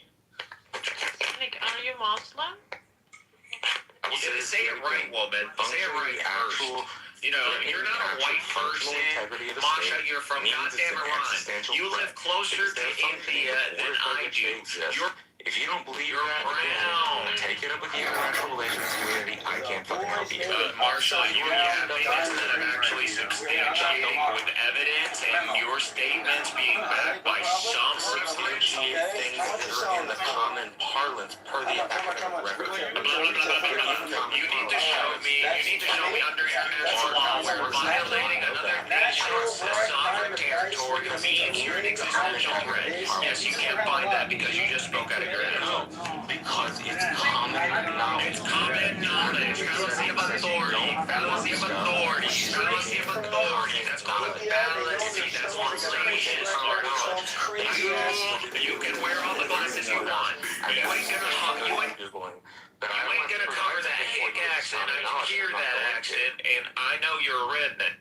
Like, are you Muslim? Say it right, woman. Say it right first. You know, you're not a white person. Masha, you're from goddamn Iran. You live closer to India than I do. If you don't believe You're that, brown. take it up with the international relations community. I can't fucking help you. Marshall, you have things that are actually substantiating with evidence and your statements being backed by some Substantiate things that are in the common parlance per the academic record. You need to show me under international law where violating another nation's sovereign territory means you're an existential threat. Yes, you can't find that because you just spoke out of your ass. Because it's common knowledge. It's common knowledge. Fallacy of authority. Fallacy of authority. Fallacy of authority. That's called a fallacy. That's what station Marshall. You can wear all the glasses you want. You ain't gonna cover that hick accent. I can hear that accent, and I know you're a redneck.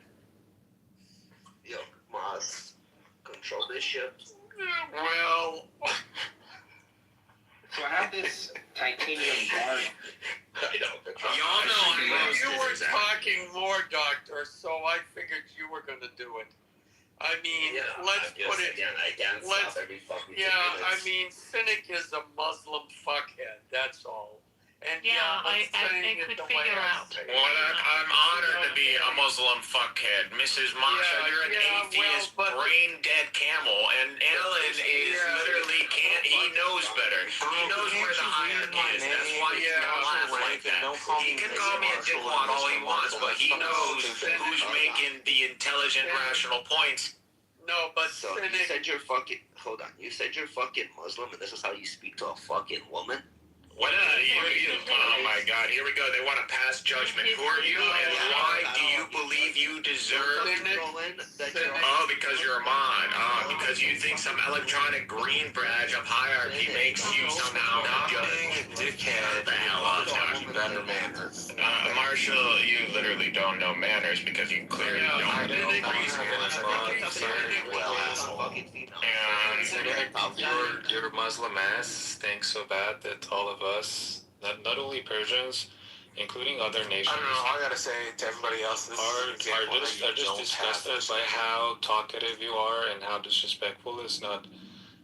Yo, Maz, control this ship. Well, So I have this titanium bar. y'all know You were talking more, Doctor, so I figured you were going to do it. I mean, let's put it. I mean, Cynic is a Muslim fuckhead. That's all. And I saying could it the way figure I out. say it. Well, I'm honored to be a Muslim fuckhead. Mrs. Masha, you're an atheist, brain-dead camel, and Alan is literally he knows better. He knows where the hierarchy is. That's why he's gonna laugh like that. He can call me a dickwad all he wants, but he knows who's making the intelligent, rational points. No, but So you said you're fucking. Hold on. You said you're fucking Muslim, and this is how you speak to a fucking woman. What? Oh my God! Here we go. They want to pass judgment. Who are you, and why do you believe you deserve? Oh, because you're a mod. Oh, because you think some electronic green badge of hierarchy makes you somehow Being a dickhead, the hell up, Josh. better manners. Marshall, you literally don't know manners because you clearly don't know Well, asshole. And Your Muslim ass stinks so bad that all of us, not only Persians, including other nations, I don't know. All I gotta say to everybody else, this are is just disgusted by how talkative you are and how disrespectful. It's not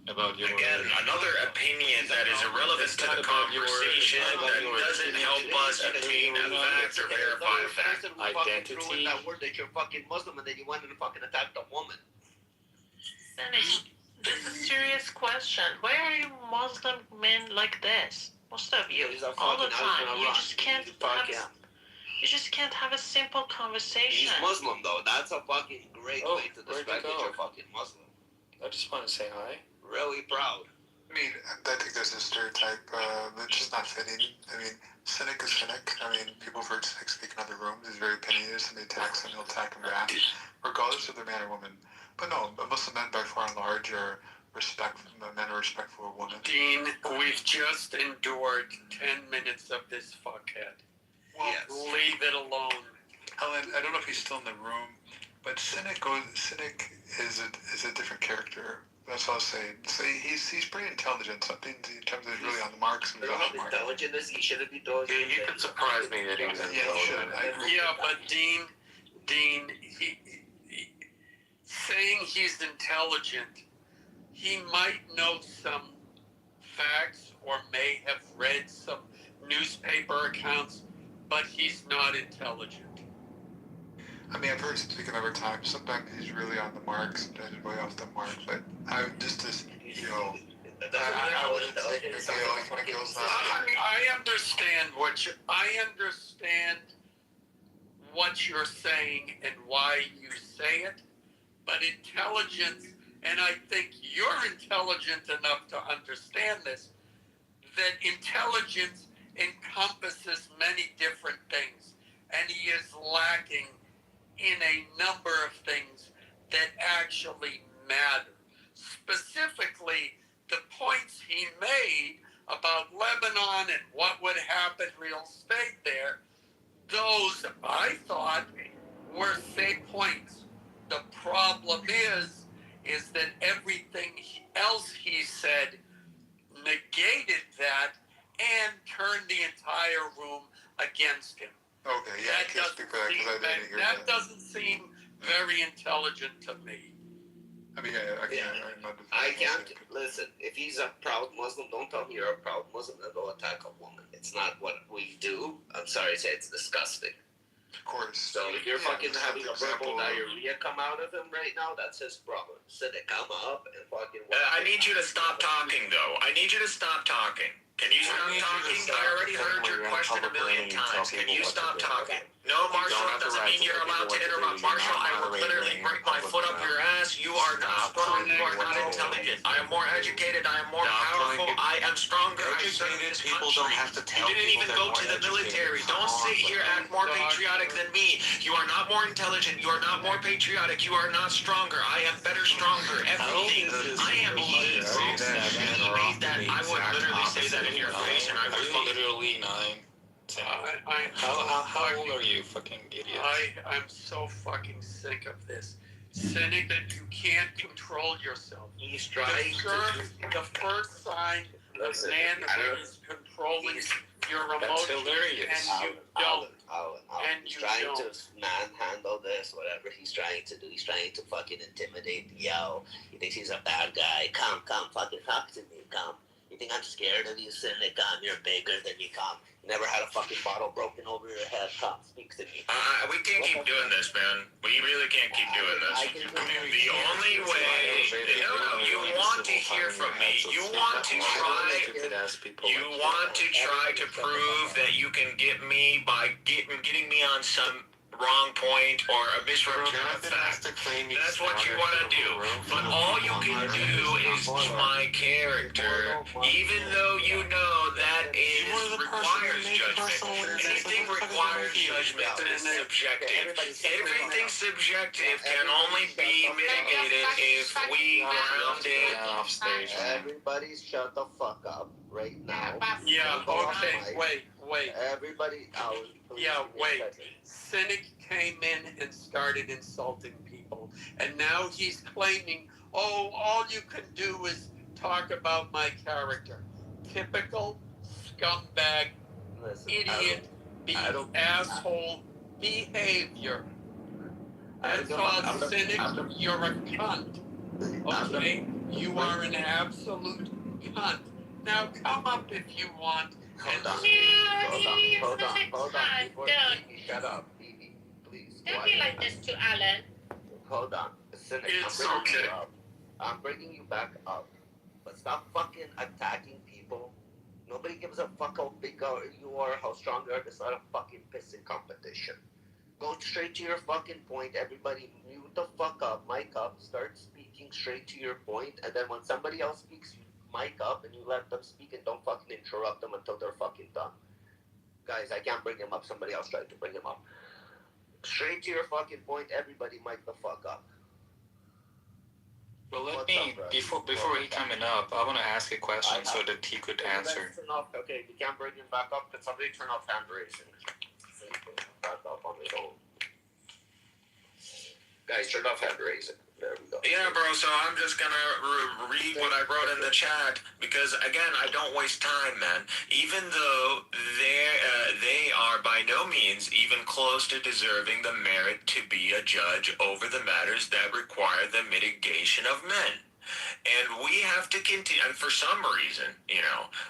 about your again, another opinion that is irrelevant to the conversation that doesn't help us obtain a fact or verify a fact. identity. That word that you're fucking Muslim and then you wanted to fucking attack the woman. Cynic, this is a serious question. Why are you Muslim men like this? Most of you, all the time. You just can't have a simple conversation. He's Muslim though. That's a fucking great way to describe that you're fucking Muslim. I just want to say hi. Really proud. I mean, I think there's a stereotype that's just not fitting. I mean, cynic is cynic. I mean, people have heard cynic speak in other rooms. He's very opinionated. Somebody attacks him, he'll attack him back, regardless of their man or woman. But no, Muslim men by far and large are respectful. Men are respectful of women. Dean, we've just endured 10 minutes of this fuckhead. Well, leave it alone. Ellen, I don't know if he's still in the room, but Cynic is a different character That's all I'll say. So he's pretty intelligent. Something in terms of he's really on the mark. Some You know how intelligent is he? Shouldn't be doing. Yeah, you could surprise me that he was Yeah, he should. I agree. Yeah, but Dean, he saying he's intelligent, he might know some facts or may have read some newspaper accounts, but he's not intelligent. I mean, I've heard him speak a number of times. Sometimes he's really on the mark, sometimes he's way off the mark. But I just I wouldn't say like when it goes on. I understand what you're saying and why you say it, but intelligence, and I think you're intelligent enough to understand this, that intelligence encompasses many different things, and he is lacking in a number of things that actually matter. Specifically, the points he made about Lebanon and what would happen real estate there, those I thought were safe points. The problem is that everything else he said negated that and turned the entire room against him. Okay, yeah, I can't speak for that because I didn't hear that. That doesn't seem very intelligent to me. I mean, I can't listen. If he's a proud Muslim, don't tell me you're a proud Muslim and go attack a woman. It's not what we do. I'm sorry to say, it's disgusting. Of course. So if you're fucking having a verbal diarrhea come out of him right now, that's his problem. So they come up and fucking. I need you to stop talking, though. I need you to stop talking. Can you stop talking? I already heard your question a million times. Can you stop talking? No, Marshall, that doesn't mean you're allowed to interrupt. Marshall, I will literally break my foot up your ass. You are not strong. You are not intelligent. I am more educated. I am more powerful. I am stronger. Educated people don't have to tell you didn't even go to the military. Don't sit here act more patriotic than me. You are not more intelligent. You are not more patriotic. You are not stronger. I am better, stronger. Everything. I am he. I would literally say that in your face, and I would literally 9. How old are you, fucking idiot? I'm so fucking sick of this. Cynic that you can't control yourself. He's trying the first sign of man who is controlling your emotions, and you don't. And he's trying to manhandle this, whatever he's trying to do. He's trying to fucking intimidate. Yo, he thinks he's a bad guy. Come, fucking talk to me. Come. You think I'm scared of you, Cynic? Come, you're bigger than me. Come. You never had a fucking bottle broken over your head. Come, speak to me. We can't keep doing this, man. We really can't keep doing this. The only way... No, you want to hear from me. You want to try to prove that you can get me by getting me on some wrong point or a misrepresentation of fact. That's what you want to do. But all you can do is my character, even though you know that requires judgment. Anything requires judgment is subjective. Everything subjective can only be mitigated if we ground it off stage. Everybody shut the fuck up right now. Yeah, okay, wait. Everybody out. Yeah, wait. Cynic came in and started insulting people, and now he's claiming, oh, all you can do is talk about my character. Typical scumbag, idiot, asshole behavior. That's all, Cynic. You're a cunt. Okay? You are an absolute cunt. Now come up if you want. Hold on. Shut up, Phoebe. Please. Don't be like this to Alan. Hold on. Cynic, It's okay. I'm bringing you back up. But stop fucking attacking people. Nobody gives a fuck how big you are, how strong you are. It's not a fucking pissing competition. Go straight to your fucking point. Everybody mute the fuck up, mic up, start speaking straight to your point, and then when somebody else speaks, you mic up and you let them speak and don't fucking interrupt them until they're fucking done. Guys, I can't bring him up. Somebody else tried to bring him up. Straight to your fucking point. Everybody mic the fuck up. Well, before he coming up, I want to ask a question so that he could answer. Okay, you can't bring him back up. Can somebody turn off hand raising? So he can back up on his own. Guys, turn off hand raising. There we go. Yeah, bro, so I'm just gonna read what I wrote in the chat, because, again, I don't waste time, man. Even though they are by no means even close to deserving the merit to be a judge over the matters that require the mitigation of men. And we have to continue, and for some reason,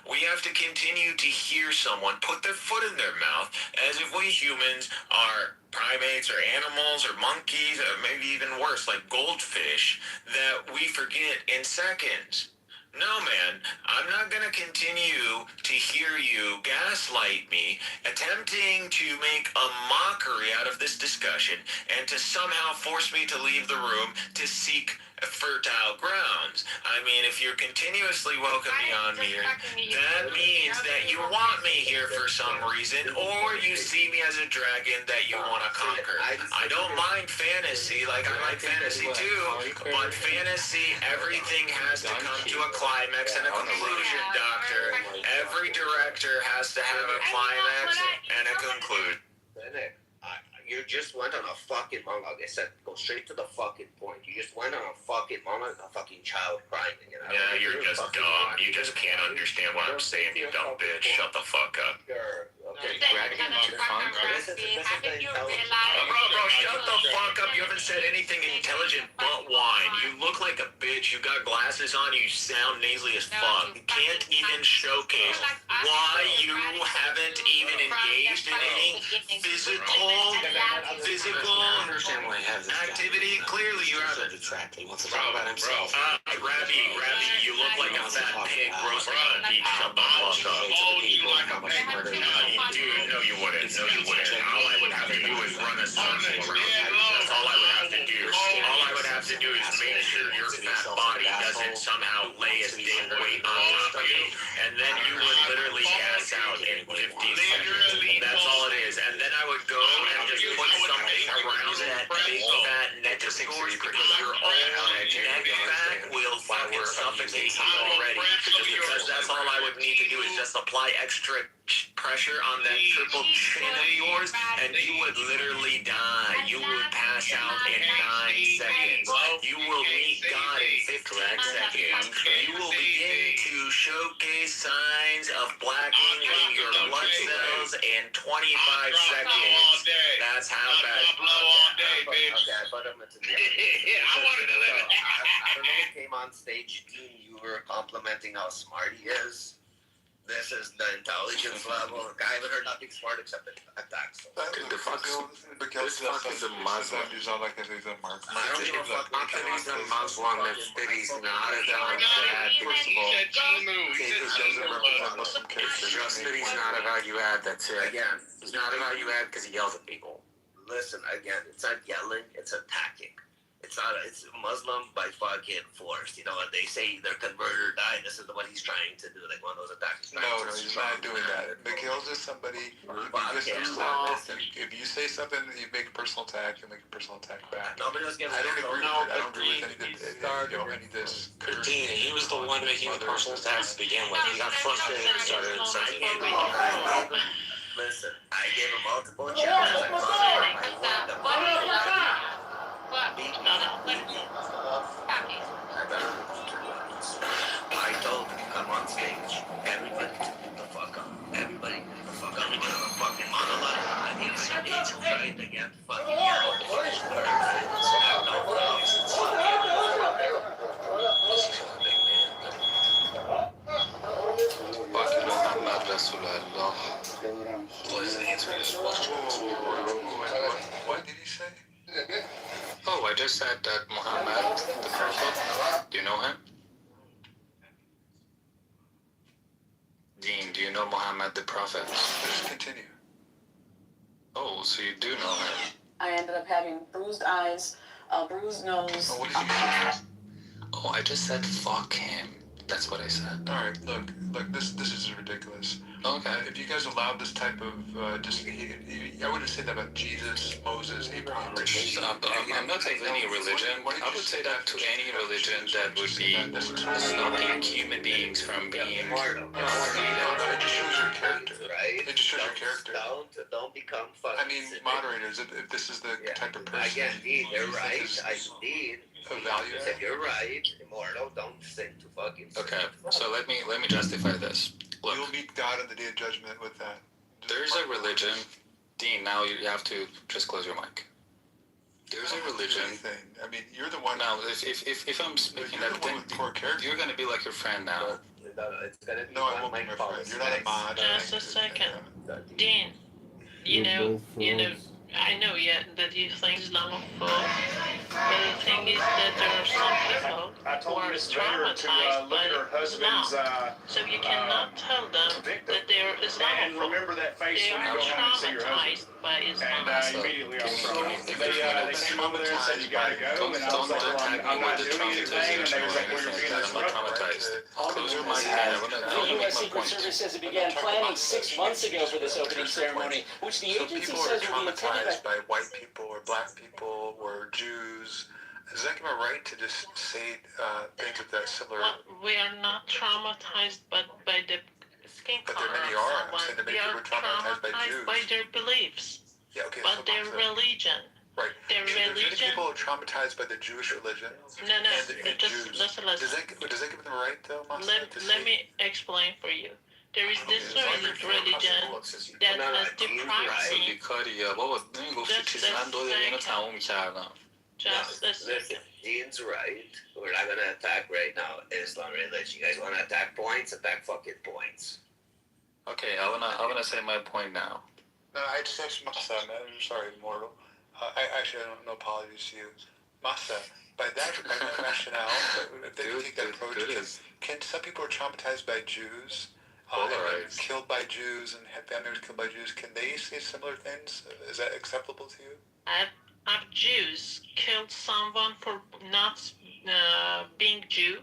we have to continue to hear someone put their foot in their mouth as if we humans are primates or animals or monkeys or maybe even worse, like goldfish, that we forget in seconds. No, man, I'm not going to continue to hear you gaslight me, attempting to make a mockery out of this discussion and to somehow force me to leave the room to seek fertile grounds. I mean, if you're continuously welcoming on me, that means that you want me here for some reason, or you see me as a dragon that you want to conquer. I don't mind fantasy, like I like fantasy too, but fantasy, everything has to come to a climax and a conclusion, Doctor. Every director has to have a climax and a conclusion. You just went on a fucking monologue. I said, go straight to the fucking point. You just went on a fucking monologue, a fucking child crying. Yeah, you're just dumb. You just can't understand what I'm saying, you dumb bitch. Shut the fuck up. Okay, Bro, shut the fuck up. You haven't said anything intelligent but whine. You look like a bitch. You got glasses on. You sound nasally as fuck. You can't even showcase why you haven't even engaged in any physical activity. Clearly you haven't. He wants to talk about himself. Rabbi, you look like a fat pig roasting on a beach. Shut the fuck up. Dude, no you wouldn't. All I would have to do is run a circle around you. That's all I would have to do. All I would have to do is make sure your fat body doesn't somehow lay a big weight on top of you. And then you would literally gas out in 15 seconds. That's all it is. And then I would go and just put something around that big fat neck of yours, because your own neck fat will fucking suffocate you already. Because that's all I would need to do is just apply extra pressure on that triple chin of yours, and you would literally die. You would pass out in 9 seconds. You will meet God in 15 seconds. You will begin to showcase signs of blackening in your blood cells in 25 seconds. That's how bad. Okay, I put him into the I wanted to live it. I don't know who came on stage. Dean, you were complimenting how smart he is. This is the intelligence level. I haven't heard nothing smart except attacks. The fuck is a Muslim. I don't give a fuck. He's a Muslim. He's not a dad. First of all, it doesn't represent Muslim character. Just that he's not a value add, that's it. Again, He's not a value add because he yells at people. listen, again, it's not yelling, it's attacking. It's Muslim by fucking force. You know what they say, either convert or die. This is what he's trying to do, like one of those attacks. No, he's not doing that. McHill's just somebody, if you say something, you make a personal attack, you make a personal attack back. I don't agree with any of this. Dean, he was the one making the personal attacks to begin with. He got frustrated and started insulting me. Listen, I gave him multiple challenges. I told him, come on stage. Everybody get the fuck up. Everybody get the fuck up. I'm gonna fucking monologue. I need to try to get fucking Please answer this question. What did he say? Oh, I just said that Muhammad, the Prophet, do you know him? Dean, do you know Muhammad the Prophet? Just continue. Oh, so you do know him. I ended up having bruised eyes, a bruised nose. What did you mean? Oh, I just said fuck him. That's what I said. Alright, look, this is ridiculous. Okay. If you guys allowed this type of, I wouldn't say that about Jesus, Moses, Abraham, I'm not saying any religion. I would say that to any religion that would be stopping human beings from being. It just shows your character. Right? It just shows your character. Don't become fucking. I mean, moderators, if this is the type of person. Again, Dean, you're right. value. You said you're right, immortal. Don't think to fucking. Okay, so let me justify this. Look, You'll meet God on the day of judgment with that. there's a religion. Dean, now you have to just close your mic. There's a religion. I mean, you're the one. Now, if I'm speaking that, then you're gonna be like your friend now. No, I won't be my friend. You're not a mod. Just a second. Dean, you know, I know that you think Islamophobia, but the thing is that there are some people who are traumatized by Islam. So you cannot tell them that they're Islamophobe. They are traumatized by Islam. They came over there and said, you gotta go. And I was like, well, I'm not doing anything. And they was like, well, you're being traumatized. Close your mic, man. The U.S. Secret Service says it began planning 6 months ago for this opening ceremony, which the agency says will be attended by white people or black people or Jews. Does that give them a right to just say things of that similar? Well, we are not traumatized by the skin color But there many of are. someone. I'm saying that many We are people are traumatized by Jews. by their beliefs. Yeah, okay. But their religion. Right. Their Many religion. people are traumatized by the Jewish religion. No, and just Jews. listen. Does that give them a right, though, Masa, Let me explain for you. There is this religion that has deprived me. Just a second. Listen, Dean's right. We're not gonna attack right now Islam religion. You guys wanna attack points? Attack fucking points. Okay, I wanna say my point now. No, I just asked Masa, I'm sorry, Mortal. I actually don't know, apologies to you. Masa, by that rationale, if they take that approach, can some people are traumatized by Jews, killed by Jews, and have family members killed by Jews, can they say similar things? Is that acceptable to you? Have Jews killed someone for not being Jew?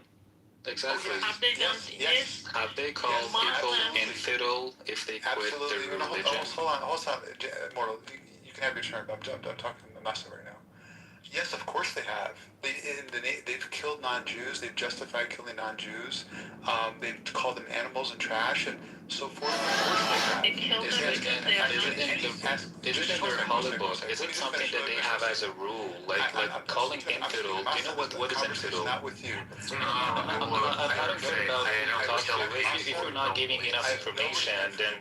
Exactly. Have they done this? Have they called people infidel if they quit their religion? Hold on, Mortal. You can have your turn. I'm talking to Masa right now. Yes, of course they have. They've killed non-Jews. They've justified killing non-Jews. They've called them animals and trash and so forth. Of course they have. They killed them because they are not Is it in their holy book? Is it something that they have as a rule? Like calling infidel, do you know what is infidel? Not with you. I don't care about talking. If you're not giving enough information, then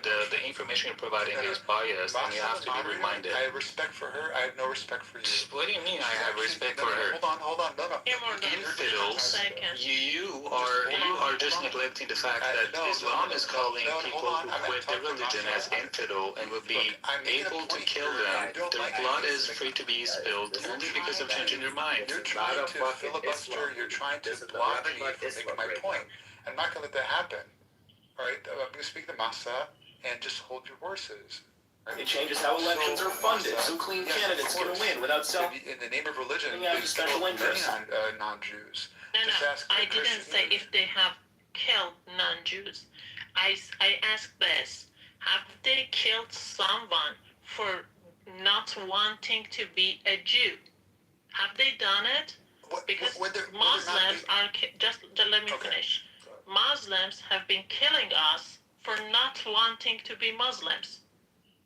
the information you're providing is biased and you have to be reminded. I have respect for her. I have no respect for you. What do you mean I have respect for her? Hold on. No. Infidels, you are just neglecting the fact that Islam is calling people who quit their religion as infidel and would be able to kill them. Their blood is free to be spilled only because of changing their mind. You're trying to filibuster. You're trying to block me from making my point. I'm not going to let that happen. All right? I'm going to speak to Masa and just hold your horses. It changes how elections are funded, so clean candidates can win without in the name of religion, special interests. Non-Jews. No, I didn't say if they have killed non-Jews. I asked this. Have they killed someone for not wanting to be a Jew? Have they done it? Because Muslims are... Just let me finish. Muslims have been killing us for not wanting to be Muslims.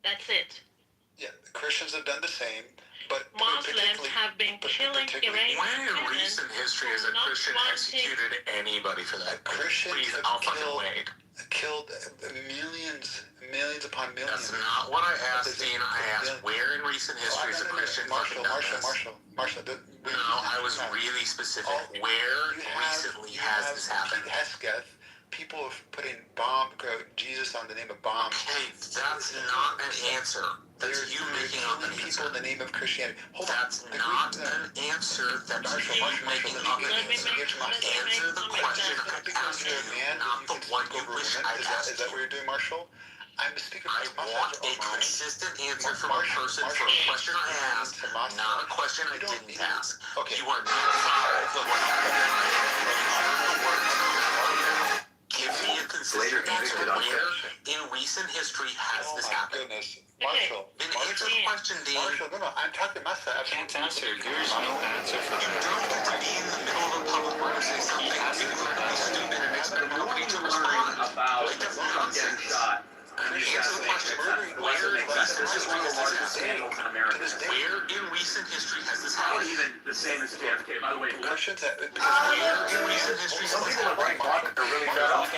That's it. Yeah, the Christians have done the same, but Muslims have been killing Iranians. When in recent history has a Christian executed anybody for that? Christians Please, have I'll fucking wait. Killed millions upon millions. That's not what I asked, Dean. I asked where in recent history has a Christian fucking done this? Marshall. No, I was really specific. Where recently has this happened? People have put in Jesus on the name of bombs. Okay, that's not an answer. That's you making up an answer. People in the name of Christianity. That's not an answer. That's you making up an answer. Answer the question I asked you, not the one you wish I asked. Is that what you're doing, Marshall? I'm speaking. I want a consistent answer from a person for a question I asked, not a question I didn't ask. You are notified of what Give me a consistent answer. Where in recent history has this happened? Marshall. Then answer the question, Dean. Marshall, no, I'm talking to myself. I can't answer. There's no answer for You don't get to be in the middle of a public where you say something incredibly stupid and expect nobody to respond. about getting shot. Answer the question. Where in This is one of the largest scandals in America. Where in recent history has this happened? Even the same as JFK, by the way. Questions that Where in recent history Some people are writing block that are really fed up.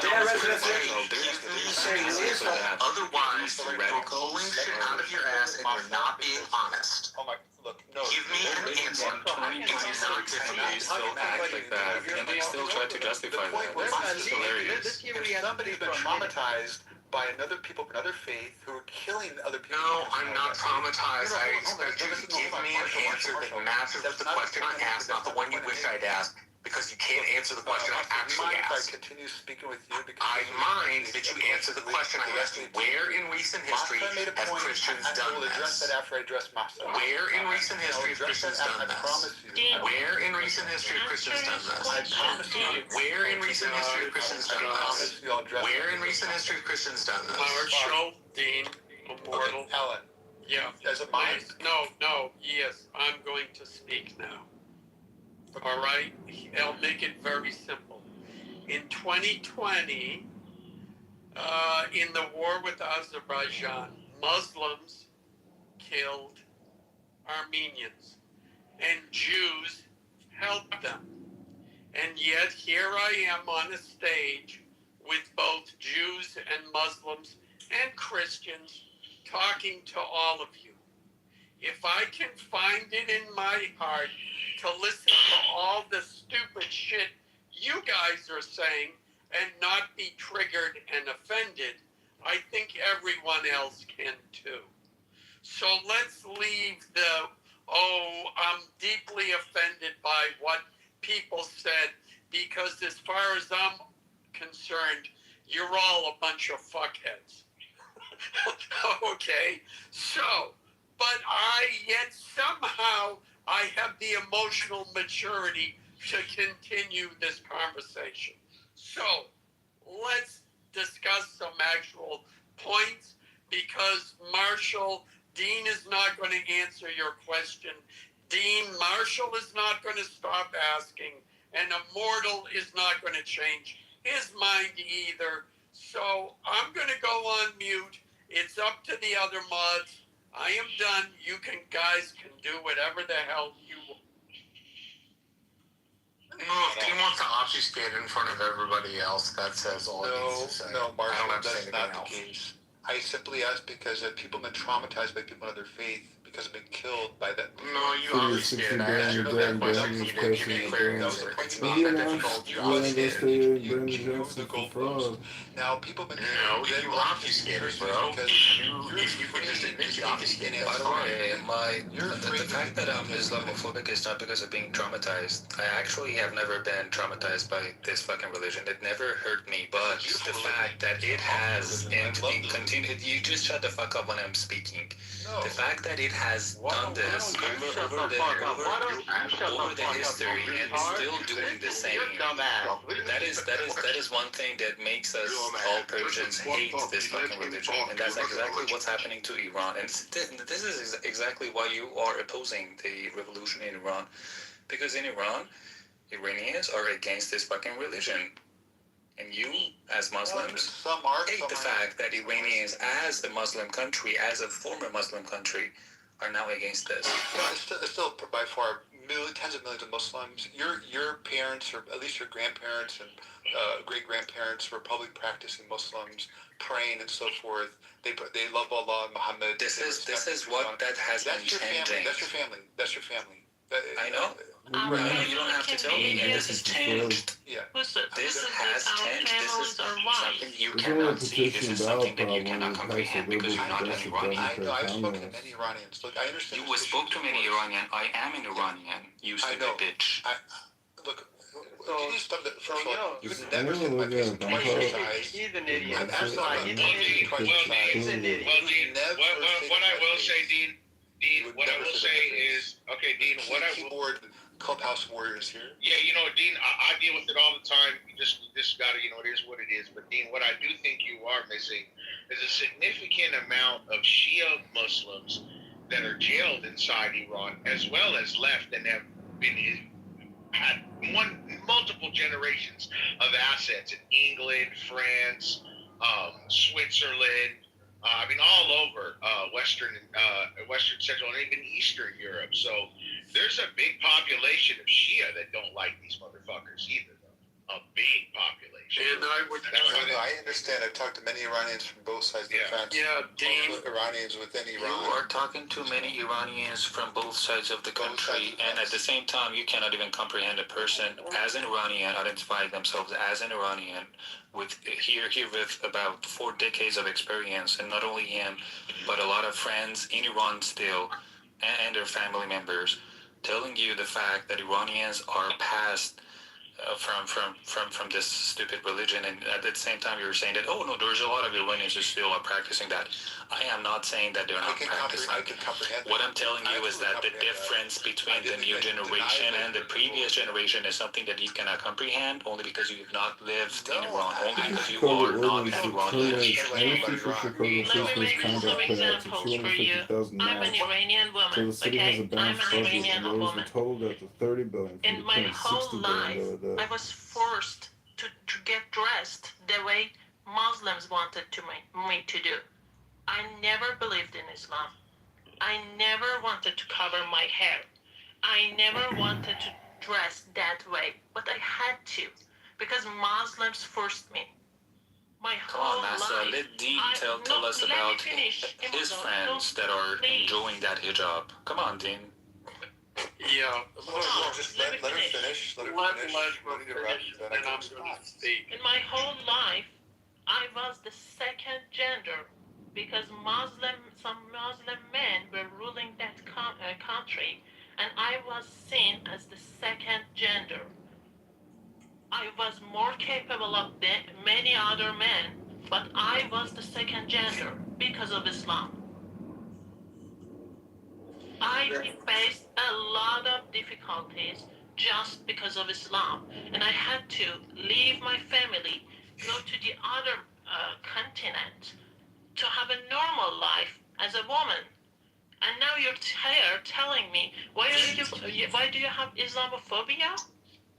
Otherwise, you're pulling shit out of your ass and you're not being honest. Oh my, look, no. Give me an answer. They still act like that, and they still try to justify that. It's hilarious. Somebody's been traumatized by another faith who are killing other people. No, I'm not traumatized. I expect you to give me an answer that matches with the question I asked, not the one you wish I'd asked, because you can't answer the question I actually asked. I continue speaking with you because I mind that you answer the question I asked you. Where in recent history have Christians done will address this? that after I address myself. Where in recent history have Christians done this? Where in recent history have Christians done this? I promise you. Where in recent history have Christians done this? Where in recent history have Christians done this? Marshall, Dean, Immortal. Ellen. Yeah. As a mind. No, yes, I'm going to speak now. All right? I'll make it very simple. In 2020, in the war with Azerbaijan, Muslims killed Armenians, and Jews helped them. And yet here I am on a stage with both Jews and Muslims and Christians talking to all of you. If I can find it in my heart to listen to all the stupid shit you guys are saying and not be triggered and offended, I think everyone else can too. So let's leave the, I'm deeply offended by what people said, because as far as I'm concerned, you're all a bunch of fuckheads. Okay, so, but yet somehow I have the emotional maturity to continue this conversation. So, let's discuss some actual points, because Marshall, Dean is not going to answer your question. Dean, Marshall is not going to stop asking, and Immortal is not going to change his mind either. So I'm going to go on mute. It's up to the other mods. I am done. You guys can do whatever the hell you want. No, if Dean wants to obfuscate in front of everybody else, that says all he needs to say. No, Marshall, I don't have to say that's not anything the else. case. I simply asked because people have been traumatized by people of other faith because have been killed by that. No, you obfuscated. I asked you that question. You didn't give me a clear answer. It's not that difficult. You obfuscated. You moved the goalpost. Now, people have been... No, you obfuscated, bro. If you would just admit you obfuscated. By the way, the fact that I'm Islamophobic is not because of being traumatized. I actually have never been traumatized by this fucking religion. It never hurt me, but the fact that it has continued... You just shut the fuck up when I'm speaking. The fact that it has done this over the history and still doing the same, that is one thing that makes us all Persians hate this fucking religion, and that's exactly what's happening to Iran. And this is exactly why you are opposing the revolution in Iran, because in Iran, Iranians are against this fucking religion. And you, as Muslims, hate the fact that Iranians, as a Muslim country, as a former Muslim country, are now against this. It's still by far tens of millions of Muslims. Your parents, or at least your grandparents and great-grandparents, were probably practicing Muslims, praying and so forth. They love Allah and Muhammad. This is what that has been changing. That's your family. That's your family. I know. You don't have to tell me. This has changed. Yeah. This has changed. This is something you cannot see. This is something that you cannot comprehend because you're not an Iranian. I know. I've spoken to many Iranians. Look, I understand. You spoke to many Iranian. I am an Iranian. You stupid bitch. Look. Can you stop that? First of all, you've never seen my face twice your size. He's an idiot. I've absolutely He's an idiot. Well, Dean, what I will say, Dean, what I will say is, okay, Dean, what I will... Keyboard clubhouse warriors here. Yeah, Dean, I deal with it all the time. You just got to, it is what it is. But, Dean, what I do think you are missing is a significant amount of Shia Muslims that are jailed inside Iran, as well as left and have had multiple generations of assets in England, France, Switzerland, I mean, all over Western Central, and even Eastern Europe. So there's a big population of Shia that don't like these motherfuckers either. Though. A big population. And I would. I understand. I've talked to many Iranians from both sides of the fence. Yeah, Dean. Iranians within Iran. You are talking to many Iranians from both sides of the country, and at the same time, you cannot even comprehend a person as an Iranian identifying themselves as an Iranian with here with about 4 decades of experience, and not only him, but a lot of friends in Iran still, and their family members, telling you the fact that Iranians are past from this stupid religion, and at the same time you were saying that, oh no, there's a lot of Iranians who still are practicing that. I am not saying that they're not practicing. What I'm telling you is that the difference between the new generation and the previous generation is something that you cannot comprehend only because you've not lived in Iran, only because you are not an Iranian. Let me make some examples for you. I'm an Iranian woman, okay? I'm an Iranian woman. In my whole life, I was forced to get dressed the way Muslims wanted me to do. I never believed in Islam. I never wanted to cover my hair. I never wanted to dress that way, but I had to because Muslims forced me. My whole life. Let Dean tell us about his friends that are enjoying that hijab. Come on, Dean. Yeah. Just let her finish. Let her finish. And I'm going to speak. In my whole life, I was the second gender because some Muslim men were ruling that country, and I was seen as the second gender. I was more capable of many other men, but I was the second gender because of Islam. I faced a lot of difficulties just because of Islam, and I had to leave my family, go to the other continent to have a normal life as a woman. And now you're here telling me, why do you have Islamophobia?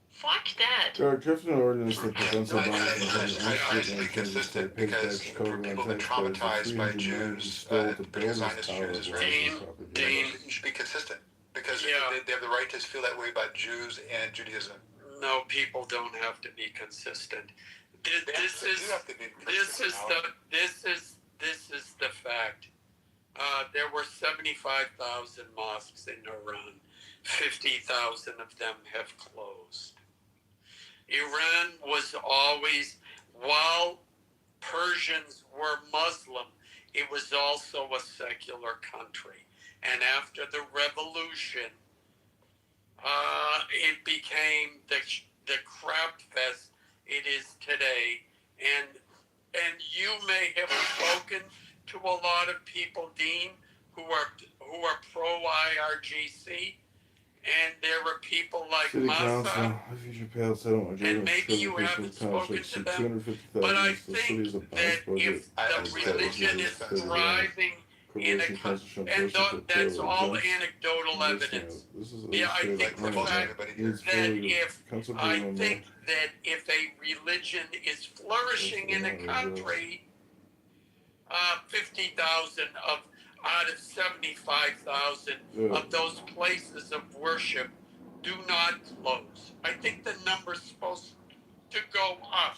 Fuck that. There are different ordinances that prevent I have to be consistent because for people that are traumatized by Jews, because Zionist Jews, Israeli, you should be consistent because they have the right to feel that way about Jews and Judaism. No, people don't have to be consistent. This is the fact. There were 75,000 mosques in Iran. 50,000 of them have closed. Iran was always, while Persians were Muslim, it was also a secular country. And after the revolution, it became the crap fest it is today. And you may have spoken to a lot of people, Dean, who are pro-IRGC. And there were people like Massa, and maybe you haven't spoken to them, but I think that if the religion is thriving in a country, and that's all anecdotal evidence. Yeah, I think the fact that if a religion is flourishing in a country, 50,000 out of 75,000 of those places of worship do not close. I think the number's supposed to go up,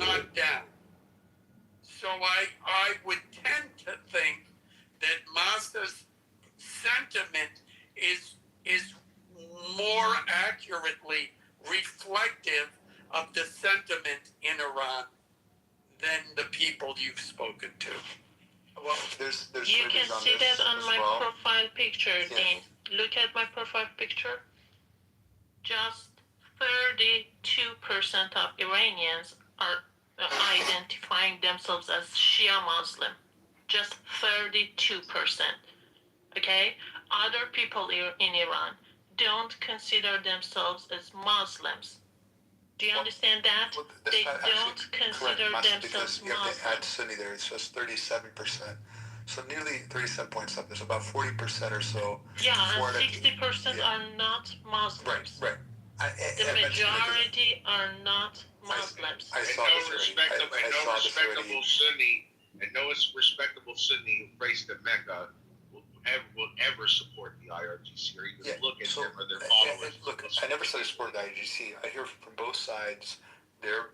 not down. So I would tend to think that Massa's sentiment is more accurately reflective of the sentiment in Iran than the people you've spoken to. Well, there's you can see that on my profile picture, Dean. Look at my profile picture. Just 32% of Iranians are identifying themselves as Shia Muslim. Just 32%. Okay? Other people in Iran don't consider themselves as Muslims. Do you understand that? Well, they don't consider themselves because you have to add Muslims. Sunni there, so it's 37%. So nearly 37 points up. There's about 40% or so. Yeah, and 60% are not Muslims. Right. The majority are not Muslims. I know respectable Sunni and no respectable Sunni who prays to Mecca will ever support the IRGC or even look at them or their followers. Look, I never said I supported the IGC. I hear from both sides their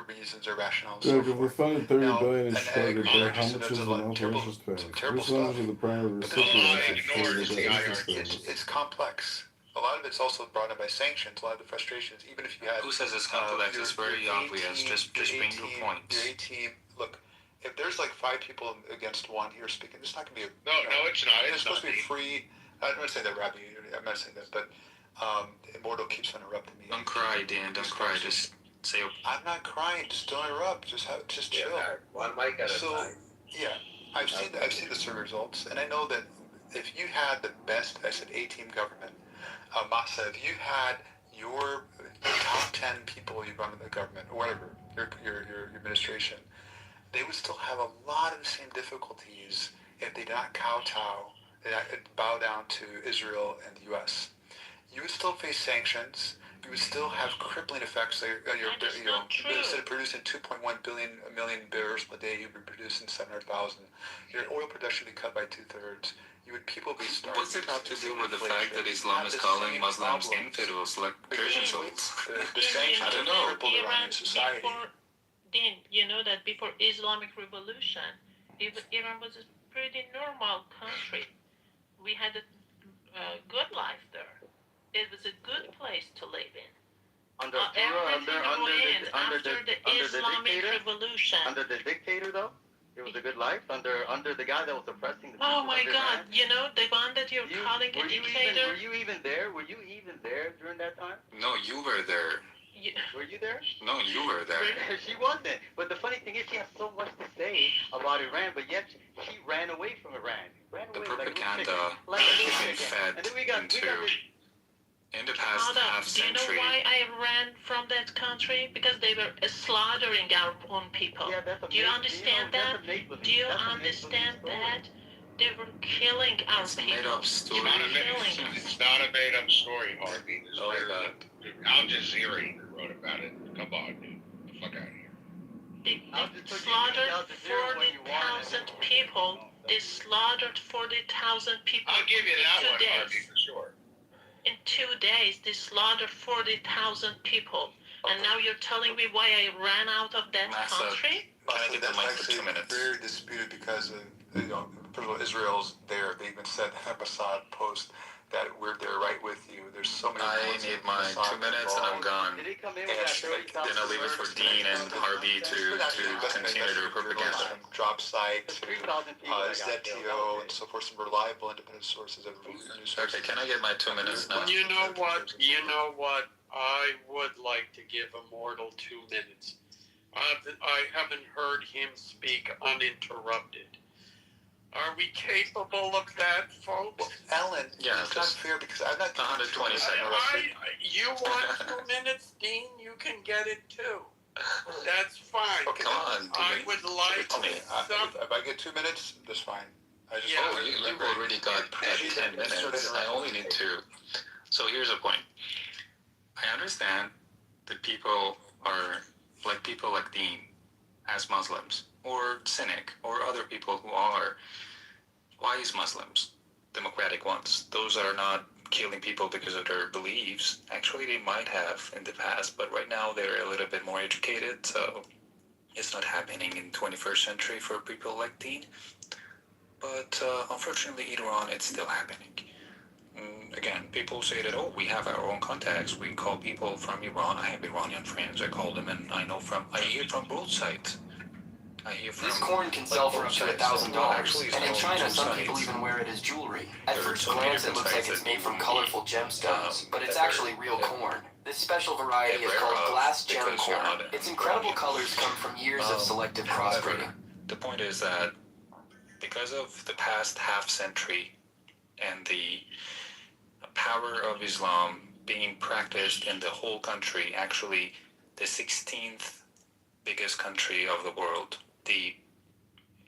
reasons, their rationale, and so Look, if we forth. funded $30 billion in And I agree, Chicago, like how you said, much there's is a enough lot for terrible, interest payments? some terrible Which ones stuff. are the primary But recipients for the interest it's payments? complex. A lot of it's also brought in by sanctions. A lot of the frustrations, even if you had. Who says it's complex? It's very obvious. Just bring your points. Your A team. Look, if there's like 5 people against one here speaking, it's not going to be. No, it's not. It's supposed to be free. I'm not saying that, Rabbi. I'm not saying that, but Immortal keeps interrupting me. Don't cry, Dan. Don't cry. Just say. I'm not crying. Just don't interrupt. Just chill. One mic at a time. Yeah, I've seen the survey results, and I know that if you had the best, I said A-team government, Masa, if you had your top 10 people you run in the government, or whatever, your administration, they would still have a lot of the same difficulties if they did not kowtow, bow down to Israel and the U.S. You would still face sanctions. You would still have crippling effects. Instead of producing 2.1 million barrels a day, you'd be producing 700,000. Your oil production would be cut by 2/3. People would be starving. What's it have to do with the fact that Islam is calling Muslims infidels like Persian souls? The sanctions I don't know. crippled Iranian society. Then you know that before Islamic Revolution, Iran was a pretty normal country. We had a good life there. It was a good place to live in. Under the Islamic Revolution. Under the dictator, though, it was a good life. Under the guy that was oppressing the people. Oh my God! You know the one that you're calling a dictator. Were you even there? Were you even there during that time? No, you were there. Were you there? No, you were there. She wasn't. But the funny thing is, she has so much to say about Iran, but yet she ran away from Iran. The propaganda has been fed in the past half century. Do you know why I ran from that country? Because they were slaughtering our own people. Yeah, that's Do you understand that? Do you understand that? They were killing our people. Made-up story. It's not a made-up story, Harvey. Al Jazeera even wrote about it. Come on, dude. Get the fuck out of here. They slaughtered 40,000 people. They slaughtered 40,000 people. I'll give you that one, days. Harvey, for sure. In 2 days, they slaughtered 40,000 people. And now you're telling me why I ran out of that country? Can I get the mic for 2 minutes? Very disputed because of, first of all, Israel's there. They even said in a Mossad post that we're there right with you. There's so many. I need my 2 minutes and I'm gone. Did he come in with that 30,000? Then I'll leave it for Dean and Harvey to continue their propaganda. Drop sites, ZTO, and so forth, some reliable independent sources of news sources. Okay, can I get my 2 minutes now? You know what? I would like to give Immortal 2 minutes. I haven't heard him speak uninterrupted. Are we capable of that, folks? Well, Alan, it's not fair because I'm not 120 seconds. You want 2 minutes, Dean? You can get it too. That's fine. Okay, come on, I would like if I get 2 minutes, that's fine. You've already got 10 minutes. I only need 2. So here's a point. I understand that people like Dean, as Muslims, or Cynic, or other people who are wise Muslims, democratic ones, those that are not killing people because of their beliefs. Actually, they might have in the past, but right now they're a little bit more educated, so it's not happening in 21st century for people like Dean. But unfortunately, in Iran, it's still happening. Again, people say that, we have our own contacts. We call people from Iran. I have Iranian friends. I call them, and I hear from both sides. This corn can sell for up to $1,000, and in China, some people even wear it as jewelry. At first glance, it looks like it's made from colorful gemstones, but it's actually real corn. This special variety is called glass gem corn. Its incredible colors come from years of selective crossbreeding. The point is that because of the past half century and the power of Islam being practiced in the whole country, actually the 16th biggest country of the world, the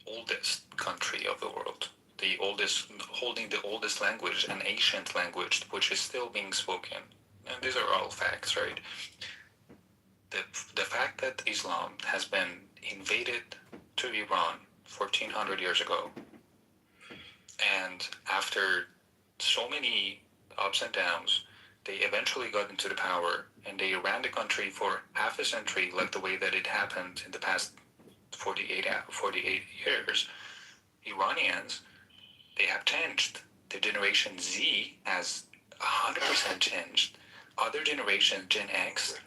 oldest country of the world, the oldest, holding the oldest language, an ancient language, which is still being spoken. And these are all facts, right? The fact that Islam has been invaded to Iran 1400 years ago. And after so many ups and downs, they eventually got into the power, and they ran the country for half a century, like the way that it happened in the past 48 years. Iranians, they have changed. The generation Z has 100% changed. Other generations, Gen X,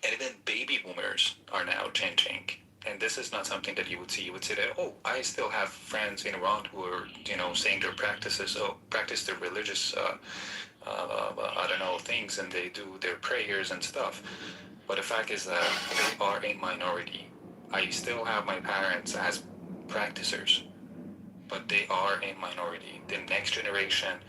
and even baby boomers are now changing. And this is not something that you would see. You would say that, oh, I still have friends in Iran who are, saying their practices, practice their religious, I don't know, things, and they do their prayers and stuff. But the fact is that they are a minority. I still have my parents as practicers, but they are a minority. The next generation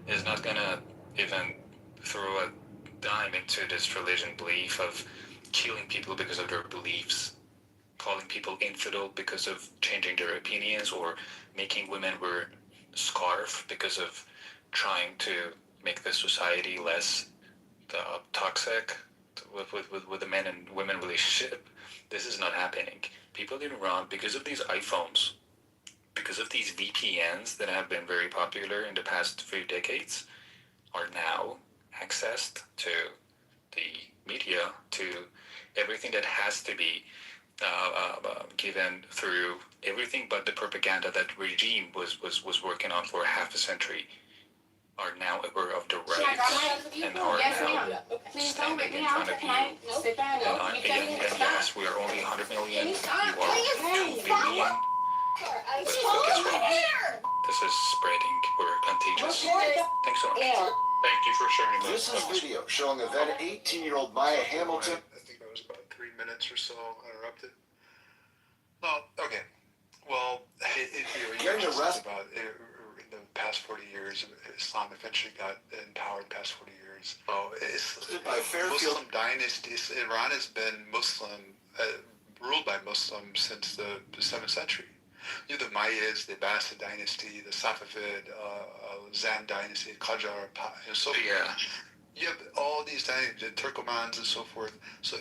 is not gonna even throw a dime into this religion belief of killing people because of their beliefs, calling people infidel because of changing their opinions, or making women wear scarf because of trying to make the society less toxic with the men and women relationship. This is not happening. People in Iran, because of these iPhones, because of these VPNs that have been very popular in the past few decades, are now accessed to the media, to everything that has to be given through everything but the propaganda that regime was working on for half a century, are now aware of the rights and are now standing in front of you. And yes, we are only 100 million. You are 2 billion. But guess what? This is spreading. We're contagious. Thanks so much. Thank you for sharing This is video showing a then 18-year-old Maya Hamilton. I think that was about 3 minutes or so uninterrupted. Well, okay. Well, you're just about in the past 40 years, Islam eventually got in power the past 40 years. Oh, it's Muslim dynasties. Iran has been Muslim, ruled by Muslims since the 7th century. You have the Mayas, the Abbasid dynasty, the Safavid, Zand dynasty, Qajar, and so forth. Yeah. You have all these dynasties, the Turkomans and so forth. So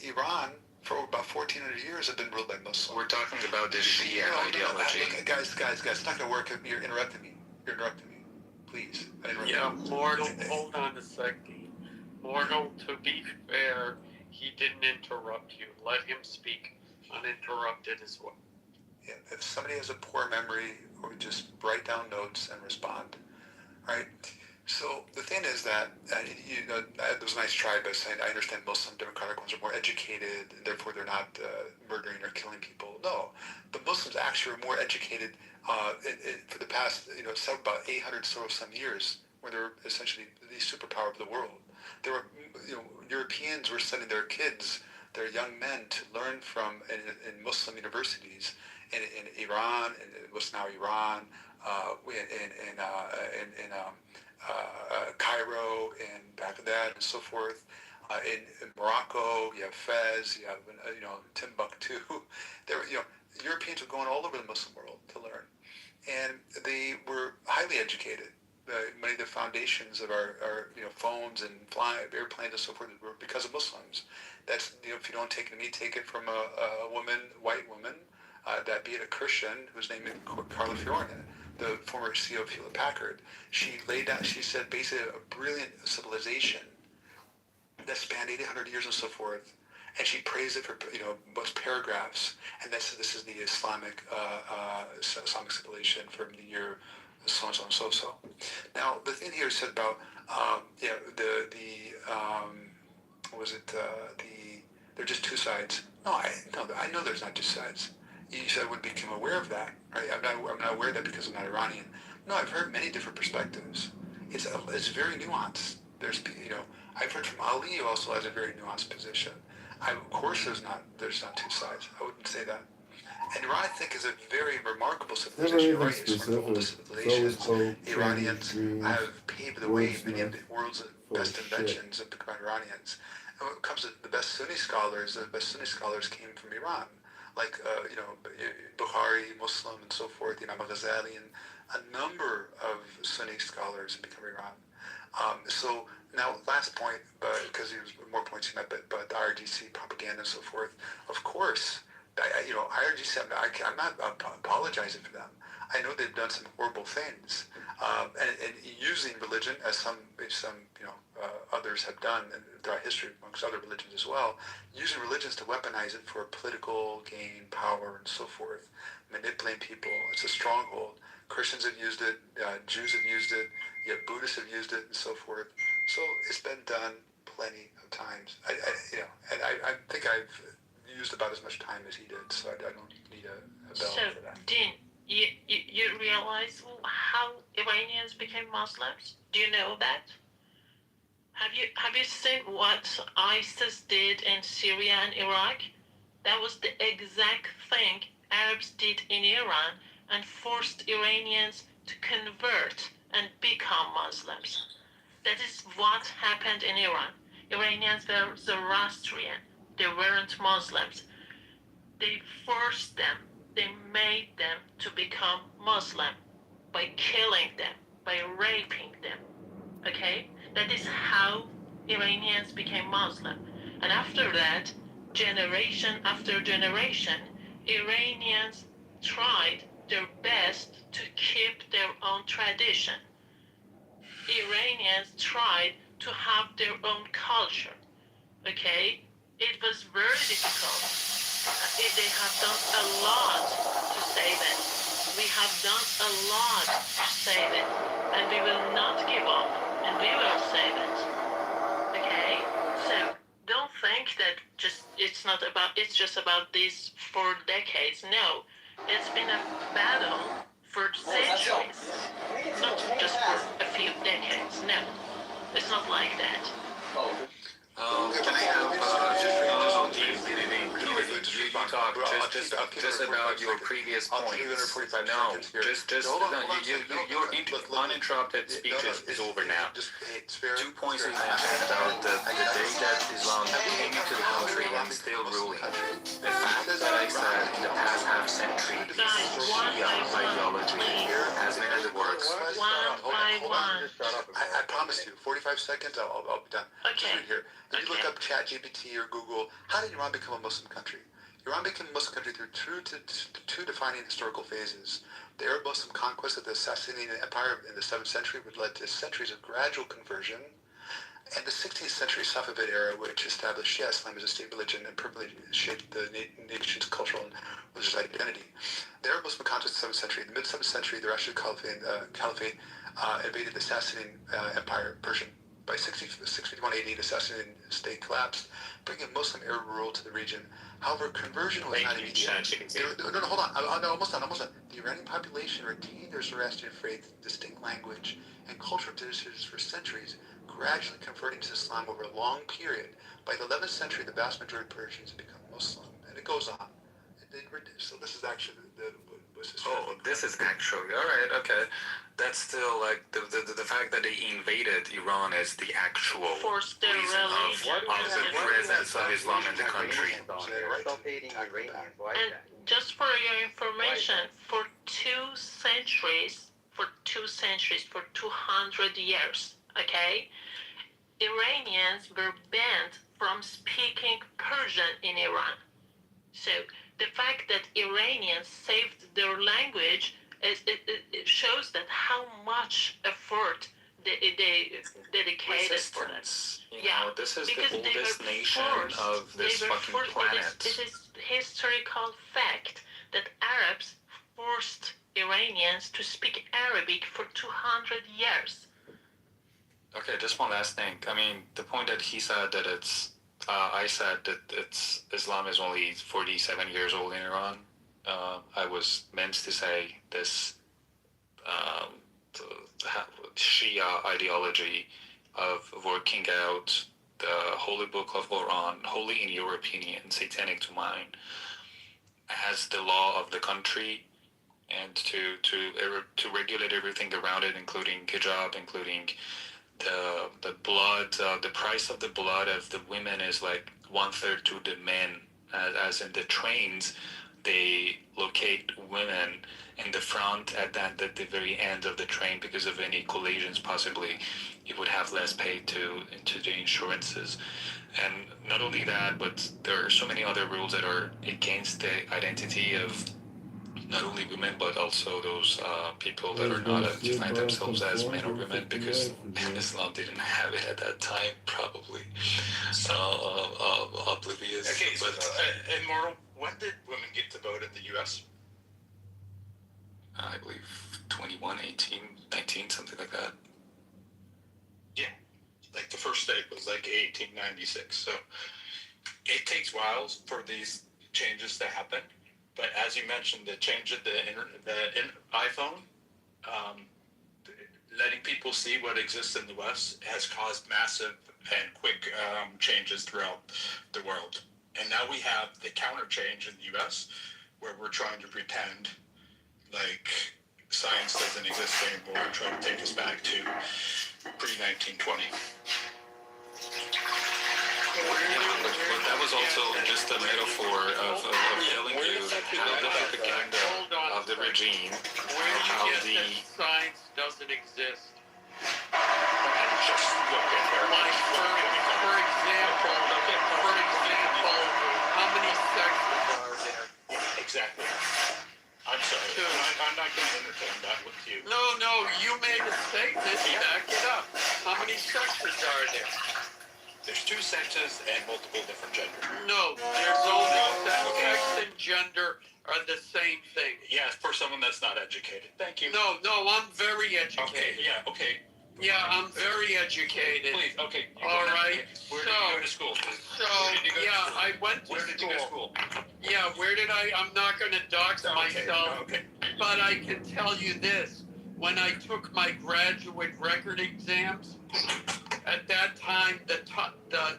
Iran, for about 1,400 years, have been ruled by Muslims. We're talking about this Shia ideology. Guys, it's not going to work. You're interrupting me. Please. Yeah, Mortal, hold on a second. Mortal, to be fair, he didn't interrupt you. Let him speak uninterrupted as well. Yeah, if somebody has a poor memory, or just write down notes and respond, right? So the thing is that, there was a nice try by saying, I understand Muslim democratic ones are more educated, and therefore they're not murdering or killing people. No, the Muslims actually were more educated for the past, about 800 some years, when they were essentially the superpower of the world. There were, Europeans were sending their kids, their young men, to learn from in Muslim universities in Iran, and what's now Iran, in Cairo, and Baghdad, and so forth. In Morocco, you have Fez, you have Timbuktu. There, Europeans were going all over the Muslim world to learn, and they were highly educated. Many of the foundations of our phones and airplanes and so forth were because of Muslims. That's, if you don't take it from me, take it from a woman, white woman, that be it a Christian, whose name is Carla Fiorina, the former CEO of Hewlett Packard. She laid down, she said, basically a brilliant civilization that spanned 800 years and so forth. And she praised it for, most paragraphs. And this is the Islamic civilization from the year so and so and so. Now, the thing here said about, they're just two sides. No, I know there's not two sides. You said I would become aware of that, right? I'm not aware of that because I'm not Iranian. No, I've heard many different perspectives. It's very nuanced. I've heard from Ali, who also has a very nuanced position. Of course, there's not two sides. I wouldn't say that. And Iran, I think, is a very remarkable civilization. You're right, it's one of the oldest civilizations. Iranians have paved the way. Many of the world's best inventions have become Iranians. And when it comes to the best Sunni scholars came from Iran. Like, Bukhari, Muslim, and so forth, Imam Ghazali, and a number of Sunni scholars have become Iran. So now, last point, because there's more points in that, but the RGC propaganda and so forth, of course, IRGC, I'm not apologizing for them. I know they've done some horrible things, and using religion, as some others have done throughout history, amongst other religions as well, using religions to weaponize it for political gain, power, and so forth, manipulating people. It's a stronghold. Christians have used it, Jews have used it, yet Buddhists have used it, and so forth. So it's been done plenty of times. I think I've used about as much time as he did, so I don't need a bell for that. Dean, you realize how Iranians became Muslims? Do you know that? Have you seen what ISIS did in Syria and Iraq? That was the exact thing Arabs did in Iran and forced Iranians to convert and become Muslims. That is what happened in Iran. Iranians were Zoroastrian. They weren't Muslims. They forced them, they made them to become Muslim by killing them, by raping them. Okay? That is how Iranians became Muslim. And after that, generation after generation, Iranians tried their best to keep their own tradition. Iranians tried to have their own culture. Okay? It was very difficult. They have done a lot to save it. We have done a lot to save it. And we will not give up. And we will save it. Okay? So don't think that it's just about these 4 decades. No. It's been a battle for centuries. Not just for a few decades. No. It's not like that. Can I have you talk just about your previous point? No, your uninterrupted speech is over now. 2 points you mentioned about the day that Islam came into the country and still ruling. The fact that I said in the past half century, Shia ideology has been in the works. I promise you, 45 seconds, I'll be done. Okay. Just right here. If you look up ChatGPT or Google, how did Iran become a Muslim country? Iran became a Muslim country through two defining historical phases. The Arab Muslim conquest of the Sassanid Empire in the 7th century, which led to centuries of gradual conversion, and the 16th century Safavid era, which established Shia Islam as a state religion and permanently shaped the nation's cultural and religious identity. The Arab Muslim conquest of the 7th century, in the mid-7th century, the Rashid Caliphate invaded the Sassanid Empire, Persian. By 651 AD, the Sassanid state collapsed, bringing Muslim Arab rule to the region. However, conversion was not immediate. No, hold on. I'm almost done. The Iranian population retained their Zoroastrian faith, distinct language, and cultural traditions for centuries, gradually converting to Islam over a long period. By the 11th century, the vast majority of Persians had become Muslim, and it goes on. So this is actually this is actually all right. Okay, that's still like the fact that they invaded Iran is the actual reason of the presence of Islam in the country. And just for your information, for 200 years, okay, Iranians were banned from speaking Persian in Iran. So the fact that Iranians saved their language, it shows that how much effort they dedicated for it. Yeah, this is the oldest nation of this fucking planet. It is historical fact that Arabs forced Iranians to speak Arabic for 200 years. Okay, just one last thing. I mean, the point that he said that it's I said that Islam is only 47 years old in Iran. I was meant to say this Shia ideology of working out the Holy Book of Quran, holy in your opinion, satanic to mine, as the law of the country, and to regulate everything around it, including hijab, including the blood, the price of the blood of the women is like 1/3 to the men, as in the trains they locate women in the front at the very end of the train because of any collisions. Possibly, you would have less pay to the insurances. And not only that, but there are so many other rules that are against the identity of not only women, but also those people that are not define themselves as men or women, because Islam didn't have it at that time, probably. Oblivious. Okay, so, but Immortal, when did women get to vote in the U.S.? I believe 21, 18, 19, something like that. Yeah, like the first state was like 1896. So it takes whiles for these changes to happen. But as you mentioned, the change of the iPhone, letting people see what exists in the West has caused massive and quick changes throughout the world. And now we have the counter change in the U.S. where we're trying to pretend like science doesn't exist anymore and trying to take us back to pre-1920. But that was also just a metaphor of telling you how the propaganda of the regime, how the science doesn't exist. Just look at her. Like for example, how many sexes are there? Exactly. I'm sorry. I'm not going to entertain that with you. No, you made a statement. Back it up. How many sexes are there? There's two sexes and multiple different genders. No, there's only sex and gender are the same thing. Yeah, for someone that's not educated. Thank you. No, I'm very educated. Okay, yeah, okay. Yeah, I'm very educated. Please, okay. All right. Where did you go to school? I went to school. Where did you go to school? Yeah, where did I'm not going to dox myself, but I can tell you this. When I took my graduate record exams, at that time,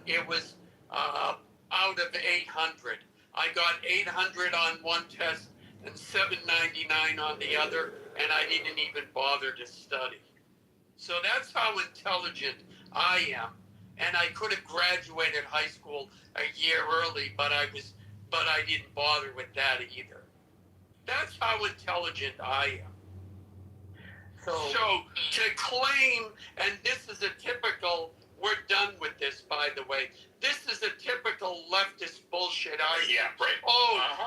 it was out of 800. I got 800 on one test and 799 on the other, and I didn't even bother to study. So that's how intelligent I am. And I could have graduated high school a year early, but I didn't bother with that either. That's how intelligent I am. So to claim, and this is a typical, we're done with this, by the way. This is a typical leftist bullshit argument. Yeah, right.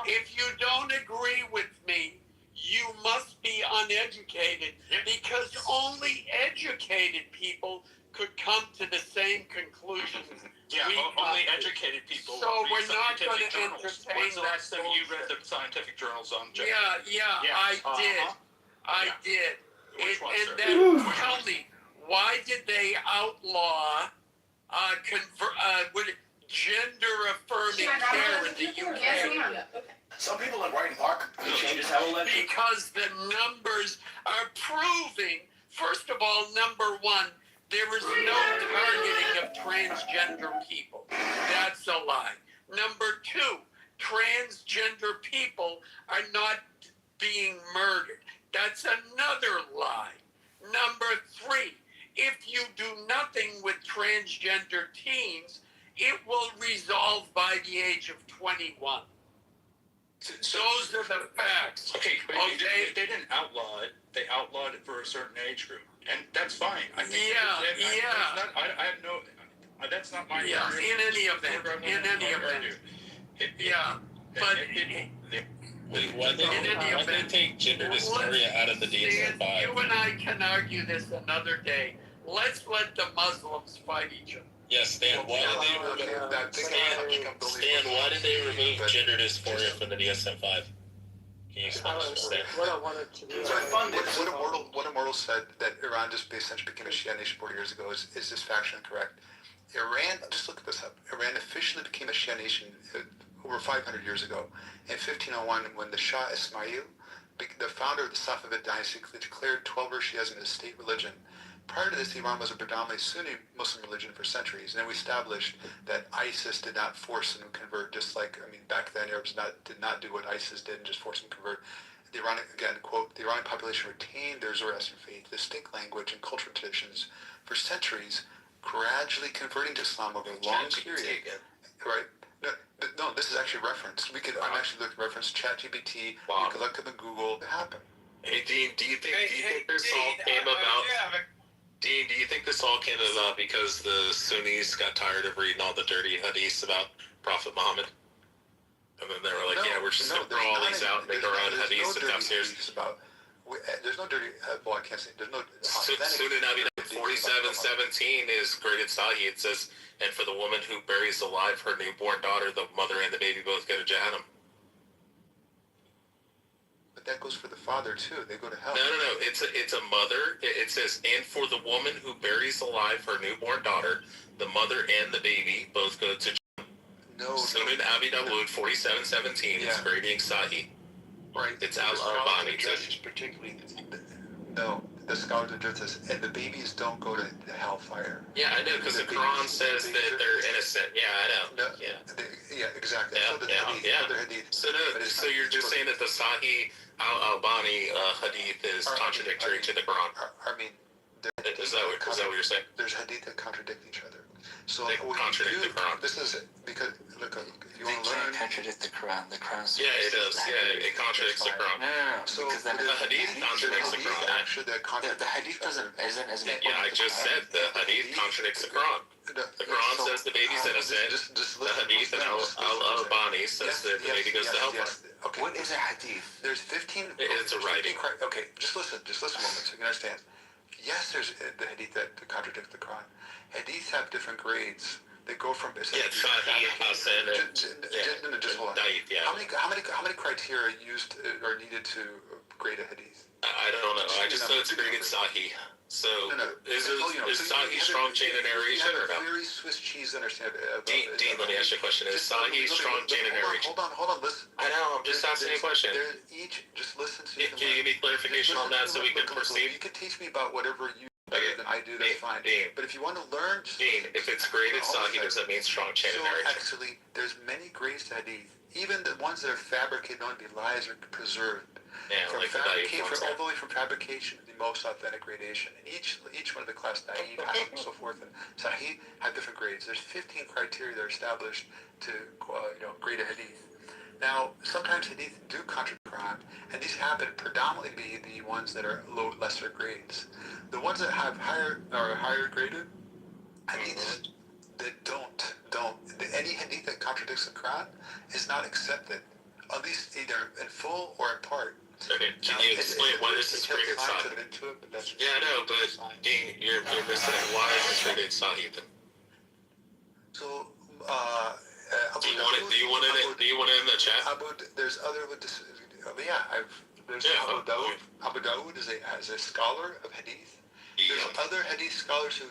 If you don't agree with me, you must be uneducated, because only educated people could come to the same conclusions. Yeah, only educated people. So we're not going to entertain When's the last time you read the scientific journals on gender? I did. Which one, sir? And then tell me, why did they outlaw gender-affirming care in the UK? Some people in Brighton Park, it changes how elected. Because the numbers are proving, first of all, number one, there is no targeting of transgender people. That's a lie. Number two, transgender people are not being murdered. That's another lie. Number three, if you do nothing with transgender teens, it will resolve by the age of 21. Those are the facts. Okay, but they didn't outlaw it. They outlawed it for a certain age group, and that's fine. I think I have no. That's not my. Yeah. In any event. Why they take gender dysphoria out of the DSM-5? You and I can argue this another day. Let's let the Muslims fight each other. Yes, Stan. Why did they remove gender dysphoria from the DSM-5? Can you explain this, Stan? What Immortal said, that Iran just essentially became a Shia nation 40 years ago, is this factually incorrect? Iran, just look this up. Iran officially became a Shia nation over 500 years ago. In 1501, when the Shah Ismail, the founder of the Safavid dynasty, declared 12 Shias as a state religion. Prior to this, Iran was a predominantly Sunni Muslim religion for centuries, and then we established that ISIS did not force them to convert, just like, back then Arabs did not do what ISIS did and just force them to convert. The Iranian, again, quote, the Iranian population retained their Zoroastrian faith, distinct language, and cultural traditions for centuries, gradually converting to Islam over a long period. Right? No, No, this is actually referenced. I'm actually looking at reference ChatGPT. You can look up in Google. It happened. Hey, Dean, do you think this all came about? Dean, do you think this all came about because the Sunnis got tired of reading all the dirty hadiths about Prophet Muhammad? And then they were like, we're just going to throw all these out and make our own hadiths and downstairs. There's no dirty, well, I can't say, there's no Sunan Abi 47:17 is graded Sahih. It says, and for the woman who buries alive her newborn daughter, the mother and the baby both go to Jahannam. But that goes for the father too. They go to hell. No. It's a mother. It says, and for the woman who buries alive her newborn daughter, the mother and the baby both go to Jahannam. No. Sunan Abi Dawud 47:17 is grading Sahih. Right. It's Al-Albani. Particularly, no, the scholars address this, and the babies don't go to the hellfire. Yeah, I know, because the Quran says that they're innocent. Yeah, I know. No, yeah, exactly. So you're just saying that the Sahih Al-Albani hadith is contradictory to the Quran? I mean, is that what you're saying? There's hadith that contradict each other. So they contradict the Quran. This is because look, if you want to learn, contradict the Quran. The Quran's it does. Yeah, it contradicts the Quran. No. So because then the hadith contradicts the Quran. Actually, the hadith isn't as important. Yeah, I just said the hadith contradicts the Quran. The Quran says the baby's innocent. The hadith and Al-Albani says that the baby goes to hellfire. Okay. What is a hadith? There's 15. It's a writing. Okay, just listen a moment so you can understand. Yes, there's the hadith that contradict the Quran. Hadiths have different grades. They go from Sahih, Hasan, just hold on. Yeah. How many criteria used are needed to grade a hadith? I don't know. I just know it's graded Sahih. So is Sahih strong chain of narration or no? Very Swiss cheese understand. Dean, let me ask you a question. Is Sahih strong chain of narration? Hold on, listen. I know. I'm just asking you a question. Just listen. Can you give me clarification on that so we can proceed? You can teach me about whatever you. Than I do, that's fine. Dean, but if you want to learn, Dean, if it's graded Sahih, does that mean strong chain of narration? Actually, there's many grades to hadith. Even the ones that are fabricated, known to be lies, are preserved. Yeah, from like all the way from fabrication to the most authentic gradation. And each one of the class Na'ib, Hasan, and so forth, and Sahih have different grades. There's 15 criteria that are established to grade a hadith. Now, sometimes hadith do contradict the Quran, and these happen predominantly be the ones that are lesser grades. The ones that have higher graded hadiths that don't. Any hadith that contradicts the Quran is not accepted, at least either in full or in part. Okay, can you explain why this is graded Sahih? Yeah, I know, but Dean, you're missing why is this graded Sahih then? So, do you want it in the chat? There's other. There's Abu Dawud. Abu Dawud is a scholar of hadith. There's other hadith scholars who.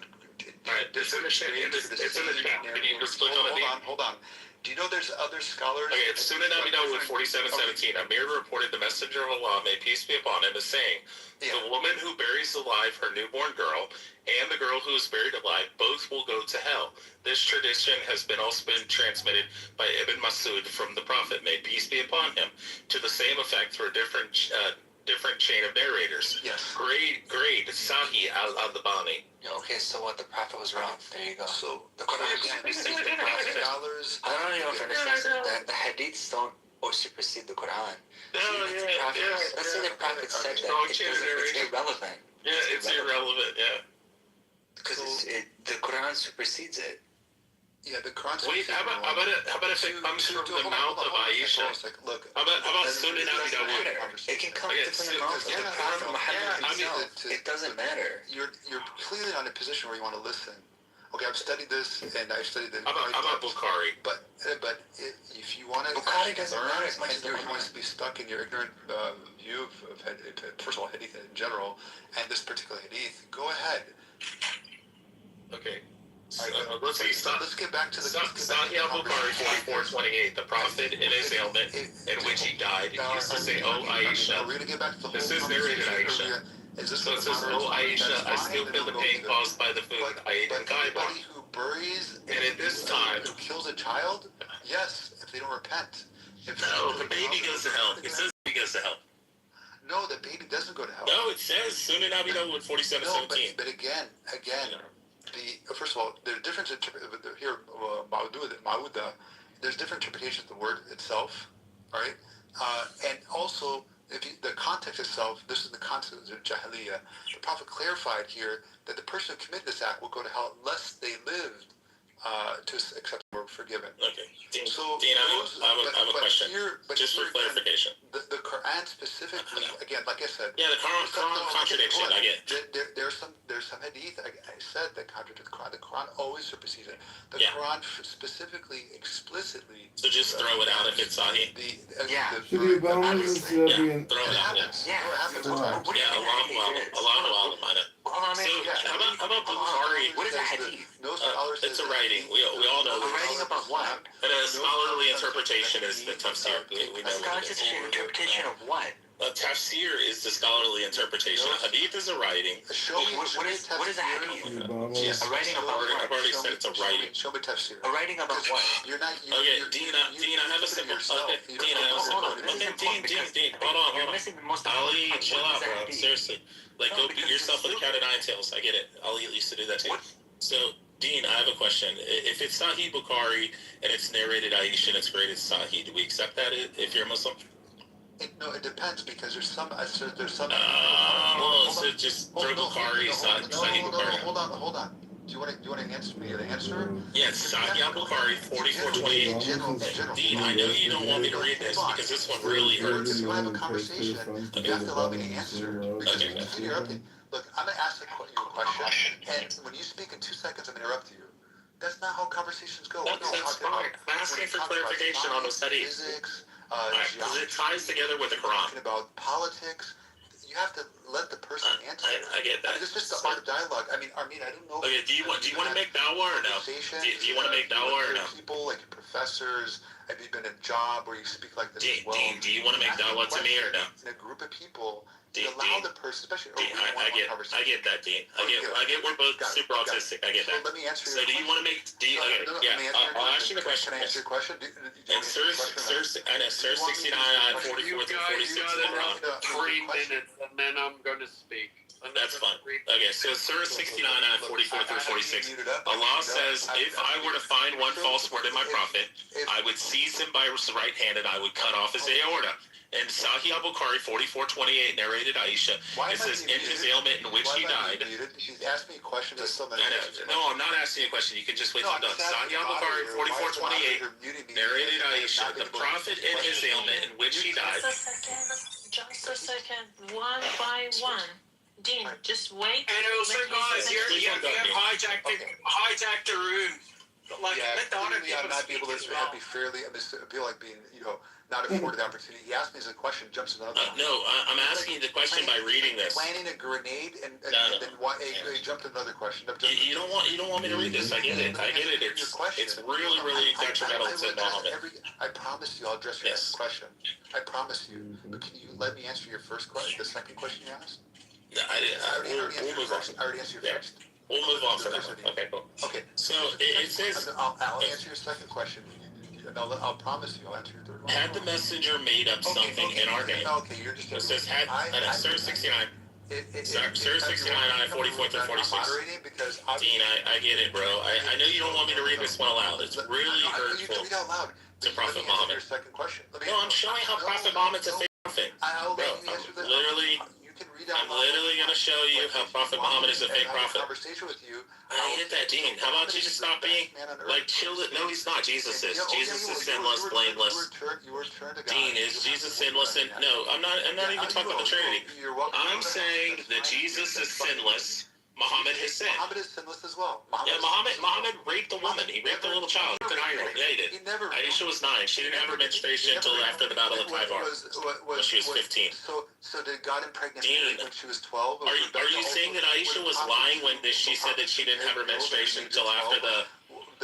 It's in the chat. Can you just click on it? Hold on. Do you know there's other scholars? Okay, it's Sunan Abi Dawud 47:17. Amir reported the Messenger of Allah, may peace be upon him, as saying, the woman who buries alive her newborn girl and the girl who is buried alive both will go to hell. This tradition has also been transmitted by Ibn Masud from the Prophet, may peace be upon him, to the same effect through a different chain of narrators. Yes. Grade Sahih Al-Albani. Okay, so what? The Prophet was wrong. There you go. So the Quran scholars. I don't know if you understand. The hadiths don't supersede the Quran. Let's say the Prophet said that it's irrelevant. Yeah, it's irrelevant. Yeah. Because the Quran supersedes it. Yeah, the Quran. Wait, how about if it comes from the mouth of Aisha? Look, how about Sunan Abi Dawud? It can come from the mouth of the Prophet Muhammad himself. It doesn't matter. You're clearly on a position where you want to listen. Okay, I've studied this, and I've studied the. How about Bukhari? But if you want to Bukhari doesn't learn, matter as much as you want to be stuck in your ignorant view of first of all hadith in general, and this particular hadith, go ahead. Okay. Let's get back to the Sahih al-Bukhari 44:28. The Prophet in his ailment in which he died used to say, "Oh Aisha." We're gonna get back to the This is narrated Aisha. So it says, "Oh Aisha, I still feel the pain caused by the food I ate in Kaibar." Anybody who buries and at this time who kills a child, yes, if they don't repent. No, the baby goes to hell. It says the baby goes to hell. No, the baby doesn't go to hell. No, it says Sunan Abi Dawud 47:17. But again. First of all, the difference here, Ma'uda there's different interpretations of the word itself, right? And also, the context itself, this is the context of Jahiliyyah. The Prophet clarified here that the person who committed this act will go to hell unless they lived to accept or forgiven. Okay. Dean, So Dean, I have a question. Just for clarification. The Quran specifically, again, like I said. Yeah, the Quran contradiction. I get it. There's some hadith I said that contradict the Quran. The Quran always supersedes it. The Quran specifically, explicitly. So just throw it out if it's Sahih. Should be bones throw it out. Yeah. Allah might have. So how about Bukhari? What is a hadith? It's a writing. We all know. A writing about what? And a scholarly interpretation is the tafsir. We know what it is. Interpretation of what? A tafsir is the scholarly interpretation. A hadith is a writing. What is a hadith? Yes. A writing about what? I've already said it's a writing. Show me tafsir. A writing about what? Okay, Dean, I have a simple. Okay, Dean, I have a simple. Okay, Dean. Hold on. Ali, chill out, bro. Seriously. Like, go beat yourself with a cat of nine tails. I get it. Ali used to do that too. So, Dean, I have a question. If it's Sahih Bukhari and it's narrated Aisha and it's graded Sahih, do we accept that if you're a Muslim? No, it depends because there's some. Well, so just throw Bukhari, Sahih Bukhari. Hold on. Do you want to answer me? The answer? Yeah, it's Sahih Bukhari 4428. Dean, I know you don't want me to read this because this one really hurts. If you want to have a conversation, you have to allow me to answer. Because you keep interrupting. Look, I'm going to ask you a question, and when you speak in 2 seconds, I'm going to interrupt you. That's not how conversations go. That's fine. I'm asking for clarification on those hadith. Physics, because it ties together with the Quran. Talking about politics. You have to let the person answer. I get that. It's just the art of dialogue. I mean, I don't know. Okay, do you want to make dawah or no? Do you want to make dawah or no? People like your professors. Have you been in a job where you speak like this as well? Dean, do you want to make dawah to me or no? In a group of people, Allow the person, especially Dean, I get that, Dean. I get we're both super autistic. I get that. Let me answer your question. So do you want to make? I'll ask you the question. Can I answer your question? And Sir 69, 44 through 46 is LeBron. 3 minutes, and then I'm going to speak. That's fine. Okay, so Surah 69, 44 through 46. Allah says, if I were to find one false word in my prophet, I would seize him by his right hand and I would cut off his aorta. And Sahih Bukhari 4428 narrated Aisha. It says, in his ailment in which he died. She's asked me a question. No, I'm not asking you a question. You can just wait till I'm done. Sahih Bukhari 4428 narrated Aisha. The prophet in his ailment in which he died. Just a second. One by one. Dean, just wait. And also, guys, you have hijacked the room. Like, let the other people not be able to be fairly. I feel like being, not afforded the opportunity. He asked me as a question, jumps to another. No, I'm asking you the question by reading this. Planning a grenade and then he jumped to another question. You don't want me to read this. I get it. It's really, really detrimental to Muhammad. I promise you, I'll address your next question. I promise you. But can you let me answer your first question? The second question you asked. No, we'll move on. I already answered your first. We'll move on for that one. Okay, cool. Okay. So it says. I'll answer your second question. I'll promise you, I'll answer your third one. Had the messenger made up something in our name? Okay, you're just. It says had. Surah 69. Surah 69, 44 through 46. Dean, I get it, bro. I know you don't want me to read this one aloud. It's really hurtful read out loud. to Prophet Muhammad. Your second question. No, I'm showing how Prophet Muhammad's a fake prophet. Bro, I'm literally going to show you how Prophet Muhammad is a fake prophet. I get that, Dean. How about you just stop being, chill it? No, he's not. Jesus is. Jesus is sinless, blameless. Dean, is Jesus sinless? No, I'm not even talking about the Trinity. I'm saying that Jesus is sinless. Muhammad has sinned. Muhammad is sinless as well. Muhammad raped the woman. He raped the little child. Yeah, he did. Aisha was 9. She didn't have her menstruation until after the Battle of Kitover, when she was 15. So did God impregnate her when she was 12? Are you saying that Aisha was lying when she said that she didn't have her menstruation until after the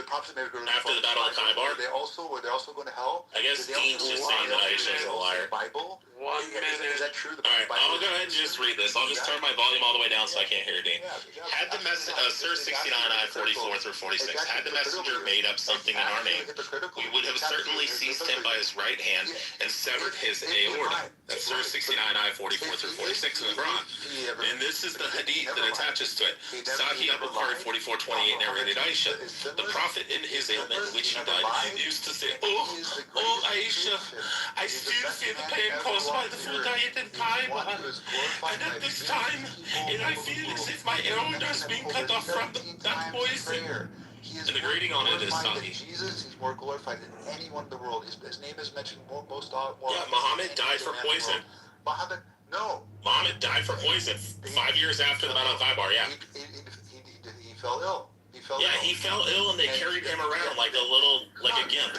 Battle of Kitover? Were they also going to hell? I guess Dean's just saying that Aisha is a liar. Bible? 1 minute. Is that true? Alright, I'll go ahead and just read this. I'll just turn my volume all the way down so I can't hear Dean. Had the Surah 69, 44 through 46. Had the messenger made up something in our name, we would have certainly seized him by his right hand and severed his aorta. That's Surah 69, 44 through 46 in the Quran. And this is the hadith that attaches to it. Sahih Bukhari 4428 narrated Aisha. The prophet in his ailment, which he died, used to say, oh, Aisha, I still feel the pain caused by the food I ate in Taiwan. And at this time, I feel as if my elders being cut off from that poison. And the grading on it is Sahi. Jesus, he's more glorified than anyone in the world. His name is mentioned most. Yeah, Muhammad died for poison. Muhammad, no. Muhammad died for poison 5 years after the Battle of Khaybar, yeah. He fell ill. He fell ill and they carried him around like a gimp.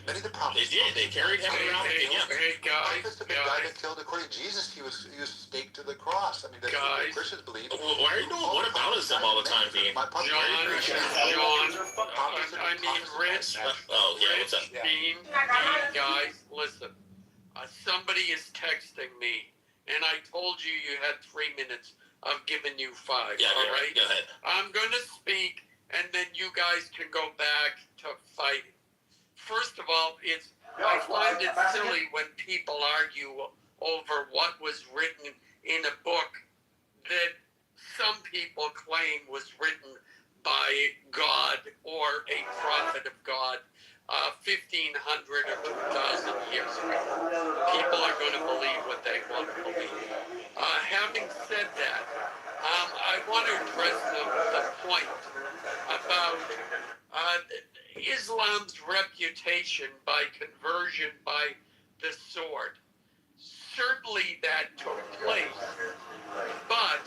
Many of the prophets. They did. They carried him around like a gimp. Hey, guys. The guy that killed, according to Jesus, he was staked to the cross. I mean, that's what the Christians believe. Why are you doing whataboutism all the time, Dean? John, I mean, Rich. Oh, yeah, what's up? Dean, guys, listen. Somebody is texting me, and I told you you had 3 minutes. I've given you 5. Yeah, all right? Go ahead. I'm going to speak, and then you guys can go back to fighting. First of all, I find it silly when people argue over what was written in a book that some people claim was written by God or a prophet of God 1,500 or 2,000 years ago. People are going to believe what they want to believe. Having said that, I want to address the point about Islam's reputation by conversion by the sword. Certainly that took place, but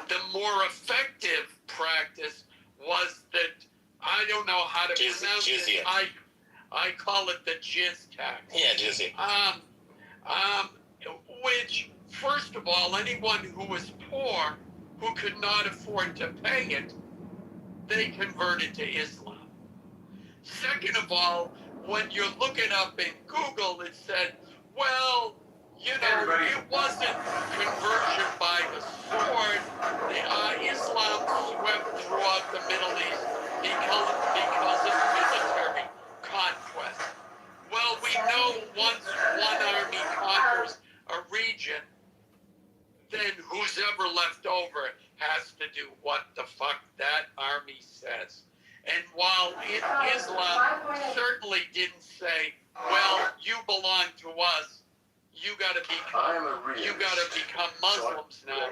the more effective practice was that, I don't know how to pronounce it. I call it the jizz tax. Yeah, jizzy. Which, first of all, anyone who was poor, who could not afford to pay it, they converted to Islam. Second of all, when you look it up in Google, it said, well, it wasn't conversion by the sword. Islam swept throughout the Middle East because of military conquest. Well, we know once one army conquers a region, then who's ever left over has to do what the fuck that army says. And while Islam certainly didn't say, well, you belong to us, you gotta become Muslims now.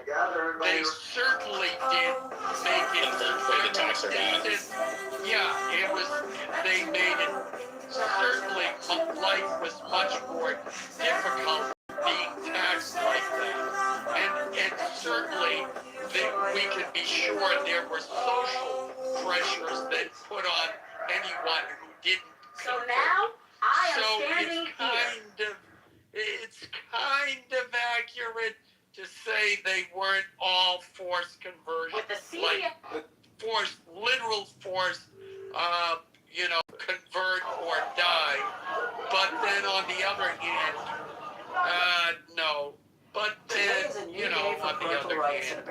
They certainly did make it. They made it. Certainly, life was much more difficult being taxed like that. And certainly, we can be sure there were social pressures that put on anyone who didn't convert. So now, I am standing here. It's kind of accurate to say they weren't all forced conversion. Literal forced, convert or die. But then on the other hand, no. But then, on the other hand,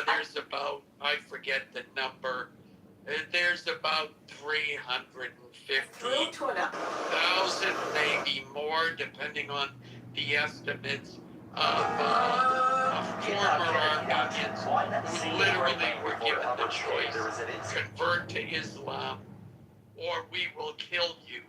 there's about, I forget the number, there's about 350,000, maybe more, depending on the estimates, of former Armenians who literally were given the choice, convert to Islam or we will kill you.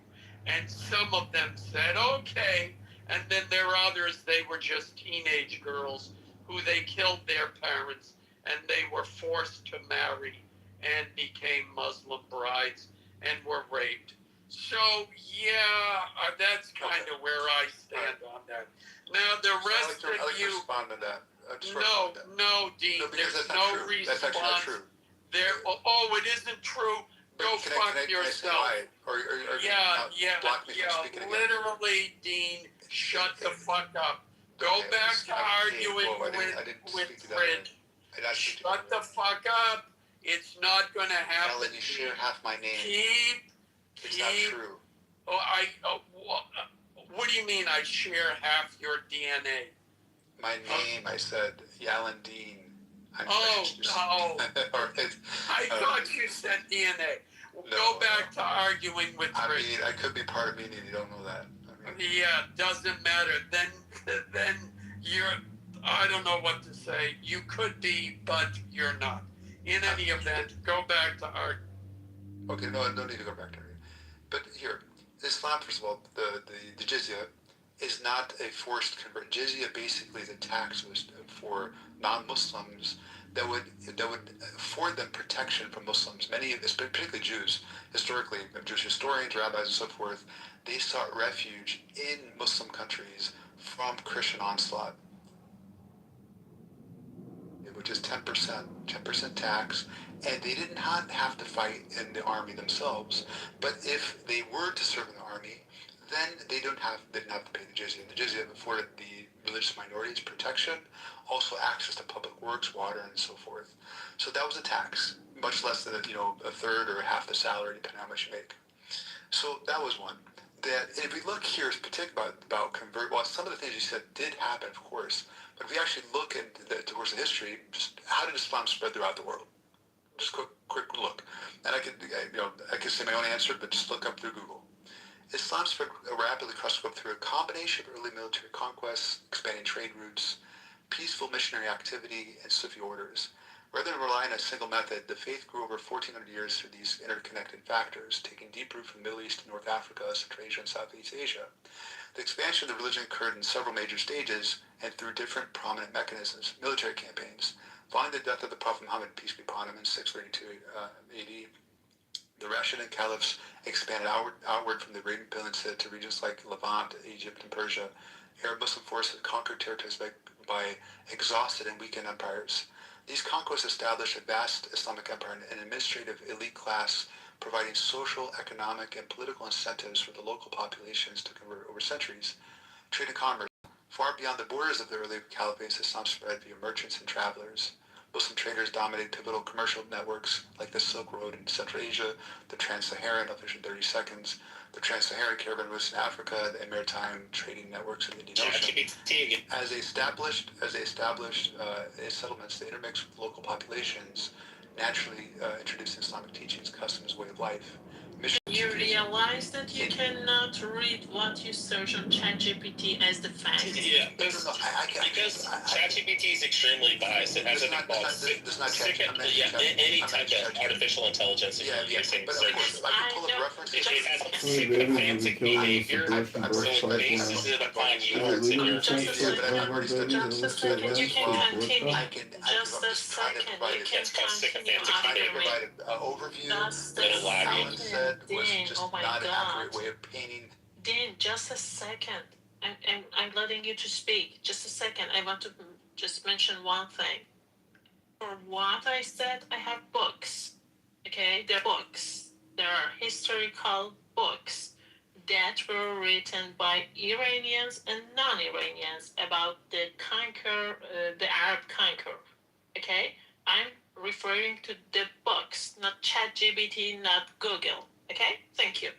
And some of them said, okay. And then there are others, they were just teenage girls who they killed their parents and they were forced to marry and became Muslim brides and were raped. So, yeah, that's kind of where I stand on that. Now, the rest of you... respond to that. No, Dean, there's no response. That's actually not true. It isn't true. Go fuck yourself. Literally, Dean, shut the fuck up. Go back to arguing with Fred. Shut the fuck up. It's not going to happen. Alan, you share half my name. It's not true. What do you mean I share half your DNA? My name, I said, Alan Dean. I thought you said DNA. Go back to arguing with Christian. I could be part Armenian. You don't know that. Doesn't matter. Then you're. I don't know what to say. You could be, but you're not. In any event, go back to art. Okay, no need to go back there. But here, Islam, first of all, the jizya is not a forced convert. Jizya basically is a tax for non-Muslims that would afford them protection from Muslims. Many, particularly Jews, historically, Jewish historians, rabbis, and so forth, they sought refuge in Muslim countries from Christian onslaught, which is 10% tax, and they did not have to fight in the army themselves. But if they were to serve in the army, then they didn't have to pay the jizya. The jizya afforded the religious minorities protection, also access to public works, water, and so forth. So that was a tax, much less than a third or half the salary, depending on how much you make. So that was one. That if we look here, particularly about convert, well, some of the things you said did happen, of course. But if we actually look at the course of history, just how did Islam spread throughout the world? Just quick look, and I could say my own answer, but just look up through Google. Islam spread rapidly across the globe through a combination of early military conquests, expanding trade routes, peaceful missionary activity, and Sufi orders. Rather than rely on a single method, the faith grew over 1,400 years through these interconnected factors, taking deep root from the Middle East to North Africa, Central Asia, and Southeast Asia. The expansion of the religion occurred in several major stages and through different prominent mechanisms. Military campaigns. Following the death of the Prophet Muhammad, peace be upon him, in 632 AD, the Rashidun caliphs expanded outward from the Arabian Peninsula to regions like Levant, Egypt, and Persia. Arab Muslim forces conquered territories by exhausted and weakened empires. These conquests established a vast Islamic empire and an administrative elite class, providing social, economic, and political incentives for the local populations to convert over centuries. Trade and commerce. Far beyond the borders of the early caliphates, Islam spread via merchants and travelers. Muslim traders dominated pivotal commercial networks like the Silk Road in Central Asia, the Trans-Saharan, I'll finish in 30 seconds, the Trans-Saharan caravan routes in Africa, the maritime trading networks in the Indian Ocean. As they established settlements, they intermixed with local populations, naturally introducing Islamic teachings, customs, way of life. You realize that you cannot read what you search on ChatGPT as the fact. Yeah, because ChatGPT is extremely biased. It has a thing called any type of artificial intelligence that you're using. It has sycophantic behavior, so it bases it upon your words and your Just a second, you can continue. Just a second, you can continue. Provide an overview. Just a second. Dean, oh my God. Dean, just a second. I'm letting you to speak. Just a second. I want to just mention one thing. For what I said, I have books. Okay? They're books. There are historical books that were written by Iranians and non-Iranians about the Arab conquer. Okay? I'm referring to the books, not ChatGPT, not Google. Okay? Thank you.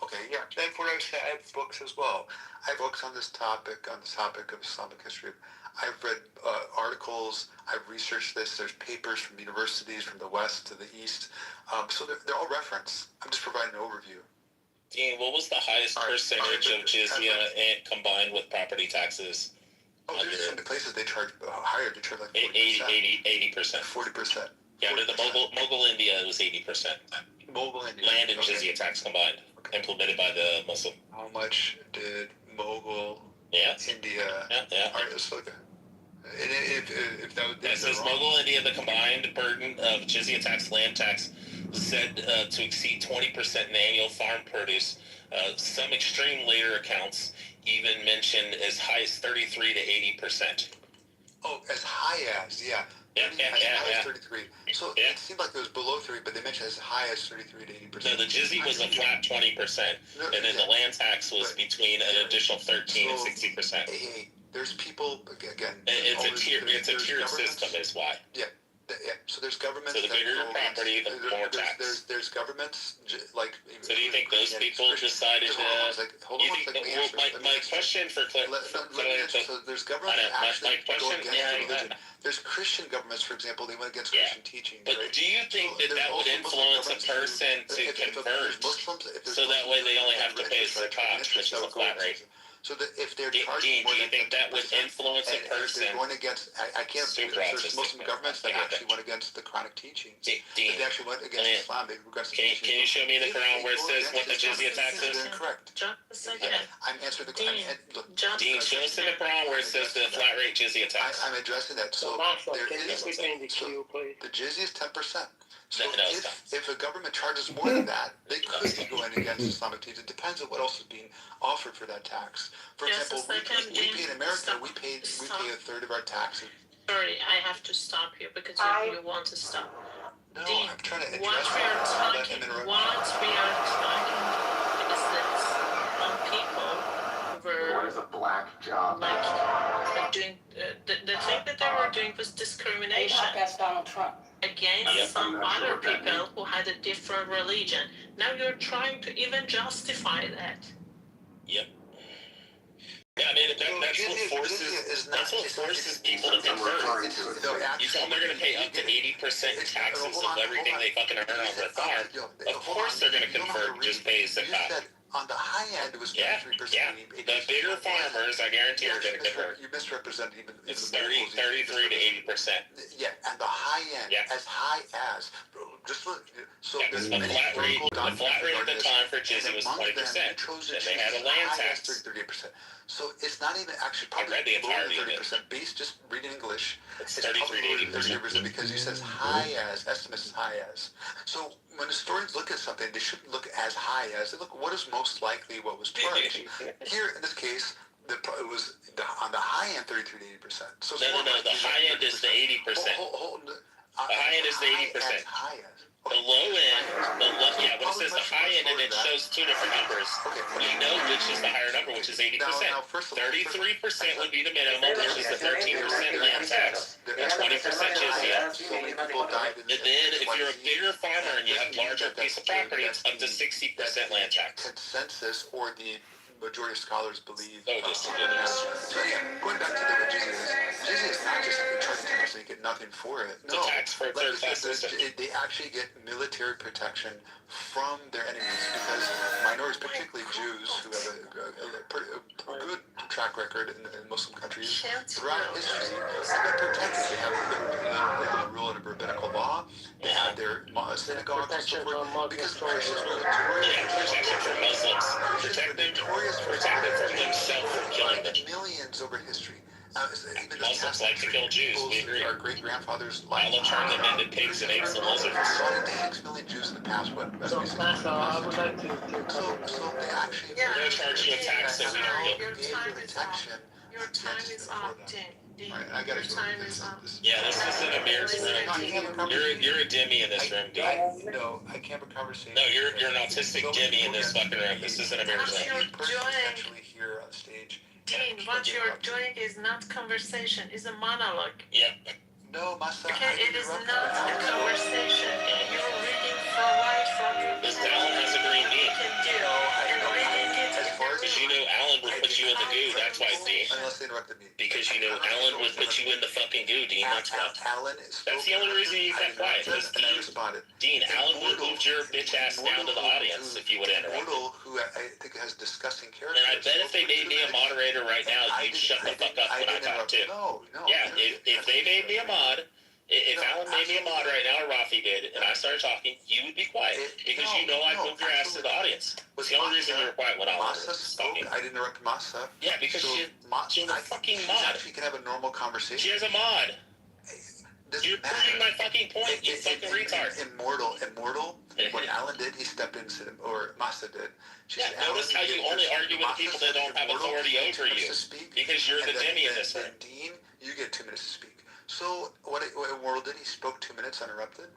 Okay, yeah. And for us, I have books as well. I have books on this topic of Islamic history. I've read articles. I've researched this. There's papers from universities from the west to the east. So they're all referenced. I'm just providing an overview. Dean, what was the highest percentage of jizya combined with property taxes? Oh, there's some places they charge higher. They charge like 80%. 40%. Yeah, under the Mughal India, it was 80%. Mughal India. Land and jizya tax combined, implemented by the Muslim. How much did Mughal India? Yeah. All right, let's look at. If that would. It says Mughal India, the combined burden of jizya tax, land tax, was said to exceed 20% in annual farm produce. Some extreme later accounts even mention as high as 33 to 80%. Oh, as high as, yeah. High as 33. So it seemed like it was below 30, but they mentioned as high as 33 to 80%. No, the jizya was a flat 20%, and then the land tax was between an additional 13 and 60%. Hey, there's people, again... It's a tiered system is why. Yeah. So there's governments... So the bigger your property, the more tax. There's governments, like... So do you think those people decided to... My question for So there's governments that actually go against religion. There's Christian governments, for example, they went against Christian teaching. But do you think that would influence a person to convert so that way they only have to pay a zakat, which is a flat rate? So that if they're Dean, charging more do you than think that would influence a and person? they're going against, I can't believe Super there's autistic, Muslim governments that actually went against the Quranic teachings. Dean, They actually went against Islam. They went against can you show me the Quran where it says what the jizya tax is? Correct. Just a second. I'm answering the Dean, look, Dean, show us in the Quran where it says the flat rate jizya tax. I'm addressing that. So there is the jizya is 10%. So if a government charges more than that, they could be going against Islamic teachings. It depends on what else is being offered for that tax. For example, we pay in America, we pay a third of our taxes. Sorry, I have to stop you because you want to stop. No, Dean, I'm trying to address what we are talking is that on people who What is a black job? like doing the thing that they were doing was discrimination That's Donald Trump. against some other people who had a different religion. Now you're trying to even justify that. Yep. Yeah, I mean, that's what forces people to convert. You tell them they're going to pay up to 80% taxes of everything they fucking earn on their farm. Of course they're going to convert and just pay some tax. On the high end, it was 33%. Yeah. The bigger farmers, I guarantee, are going to convert. You misrepresented even It's 33 to 80%. Yeah, and the high end, as high as, just look. So the flat rate at the time for jizya was 20%. Then they had a land tax. 38%. So it's not even actually I probably read the entirety of 30%. Based just reading English, it's 33 to 80% because you says high as, estimates as high as. So when historians look at something, they shouldn't look as high as. They look what is most likely what was charged. Here in this case, it was on the high end 33 to 80%. So no. The high end is the 80%. The high end is the 80%. The low end, what it says the high end, and it shows two different numbers. We know which is the higher number, which is 80%. 33% would be the minimum, which is the 13% land tax, and 20% jizya. And then if you're a bigger farmer and you have larger piece of property, it's up to 60% land tax. Consensus or the majority of scholars believe. So just so going back to the jizya is not just charging 10%, you get nothing for it. No, the tax for third class system. They actually get military protection from their enemies because minorities, particularly Jews, who have a good track record in Muslim countries throughout history, have been protected. They have the rule of rabbinical law. They have their synagogues and so forth. Because Christians were protection for Muslims. Protect them from themselves from killing them. Millions over history. Muslims like to kill Jews, we agree. Our great-grandfathers Allah turned them into pigs and apes and lizards. 6 million Jews in the past, what? So, I would like to So they actually... Yeah. They're charging you a tax that we don't Your time is up. Your time is up, Dean. I gotta Your time is up. Yeah, this is an Amir's room. You're a Demi in this room, Dean. No, I can't have a conversation. No, you're an autistic Demi in this fucking room. This isn't Amir's room. Actually here on stage. Dean, what you're doing is not conversation, it's a monologue. Yep. No, Masa. Okay, it is not a conversation. You're reading right from your This Alan has a green bean. Because you know Alan would put you in the goo, that's why, Dean. Unless they interrupted me. Because you know Alan would put you in the fucking goo, Dean. That's why. That's the only reason you kept quiet. Because Dean, Alan would have moved your bitch ass down to the audience if you would interrupt. Who I think has disgusting character. And I bet if they made me a moderator right now, you'd shut the fuck up when I talk too. No. Yeah, if they made me a mod, if Alan made me a mod right now, or Rafi did, and I started talking, you would be quiet. Because you know I'd move your ass to the audience. It's the only reason you were quiet when I was talking. I didn't interrupt Masa. Yeah, because she's a fucking mod. She can have a normal conversation. She has a mod. You're proving my fucking point, you fucking retard. Immortal. What Alan did, he stepped in, or Masa did. Notice how you only argue with people that don't have authority over you. Because you're the Demi in this room. Dean, you get 2 minutes to speak. So what Immortal did, he spoke 2 minutes uninterrupted.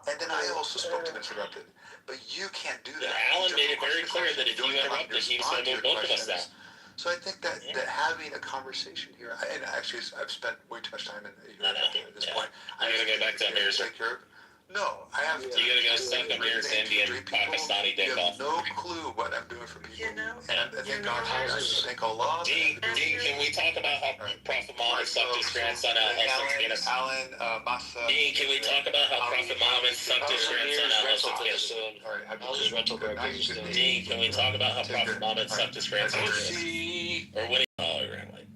And then I also spoke 2 minutes interrupted. But you can't do that. Alan made it very clear that if you interrupted, he was going to move both of us down. So I think that having a conversation here, and actually I've spent way too much time in here at this point. I'm going to go back to Amir's room. No, I have to. You gotta go suck Amir's Indian Pakistani dick off. You have no clue what I'm doing for people. You know? And I thank Allah. Dean, can we talk about how Prophet Muhammad sucked his grandson out of Hussein penis? Alan, Masa. Dean, can we talk about how Prophet Muhammad sucked his grandson out of Hussein penis? How's his rental car business doing? Dean, can we talk about how Prophet Muhammad sucked his grandson? Or when he, oh, he ran late.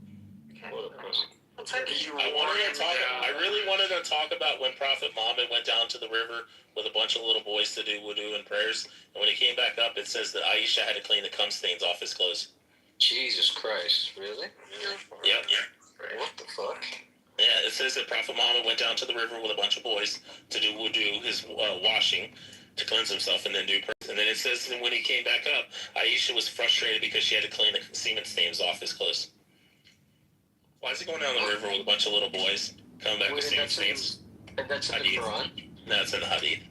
I really wanted to talk about when Prophet Muhammad went down to the river with a bunch of little boys to do wudu and prayers, and when he came back up, it says that Aisha had to clean the cum stains off his clothes. Jesus Christ, really? Yep. What the fuck? Yeah, it says that Prophet Muhammad went down to the river with a bunch of boys to do wudu, his washing, to cleanse himself, and then do prayers. And then it says that when he came back up, Aisha was frustrated because she had to clean the semen stains off his clothes. Why is he going down the river with a bunch of little boys coming back with semen stains? And that's in the Quran? No, it's in the Hadith.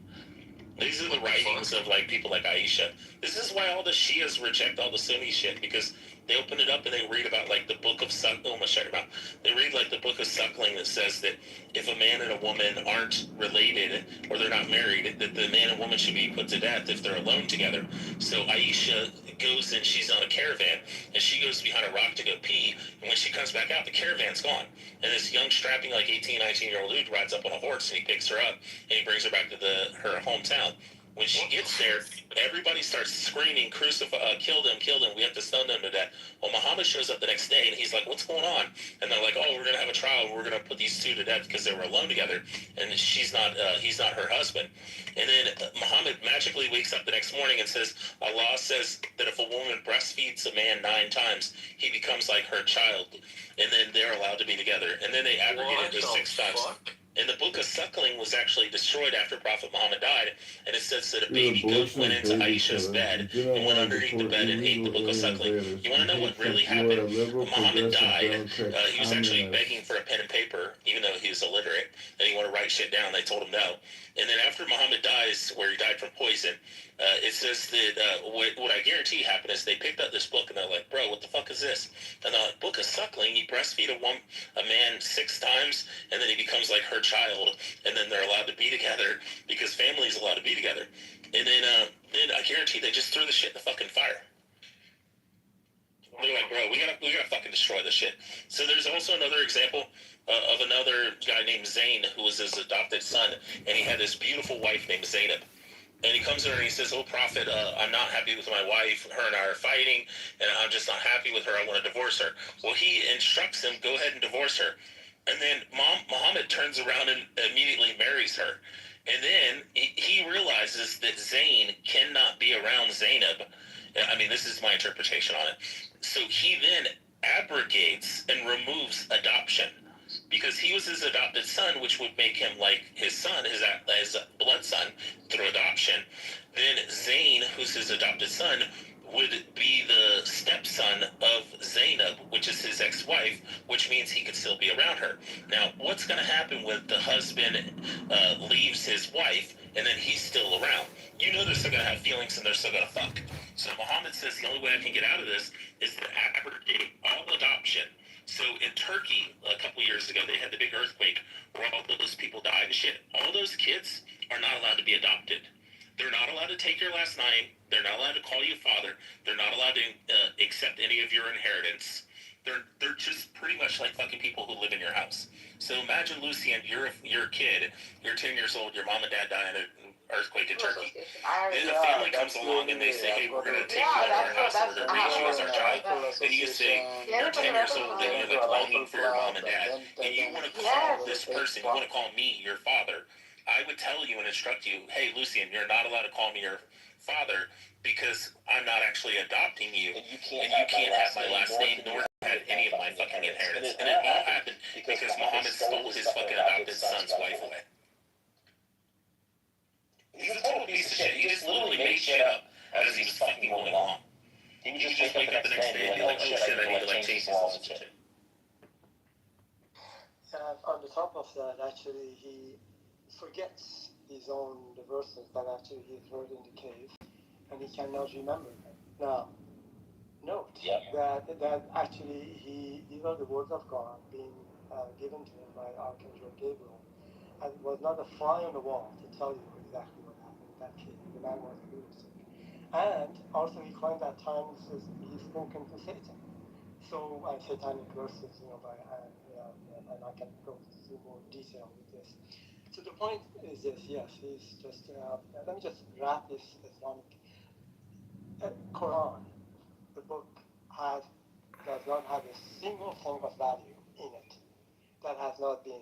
These are the writings of like people like Aisha. This is why all the Shias reject all the Sunni shit, because they open it up and they read about like the book of Suckling. They read like the book of Suckling that says that if a man and a woman aren't related or they're not married, that the man and woman should be put to death if they're alone together. So Aisha goes and she's on a caravan and she goes behind a rock to go pee, and when she comes back out, the caravan's gone. And this young strapping like 18, 19-year-old dude rides up on a horse and he picks her up and he brings her back to her hometown. When she gets there, everybody starts screaming, "Crucify! Kill them! Kill them! We have to stun them to death." Well, Muhammad shows up the next day, and he's like, "What's going on?" And they're like, "Oh, we're gonna have a trial. We're gonna put these two to death because they were alone together, and he's not her husband." And then Muhammad magically wakes up the next morning and says, "Allah says that if a woman breastfeeds a man 9 times, he becomes like her child, and then they're allowed to be together." And then they aggregate it to 6 times. And the book of Suckling was actually destroyed after Prophet Muhammad died, and it says that a baby goat went into Aisha's bed and went underneath the bed and ate the book of Suckling. You want to know what really happened? When Muhammad died, he was actually begging for a pen and paper, even though he was illiterate, and he wanted to write shit down. They told him no. And then after Muhammad dies, where he died from poison, it says that what I guarantee happened is they picked up this book and they're like, "Bro, what the fuck is this?" And the book of Suckling, you breastfeed a man 6 times, and then he becomes like her child, and then they're allowed to be together because family is allowed to be together. And then I guarantee they just threw the shit in the fucking fire. They're like, "Bro, we gotta fucking destroy this shit." So there's also another example of another guy named Zayn who was his adopted son, and he had this beautiful wife named Zainab. And he comes to her and he says, "Oh, Prophet, I'm not happy with my wife. Her and I are fighting, and I'm just not happy with her. I want to divorce her." Well, he instructs him, "Go ahead and divorce her." And then Muhammad turns around and immediately marries her. And then he realizes that Zayn cannot be around Zainab. I mean, this is my interpretation on it. So he then abrogates and removes adoption, because he was his adopted son, which would make him like his son, his blood son, through adoption. Then Zayn, who's his adopted son, would be the stepson of Zainab, which is his ex-wife, which means he could still be around her. Now, what's going to happen when the husband leaves his wife and then he's still around? You know they're still going to have feelings and they're still going to fuck. So Muhammad says the only way I can get out of this is to abrogate all adoption. So in Turkey, a couple years ago, they had the big earthquake where all those people died and shit. All those kids are not allowed to be adopted. They're not allowed to take your last name. They're not allowed to call you father. They're not allowed to accept any of your inheritance. They're just pretty much like fucking people who live in your house. So imagine, Lucien, you're a kid. You're 10 years old. Your mom and dad die in an earthquake in Turkey. Then a family comes along and they say, "Hey, we're going to take you out of our house and we're going to raise you as our child." And you say, you're 10 years old and you have a longing for your mom and dad, and you want to call this person, you want to call me your father. I would tell you and instruct you, "Hey, Lucien, you're not allowed to call me your father because I'm not actually adopting you, and you can't have my last name nor have any of my fucking inheritance." And it all happened because Muhammad stole his fucking adopted son's wife away. He's a total piece of shit. He just literally made shit up as he was fucking going along. He would just wake up the next day and be like, "Oh shit, I need to like change this and shit." On the top of that, actually, he forgets his own the verses that actually he heard in the cave, and he cannot remember them. Now, note that actually these are the words of God being given to him by Archangel Gabriel, and it was not a fly on the wall to tell you exactly what happened in that cave. The man was a lunatic, and also he claimed at times he's spoken to Satan. So satanic verses, and I can go into more detail with this. So the point is this: yes, he's just. Let me just wrap this Islamic Quran. The book has does not have a single thing of value in it that has not been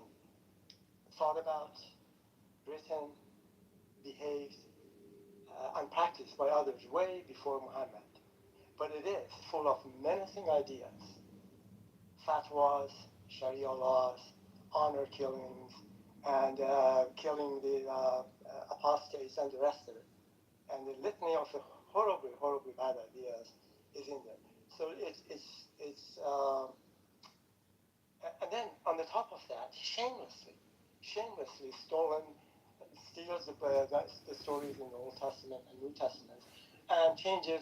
thought about, written, behaved, and practiced by others way before Muhammad. But it is full of menacing ideas, fatwas, Sharia laws, honor killings, and killing the apostates and the rest of it. And the litany of the horribly, horribly bad ideas is in there. So and then on the top of that, shamelessly steals the stories in the Old Testament and New Testament, and changes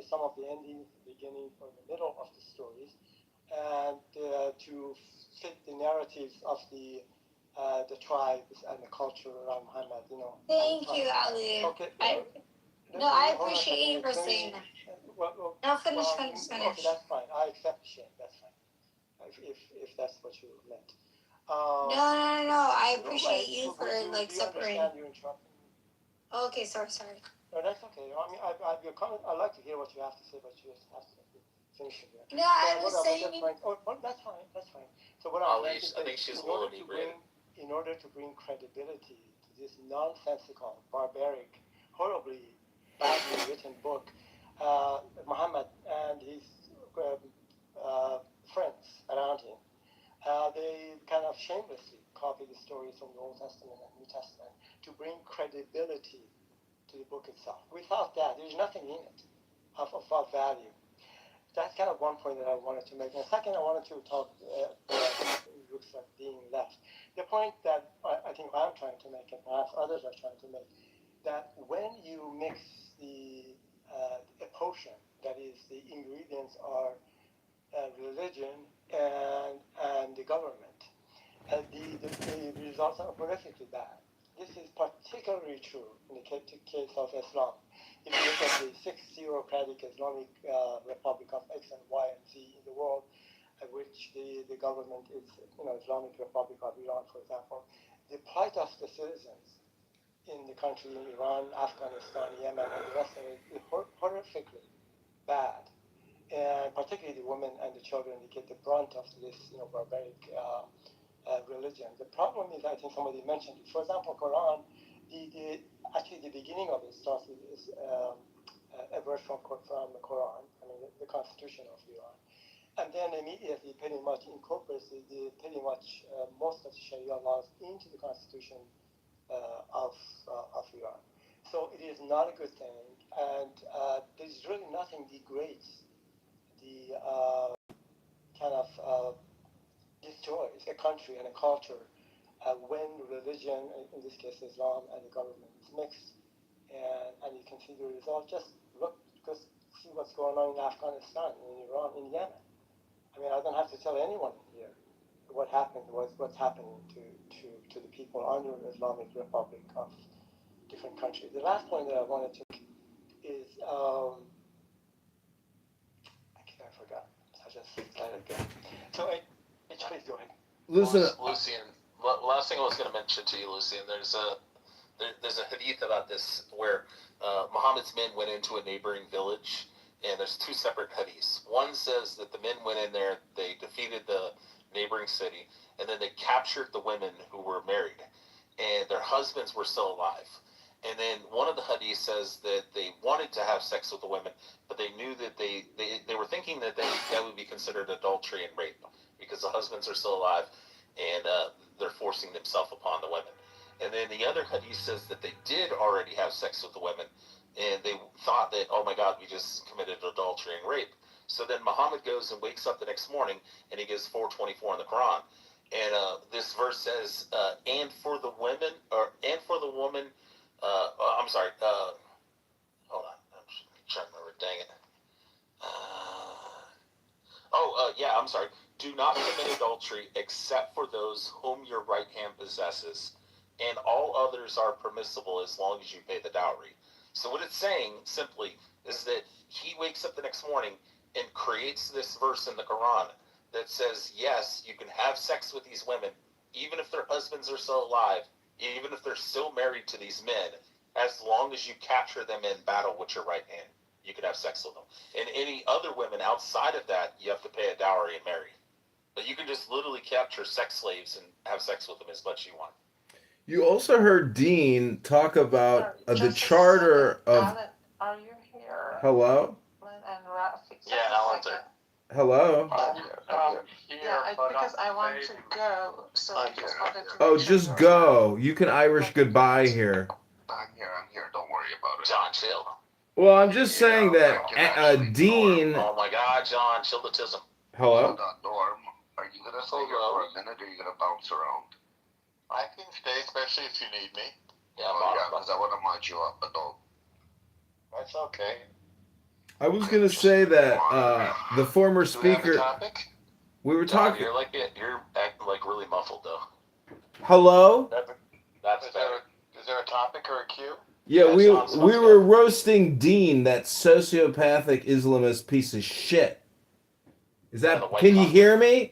some of the endings, the beginning or the middle of the stories, and to fit the narratives of the tribes and the culture around Muhammad. Thank you, Ali. Okay. I appreciate you for saying that. No, finish. Okay, that's fine. I accept the shame. That's fine. If that's what you meant. No. I appreciate you for separating. Okay, sorry. No, that's okay. I mean, I'd like to hear what you have to say, but you just have to finish it. No, I was saying. That's fine. So what I think she's a little inebriated. In order to bring credibility to this nonsensical, barbaric, horribly badly written book, Muhammad and his friends around him, they kind of shamelessly copy the stories from the Old Testament and New Testament to bring credibility to the book itself. Without that, there's nothing in it of value. That's kind of one point that I wanted to make. And second, I wanted to talk, looks like being left. The point that I think I'm trying to make, and perhaps others are trying to make, that when you mix a potion, that is, the ingredients are religion and the government, the results are horrifically bad. This is particularly true in the case of Islam. If you look at the 6 theocratic Islamic Republic of X and Y and Z in the world, which the government is, Islamic Republic of Iran, for example, the plight of the citizens in the country, in Iran, Afghanistan, Yemen, and the rest of it is horrifically bad. And particularly the women and the children, they get the brunt of this, barbaric religion. The problem is, I think somebody mentioned it. For example, Quran, actually the beginning of it starts with this, a verse from the Quran, the Constitution of Iran, and then immediately pretty much incorporates most of the Sharia laws into the Constitution of Iran. So it is not a good thing, and there's really nothing degrades the kind of destroys a country and a culture when religion, in this case Islam, and the government is mixed, and you can see the result. Just see what's going on in Afghanistan, in Iran, in Yemen. I mean, I don't have to tell anyone here what's happening to the people under the Islamic Republic of different countries. The last point that I wanted to make is, I forgot. I just let it go. So, please go ahead. Listen, Lucian, last thing I was going to mention to you, Lucian, there's a hadith about this where Muhammad's men went into a neighboring village, and there's two separate hadiths. One says that the men went in there, they defeated the neighboring city, and then they captured the women who were married, and their husbands were still alive. And then one of the hadiths says that they wanted to have sex with the women, but they knew that they were thinking that would be considered adultery and rape because the husbands are still alive, and they're forcing themselves upon the women. And then the other hadith says that they did already have sex with the women, and they thought that, oh my God, we just committed adultery and rape. So then Muhammad goes and wakes up the next morning, and he gives 424 in the Quran. And this verse says, and for the woman, I'm sorry, hold on, I'm trying to remember, dang it. I'm sorry. Do not commit adultery except for those whom your right hand possesses, and all others are permissible as long as you pay the dowry. So what it's saying, simply, is that he wakes up the next morning and creates this verse in the Quran that says, yes, you can have sex with these women, even if their husbands are still alive, even if they're still married to these men, as long as you capture them in battle with your right hand. you could have sex with them. And any other women outside of that, you have to pay a dowry and marry. But you can just literally capture sex slaves and have sex with them as much as you want. You also heard Dean talk about the charter of. Alan, are you here? Hello? And Rafi. Yeah, Alan's there. Hello? Yeah, because I want to go, so I just wanted to. Oh, just go. You can Irish goodbye here. I'm here. Don't worry about it. John, chill. Well, I'm just saying that Dean. Oh my God, John, chill the tism. Hello? Hold on, Norm. Are you gonna stay here for a minute, or are you gonna bounce around? I can stay, especially if you need me. Yeah, because I want to march you up, but don't. That's okay. I was gonna say that the former Do we have a speaker. topic? We were John, talking. you're acting like really muffled though. Hello? That's better. Is there a topic or a cue? Yeah, we were roasting Dean, that sociopathic Islamist piece of shit. Is that? Can you hear me?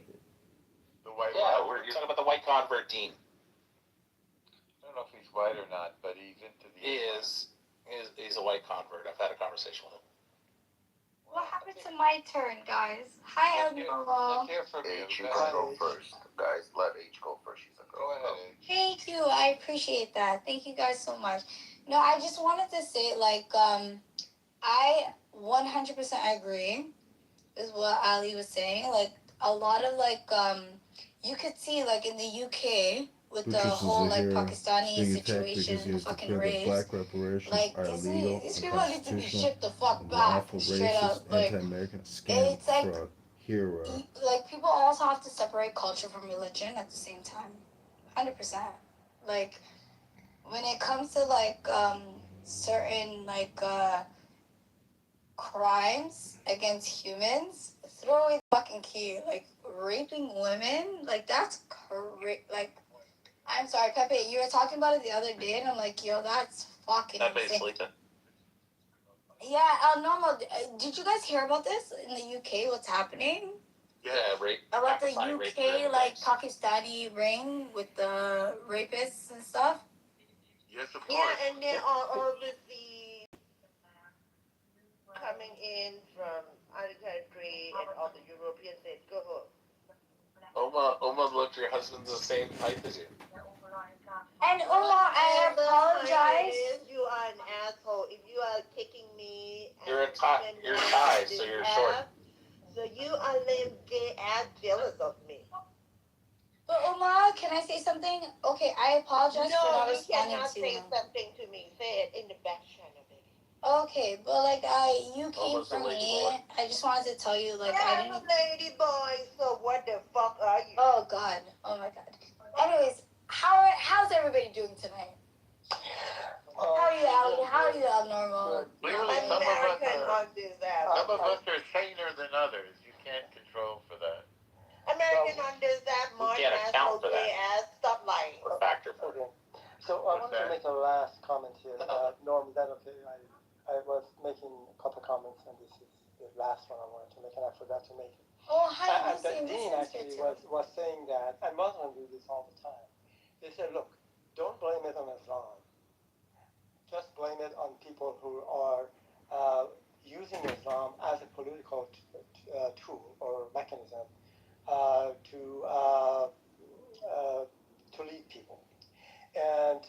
Yeah, we're talking about the white convert Dean. I don't know if he's white or not, but he's into the. He's a white convert. I've had a conversation with him. What happened to my turn, guys? Hi, Elmira. H, you can go first. Guys, let H go first. She's a girl. Go ahead. Thank you. I appreciate that. Thank you guys so much. No, I just wanted to say, like, I 100% agree with what Ali was saying. Like, a lot of, like, you could see, like, in the UK with the whole, like, Pakistani situation, the fucking race. Black reparations like, are illegal, these people need to be shipped the fuck back, lawful, straight racist, up. Like, anti-American scam it's like, fraud hero. like, people also have to separate culture from religion at the same time. 100%. Like, when it comes to, like, certain, like, crimes against humans, throw away the fucking key. Like, raping women, like, that's crazy. Like, I'm sorry, Pepe, you were talking about it the other day, and I'm like, yo, that's fucking insane. sleeping. Yeah, normal. Did you guys hear about this in the UK? What's happening? Yeah, rape. About the UK, like, Pakistani ring with the rapists and stuff? Yes, of course. Yeah, and then all of the coming in from other country and all the Europeans said, go home. Uma, look, your husband's the same height as you. And Uma, I apologize. You are an asshole. If you are kicking me, You're Thai, so you're short. So you are lame, gay ass, jealous of me. But Uma, can I say something? Okay, I apologize for not responding to you. No, you cannot say something to me. Say it in the back channel, baby. Okay, but like you came for me. I just wanted to tell you, like, I didn't. I'm a lady boy, so what the fuck are you? Oh God! Oh my God! Anyways, how's everybody doing tonight? How are you, Ali? How are you, Abnormal? Clearly, some of us are saner than others. You can't control for that. American understand more asshole, gay ass. Stop lying. Or factor for Okay. So I wanted to make a last comment here. Norm, is that okay? I was making a couple of comments, and this is the last one I wanted to make, and I forgot to make it. Oh, hi, And Dean actually was saying that, and Muslims do this all the time. They said, look, don't blame it on Islam. Just blame it on people who are using Islam as a political tool or mechanism to lead people. And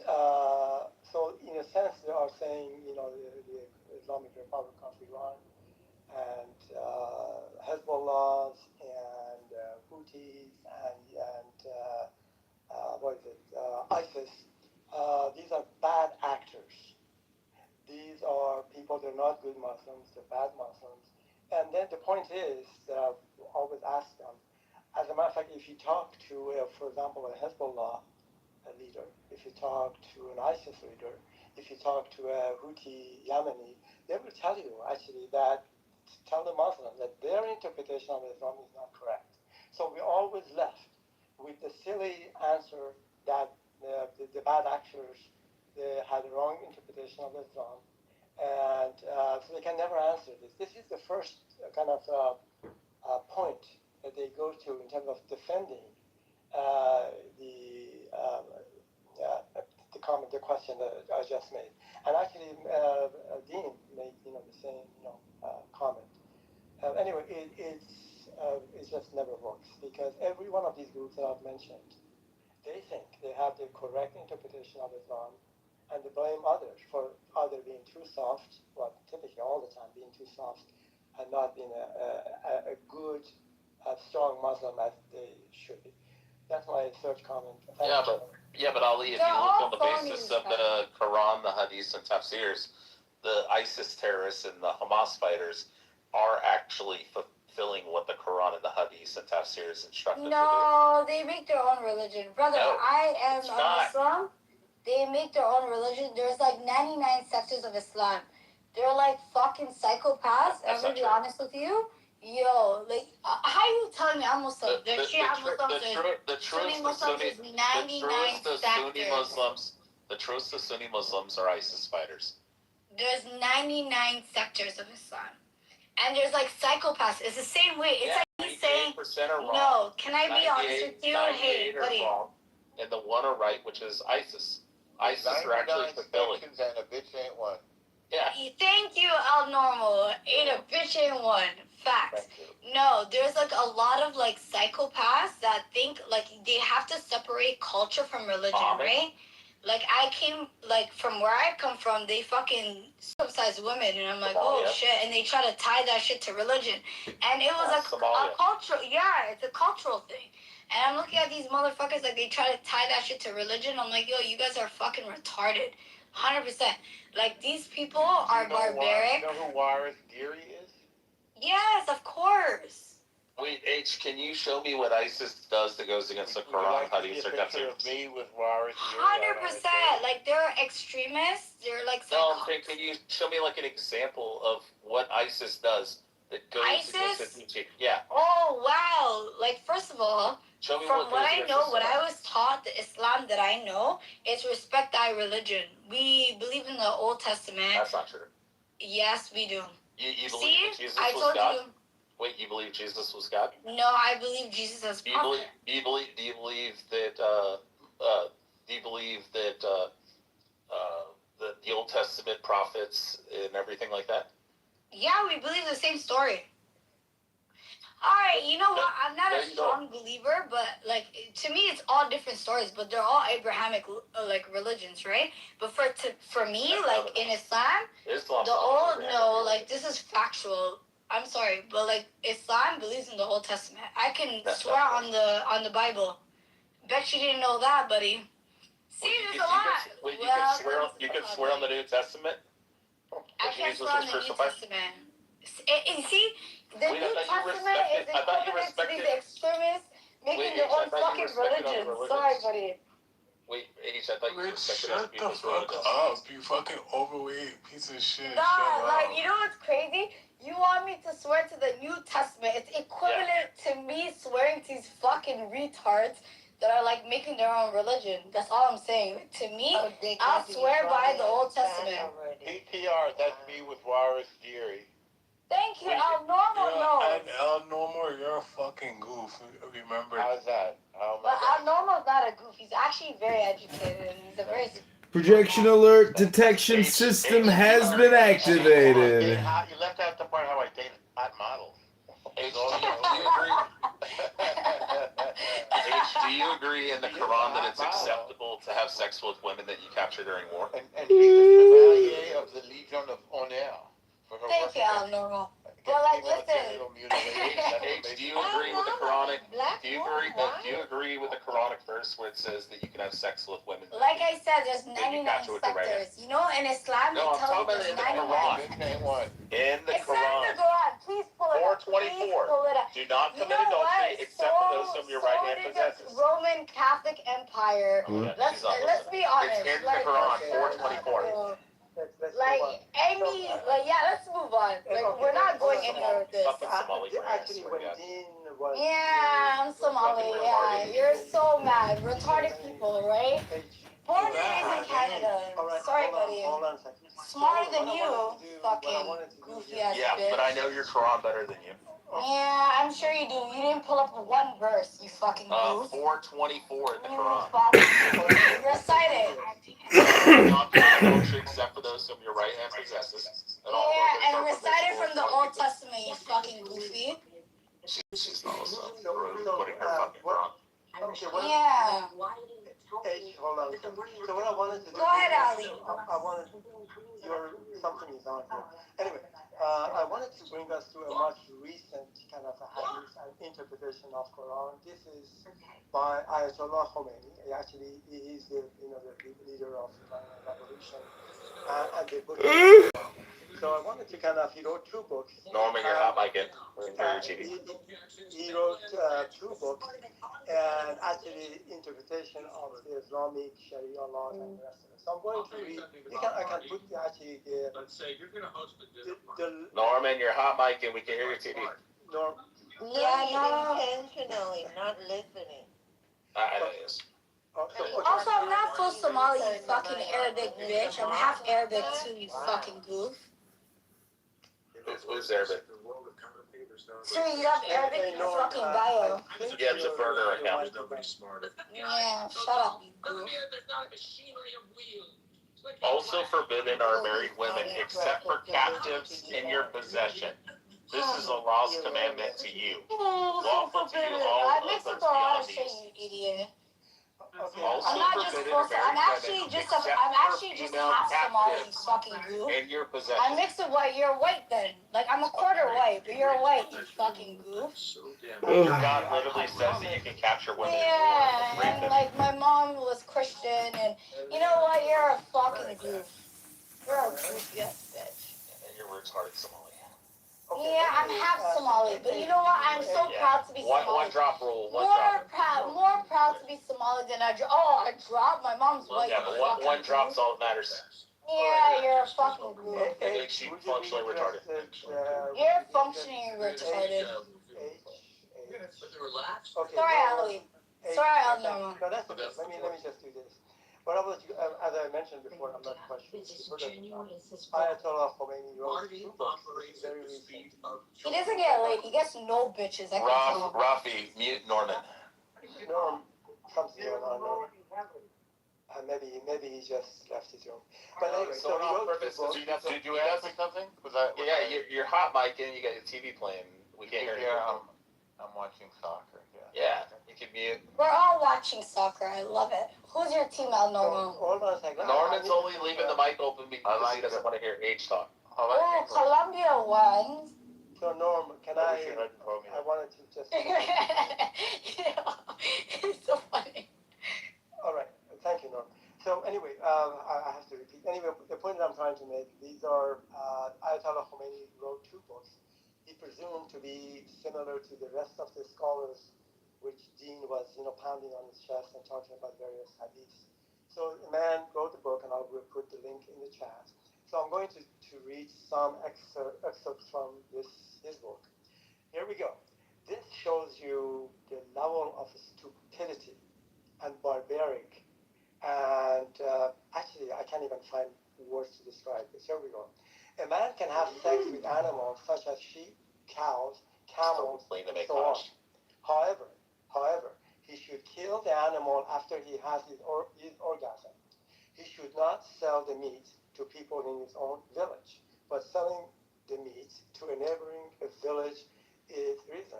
so, in a sense, they are saying, you know, the Islamic Republic of Iran and Hezbollah and Houthis and what is it, ISIS. These are bad actors. These are people, they're not good Muslims, they're bad Muslims. And then the point is that I've always asked them, as a matter of fact, if you talk to, for example, a Hezbollah leader, if you talk to an ISIS leader, if you talk to a Houthi Yemeni, they will tell you actually that, tell the Muslims that their interpretation of Islam is not correct. So we're always left with the silly answer that the bad actors, they had the wrong interpretation of Islam. And so they can never answer this. This is the first kind of point that they go to in terms of defending the common comment, the question that I just made. And actually, Dean made, the same, comment. Anyway, it just never works because every one of these groups that I've mentioned, they think they have the correct interpretation of Islam, and they blame others for either being too soft, well, typically all the time being too soft, and not being a good, strong Muslim as they should be. That's my third comment. But Ali, if you look on the basis of the Quran, the Hadiths, and Tafsirs, the ISIS terrorists and the Hamas fighters are actually fulfilling what the Quran and the Hadiths and Tafsirs instructed to do. No, they make their own religion. Brother, No, I am it's of not. Islam. They make their own religion. There's like 99 sectors of Islam. They're like fucking psychopaths. I'm gonna be honest with you. Yo, like, how you telling me I'm Muslim? The Shia Muslims, Sunni Muslims is 99 sectors. The truest the Sunni Muslims are ISIS fighters. There's 99 sectors of Islam. And there's like psychopaths. It's the same way. It's like he's saying, no, can I be honest with you? Hey, buddy. Wrong, and the one are right, which is ISIS. ISIS are actually fulfilling. And a bitch ain't one. Yeah. Thank you, Al Normal. Ain't a bitch ain't one. Fact. No, there's like a lot of like psychopaths that think like they have to separate culture from religion, right? Like I came like from where I come from, they fucking circumcise women, and I'm like, oh shit, and they try to tie that shit to religion, and it was a cultural, it's a cultural thing. And I'm looking at these motherfuckers like they try to tie that shit to religion. I'm like, yo, you guys are fucking retarded, 100%. Like these people are barbaric. You know who Waris Geary is? Yes, of course. Wait, H, can you show me what ISIS does that goes against the Quran, Hadith, or Tafsir? Me with Waris Geary. 100%. Like they're extremists. They're like. No, can you show me like an example of what ISIS does that goes against the teaching? Yeah. Oh wow! Like first of all, show me from what I know, what I was taught, the Islam that I know is respect thy religion. We believe in the Old Testament. That's not true. Yes, we do. You believe that Jesus was God? Wait, you believe Jesus was God? No, I believe Jesus as prophet. Do you believe that the Old Testament prophets and everything like that? Yeah, we believe the same story. Alright, you know what? I'm not a strong believer, but like to me, it's all different stories. But they're all Abrahamic like religions, right? But for me, like in Islam, this is factual. I'm sorry, but like Islam believes in the Old Testament. I can swear on the Bible. Bet you didn't know that, buddy. See, there's a lot. You can swear on the New Testament. I can't swear on the New Testament. And see, the New Testament is equivalent to these extremists making their own fucking religion. Sorry, buddy. Wait, H, I thought you respected other people's religion. Shut the fuck up, you fucking overweight piece of shit. Nah, like, you know what's crazy? You want me to swear to the New Testament. It's equivalent to me swearing to these fucking retards that are like making their own religion. That's all I'm saying. To me, I'll swear by the Old Testament. PTR, that's me with Waris Geary. Thank you, Al Normal knows. And Al Normal, you're a fucking goof. Remember? How's that? But Al Normal's not a goof. He's actually very educated, and he's a very... Projection alert detection system has been activated. You left out the part how I dated hot models. Do you agree in the Quran that it's acceptable to have sex with women that you capture during war? And she's the Chevalier of the Legion of Honor. Thank you, Al Normal. But like, listen. Do you agree with the Quranic? Do you agree with the Quranic verse where it says that you can have sex with women? Like I said, there's 99 sectors. You know, in Islam, they tell you there's 99. In the It's not in the Quran. Quran. Please pull it up. 424. Do not commit adultery except for those whom your right hand possesses. Roman Catholic Empire. Let's be honest. It's in the Quran. 424. Let's move on. Like, we're not going anywhere with this. Yeah, I'm Somali. Yeah, you're so mad. Retarded people, right? Born and raised in Canada. Sorry, buddy. Smarter than you, fucking goofy ass bitch. Yeah, but I know your Quran better than you. Yeah, I'm sure you do. You didn't pull up one verse, you fucking goof. 424 in the Quran. Recite it. possesses. Yeah, and recited from the Old Testament, you fucking goofy. She's also putting her fucking wrong. Hey, Yeah. hold on. So what I wanted to do... Go ahead, Ali. I wanted... Something is on here. Anyway, I wanted to bring us to a much recent kind of a hadith and interpretation of Quran. This is by Ayatollah Khomeini. Actually, he is the leader of Iranian revolution, and the book. So I wanted to kind of, he wrote two books. Norman, you're hot mic in. He wrote two books, and actually interpretation of the Islamic Sharia laws and the rest of it. So I'm going to read. I can put actually the. Norman, you're hot mic and we can hear your TV. Yeah, no. Intentionally, not listening. I know it is. Also, I'm not full Somali, you fucking Arabic bitch. I'm half Arabic too, you fucking goof. Who's Arabic? Sir, you have Arabic in your fucking bio. Yeah, it's a burner account. Yeah, shut up, you goof. Also forbidden are married women except for captives in your possession. This is Allah's commandment to you. Lawful to you all I of mixed us up all beyond that shit, these. you idiot. Also I'm not just forbidden full. are I'm married actually women just. except I'm for actually just female half Somali, you captives fucking goof. in your I possession. mixed it white. You're white then. Like I'm a quarter white, but you're white, you fucking goof. Your God literally says that you can capture women. Yeah, and like my mom was Christian, and you know what? You're a fucking goof. You're a goofy ass bitch. And your words hard in Somali. Yeah, I'm half Somali, but you know what? I'm so proud to be Somali. One drop rule. More proud to be Somali than I drop. Oh, I dropped. My mom's white. Yeah, but one drop's all that matters. Yeah, you're a fucking goof. It makes you functionally retarded. You're functioning retarded. Sorry, Ali. Sorry, Ali. No, that's okay. Let me just do this. What about you? As I mentioned before, I'm not quite sure. Ayatollah Khomeini wrote two books. Very recent. He doesn't get laid. He gets no bitches. I can tell. Rafi, mute Norman. Norm, something going on. Norm. Maybe he just left his room. But anyway, so he wrote two books. Did you ask me something? Yeah, you're hot mic and you got your TV playing. We can't hear you. I'm watching soccer. Yeah, you can mute. We're all watching soccer. I love it. Who's your team, Al Norman? Norman's only leaving the mic open because he doesn't want to hear H talk. Oh, Colombia won. So Norm, can I wanted to just. It's so funny. All right, thank you, Norm. So anyway, I have to repeat. Anyway, the point that I'm trying to make, these are Ayatollah Khomeini wrote two books. He presumed to be similar to the rest of the scholars, which Dean was, pounding on his chest and talking about various hadiths. So the man wrote the book, and I will put the link in the chat. So I'm going to read some excerpts from his book. Here we go. This shows you the level of stupidity and barbaric, and actually I can't even find words to describe this. Here we go. A man can have sex with animals such as sheep, cows, camels, and so on. However, he should kill the animal after he has his orgasm. He should not sell the meat to people in his own village, but selling the meat to a neighboring village is reason.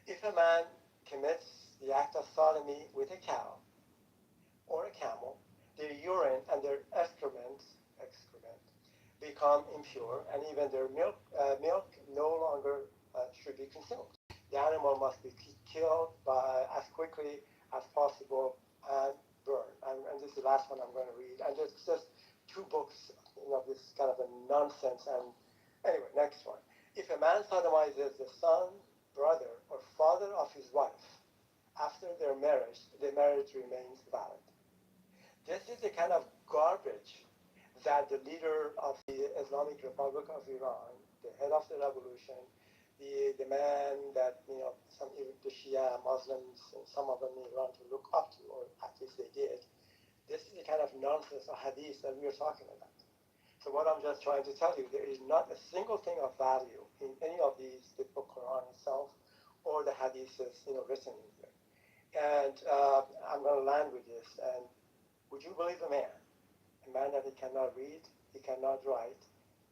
If a man commits the act of sodomy with a cow or a camel, their urine and their excrement become impure, and even their milk no longer should be consumed. The animal must be killed as quickly as possible and burned. And this is the last one I'm going to read. And there's just two books, this kind of a nonsense. And anyway, next one. If a man sodomizes the son, brother, or father of his wife after their marriage, the marriage remains valid. This is the kind of garbage that the leader of the Islamic Republic of Iran, the head of the revolution, the man that the Shia Muslims and some of them in Iran to look up to, or at least they did. This is the kind of nonsense or hadith that we are talking about. So what I'm just trying to tell you, there is not a single thing of value in any of these, the book Quran itself, or the hadiths written in here. And I'm going to land with this. And would you believe a man that he cannot read he cannot write,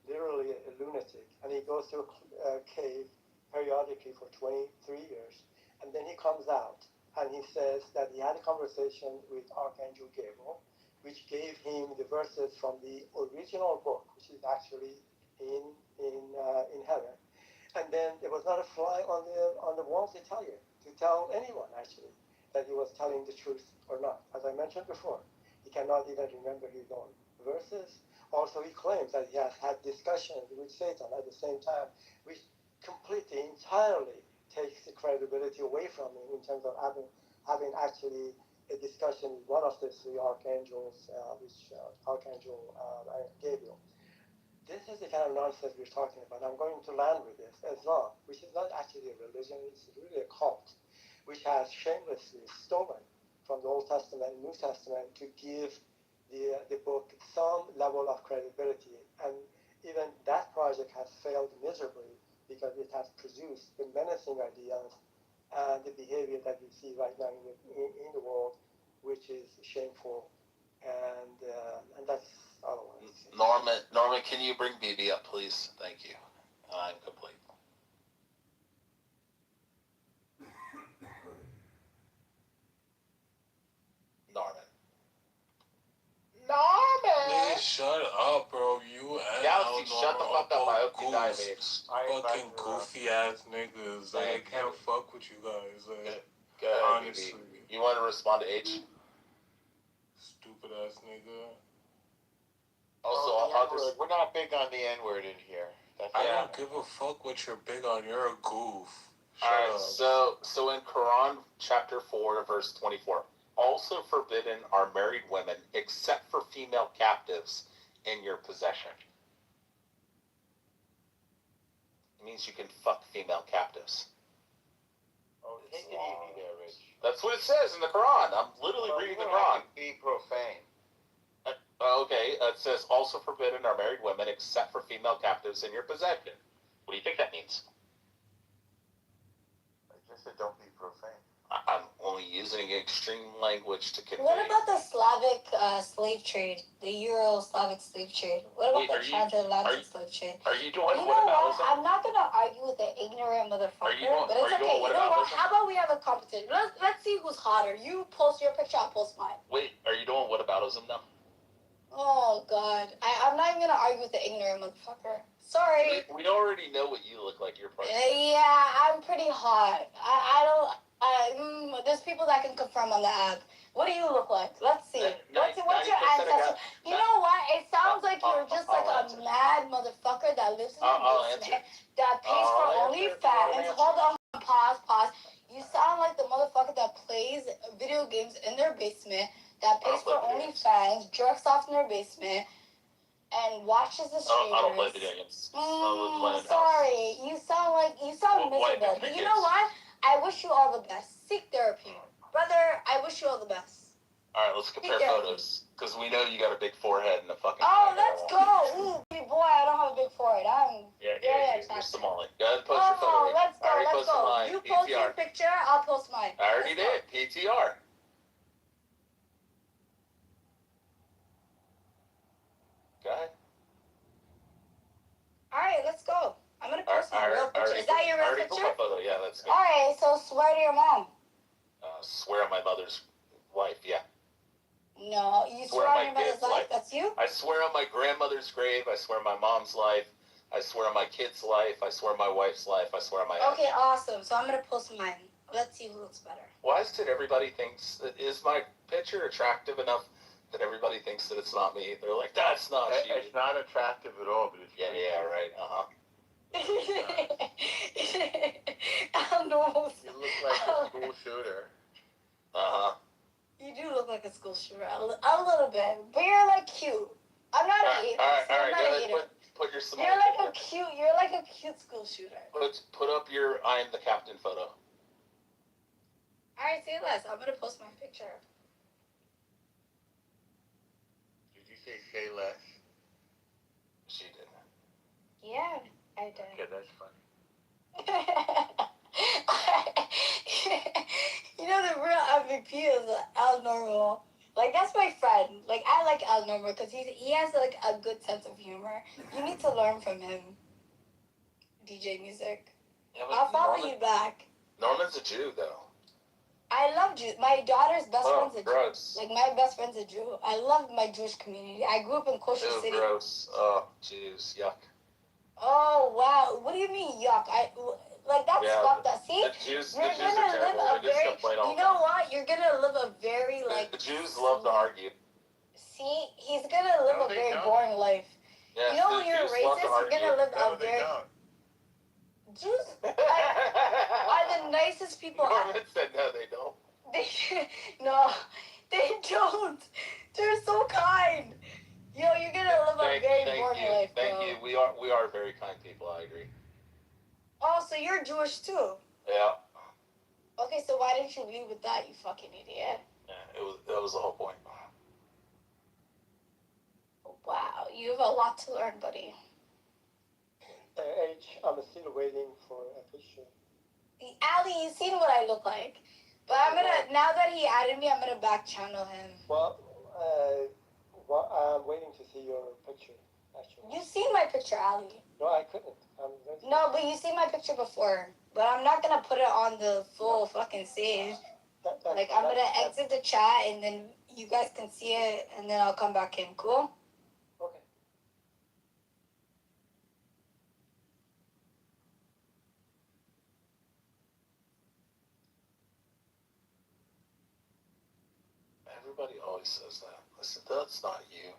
literally a lunatic, and he goes to a cave periodically for 23 years, and then he comes out and he says that he had a conversation with Archangel Gabriel, which gave him the verses from the original book, which is actually in heaven. And then there was not a fly on the walls to tell anyone actually that he was telling the truth or not. As I mentioned before, he cannot even remember his own verses. Also, he claims that he has had discussions with Satan at the same time, which completely, entirely takes the credibility away from him in terms of having actually a discussion with one of the three archangels, Archangel Gabriel. This is the kind of nonsense we're talking about. I'm going to land with this. Islam, which is not actually a religion, it's really a cult, which has shamelessly stolen from the Old Testament and New Testament to give the book some level of credibility. And even that project has failed miserably because it has produced the menacing ideas and the behavior that we see right now in the world, which is shameful. And that's all I want to say. Norman, can you bring BB up, please? Thank you. I'm complete. Norman. Nigga, shut up, bro. You and Galaxy, shut the fuck up. I hope you die, babe. Fucking goofy ass niggas. Like, I can't fuck with you guys. Like, Go ahead, honestly. BB. You want to respond to H? Stupid ass nigga. Also, We're not big on the N-word in here. I don't give a fuck what you're big on. You're a goof. Alright, so in Quran chapter 4, verse 24, also forbidden are married women except for female captives in your possession. It means you can fuck female captives. Oh, take it easy there, Rich. That's what it says in the Quran. I'm literally reading the Quran. Be profane. Okay, it says also forbidden are married women except for female captives in your possession. What do you think that means? I just said don't be profane. I'm only using extreme language to convey. What about the Slavic slave trade? The Euro-Slavic slave trade? What about the transatlantic slave trade? Are you doing You know what? I'm not going to argue with the ignorant motherfucker, but it's okay. You know what? How about we have a competition? Let's see who's hotter. You post your picture, I'll post mine. Wait, are you doing whataboutism now? Oh, God. I'm not even going to argue with the ignorant motherfucker. Sorry. We already know what you look like. You're probably... Yeah, I'm pretty hot. There's people that can confirm on the app. What do you look like? Let's see. What's your ancestry? You know what? It sounds like you're just like a mad motherfucker that lives in a basement that pays for OnlyFans. Hold on. Pause. You sound like the motherfucker that plays video games in their basement, that pays for OnlyFans, jerks off in their basement, and watches the streamers. I don't play video games. Sorry. You sound miserable. But you know what? I wish you all the best. Seek therapy. Brother, I wish you all the best. Alright, let's compare photos. Because we know you got a big forehead and a fucking... Oh, let's go. Ooh, baby boy, I don't have a big forehead. You're Somali. Go ahead and post your photo. Let's go. You post your picture, I'll post mine. I already did. PTR. Go ahead. Alright, let's go. I'm gonna post my real picture. Is that your real picture? My photo. Yeah, that's good. Alright, so swear to your mom. Swear on my mother's wife, yeah. No, you swear on your mother's life? That's you? I swear on my grandmother's grave. I swear on my mom's life. I swear on my kid's life. I swear on my wife's life. I swear on my... Okay, awesome. So I'm gonna post mine. Let's see who looks better. Why is it everybody thinks that... Is my picture attractive enough that everybody thinks that it's not me? They're like, that's not you. It's not attractive at all, but it's... Yeah, right. Uh-huh. I'm normal. You look like a school shooter. Uh-huh. You do look like a school shooter. A little bit. But you're like cute. I'm not a hater. I'm not a hater. Put your You're like a cute school shooter. Put up your I am the captain photo. Alright, say less. I'm gonna post my picture. Did you say less? She did. Yeah, I did. Okay, that's funny. You know, the real MVP is Al Normal. Like, that's my friend. Like, I like like Al Norma because he has like a good sense of humor. You need to learn from him. DJ Music. Yeah, I'll follow you back. Norman's a Jew, though. I love Jews. My daughter's best friend's a Jew. Gross. Like, my best friend's a Jew. I love my Jewish community. I grew up in Kosher City. Gross. Oh, Jews. Yuck. Oh, wow. What do you mean, yuck? That's fucked up. See? The Jews You're are gonna live terrible. a They just very... complain all You the know time. what? You're gonna live a very, The Jews love to argue. See? He's gonna live a very boring life. Yes, you know the when you're Jews love to racist, you're argue. gonna live No, a they very... don't. Jews are the nicest people. Norman said no, they don't. No, they don't. They're so kind. Yo, you're gonna live a very boring life, bro. Thank you. We are very kind people. I agree. Oh, so you're Jewish too? Yeah. Okay, so why didn't you lead with that, you fucking idiot? Yeah, that was the whole point. Wow, you have a lot to learn, buddy. I'm still waiting for a picture. Ali, you've seen what I look like. But now that he added me, I'm gonna back channel him. Well, I'm waiting to see your picture, actually. You've seen my picture, Ali. No, I couldn't. No, but you seen my picture before. But I'm not gonna put it on the full fucking stage. I'm gonna exit the chat and then you guys can see it and then I'll come back in. Cool? Okay. Everybody always says that. Listen, that's not you.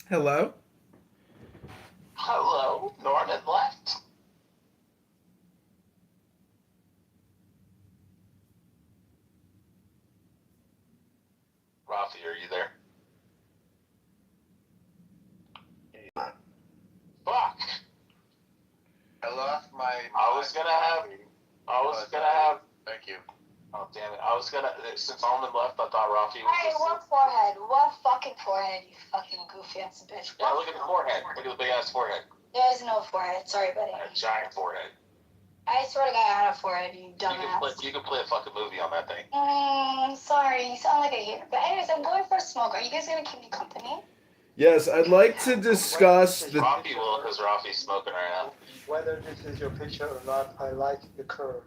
Hello? Hello, Norman left. Rafi, are you there? Fuck. I lost my. I was gonna have. Thank you. Oh damn it! I was gonna. Since Norman left, I thought Rafi was. Hey, what forehead? What fucking forehead, you fucking goofy ass bitch. Yeah, look at the forehead. Look at the big ass forehead. There's no forehead. Sorry, buddy. A giant forehead. I swear to God, I had a forehead, you dumbass. You can play a fucking movie on that thing. Sorry, you sound like a hater. But anyways, I'm going for a smoke. Are you guys gonna keep me company? Yes, I'd like to discuss the... Rafi will, because Rafi's smoking right now. Whether this is your picture or not, I like the curve.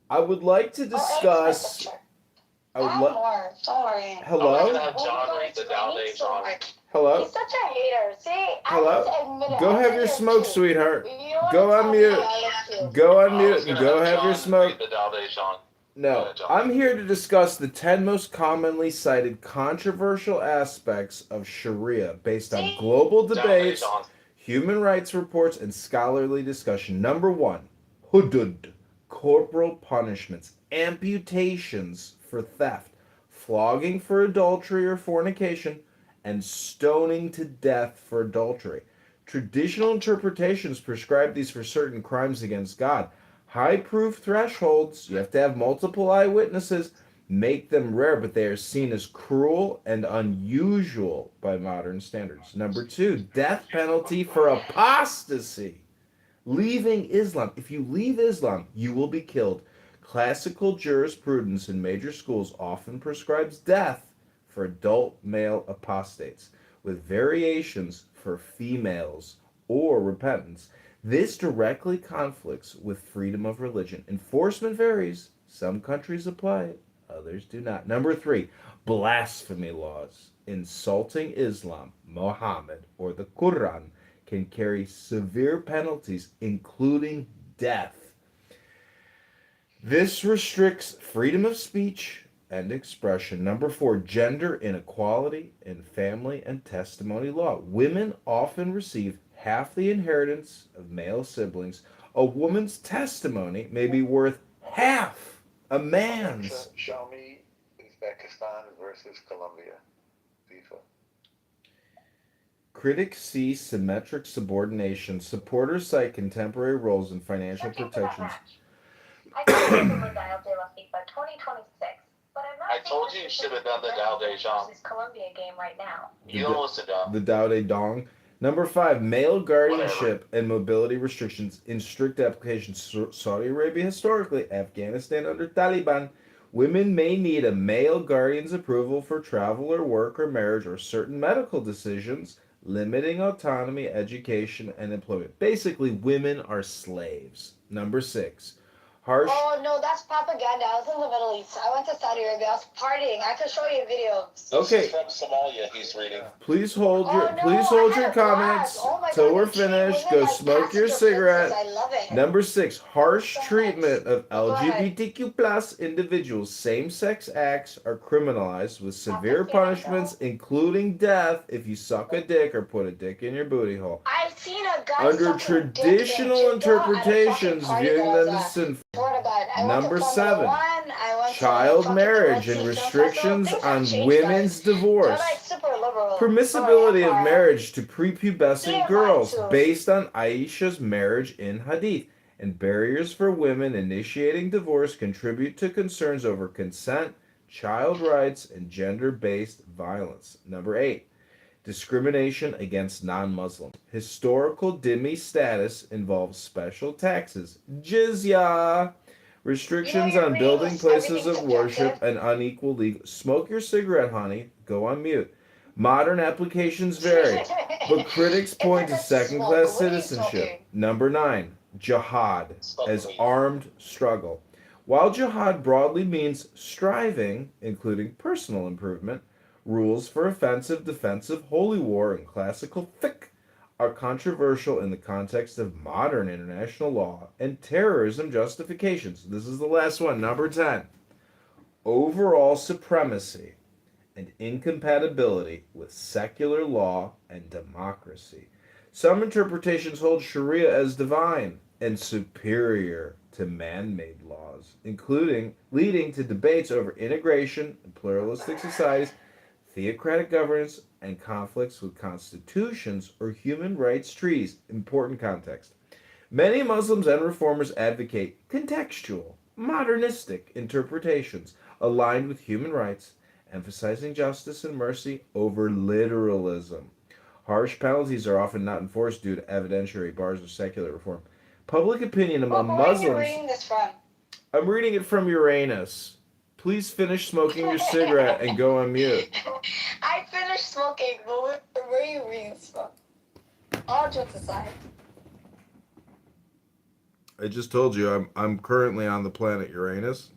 I would like to discuss... More. Don't worry. Hello? I'm gonna have John read the Dowday John. Hello? He's such a hater. See, Hello? I have to admit it. Go have your smoke, sweetheart. Go on mute. Go on mute and go have your smoke. The Dowday John. No, I'm here to discuss the 10 most commonly cited controversial aspects of Sharia based on global debates, human rights reports, and scholarly discussion. Number 1, hudud, corporal punishments, amputations for theft, flogging for adultery or fornication, and stoning to death for adultery. Traditional interpretations prescribe these for certain crimes against God. High proof thresholds, you have to have multiple eyewitnesses, make them rare, but they are seen as cruel and unusual by modern standards. Number 2, death penalty for apostasy. Leaving Islam. If you leave Islam, you will be killed. Classical jurisprudence in major schools often prescribes death for adult male apostates, with variations for females or repentance. This directly conflicts with freedom of religion. Enforcement varies. Some countries apply it, others do not. Number 3, blasphemy laws. Insulting Islam, Muhammad, or the Quran can carry severe penalties, including death. This restricts freedom of speech and expression. Number 4, gender inequality in family and testimony law. Women often receive half the inheritance of male siblings. A woman's testimony may be worth half a man's. Show me Uzbekistan versus Colombia. FIFA. Critics see symmetric subordination. Supporters cite contemporary roles in financial protections. I thought it was over Dial de la FIFA 2026, but I'm not. I told you should have done the Dow de Jong. This Colombia game right now. You don't listen to him. The Dow de Dong. Number 5, male guardianship and mobility restrictions in strict application. Saudi Arabia historically, Afghanistan under Taliban. Women may need a male guardian's approval for travel or work or marriage or certain medical decisions, limiting autonomy, education, and employment. Basically, women are slaves. Number 6, harsh. Oh no, that's propaganda. I was in the Middle East. I went to Saudi Arabia. I was partying. I could show you videos. Okay. This is from Somalia. He's reading. Please hold your comments till we're finished. Go smoke your cigarette. I love it. Number 6, harsh treatment of LGBTQ plus individuals. Same-sex acts are criminalized with severe punishments, including death if you suck a dick or put a dick in your booty hole. I've seen a guy Under traditional interpretations, viewing them as sinful. Number 7, child marriage and restrictions on women's divorce. Permissibility of marriage to prepubescent girls based on Aisha's marriage in Hadith. And barriers for women initiating divorce contribute to concerns over consent, child rights, and gender-based violence. Number 8, discrimination against non-Muslims. Historical dhimmi status involves special taxes, jizya, restrictions on building places of worship, and unequal legal. Smoke your cigarette, honey. Go on mute. Modern applications vary, but critics point to second-class citizenship. Number 9, jihad as armed struggle. While jihad broadly means striving, including personal improvement, rules for offensive, defensive, holy war, and classical fiqh are controversial in the context of modern international law and terrorism justifications. This is the last one, number 10. Overall supremacy and incompatibility with secular law and democracy. Some interpretations hold Sharia as divine and superior to man-made laws, including leading to debates over integration in pluralistic societies, theocratic governance, and conflicts with constitutions or human rights treaties. Important context. Many Muslims and reformers advocate contextual, modernistic interpretations aligned with human rights, emphasizing justice and mercy over literalism. Harsh penalties are often not enforced due to evidentiary bars of secular reform. Public opinion among Muslims... Where are you reading this from? I'm reading it from Uranus. Please finish smoking your cigarette and go on mute. I finished smoking, but where are you reading this from? All jokes aside. I just told you I'm currently on the planet Uranus.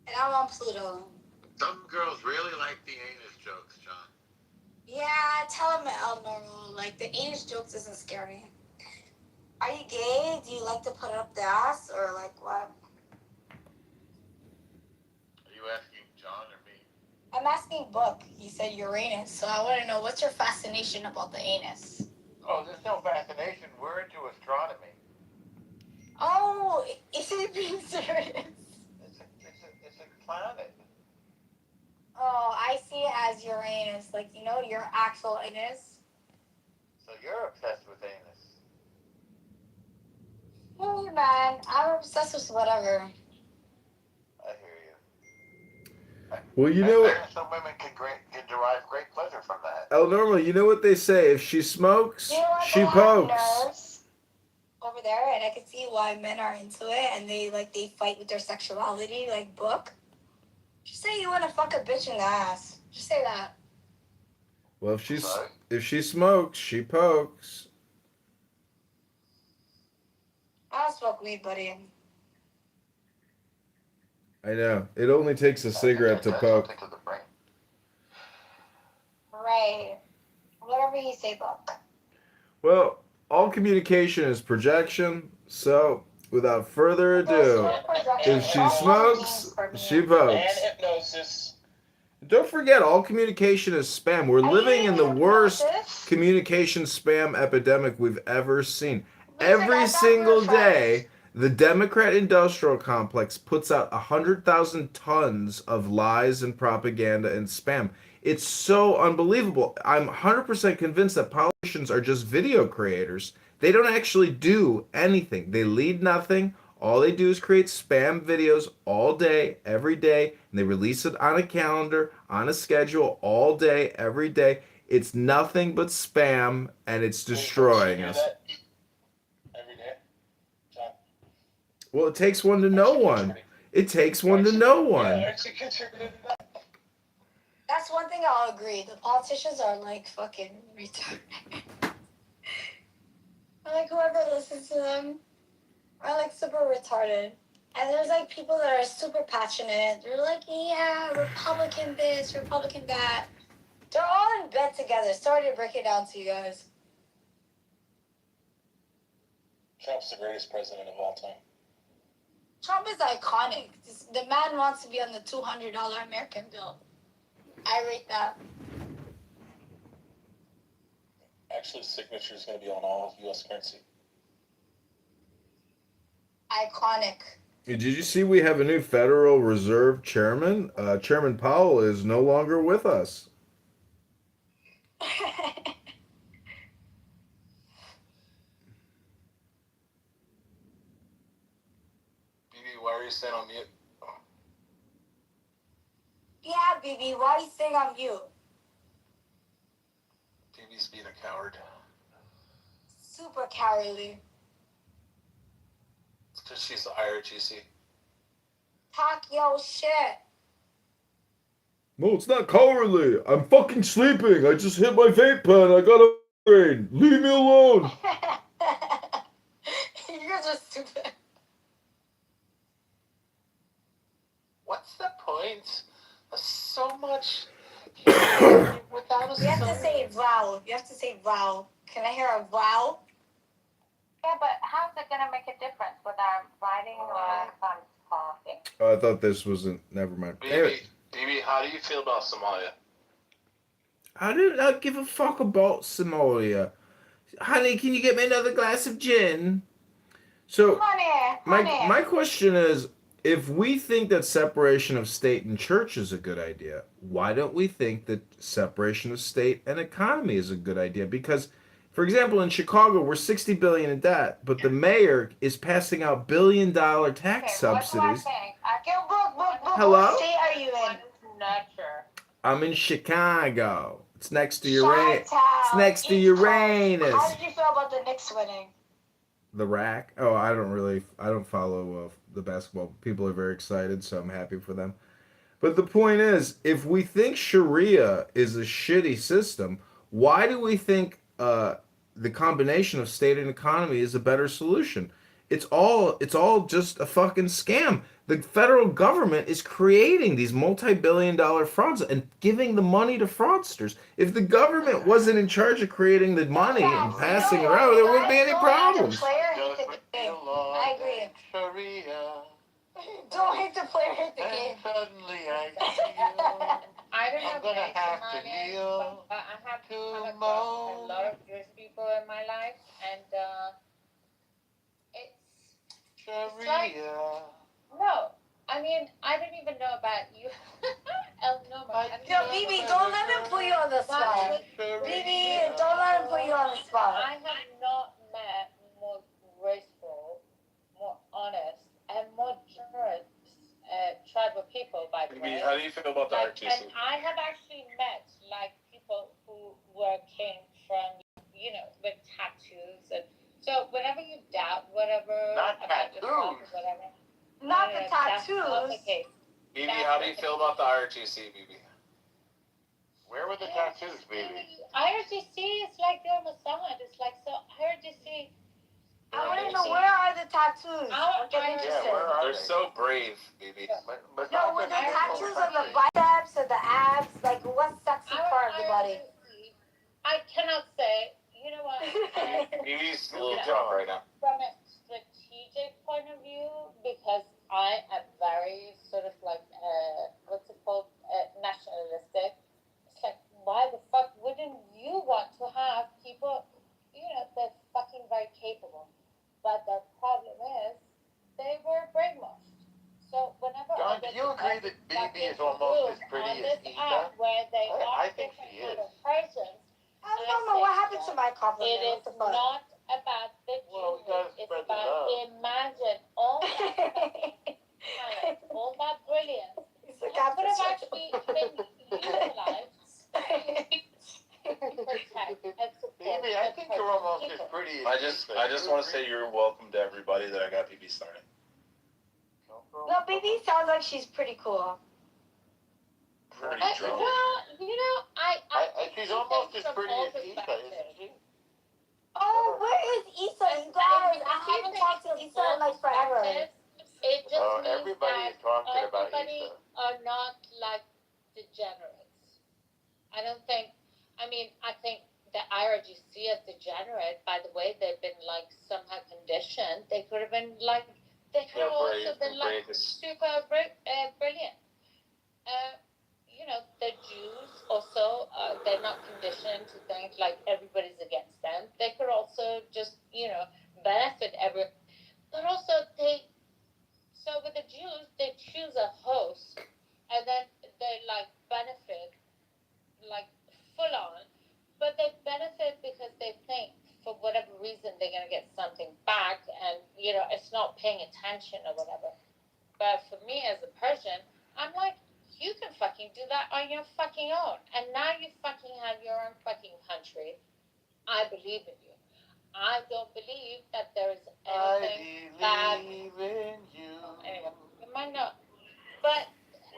And I'm on Pluto. Some girls really like the anus jokes, John. Yeah, tell him normal. Like, the anus jokes isn't scary. Are you gay? Do you like to put up the ass? Or, like, what? Are you asking John or me? I'm asking Book. He said Uranus. So I want to know, what's your fascination about the anus? Oh, there's no fascination. We're into astronomy. Oh, is he being serious? It's a planet. Oh, I see it as Uranus. Like, you know, your actual anus. So you're obsessed with anus. Hey, man. I'm obsessed with whatever. I hear you. Well, you know... Some women can derive great pleasure from that. El Normal, you know what they say? If she smokes, You know what? she They have pokes. nerves over there, and I can see why men are into it, and they fight with their sexuality, like Book. Just say you want to fuck a bitch in the ass. Just say that. Well, if she smokes, she pokes. I don't smoke weed, buddy. I know. It only takes a cigarette to poke. Right. Whatever you say, Book. Well, all communication is projection, so without further ado, if she smokes, she pokes. And hypnosis. Don't forget, all communication is spam. We're living in the worst communication spam epidemic we've ever seen. Every single day, The Democrat industrial complex puts out 100,000 tons of lies and propaganda and spam. It's so unbelievable. I'm 100% convinced that politicians are just video creators. They don't actually do anything. They lead nothing. All they do is create spam videos all day, every day, and they release it on a calendar, on a schedule, all day, every day. It's nothing but spam, and it's destroying us. Every day. John. Well, it takes one to know one. It takes one to know one. Yeah, actually contributed to that. That's one thing I'll agree. The politicians are like fucking retarded. Like whoever listens to them are like super retarded. And there's like people that are super passionate. They're like, yeah, Republican this, Republican that. They're all in bed together. Sorry to break it down to you guys. Trump's the greatest president of all time. Trump is iconic. The man wants to be on the $200 American bill. I rate that. Actually, his signature is going to be on all U.S. currency. Iconic. Did you see we have a new Federal Reserve chairman? Chairman Powell is no longer with us. Why are you staying on mute? Yeah, BB, why are you staying on mute? BB's being a coward. Super cowardly. It's because she's the IRGC. Talk your shit. No, it's not cowardly. I'm fucking sleeping. I just hit my vape pen. I got a brain. Leave me alone. You guys are stupid. What's the point of so much without a You have to say wow. You have to say wow. Can I hear a wow? Yeah, but how's it gonna make a difference whether I'm writing or if I'm talking? Oh, I thought this wasn't. Never mind. Anyway, BB, how do you feel about Somalia? I do not give a fuck about Somalia. Honey, can you get me another glass of gin? So, my question is, if we think that separation of state and church is a good idea, why don't we think that separation of state and economy is a good idea? Because, for example, in Chicago, we're $60 billion in debt, but the mayor is passing out billion-dollar tax subsidies. Hello? What state are you in? Nurture. I'm in Chicago. It's next to Uranus. It's next to Uranus. How did you feel about the Knicks winning? The rack? Oh, I don't follow the basketball. People are very excited, so I'm happy for them. But the point is, if we think Sharia is a shitty system, why do we think the combination of state and economy is a better solution? It's all just a fucking scam. The federal government is creating these multi-billion-dollar frauds and giving the money to fraudsters. If the government wasn't in charge of creating the money and passing it around, there wouldn't be any problems. I agree. Don't hate the player, hate the game. Suddenly I don't know I'm gonna if have to Somalian, kneel but I have to come across a moan. lot of Jewish people in my life, and it's like, no, I mean, I don't even know about you. Yo, BB, don't let him put you on the spot. BB, don't let him put you on the spot. I have not met more graceful, more honest, and more generous tribal people, by the way. How do you feel about the Like, RTC? and I have actually met like people who came from, with tattoos, and so whenever you doubt whatever Not about yourself tattoos. or whatever, Not the that's not the tattoos. case. BB, how do you feel about the RTC, BB? Where were the tattoos, baby? IRGC is like the Mossad. It's like, so IRGC. I want to know, where are the tattoos? I'm getting interested. They're so brave, BB. No, with the tattoos on the biceps or the abs, like what sexy part of the body? I cannot say. You know what? BB's a little drunk right now. From a strategic point of view, because I am very sort of like, what's it called, nationalistic. It's like, why the fuck wouldn't you want to have people, they're fucking very capable. But the problem is, do you agree that BB is almost as pretty as Issa? Where they I think she is. persons. I don't know what happened to my compliment. It is not about the Jews. It's about imagine all that talent, all that brilliance. That could have actually been utilized to protect and support. Baby, I think you're almost as pretty as I just want to say you're welcome to everybody that I got BB started. No, BB sounds like she's pretty cool. Pretty She's drunk. almost as pretty as Issa, isn't she? Oh, where is Issa? You guys, I haven't talked to Issa in like forever. It just means everybody is talking about everybody Issa. are not like degenerates. I think the IRGC as degenerate, by the way they've been like somehow conditioned, they could have been like, they could have also been like super brilliant. The Jews also, they're not conditioned to think like everybody's against them. They could also just, benefit but also so with the Jews, they choose a host and then they like benefit like full on, but they benefit because they think for whatever reason they're going to get something back and, it's not paying attention or whatever. But for me as a Persian, I'm like, you can fucking do that on your fucking own. And now you fucking have your own fucking country. I believe in you. I don't believe that there is anything bad. In you. Anyway, you might not. But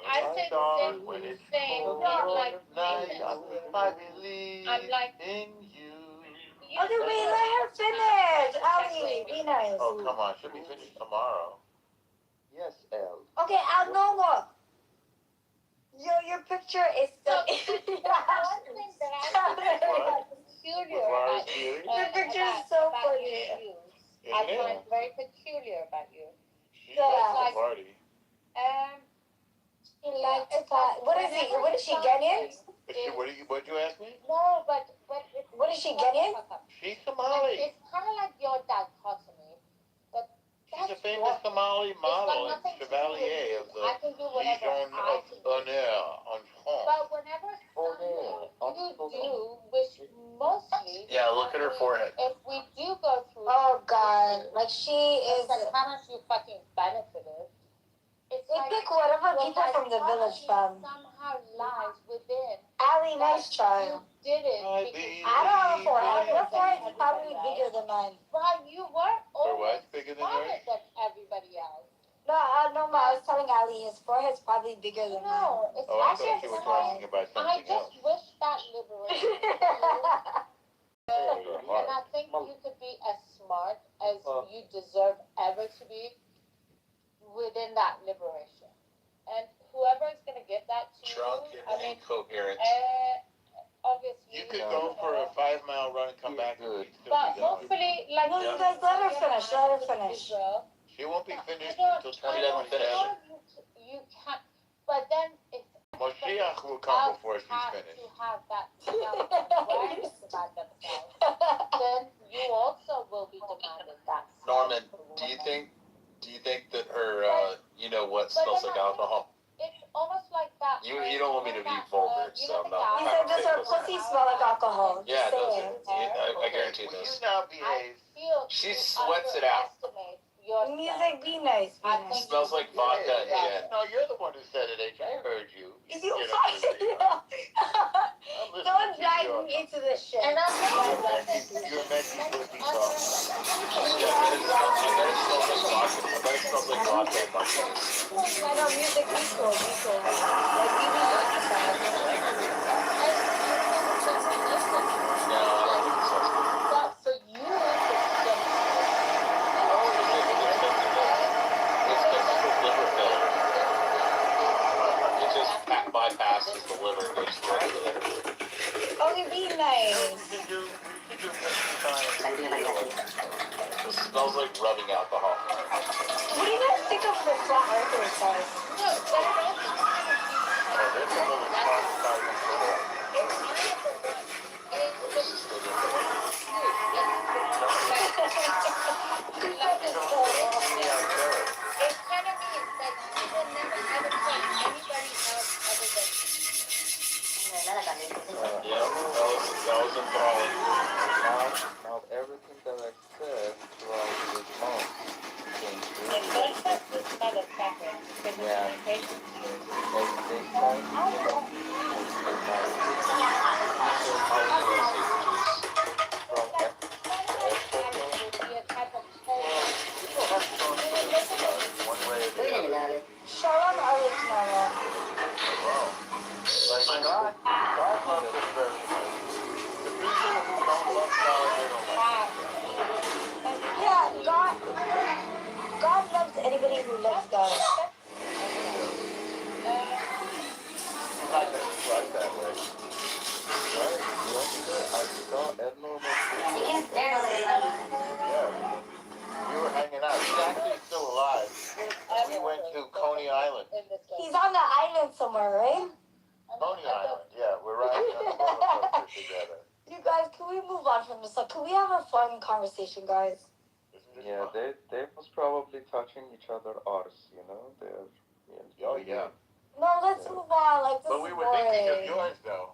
I say the same like I believe I'm like, in you. Okay, wait, let her finish. Ali, be nice. Oh, come on. She'll be finished tomorrow. Yes, Elle. Okay, Al, no, look. Your picture is still one thing that I find peculiar about you. Your picture is so funny. I find very peculiar about you. She likes to party. He likes to party. What is she, Ghanaian? What did you ask me? No, but what is she, Ghanaian? She's Somali. It's kind of like your dichotomy. But she's a famous Somali model and chevalier of the Legion of Honneur en France. But whenever you do, which mostly... Yeah, look at her forehead. If we do go through... Oh, God. Like, she is... How much you fucking benefited. It's they pick whatever people from the village from. Somehow lies within. Ali, nice try. You did it. I don't have a forehead. Your forehead is probably bigger than mine. But you were always bigger than smarter than everybody else. No, I was telling Ali his forehead's probably bigger than mine. No, it's I thought you were talking about something else. I just wish that liberation. And I think you could be as smart as you deserve ever to be within that liberation. And whoever is going to give that to Drunk you, and incoherent. Obviously. You could go for a 5-mile run and come back and you'd still But be going. hopefully, like... No, you guys let her finish. Let her finish. She won't be finished until 2027. You can't... But then it's... Moshiach will come before she's finished. To have that self-awareness about themselves, then you also will be demanding that. Norman, do you think that her, what smells like alcohol? It's almost like that. You don't want me to be vulgar, so I'm not. He said, does her pussy smell like alcohol? Yeah, it does. Say I guarantee it Will does. you now behave? She sweats it out. Music, be nice. It smells like vodka and gin. No, you're the one who said it, H. I heard you. You fucking don't drag me into this shit. And I'm You're a messy pussy talk. I bet it smells like vodka. I bet it smells like vodka and martinis. I know music, be cool. Like, you need to exercise. No, I don't think it smells good. But for you, It just bypasses the liver and goes straight to there. Okay, be nice. It smells like rubbing alcohol. What do you guys think of the flat earther size? it kind of means that you will never ever Shalom Aleichem. Like God loves us very much. The people who don't love God, they don't like us. Yeah, God loves anybody who loves God. I'm not gonna describe that way. Right? I saw abnormal people. Yeah. We were hanging out. He's actually still alive. We went to Coney Island. He's on the island somewhere, right? Coney Island, yeah. We're riding on the roller coaster together. You guys, can we move on from this? Like, can we have a fun conversation, guys? Yeah, they was probably touching each other arse, you know? They're, oh, yeah. No, let's move on. Like, this But is we were boring. thinking of yours, though.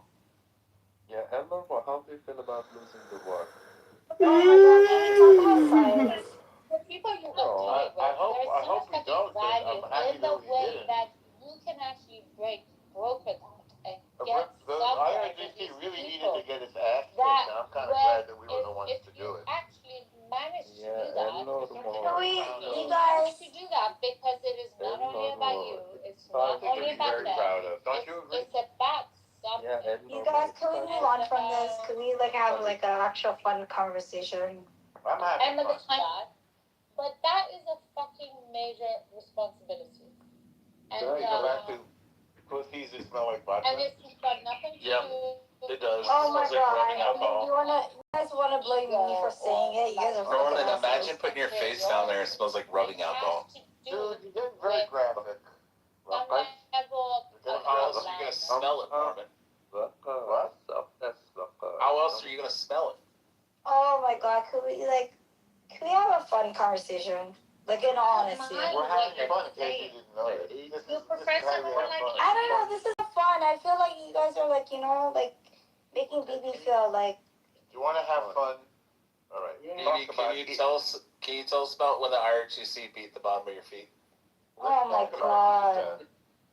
Yeah, Elmer, how do you feel about losing the war? Oh my God, can we talk about science? For people you No, want to I hope we don't, but I'm happy in the that we way didn't. that you can actually broker that and The get somewhere with IRGC these really needed people to get its ass kicked, that and I'm kind of glad that we were the ones if to you do it. actually manage to do Yeah, that, You you guys, manage to do that because it is not only about you, it's not only about them, Don't you agree? it's about something. you guys, can we move on from this? Can we like have like an actual fun conversation? I'm having And the fun. time, but that is a fucking major responsibility. And So you go back to pussies that smell like vodka. and it's got nothing to Yep. do. It does. Oh my Smells like God! rubbing I mean, alcohol. you guys wanna blame me for saying it? You guys are fucking Norman, assholes. imagine putting your face down there. It smells like rubbing alcohol. Dude, you're getting very graphic. How else are you gonna smell it, Norman? What? How else are you gonna smell it? Oh my God! Can we have a fun conversation? Like in all honesty. We're having fun in case you didn't know it. This is how we have fun. I don't know. This is fun. I feel like you guys are like, you know, like making BB feel like. You want to have fun? All right. BB, can you tell us about when the IRGC beat the bottom of your feet? Oh my God.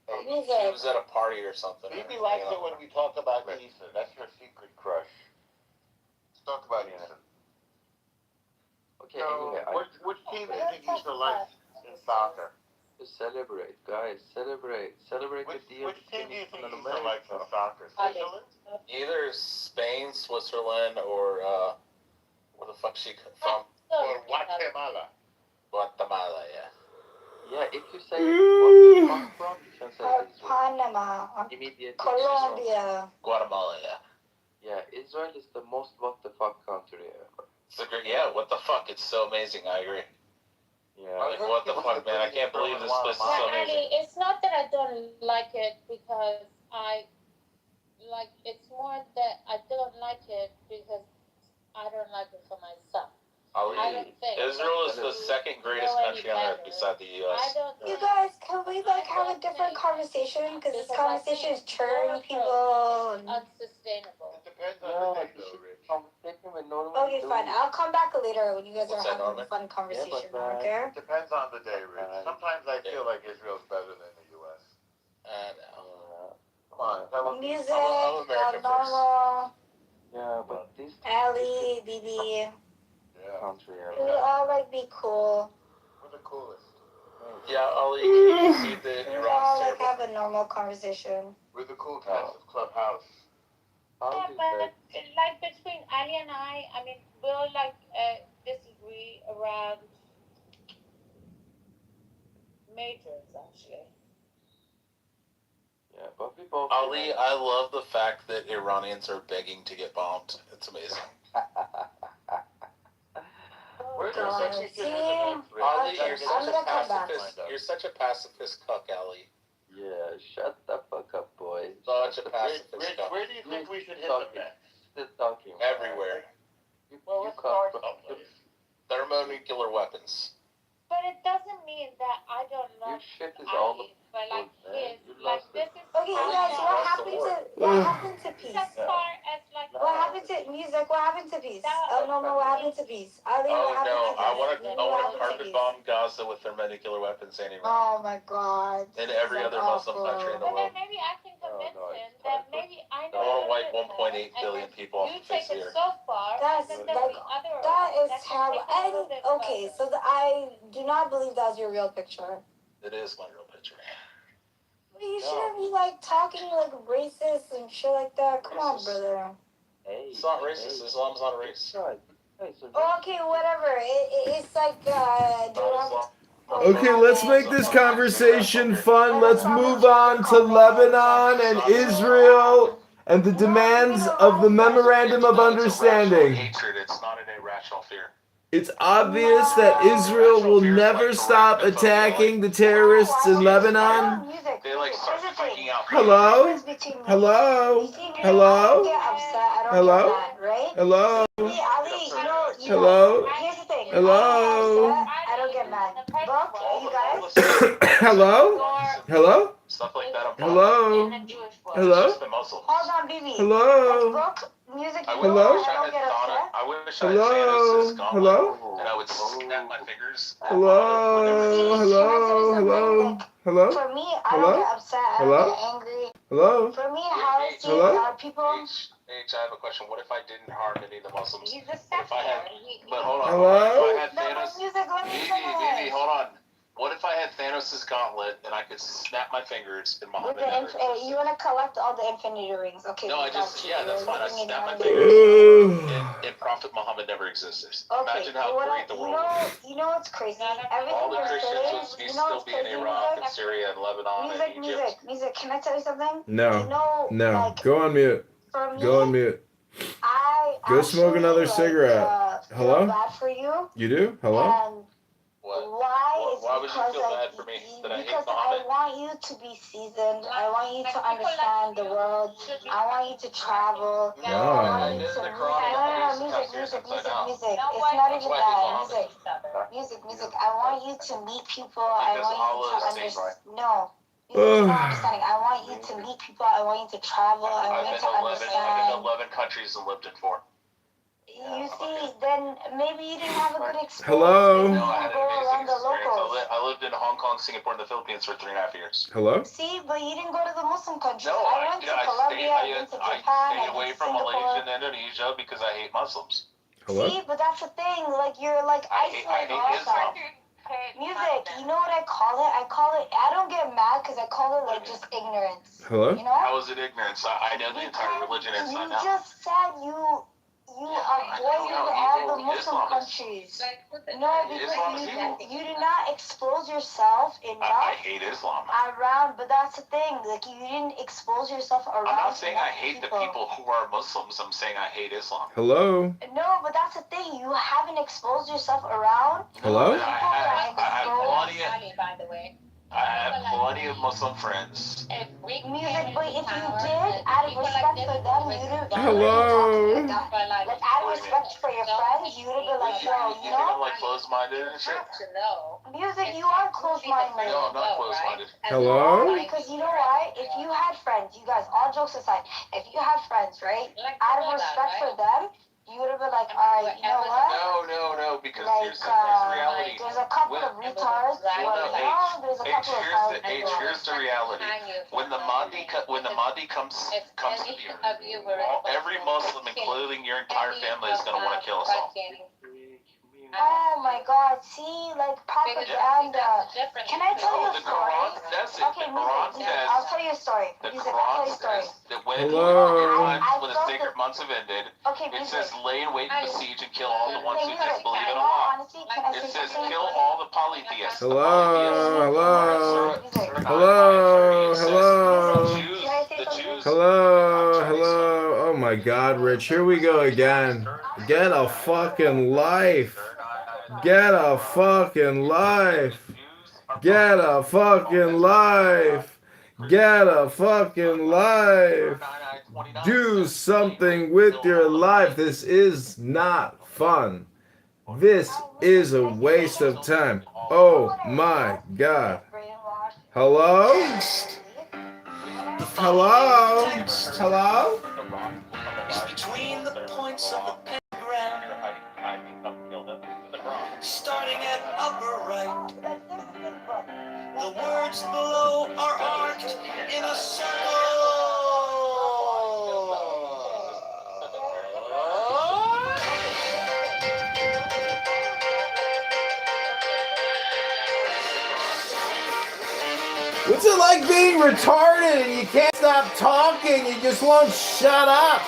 She was at a party or something. BB likes it when we talk about Ethan. That's her secret crush. Let's talk about Ethan. Okay, so, anyway, which team do you think Ethan likes in soccer? Celebrate, guys. Celebrate Which team do you think Ethan likes in soccer? Switzerland? Either Spain, Switzerland, or where the fuck she from? Or Guatemala. Guatemala, yeah. Yeah, if you say where you come from, you can say Panama, immediately. Colombia. Guatemala, yeah. Yeah, Israel is the most what the fuck country ever. It's a great, yeah, what the fuck? It's so amazing, I agree. Yeah. Like, what the fuck, man? I can't believe this place is so But amazing. Ali, it's not that I don't like it because it's more that I don't like it because I don't like it for myself. I don't think Israel is the second greatest country on earth beside the U.S. You guys, can we like have a different conversation? Because this conversation is churning people. Unsustainable. It depends on the day, though, Rich. Okay, fine. I'll come back later when you guys are having a fun conversation. Okay. It depends on the day, Rich. Sometimes I feel like Israel's better than the U.S. No. Come on, tell us. Music, I'm American normal. Yeah, but this Ali, BB. country We all like be cool. We're the coolest. Yeah, Ali, can you see the We Iran's all like terrible? have a normal conversation. We're the cool cats of Clubhouse. Yeah, but like between Ali and I mean, we'll disagree around majors actually. Yeah, but we both. Ali, I love the fact that Iranians are begging to get bombed. It's amazing. We're God, such see? Ali, you're I'm such a gonna come back. pacifist. You're such a pacifist cuck, Ali. Yeah, shut the fuck up, boy. Such a pacifist Rich, cuck. where do you think we should hit them next? Still talking. Everywhere. Well, let's start someplace. Thermonuclear weapons. But it doesn't mean that I don't Your love shit is all Ali, but like man. his, You like lost this it. is Okay, you guys, what happened to peace? as far as like What happened to music? What happened to peace? Oh no, what happened to peace? Ali, Oh what happened no, to peace? I want to carpet bomb Gaza with their buy nuclear weapons anyway. Oh my God. In every other Muslim country in the world. Maybe I can convince him that maybe I They want to wipe 1.8 billion people off you the face take of the it earth. so far. That's and then like, the other that is that can terrible. take it a little And bit okay, further. so I do not believe that's your real picture. It is my real picture. But you shouldn't be like talking like racist and shit like that. Come on, Racist. brother. It's not racist. Islam's not a race. Okay, whatever. It's like Okay, let's make this conversation fun. Let's move on to Lebanon and Israel and the demands of the Memorandum of Understanding. Hatred. It's not an irrational fear. It's obvious that Israel will never stop attacking the terrorists in Lebanon. They like start freaking out. Hello? Hello? Hello? Hello? Hello? Hello? Hello? I don't get mad. But you guys. Hello? Hello? Stuff like that. Hello? Hello? Hold on, baby. Hello? Book music. Hello? I wish I had Hello? Thanos' gauntlet, Hello? and I would snap my fingers. Hello? Hello? Hello? Hello? For me, I Hello? don't get upset. I Hello? don't get angry. Hello? For me, how I see Hello? people. H, I have a question. What if I didn't harm any of the Muslims? He's a What if I had? But hold on. Hello? What if I had Thanos? Music, let me Baby, hold on. What if I had Thanos' gauntlet and I could snap my fingers and Muhammad never existed? You want to collect all the infinity rings? Okay. No, I just that's fine. I snap my Ugh. fingers and Prophet Muhammad never existed. Okay. Imagine how great the world would be. You know what's crazy? All the Everything Christians you're would saying. You know still what's be in crazy? Iraq and Syria and Lebanon and Egypt. Music. Can I tell you something? No. You know, No. like, Go on mute. for me, Go on mute. I Go smoke actually, another like, cigarette. feel Hello? bad for you. You do? Hello? And What? why would you because feel bad for me? That I hate because I Muhammad? want you to be seasoned. I want you to understand the world. I want you to travel. Oh. I want you to music. It's not even that. Music. I want you to meet people. I want you to understand. No. You're not understanding. I want you to meet people. I want you to travel. I want you to understand. I've been to 11 countries and lived in 4. You see, then maybe you didn't have a good experience. Hello? No, I had Go an around amazing the locals. experience. I lived in Hong Kong, Singapore, and the Philippines for 3.5 years. Hello? See, but you didn't go to the Muslim countries. No, I went to Colombia, I went to Japan, I stayed I away went to from Malaysia Singapore. and Indonesia because I hate Muslims. Hello? See, but that's the thing. Like, you're like I isolating hate yourself. Islam. Music, you know what I call it? I don't get mad because I call it like just ignorance. Hello? You know? How is it ignorance? I know the entire religion inside You out. just said you avoided all the Muslim countries. No, because you do not expose yourself I enough hate Islam. around, but that's the thing. Like, you didn't expose yourself around. I'm not saying I hate people. the people who are Muslims. I'm saying I hate Islam. Hello? No, but that's the thing. You haven't exposed yourself around. Hello? I have plenty of, Ali, by the way. I have plenty of Muslim friends. Music, but if you did, out of respect for them, you would have Hello? like, out of respect for your friends, you would have been like, yo, You you think I'm know? like closed-minded and shit? Music, you are close-minded. No, I'm not closed-minded. Hello? Because you know why? If you had friends, you guys, all jokes aside, if you had friends, right, out of respect for them, you would have been like, alright, you know what? No, because Like, here's the reality. there's a couple of retards. There's a couple of Here's the reality. When the Mahdi comes to the earth, every Muslim, including your entire family, is going to want to kill us all. Oh my God! See, like propaganda. Can I tell you a The story? Quran says it. Okay, The Quran music. says. I'll tell you a story. The Music, I'll tell you a story. Quran says that when Hello? the sacred months have ended, Okay, it music. says lay in wait and besiege and kill all the ones who Music. disbelieve in In all Allah. honesty, can I It say says something? kill all the polytheists. Hello? The Hello? Hello? The Jews. Hello? Hello? Oh my God, Rich, here we go again. Get a fucking life. Get a fucking life. Get a fucking life. Get a fucking life. Do something with your life. This is not fun. This is a waste of time. Oh my God. Hello? Hello? Hello? Between the points of the pentagram, starting at upper right, What's it like being retarded and you can't stop talking? You just won't shut up.